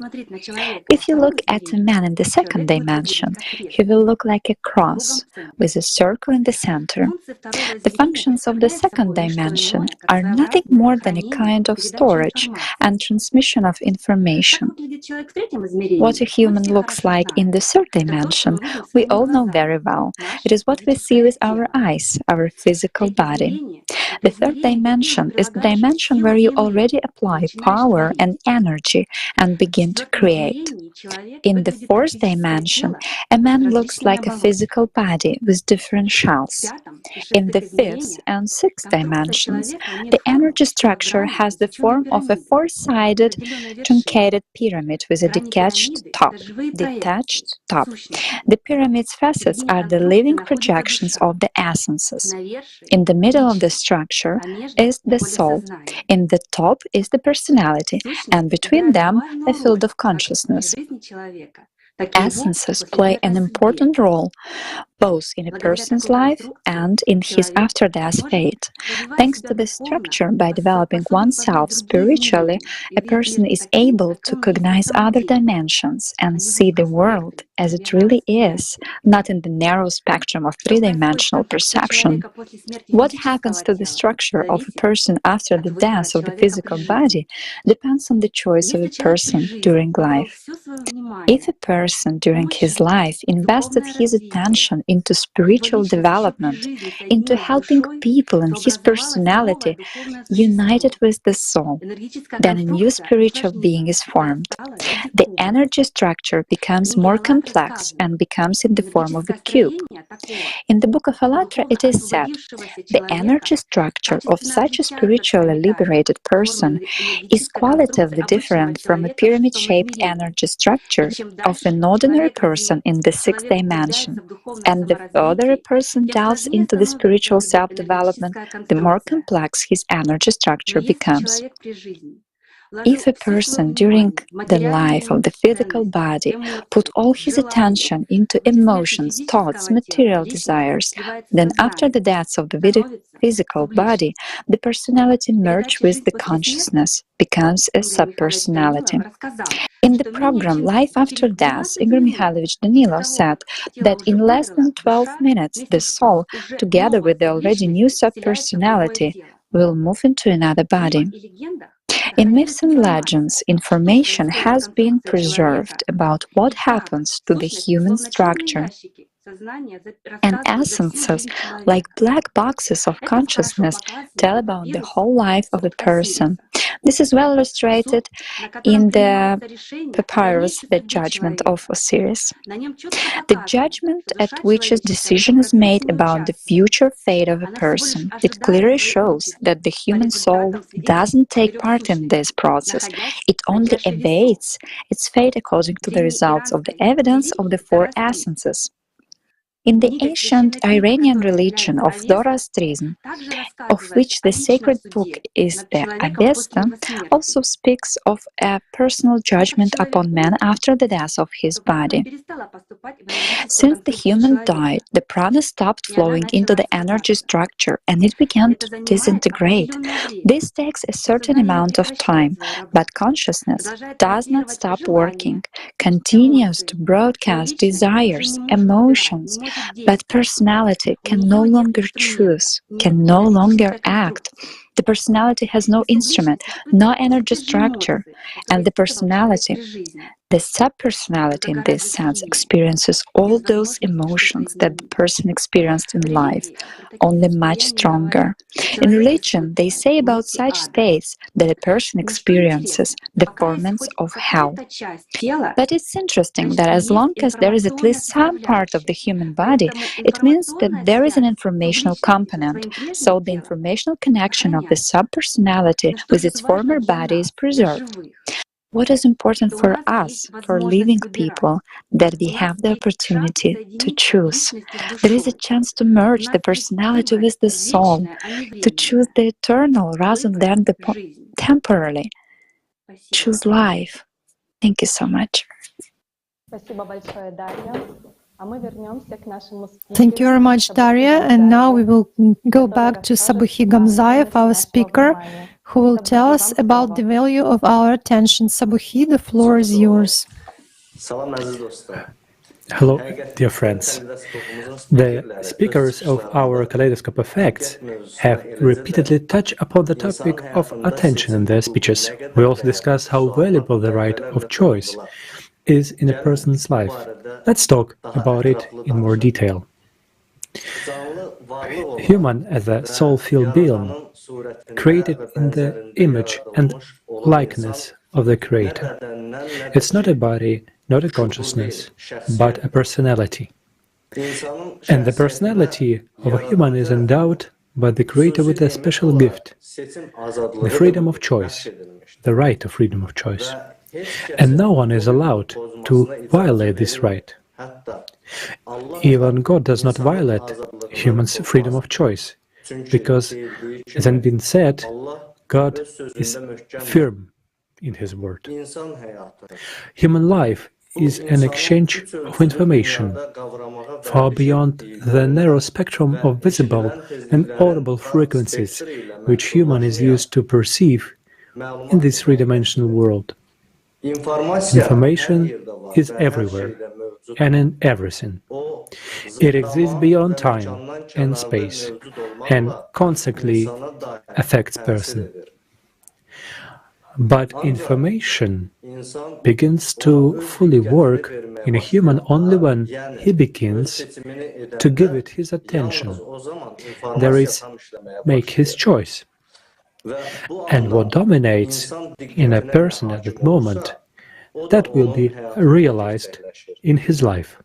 If you look at a man in the second dimension, he will look like a cross, with a circle in the center. The functions of the second dimension are nothing more than a kind of storage and transmission of information. What a human looks like in the third dimension, we all know very well. It is what we see with our eyes, our physical body. The third dimension is the dimension where you already apply power and energy and begin to create. In the fourth dimension, a man looks like a physical body with different shells. In the fifth and sixth dimensions, the energy structure has the form of a four-sided, truncated pyramid with a detached top. The pyramid's facets are the living projections of the essences. In the middle of the structure is the soul. In the top is the personality, and between them, a field of consciousness. Essences play an important role, both in a person's life and in his after-death fate. Thanks to this structure, by developing oneself spiritually, a person is able to cognize other dimensions and see the world as it really is, not in the narrow spectrum of three-dimensional perception. What happens to the structure of a person after the death of the physical body depends on the choice of a person during life. If a person during his life invested his attention into spiritual development, into helping people and his personality united with the soul, then a new spiritual being is formed. The energy structure becomes more complex and becomes in the form of a cube. In the book of Allat, it is said, the energy structure of such a spiritually liberated person is qualitatively different from a pyramid-shaped energy structure of an ordinary person in the sixth dimension. And the further a person delves into the spiritual self-development, the more complex his energy structure becomes. If a person during the life of the physical body put all his attention into emotions, thoughts, material desires, then after the death of the physical body, the personality merges with the consciousness, becomes a subpersonality. In the program Life After Death, Igor Mikhailovich Danilov said that in less than 12 minutes, the soul, together with the already new subpersonality, will move into another body. In myths and legends, information has been preserved about what happens to the human structure. And essences, like black boxes of consciousness, tell about the whole life of a person. This is well illustrated in the papyrus, The Judgment of Osiris. The judgment at which a decision is made about the future fate of a person. It clearly shows that the human soul doesn't take part in this process. It only awaits its fate according to the results of the evidence of the four essences. In the ancient Iranian religion of Zoroastrianism, of which the sacred book is the Avesta, also speaks of a personal judgment upon man after the death of his body. Since the human died, the prana stopped flowing into the energy structure and it began to disintegrate. This takes a certain amount of time, but consciousness does not stop working, continues to broadcast desires, emotions, But personality can no longer choose, can no longer act. The personality has no instrument, no energy structure, and the personality, the subpersonality in this sense, experiences all those emotions that the person experienced in life, only much stronger. In religion, they say about such states that a person experiences the torments of hell. But it's interesting that as long as there is at least some part of the human body, it means that there is an informational component, so the informational connection of the subpersonality with its former body is preserved. What is important for us, for living people, that we have the opportunity to choose. There is a chance to merge the personality with the soul, to choose the eternal rather than the temporary. Choose life. Thank you so much. Thank you very much, Daria. And now we will go back to Sabuhi Gamzayev, our speaker, who will tell us about the value of our attention. Sabuhi, the floor is yours. Hello, dear friends. The speakers of our kaleidoscope effects have repeatedly touched upon the topic of attention in their speeches. We also discussed how valuable the right of choice is in a person's life. Let's talk about it in more detail. Human as a soul-filled being, created in the image and likeness of the Creator. It's not a body, not a consciousness, but a personality. And the personality of a human is endowed by the Creator with a special gift, the freedom of choice, the right of freedom of choice. And no one is allowed to violate this right. Even God does not violate humans' freedom of choice, because, as has been said, God is firm in His word. Human life is an exchange of information far beyond the narrow spectrum of visible and audible frequencies which human is used to perceive in this three-dimensional world. Information is everywhere and in everything. It exists beyond time and space and constantly affects person. But information begins to fully work in a human only when he begins to give it his attention. That is, make his choice. And what dominates in a person at that moment, that will be realized in his life.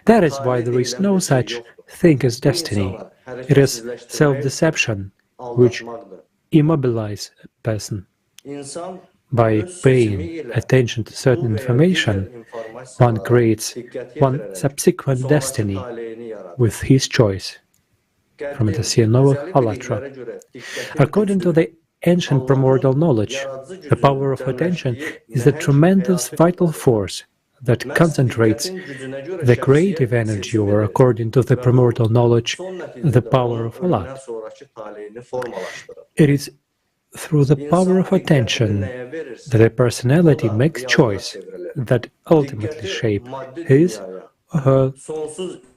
That is why there is no such thing as destiny. It is self-deception which immobilizes a person. By paying attention to certain information, one creates one subsequent destiny with his choice. From the Sienova Allatra. According to the ancient primordial knowledge, the power of attention is a tremendous vital force that concentrates the creative energy, or according to the primordial knowledge, the power of Allat. It is through the power of attention that a personality makes choice that ultimately shape his or her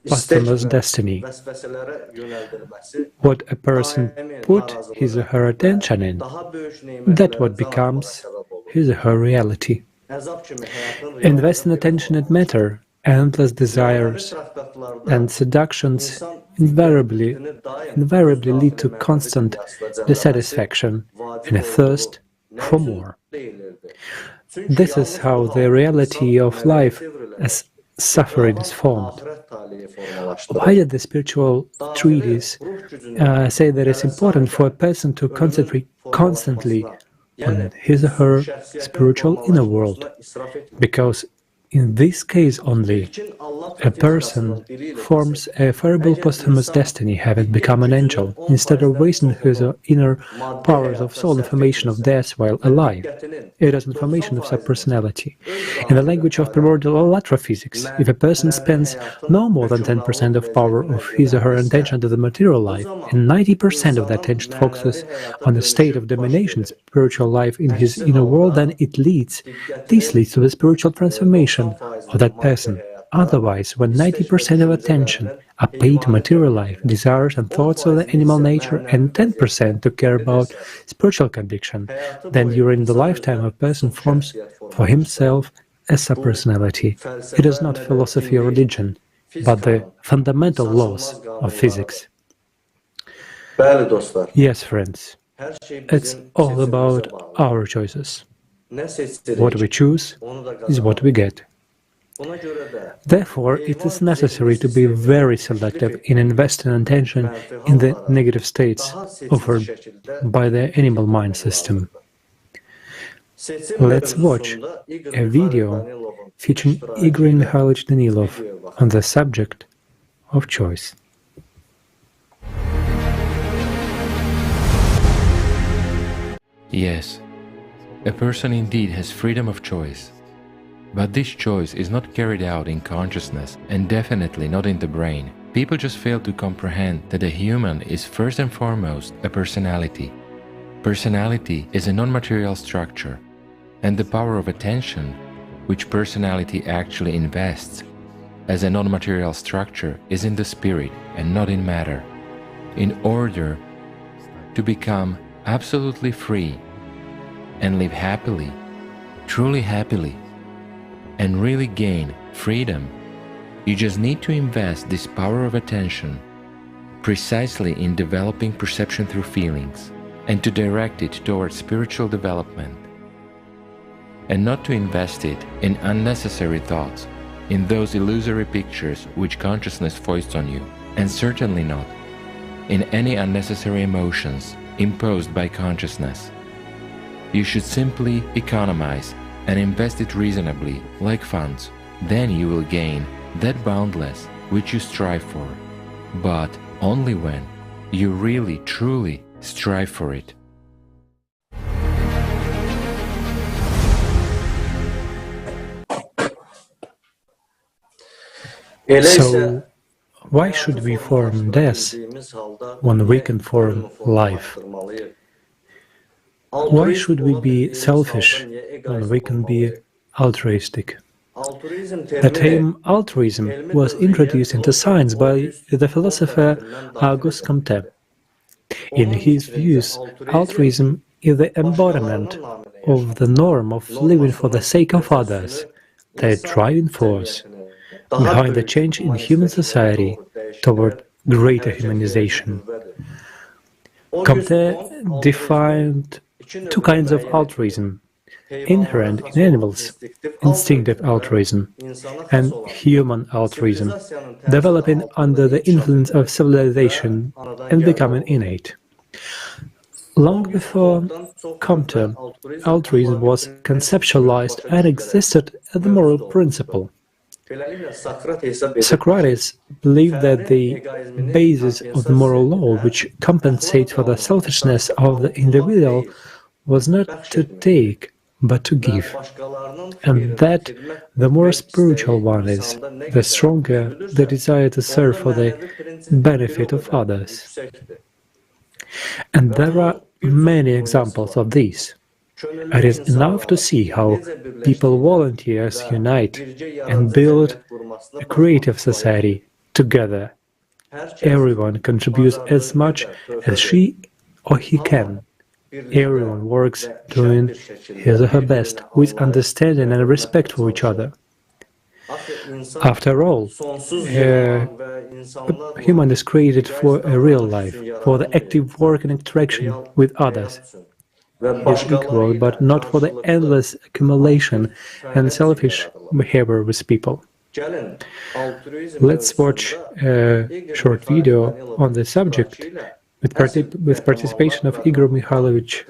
posthumous destiny. What a person put his or her attention in, that what becomes his or her reality. Investing attention in matter, endless desires and seductions invariably lead to constant dissatisfaction and a thirst for more. This is how the reality of life as suffering is formed. Why did the spiritual treatise say that it's important for a person to concentrate constantly on his or her spiritual inner world? Because in this case only, a person forms a variable posthumous destiny, having become an angel, instead of wasting his inner powers of soul information of death while alive. It is information of subpersonality. In the language of primordial Allatra physics, if a person spends no more than 10% of power of his or her attention to the material life, and 90% of that attention focuses on a state of domination, spiritual life in his inner world, then this leads to the spiritual transformation of that person. otherwise, when 90% of attention are paid to material life, desires and thoughts of the animal nature, and 10% to care about spiritual conviction, then during the lifetime a person forms for himself a subpersonality. It is not philosophy or religion, but the fundamental laws of physics. Yes, friends, it's all about our choices. What we choose is what we get. Therefore, it is necessary to be very selective in investing attention in the negative states offered by the animal mind system. Let's watch a video featuring Igor Mikhailovich Danilov on the subject of choice. Yes, a person indeed has freedom of choice. But this choice is not carried out in consciousness and definitely not in the brain. People just fail to comprehend that a human is first and foremost a personality. Personality is a non-material structure, and the power of attention, which personality actually invests as a non-material structure, is in the spirit and not in matter. In order to become absolutely free and live happily, truly happily, and really gain freedom, you just need to invest this power of attention precisely in developing perception through feelings and to direct it towards spiritual development, and not to invest it in unnecessary thoughts, in those illusory pictures which consciousness foists on you, and certainly not in any unnecessary emotions imposed by consciousness. You should simply economize and invest it reasonably, like funds. Then you will gain that boundless which you strive for, but only when you really, truly strive for it. So, why should we form death when we can form life? Why should we be selfish when we can be altruistic? The term altruism was introduced into science by the philosopher Auguste Comte. In his views, altruism is the embodiment of the norm of living for the sake of others, the driving force behind the change in human society toward greater humanization. Comte defined two kinds of altruism: inherent in animals, instinctive altruism, and human altruism, developing under the influence of civilization and becoming innate. Long before Comte, altruism was conceptualized and existed as a moral principle. Socrates believed that the basis of the moral law, which compensates for the selfishness of the individual, was not to take, but to give, and that the more spiritual one is, the stronger the desire to serve for the benefit of others. And there are many examples of this. It is enough to see how people volunteers unite and build a creative society together. Everyone contributes as much as she or he can. Everyone works doing his or her best with understanding and respect for each other. After all, human is created for a real life, for the active work and interaction with others. He is equal, but not for the endless accumulation and selfish behavior with people. Let's watch a short video on the subject with participation of Igor Mikhailovich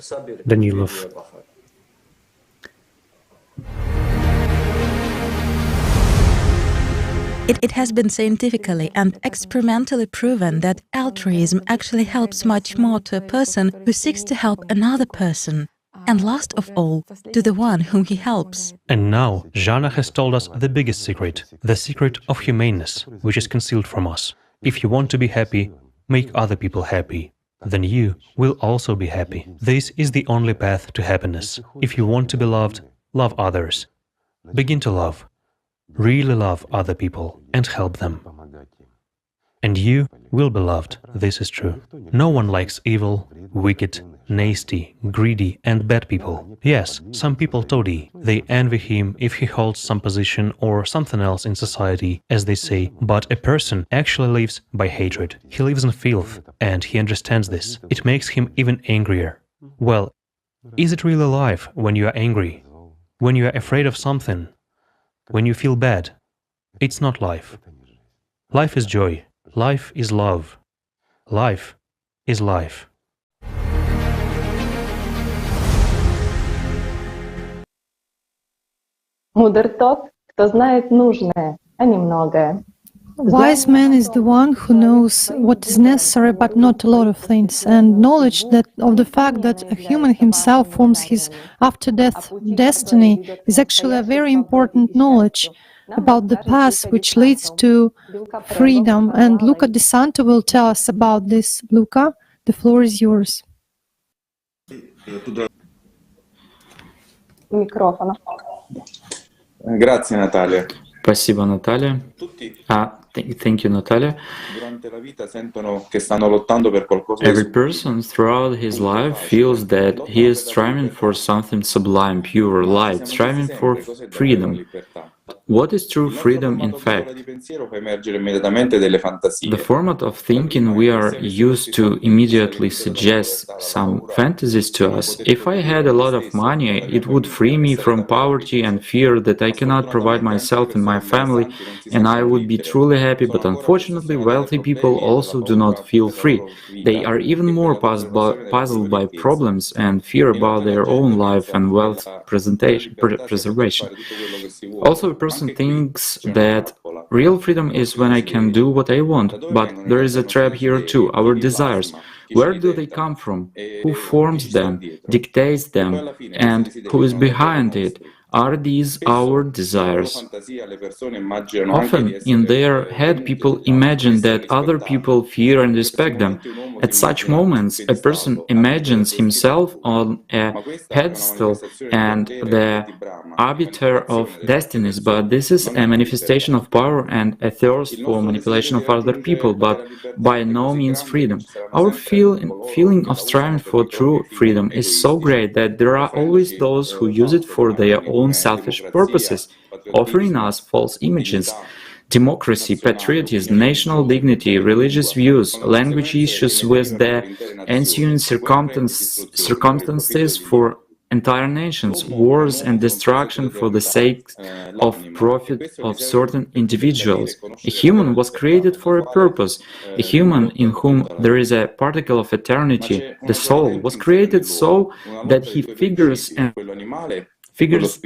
Danilov. It has been scientifically and experimentally proven that altruism actually helps much more to a person who seeks to help another person, and last of all, to the one whom he helps. And now, Jana has told us the biggest secret, the secret of humaneness, which is concealed from us. If you want to be happy, make other people happy. Then you will also be happy. This is the only path to happiness. If you want to be loved, love others. Begin to love. Really love other people and help them. And you will be loved, this is true. No one likes evil, wicked, nasty, greedy and bad people. Yes, some people toady. They envy him if he holds some position or something else in society, as they say, but a person actually lives by hatred. He lives in filth, and he understands this. It makes him even angrier. Well, is it really life when you are angry? When you are afraid of something? When you feel bad? It's not life. Life is joy. Life is love. Life is life. Мудр тот, кто знает нужное, а не многое. Wise man is the one who knows what is necessary but not a lot of things, and knowledge that of the fact that a human himself forms his after-death destiny is actually a very important knowledge about the path which leads to freedom. And Luca Di Santo will tell us about this. Luca, the floor is yours. Микрофона. Grazie Natalia. Спасибо, Наталья. Thank you, Natalia. Every person throughout his life feels that he is striving for something sublime, pure, light, striving for freedom. What is true freedom in fact? The format of thinking we are used to immediately suggests some fantasies to us. If I had a lot of money, it would free me from poverty and fear that I cannot provide myself and my family, and I would be truly happy, but unfortunately wealthy people also do not feel free. They are even more puzzled by problems and fear about their own life and wealth preservation. Also, a person thinks that real freedom is when I can do what I want, but there is a trap here too, our desires. Where do they come from? Who forms them, dictates them, and who is behind it? Are these our desires? Often in their head people imagine that other people fear and respect them. At such moments, a person imagines himself on a pedestal and the arbiter of destinies, but this is a manifestation of power and a thirst for manipulation of other people, but by no means freedom. Our feeling of striving for true freedom is so great that there are always those who use it for their own selfish purposes, offering us false images. Democracy, patriotism, national dignity, religious views, language issues with the ensuing circumstances for entire nations, wars and destruction for the sake of profit of certain individuals. A human was created for a purpose. A human in whom there is a particle of eternity, the soul, was created so that he figures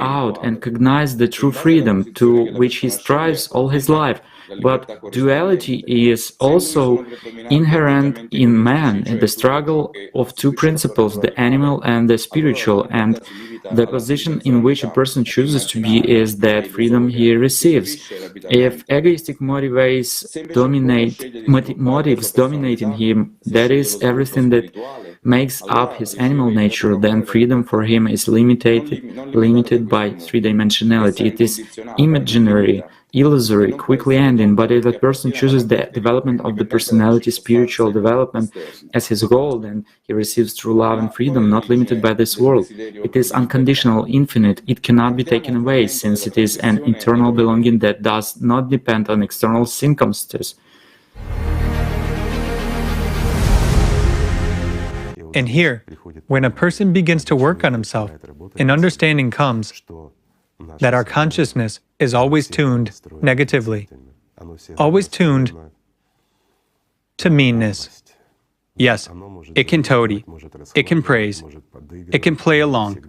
out and cognizes the true freedom to which he strives all his life. But duality is also inherent in man, in the struggle of two principles, the animal and the spiritual, and the position in which a person chooses to be is that freedom he receives. If egoistic motives dominate in him, that is everything that makes up his animal nature, then freedom for him is limited by three-dimensionality. It is imaginary, illusory, quickly ending, but if a person chooses the development of the personality, spiritual development as his goal, then he receives true love and freedom, not limited by this world. It is unconditional, infinite, it cannot be taken away, since it is an internal belonging that does not depend on external circumstances. And here, when a person begins to work on himself, an understanding comes that our consciousness is always tuned negatively, always tuned to meanness. Yes, it can toady, it can praise, it can play along,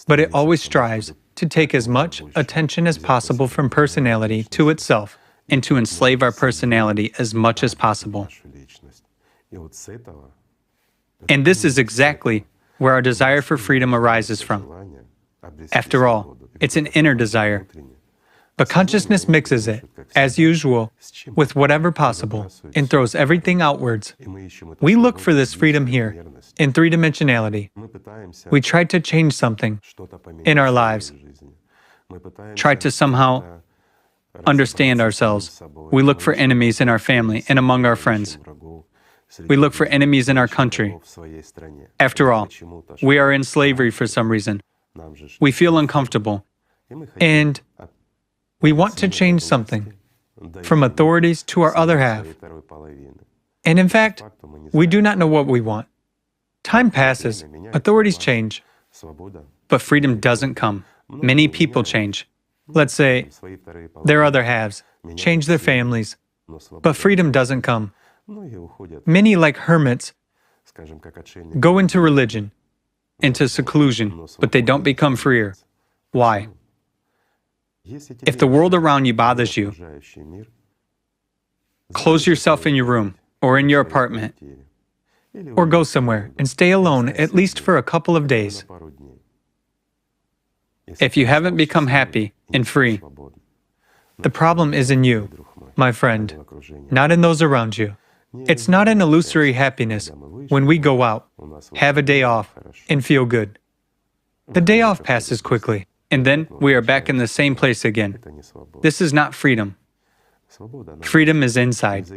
but it always strives to take as much attention as possible from personality to itself and to enslave our personality as much as possible. And this is exactly where our desire for freedom arises from. After all, it's an inner desire. But consciousness mixes it, as usual, with whatever possible and throws everything outwards. We look for this freedom here, in three-dimensionality. We try to change something in our lives, try to somehow understand ourselves. We look for enemies in our family and among our friends. We look for enemies in our country. After all, we are in slavery for some reason. We feel uncomfortable. And we want to change something, from authorities to our other half. And in fact, we do not know what we want. Time passes, authorities change, but freedom doesn't come. Many people change. Let's say their other halves change their families, but freedom doesn't come. Many, like hermits, go into religion, into seclusion, but they don't become freer. Why? If the world around you bothers you, close yourself in your room or in your apartment, or go somewhere and stay alone at least for a couple of days. If you haven't become happy and free, the problem is in you, my friend, not in those around you. It's not an illusory happiness when we go out, have a day off, and feel good. The day off passes quickly, and then we are back in the same place again. This is not freedom. Freedom is inside,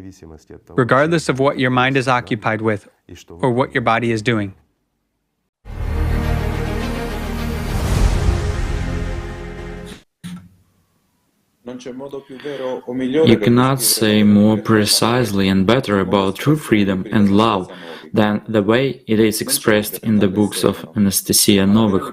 regardless of what your mind is occupied with or what your body is doing. You cannot say more precisely and better about true freedom and love than the way it is expressed in the books of Anastasia Novych.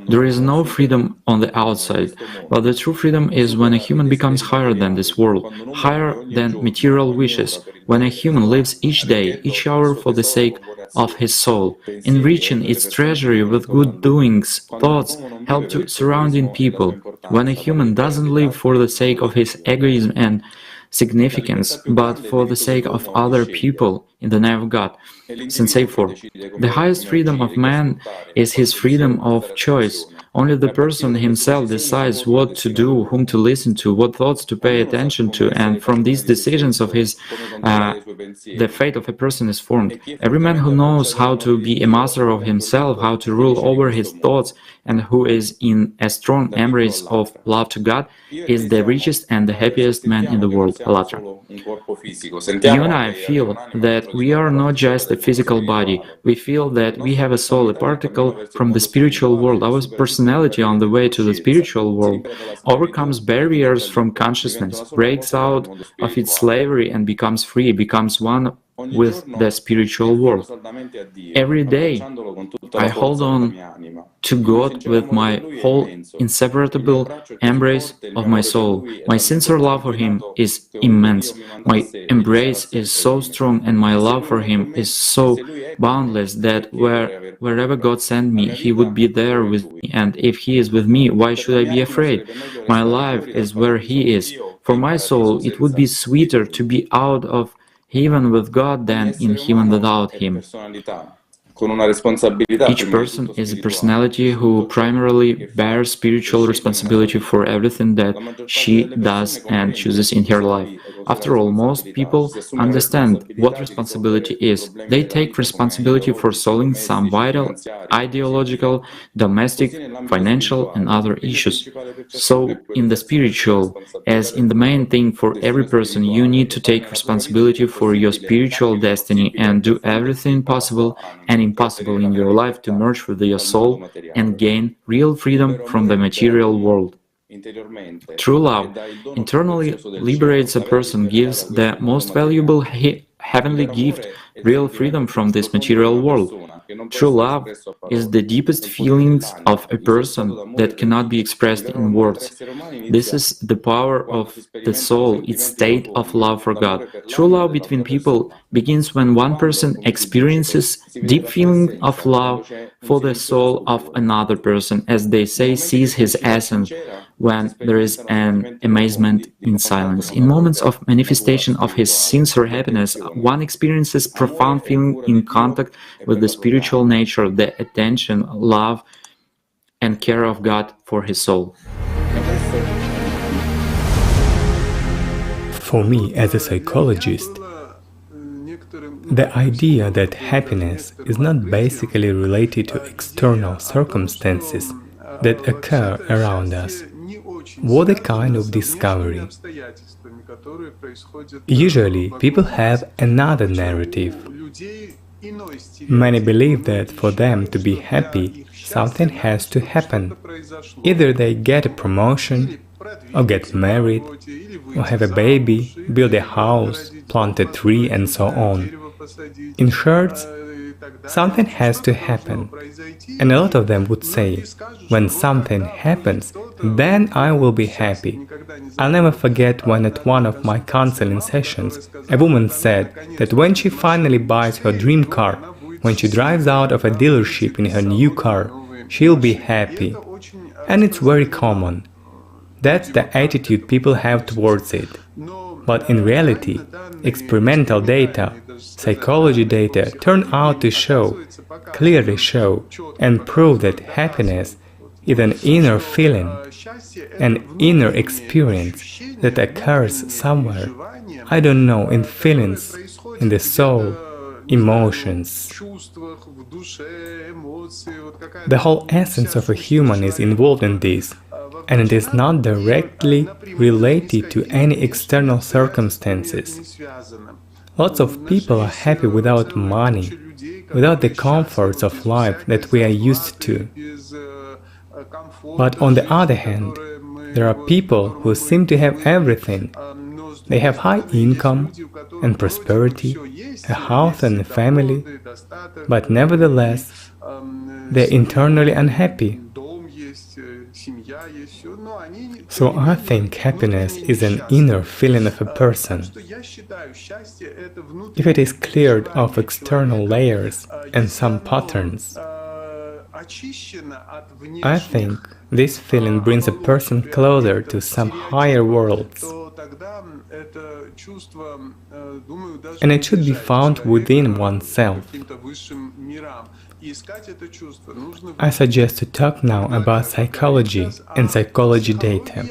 There is no freedom on the outside, but the true freedom is when a human becomes higher than this world, higher than material wishes, when a human lives each day, each hour for the sake of his soul, enriching its treasury with good doings, thoughts, help to surrounding people, when a human doesn't live for the sake of his egoism and significance, but for the sake of other people in the name of God. Sensei 4. The highest freedom of man is his freedom of choice. Only the person himself decides what to do, whom to listen to, what thoughts to pay attention to, and from these decisions of his, the fate of a person is formed. Every man who knows how to be a master of himself, how to rule over his thoughts, and who is in a strong embrace of love to God, is the richest and the happiest man in the world. Allat. You and I feel that we are not just a physical body. We feel that we have a soul, a particle from the spiritual world. Our personality on the way to the spiritual world overcomes barriers from consciousness, breaks out of its slavery and becomes free, becomes one with the spiritual world. Every day I hold on to God with my whole inseparable embrace of my soul. My sincere love for Him is immense. My embrace is so strong and my love for Him is so boundless that wherever God sent me, He would be there with me. And if He is with me, why should I be afraid? My life is where He is. For my soul, it would be sweeter to be out of heaven with God than in heaven without Him. Each person is a personality who primarily bears spiritual responsibility for everything that she does and chooses in her life. After all, most people understand what responsibility is. They take responsibility for solving some vital, ideological, domestic, financial, and other issues. So, in the spiritual, as in the main thing for every person, you need to take responsibility for your spiritual destiny and do everything possible and impossible in your life to merge with your soul and gain real freedom from the material world. True love internally liberates a person, gives the most valuable heavenly gift, real freedom from this material world. True love is the deepest feelings of a person that cannot be expressed in words. This is the power of the soul, its state of love for God. True love between people begins when one person experiences deep feeling of love for the soul of another person, as they say, sees his essence, when there is an amazement in silence. In moments of manifestation of his sincere happiness, one experiences profound feeling in contact with the spiritual nature, the attention, love, and care of God for his soul. For me, as a psychologist, the idea that happiness is not basically related to external circumstances that occur around us What a kind of discovery! Usually, people have another narrative. Many believe that for them to be happy, something has to happen. Either they get a promotion, or get married, or have a baby, build a house, plant a tree, and so on. In short, something has to happen. And a lot of them would say, when something happens, then I will be happy. I'll never forget when at one of my counseling sessions, a woman said that when she finally buys her dream car, when she drives out of a dealership in her new car, she'll be happy. And it's very common. That's the attitude people have towards it. But in reality, experimental data, psychology data turn out to show, clearly show, and prove that happiness is an inner feeling, an inner experience that occurs somewhere, I don't know, in feelings, in the soul, emotions. The whole essence of a human is involved in this, and it is not directly related to any external circumstances. Lots of people are happy without money, without the comforts of life that we are used to. But on the other hand, there are people who seem to have everything. They have high income and prosperity, a house and a family, but nevertheless, they're internally unhappy. So I think happiness is an inner feeling of a person. If it is cleared of external layers and some patterns, I think this feeling brings a person closer to some higher worlds. And it should be found within oneself. I suggest to talk now about psychology and psychology data.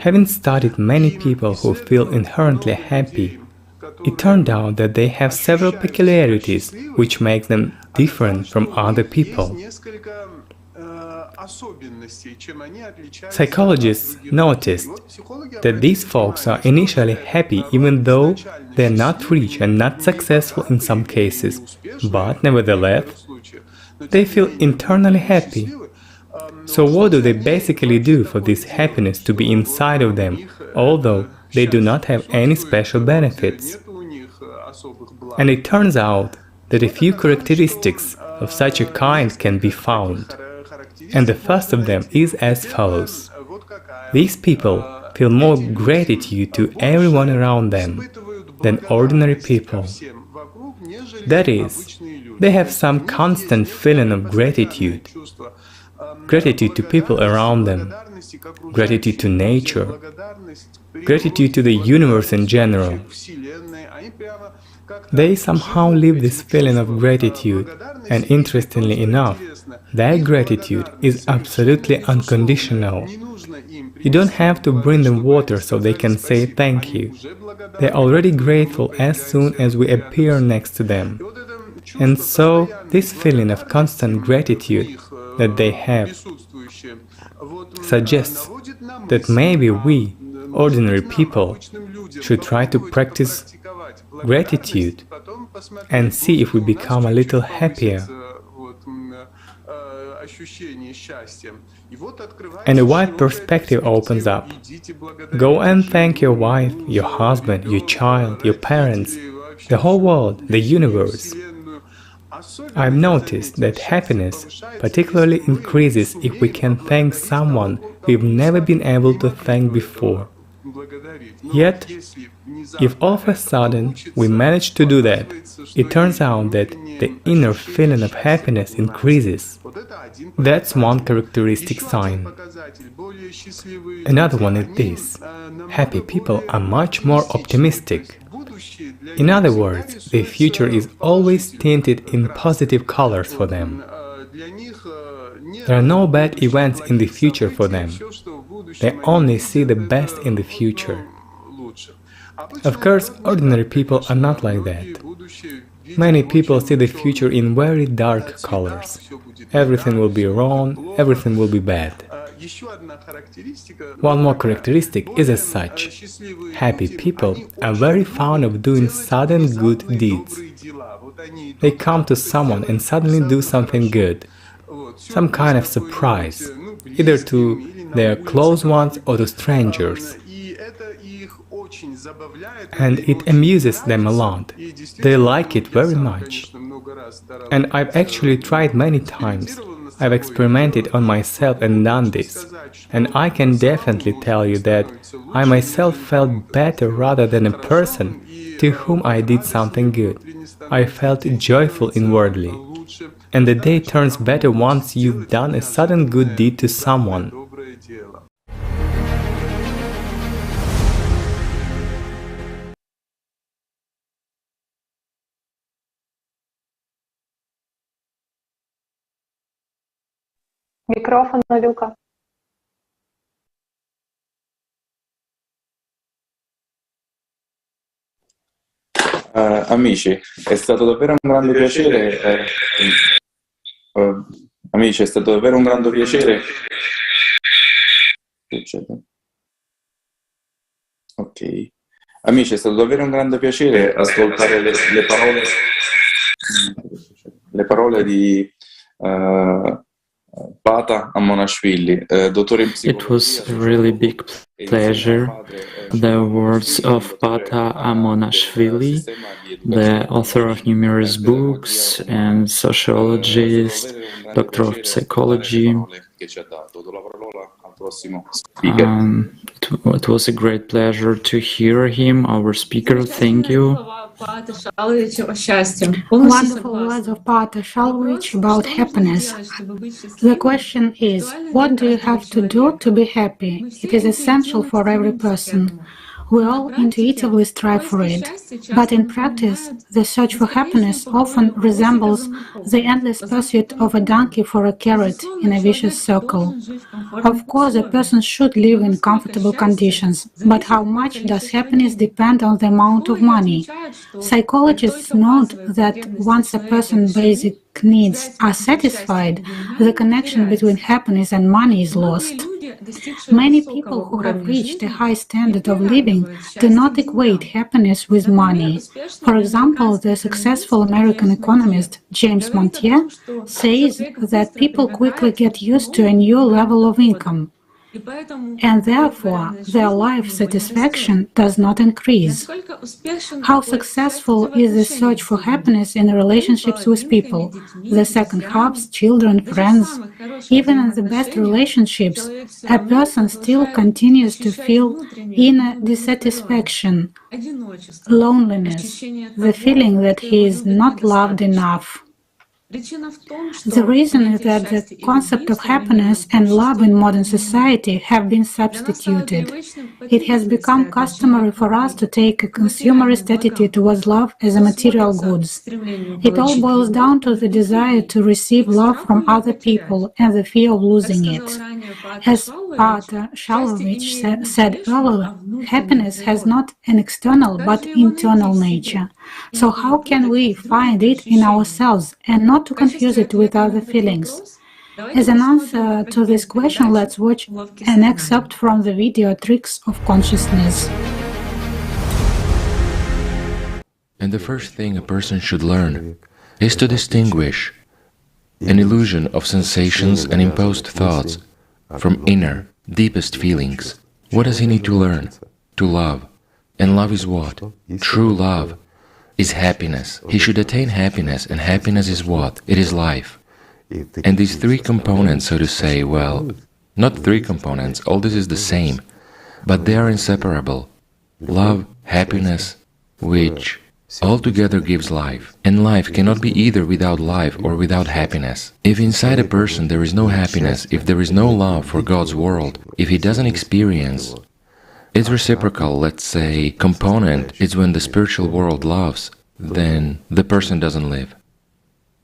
Having studied many people who feel inherently happy, it turned out that they have several peculiarities which make them different from other people. Psychologists noticed that these folks are initially happy even though they are not rich and not successful in some cases, but nevertheless, they feel internally happy. So what do they basically do for this happiness to be inside of them, although they do not have any special benefits? And it turns out that a few characteristics of such a kind can be found. And the first of them is as follows. These people feel more gratitude to everyone around them than ordinary people. That is, they have some constant feeling of gratitude. Gratitude to people around them, gratitude to nature, gratitude to the universe in general. They somehow live this feeling of gratitude, and interestingly enough, that gratitude is absolutely unconditional. You don't have to bring them water so they can say thank you. They're already grateful as soon as we appear next to them. And so, this feeling of constant gratitude that they have suggests that maybe we, ordinary people, should try to practice gratitude and see if we become a little happier. And a wide perspective opens up. Go and thank your wife, your husband, your child, your parents, the whole world, the universe. I've noticed that happiness particularly increases if we can thank someone we've never been able to thank before. Yet, if all of a sudden we manage to do that, it turns out that the inner feeling of happiness increases. That's one characteristic sign. Another one is this: happy people are much more optimistic. In other words, the future is always tinted in positive colors for them. There are no bad events in the future for them. They only see the best in the future. Of course, ordinary people are not like that. Many people see the future in very dark colors. Everything will be wrong, everything will be bad. One more characteristic is as such. Happy people are very fond of doing sudden good deeds. They come to someone and suddenly do something good, some kind of surprise, either to their close ones or to strangers. And it amuses them a lot. They like it very much. And I've actually tried many times. I've experimented on myself and done this. And I can definitely tell you that I myself felt better rather than a person to whom I did something good. I felt joyful inwardly. And the day turns better once you've done a sudden good deed to someone. Microfono, Luca. Amici, è stato davvero un grande piacere. Amici, è stato davvero un grande piacere. Ok. Amici, è stato davvero un grande piacere ascoltare le parole di Pata Amonashvili, dottore in psicologia. It was a really big pleasure. The words of Pata Amonashvili, the author of numerous books and sociologist, doctor of psychology. It was a great pleasure to hear him, our speaker. Thank you. Wonderful words of Pater Shalvich about happiness. The question is, what do you have to do to be happy? It is essential for every person. We all intuitively strive for it. But in practice, the search for happiness often resembles the endless pursuit of a donkey for a carrot in a vicious circle. Of course, a person should live in comfortable conditions, but how much does happiness depend on the amount of money? Psychologists note that once a person's basic needs are satisfied, the connection between happiness and money is lost. Many people who have reached a high standard of living do not equate happiness with money. For example, the successful American economist James Montier says that people quickly get used to a new level of income, and therefore their life satisfaction does not increase. How successful is the search for happiness in relationships with people, the second halves, children, friends? Even in the best relationships, a person still continues to feel inner dissatisfaction, loneliness, the feeling that he is not loved enough. The reason is that the concept of happiness and love in modern society have been substituted. It has become customary for us to take a consumerist attitude towards love as a material goods. It all boils down to the desire to receive love from other people and the fear of losing it. As Pater Shalovich said earlier, happiness has not an external but internal nature. So how can we find it in ourselves and not to confuse it with other feelings? As an answer to this question, let's watch an excerpt from the video Tricks of Consciousness. And the first thing a person should learn is to distinguish an illusion of sensations and imposed thoughts from inner, deepest feelings. What does he need to learn? To love. And love is what? True love is happiness. He should attain happiness, and happiness is what? It is life. And these three components, so to say, well, not three components, all this is the same, but they are inseparable. Love, happiness, which altogether gives life. And life cannot be either without life or without happiness. If inside a person there is no happiness, if there is no love for God's world, if he doesn't experience its reciprocal, let's say, component is when the spiritual world loves, then the person doesn't live.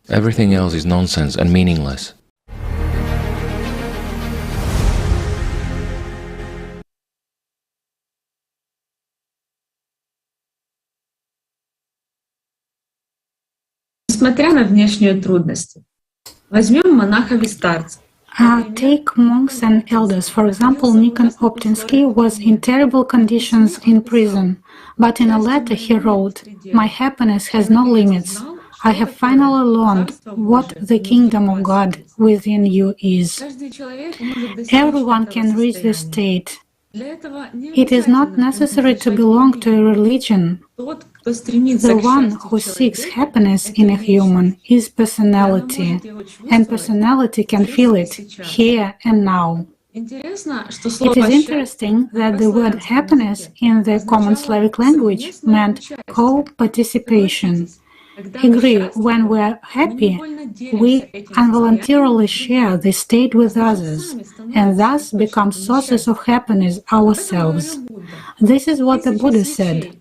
Everything else is nonsense and meaningless. Несмотря на внешние трудности, возьмем монаха-вистарца. Take monks and elders. For example, Nikon Optinsky was in terrible conditions in prison, but in a letter he wrote, "My happiness has no limits. I have finally learned what the kingdom of God within you is." Everyone can reach this state. It is not necessary to belong to a religion. The one who seeks happiness in a human is personality, and personality can feel it here and now. It is interesting that the word happiness in the common Slavic language meant co-participation. Agree, when we are happy, we involuntarily share this state with others, and thus become sources of happiness ourselves. This is what the Buddha said.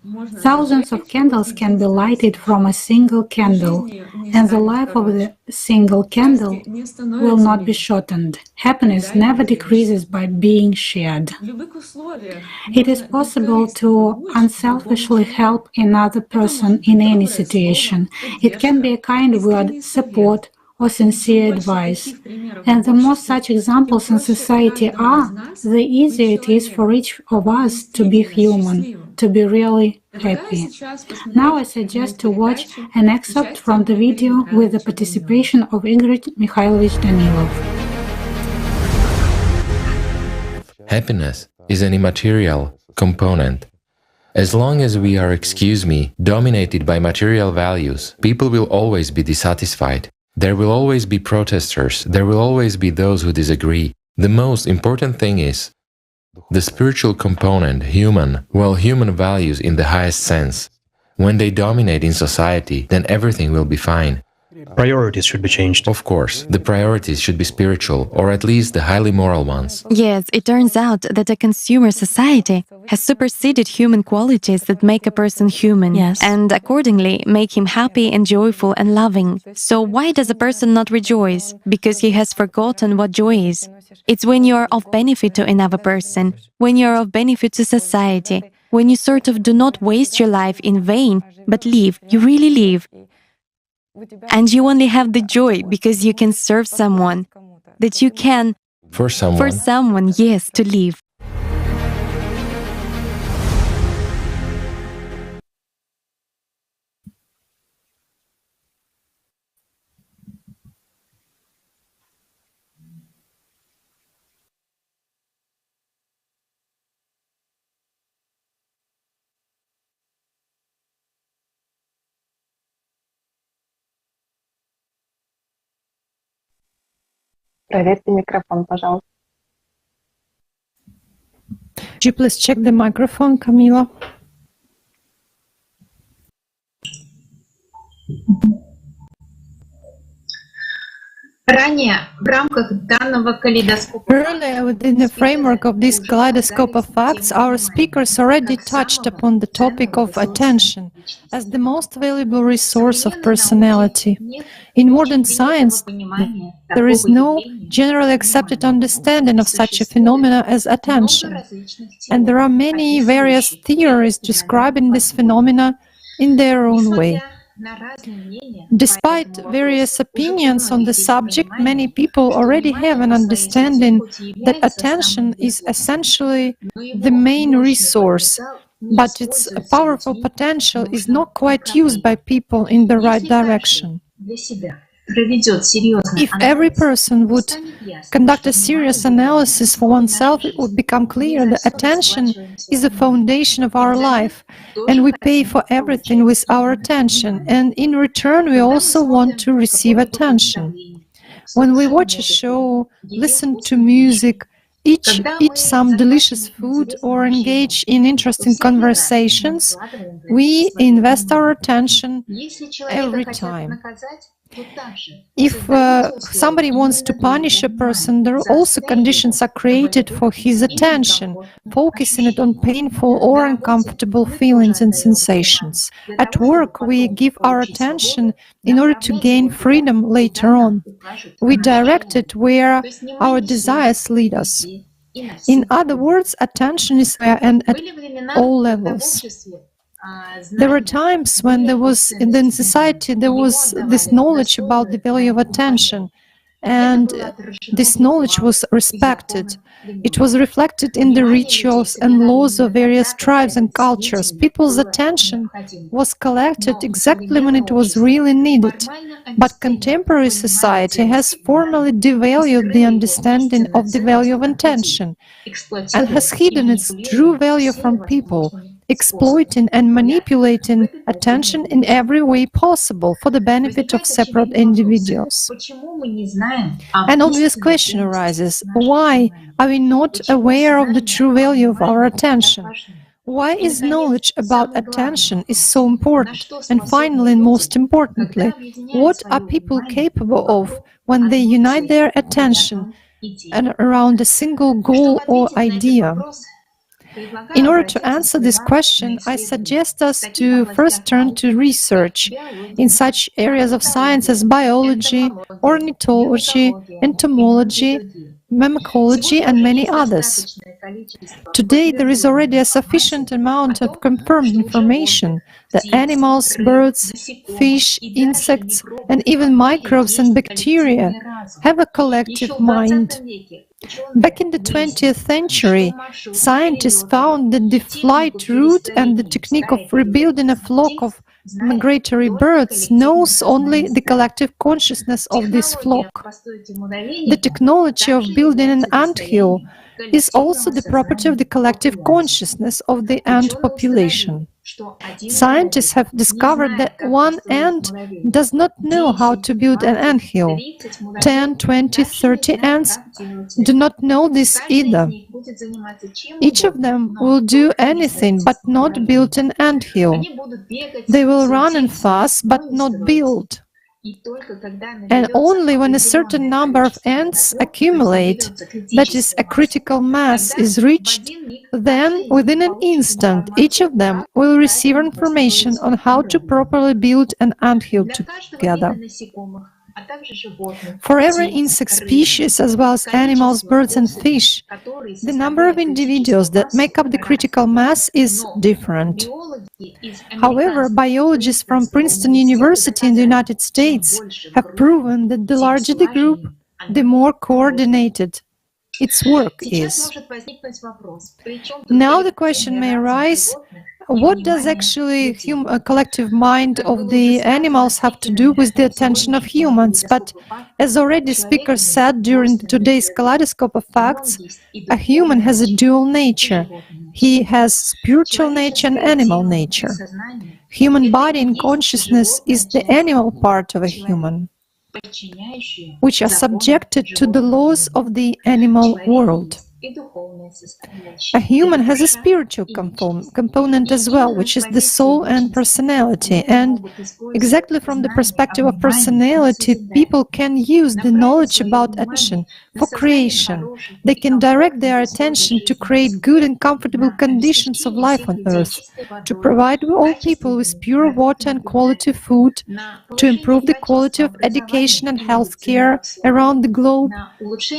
Thousands of candles can be lighted from a single candle, and the life of the single candle will not be shortened. Happiness never decreases by being shared. It is possible to unselfishly help another person in any situation. It can be a kind word, support, or sincere advice. And the more such examples in society are, the easier it is for each of us to be human, to be really happy. Now I suggest to watch an excerpt from the video with the participation of Igor Mikhailovich Danilov. Happiness is an immaterial component. As long as we are, dominated by material values, people will always be dissatisfied. There will always be protesters, there will always be those who disagree. The most important thing is the spiritual component, human values in the highest sense. When they dominate in society, then everything will be fine. Priorities should be changed. Of course, the priorities should be spiritual, or at least the highly moral ones. Yes, it turns out that a consumer society has superseded human qualities that make a person human, and accordingly make him happy and joyful and loving. So why does a person not rejoice? Because he has forgotten what joy is. It's when you are of benefit to another person, when you are of benefit to society, when you sort of do not waste your life in vain, but live, you really live. And you only have the joy because you can serve someone, that you can, for someone, yes, to live. Проверьте микрофон, пожалуйста. Could you please check the microphone, Camila? Earlier, within the framework of this kaleidoscope of facts, our speakers already touched upon the topic of attention as the most valuable resource of personality. In modern science, there is no generally accepted understanding of such a phenomena as attention, and there are many various theories describing this phenomena in their own way. Despite various opinions on the subject, many people already have an understanding that attention is essentially the main resource, but its powerful potential is not quite used by people in the right direction. If every person would conduct a serious analysis for oneself, it would become clear that attention is the foundation of our life, and we pay for everything with our attention, and in return we also want to receive attention. When we watch a show, listen to music, eat some delicious food, or engage in interesting conversations, we invest our attention every time. If somebody wants to punish a person, there are also conditions are created for his attention, focusing it on painful or uncomfortable feelings and sensations. At work, we give our attention in order to gain freedom later on. We direct it where our desires lead us. In other words, attention is there and at all levels. There were times when in society there was this knowledge about the value of attention, and this knowledge was respected. It was reflected in the rituals and laws of various tribes and cultures. People's attention was collected exactly when it was really needed. But contemporary society has formally devalued the understanding of the value of attention and has hidden its true value from people, exploiting and manipulating attention in every way possible for the benefit of separate individuals. An obvious question arises: why are we not aware of the true value of our attention? Why is knowledge about attention is so important? And finally, and most importantly, what are people capable of when they unite their attention and around a single goal or idea? In order to answer this question, I suggest us to first turn to research in such areas of science as biology, ornithology, entomology, mimicology, and many others. Today, there is already a sufficient amount of confirmed information that animals, birds, fish, insects, and even microbes and bacteria have a collective mind. Back in the 20th century, scientists found that the flight route and the technique of rebuilding a flock of migratory birds knows only the collective consciousness of this flock. The technology of building an anthill is also the property of the collective consciousness of the ant population. Scientists have discovered that one ant does not know how to build an anthill. 10, 20, 30 ants do not know this either. Each of them will do anything but not build an anthill. They will run and fuss but not build. And only when a certain number of ants accumulate, that is, a critical mass is reached, then within an instant each of them will receive information on how to properly build an anthill together. For every insect species, as well as animals, birds and fish, the number of individuals that make up the critical mass is different. However, biologists from Princeton University in the United States have proven that the larger the group, the more coordinated its work is. Now the question may arise: what does actually a collective mind of the animals have to do with the attention of humans? But as already speakers said during today's kaleidoscope of facts, a human has a dual nature. He has spiritual nature and animal nature. Human body and consciousness is the animal part of a human, which are subjected to the laws of the animal world. A human has a spiritual component as well, which is the soul and personality. And exactly from the perspective of personality, people can use the knowledge about attention for creation. They can direct their attention to create good and comfortable conditions of life on Earth, to provide all people with pure water and quality food, to improve the quality of education and health care around the globe,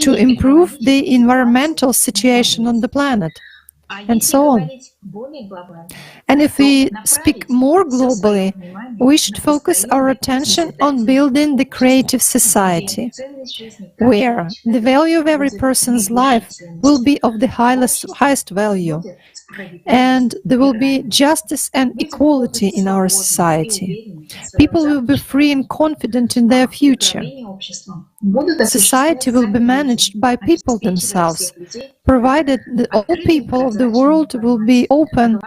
to improve the environmental situation on the planet, and so on. And if we speak more globally, we should focus our attention on building the creative society, where the value of every person's life will be of the highest value, and there will be justice and equality in our society. People will be free and confident in their future. Society will be managed by people themselves, provided that all people of the world will be open,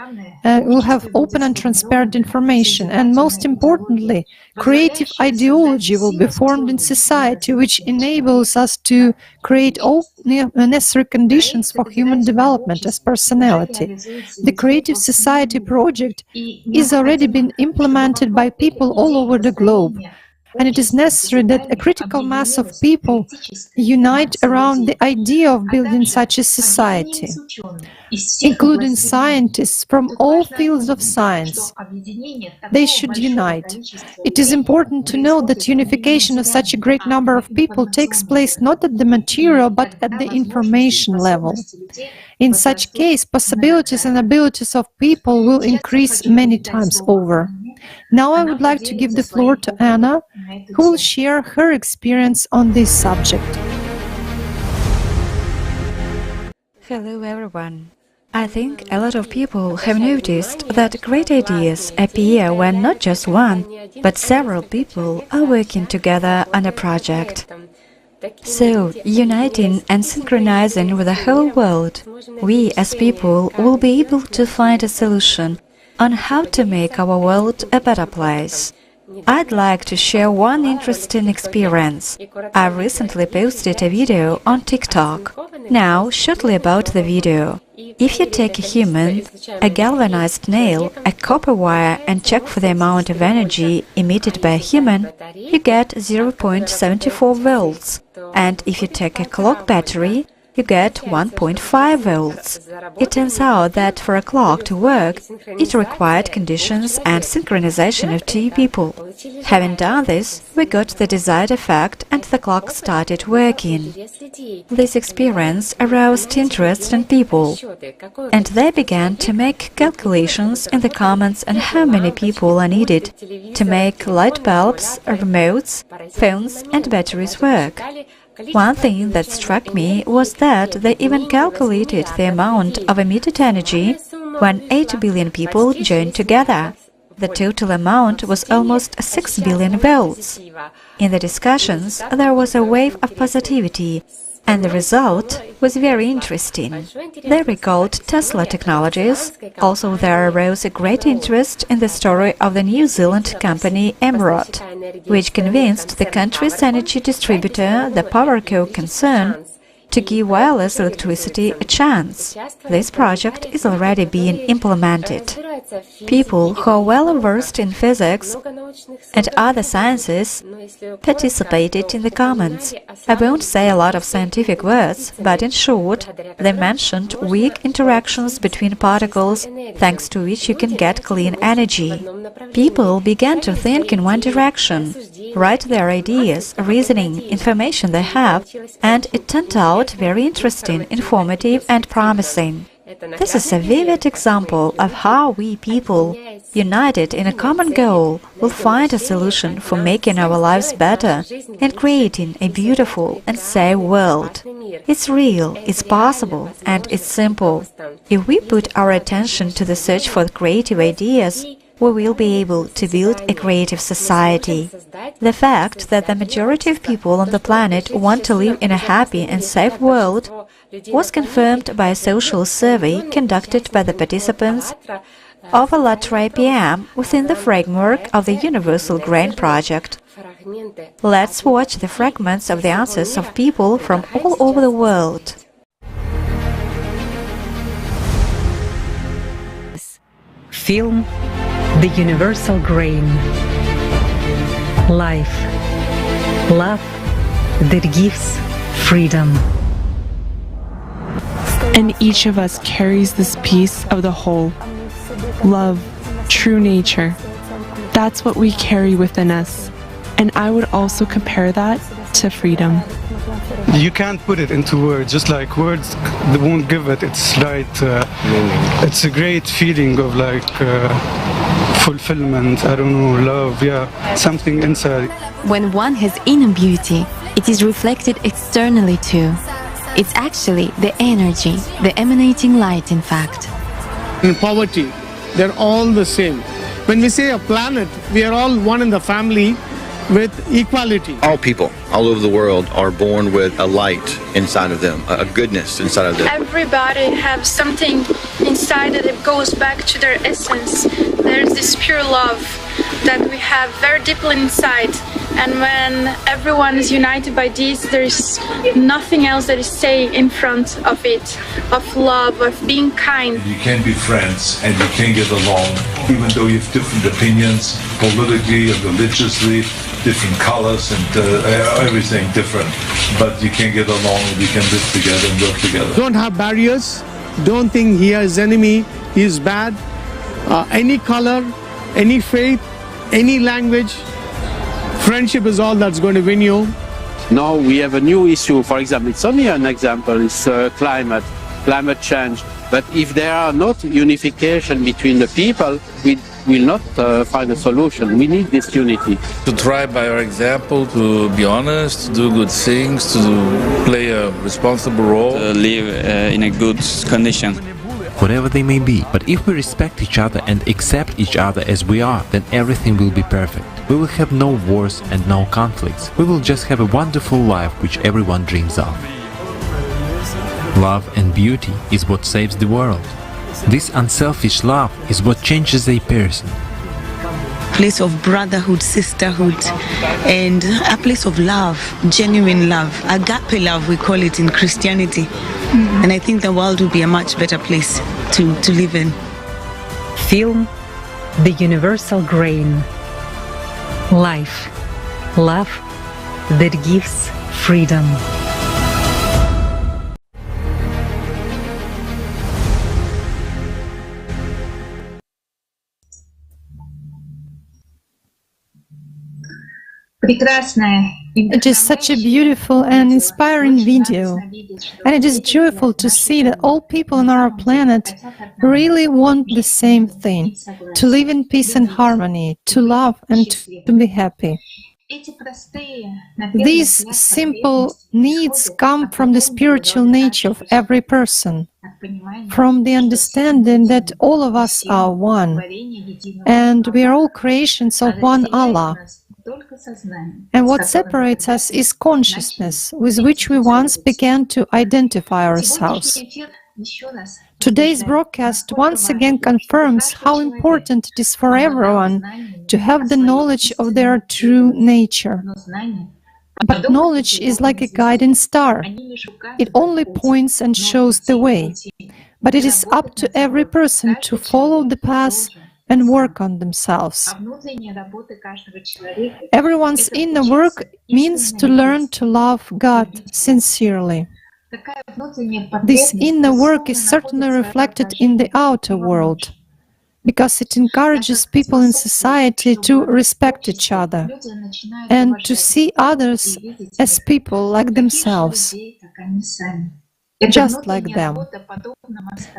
will have open and transparent information, and most importantly, creative ideology will be formed in society, which enables us to create all necessary conditions for human development as personality. The Creative Society project is already been implemented by people all over the globe. And it is necessary that a critical mass of people unite around the idea of building such a society, including scientists from all fields of science. They should unite. It is important to know that unification of such a great number of people takes place not at the material but at the information level. In such case, possibilities and abilities of people will increase many times over. Now I would like to give the floor to Anna, who will share her experience on this subject. Hello everyone. I think a lot of people have noticed that great ideas appear when not just one, but several people are working together on a project. So, uniting and synchronizing with the whole world, we as people will be able to find a solution on how to make our world a better place. I'd like to share one interesting experience. I recently posted a video on TikTok. Now, shortly about the video. If you take a human, a galvanized nail, a copper wire and check for the amount of energy emitted by a human, you get 0.74 volts. And if you take a clock battery, you get 1.5 volts. It turns out that for a clock to work, it required conditions and synchronization of two people. Having done this, we got the desired effect and the clock started working. This experience aroused interest in people, and they began to make calculations in the comments on how many people are needed to make light bulbs, remotes, phones and batteries work. One thing that struck me was that they even calculated the amount of emitted energy when 8 billion people joined together. The total amount was almost 6 billion volts. In the discussions, there was a wave of positivity, and the result was very interesting. They recalled Tesla technologies. Also, there arose a great interest in the story of the New Zealand company Allat, which convinced the country's energy distributor, the PowerCo concern, to give wireless electricity a chance. This project is already being implemented. People who are well versed in physics and other sciences participated in the comments. I won't say a lot of scientific words, but in short, they mentioned weak interactions between particles, thanks to which you can get clean energy. People began to think in one direction, write their ideas, reasoning, information they have, and it turned out very interesting, informative and promising. This is a vivid example of how we people, united in a common goal, will find a solution for making our lives better and creating a beautiful and safe world. It's real, it's possible, and it's simple. If we put our attention to the search for creative ideas, we will be able to build a creative society. The fact that the majority of people on the planet want to live in a happy and safe world was confirmed by a social survey conducted by the participants of Allat IPM within the framework of the Universal Grain Project. Let's watch the fragments of the answers of people from all over the world. Film The Universal Grain. Life. Love that gives freedom. And each of us carries this piece of the whole. Love, true nature. That's what we carry within us. And I would also compare that to freedom. You can't put it into words, just like words they won't give it its right meaning. It's a great feeling of like fulfillment, I don't know, love, yeah, something inside. When one has inner beauty, it is reflected externally too. It's actually the energy, the emanating light, in fact. In poverty, they're all the same. When we say a planet, we are all one in the family with equality. All people all over the world are born with a light inside of them, a goodness inside of them. Everybody has something inside that goes back to their essence. There's this pure love that we have very deeply inside. And when everyone is united by this, there's nothing else that is saying in front of it, of love, of being kind. You can be friends and you can get along, even though you have different opinions, politically and religiously, different colors and everything different. But you can get along and you can live together and work together. Don't have barriers. Don't think he is enemy, he is bad. Any color, any faith, any language, friendship is all that's going to win you. Now we have a new issue, for example, it's only an example, it's climate change. But if there are not unification between the people, we will not find a solution. We need this unity. To try by our example, to be honest, to do good things, to play a responsible role. To live in a good condition. Whatever they may be, but if we respect each other and accept each other as we are, then everything will be perfect. We will have no wars and no conflicts. We will just have a wonderful life which everyone dreams of. Love and beauty is what saves the world. This unselfish love is what changes a person. Place of brotherhood, sisterhood, and a place of love, genuine love, agape love we call it in Christianity. And I think the world will be a much better place to live in. Film, the universal grain. Life, love that gives freedom. It is such a beautiful and inspiring video, and it is joyful to see that all people on our planet really want the same thing, to live in peace and harmony, to love and to be happy. These simple needs come from the spiritual nature of every person, from the understanding that all of us are one, and we are all creations of one Allah. And what separates us is consciousness, with which we once began to identify ourselves. Today's broadcast once again confirms how important it is for everyone to have the knowledge of their true nature. But knowledge is like a guiding star. It only points and shows the way. But it is up to every person to follow the path and work on themselves. Everyone's inner work means to learn to love God sincerely. This inner work is certainly reflected in the outer world, because it encourages people in society to respect each other and to see others as people like themselves, just like them.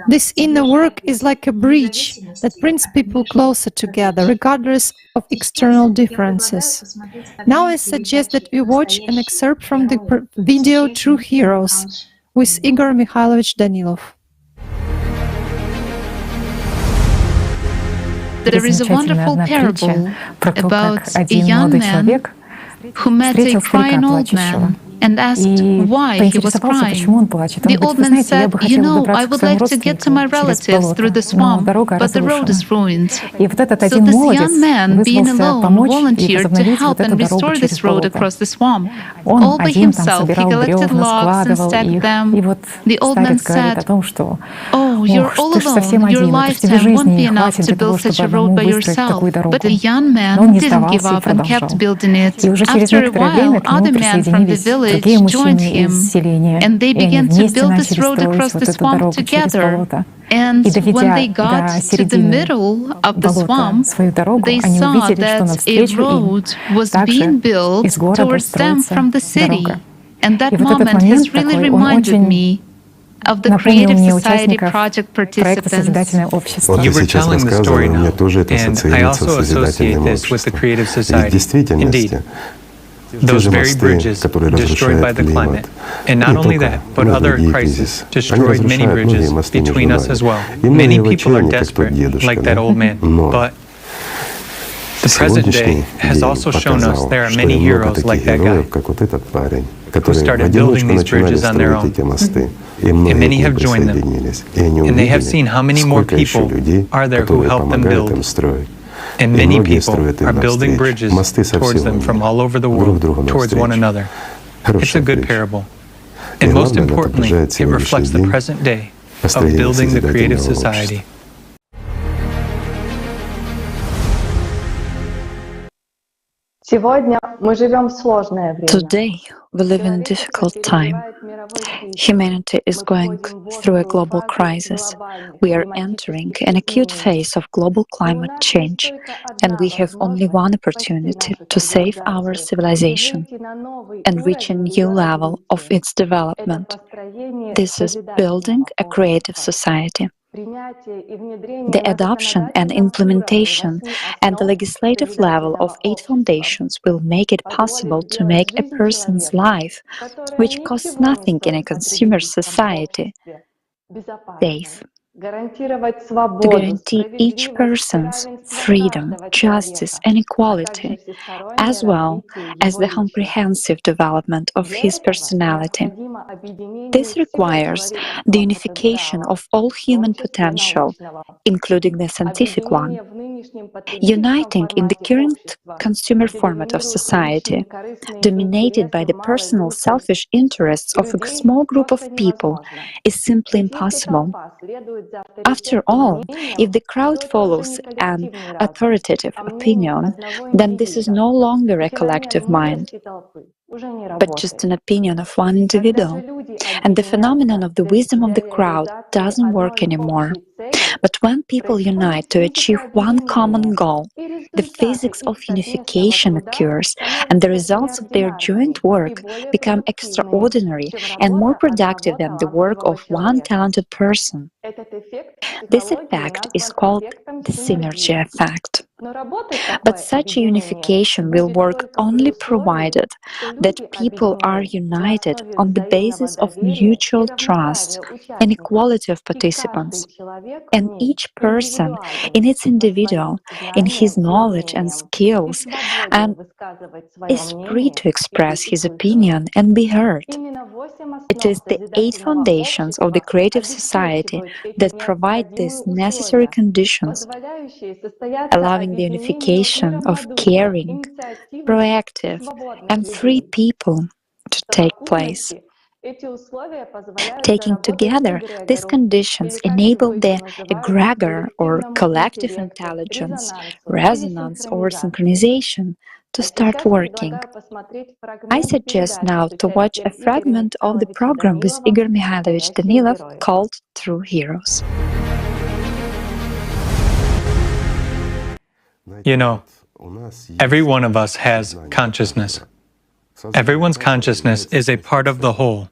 This inner work is like a bridge that brings people closer together, regardless of external differences. Now I suggest that we watch an excerpt from the video True Heroes with Igor Mikhailovich Danilov. There is a wonderful parable about a young man who met a crying old man and asked why he was crying. The old man said, "You know, I would like to get to my relatives through the swamp, but the road is ruined." So this young man, being alone, volunteered to help and restore this road across the swamp. All by himself, he collected logs and stacked them. The old man said, "Oh, you're all alone. Your lifetime won't be enough to build such a road by yourself." But the young man didn't give up and kept building it. After a while, other men from the village joined him, and they began to build this road across the swamp together. And when they got to the middle of the swamp, they saw that a road was being built towards them from the city. And that moment has really reminded me of the Creative Society project participants. You were telling the story now, and I also associate this with the Creative Society. Indeed. Those very bridges destroyed by the climate. And not only that, but other crises destroyed many bridges between us as well. Many people are desperate, like that old man. But the present day has also shown us there are many heroes like that guy who started building these bridges on their own. And many have joined them. And they have seen how many more people are there who help them build. And many people are building bridges towards them from all over the world, towards one another. It's a good parable. And most importantly, it reflects the present day of building the Creative Society. Today, we live in a difficult time. Humanity is going through a global crisis. We are entering an acute phase of global climate change, and we have only one opportunity to save our civilization and reach a new level of its development. This is building a creative society. The adoption and implementation at the legislative level of 8 foundations will make it possible to make a person's life, which costs nothing in a consumer society, safe. To guarantee each person's freedom, justice, and equality, as well as the comprehensive development of his personality. This requires the unification of all human potential, including the scientific one, uniting in the current consumer format of society, dominated by the personal selfish interests of a small group of people, is simply impossible. After all, if the crowd follows an authoritative opinion, then this is no longer a collective mind, but just an opinion of one individual, and the phenomenon of the wisdom of the crowd doesn't work anymore. But when people unite to achieve one common goal, the physics of unification occurs, and the results of their joint work become extraordinary and more productive than the work of one talented person. This effect is called the synergy effect. But such a unification will work only provided that people are united on the basis of mutual trust and equality of participants, and each person in its individual, in his knowledge and skills, and is free to express his opinion and be heard. It is the 8 foundations of the creative society that provide these necessary conditions, allowing the unification of caring, proactive, and free people to take place. Taking together, these conditions enable the egregor or collective intelligence, resonance or synchronization to start working. I suggest now to watch a fragment of the program with Igor Mikhailovich Danilov called True Heroes. You know, every one of us has consciousness. Everyone's consciousness is a part of the whole.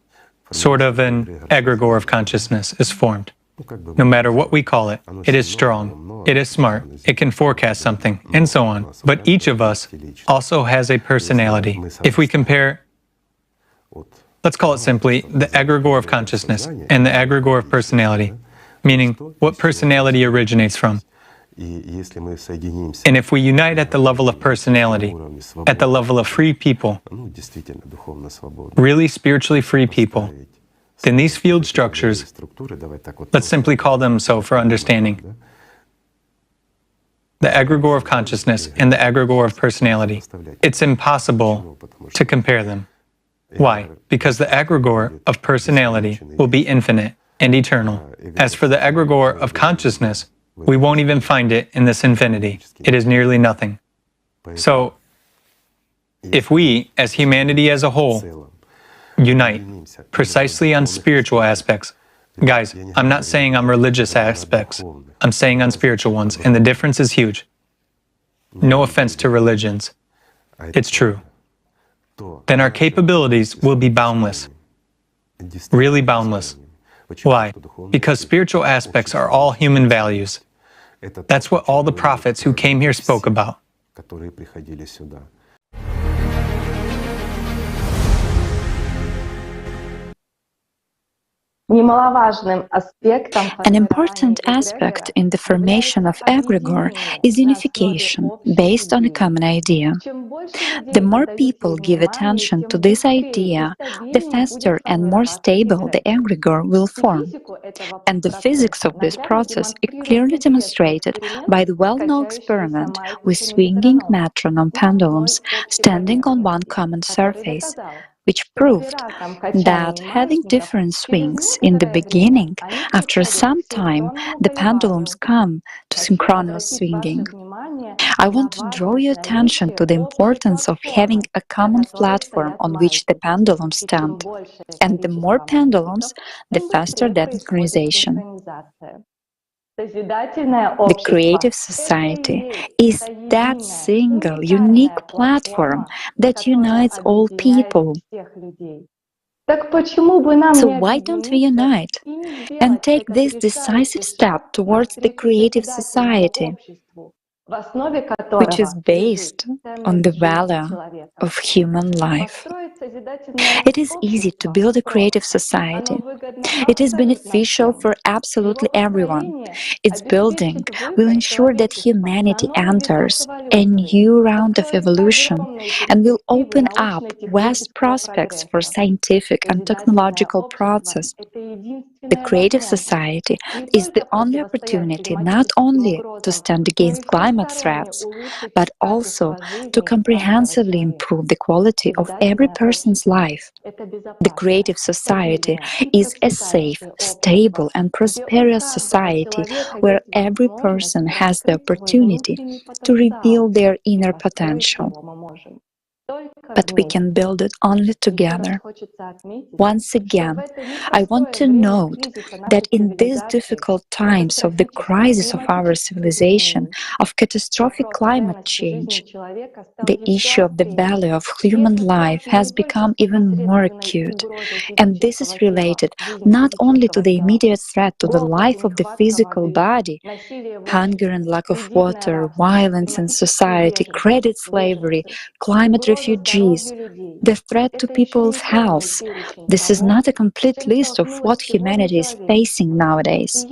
Sort of an egregore of consciousness is formed. No matter what we call it, it is strong, it is smart, it can forecast something, and so on. But each of us also has a personality. If we compare, let's call it simply, the egregore of consciousness and the egregore of personality, meaning what personality originates from. And if we unite at the level of personality, at the level of free people, really spiritually free people, then these field structures, let's simply call them so for understanding, the egregore of consciousness and the egregore of personality, it's impossible to compare them. Why? Because the egregore of personality will be infinite and eternal. As for the egregore of consciousness, we won't even find it in this infinity. It is nearly nothing. So, if we, as humanity as a whole, unite precisely on spiritual aspects, guys, I'm not saying on religious aspects, I'm saying on spiritual ones, and the difference is huge. No offense to religions. It's true. Then our capabilities will be boundless. Really boundless. Why? Because spiritual aspects are all human values. That's what all the prophets who came here spoke about. An important aspect in the formation of egregore is unification, based on a common idea. The more people give attention to this idea, the faster and more stable the egregore will form. And the physics of this process is clearly demonstrated by the well-known experiment with swinging metronome pendulums standing on one common surface, which proved that having different swings in the beginning, after some time, the pendulums come to synchronous swinging. I want to draw your attention to the importance of having a common platform on which the pendulums stand. And the more pendulums, the faster that synchronization. The creative society is that single, unique platform that unites all people. So why don't we unite and take this decisive step towards the creative society, which is based on the value of human life. It is easy to build a creative society. It is beneficial for absolutely everyone. Its building will ensure that humanity enters a new round of evolution and will open up vast prospects for scientific and technological progress. The creative society is the only opportunity not only to stand against climate threats, but also to comprehensively improve the quality of every person's life. The creative society is a safe, stable, and prosperous society where every person has the opportunity to reveal their inner potential. But we can build it only together. Once again, I want to note that in these difficult times of the crisis of our civilization, of catastrophic climate change, the issue of the value of human life has become even more acute. And this is related not only to the immediate threat to the life of the physical body, hunger and lack of water, violence in society, credit slavery, climate refugees, the threat to people's health. This is not a complete list of what humanity is facing nowadays.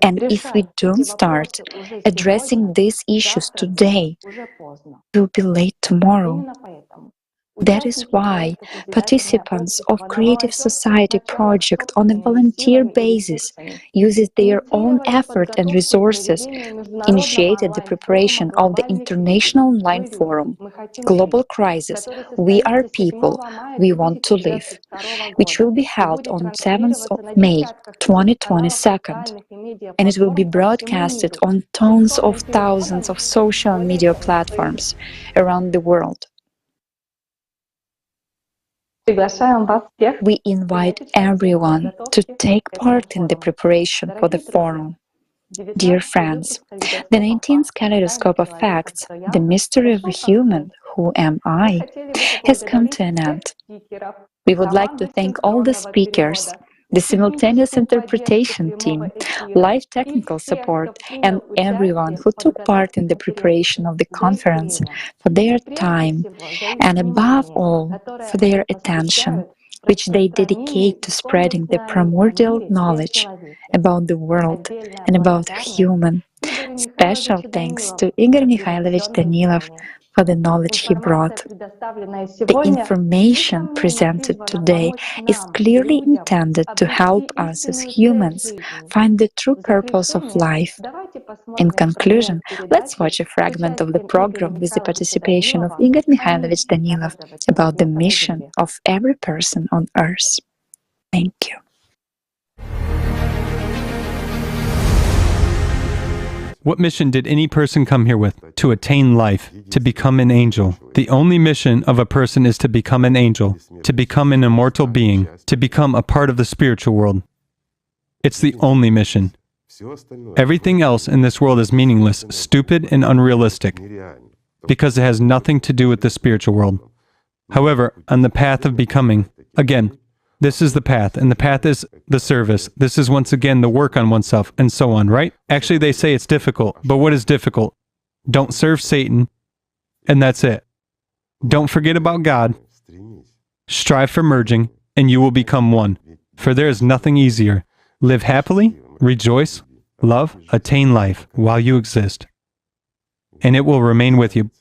And if we don't start addressing these issues today, it will be late tomorrow. That is why participants of Creative Society project on a volunteer basis uses their own effort and resources, initiated the preparation of the International Online Forum, Global Crisis, We Are People, We Want to Live, which will be held on 7th of May 2022, and it will be broadcasted on tens of thousands of social media platforms around the world. We invite everyone to take part in the preparation for the forum. Dear friends, the 19th Kaleidoscope of Facts, The Mystery of the Human, Who Am I?, has come to an end. We would like to thank all the speakers, the simultaneous interpretation team, live technical support, and everyone who took part in the preparation of the conference for their time, and above all, for their attention, which they dedicate to spreading the primordial knowledge about the world and about human. Special thanks to Igor Mikhailovich Danilov for the knowledge he brought. The information presented today is clearly intended to help us as humans find the true purpose of life. In conclusion, let's watch a fragment of the program with the participation of Igor Mikhailovich Danilov about the mission of every person on Earth. Thank you. What mission did any person come here with? To attain life, to become an angel. The only mission of a person is to become an angel, to become an immortal being, to become a part of the spiritual world. It's the only mission. Everything else in this world is meaningless, stupid, and unrealistic, because it has nothing to do with the spiritual world. However, on the path of becoming, again, this is the path, and the path is the service. This is once again the work on oneself, and so on, right? Actually, they say it's difficult, but what is difficult? Don't serve Satan, and that's it. Don't forget about God. Strive for merging, and you will become one. For there is nothing easier. Live happily, rejoice, love, attain life while you exist. And it will remain with you.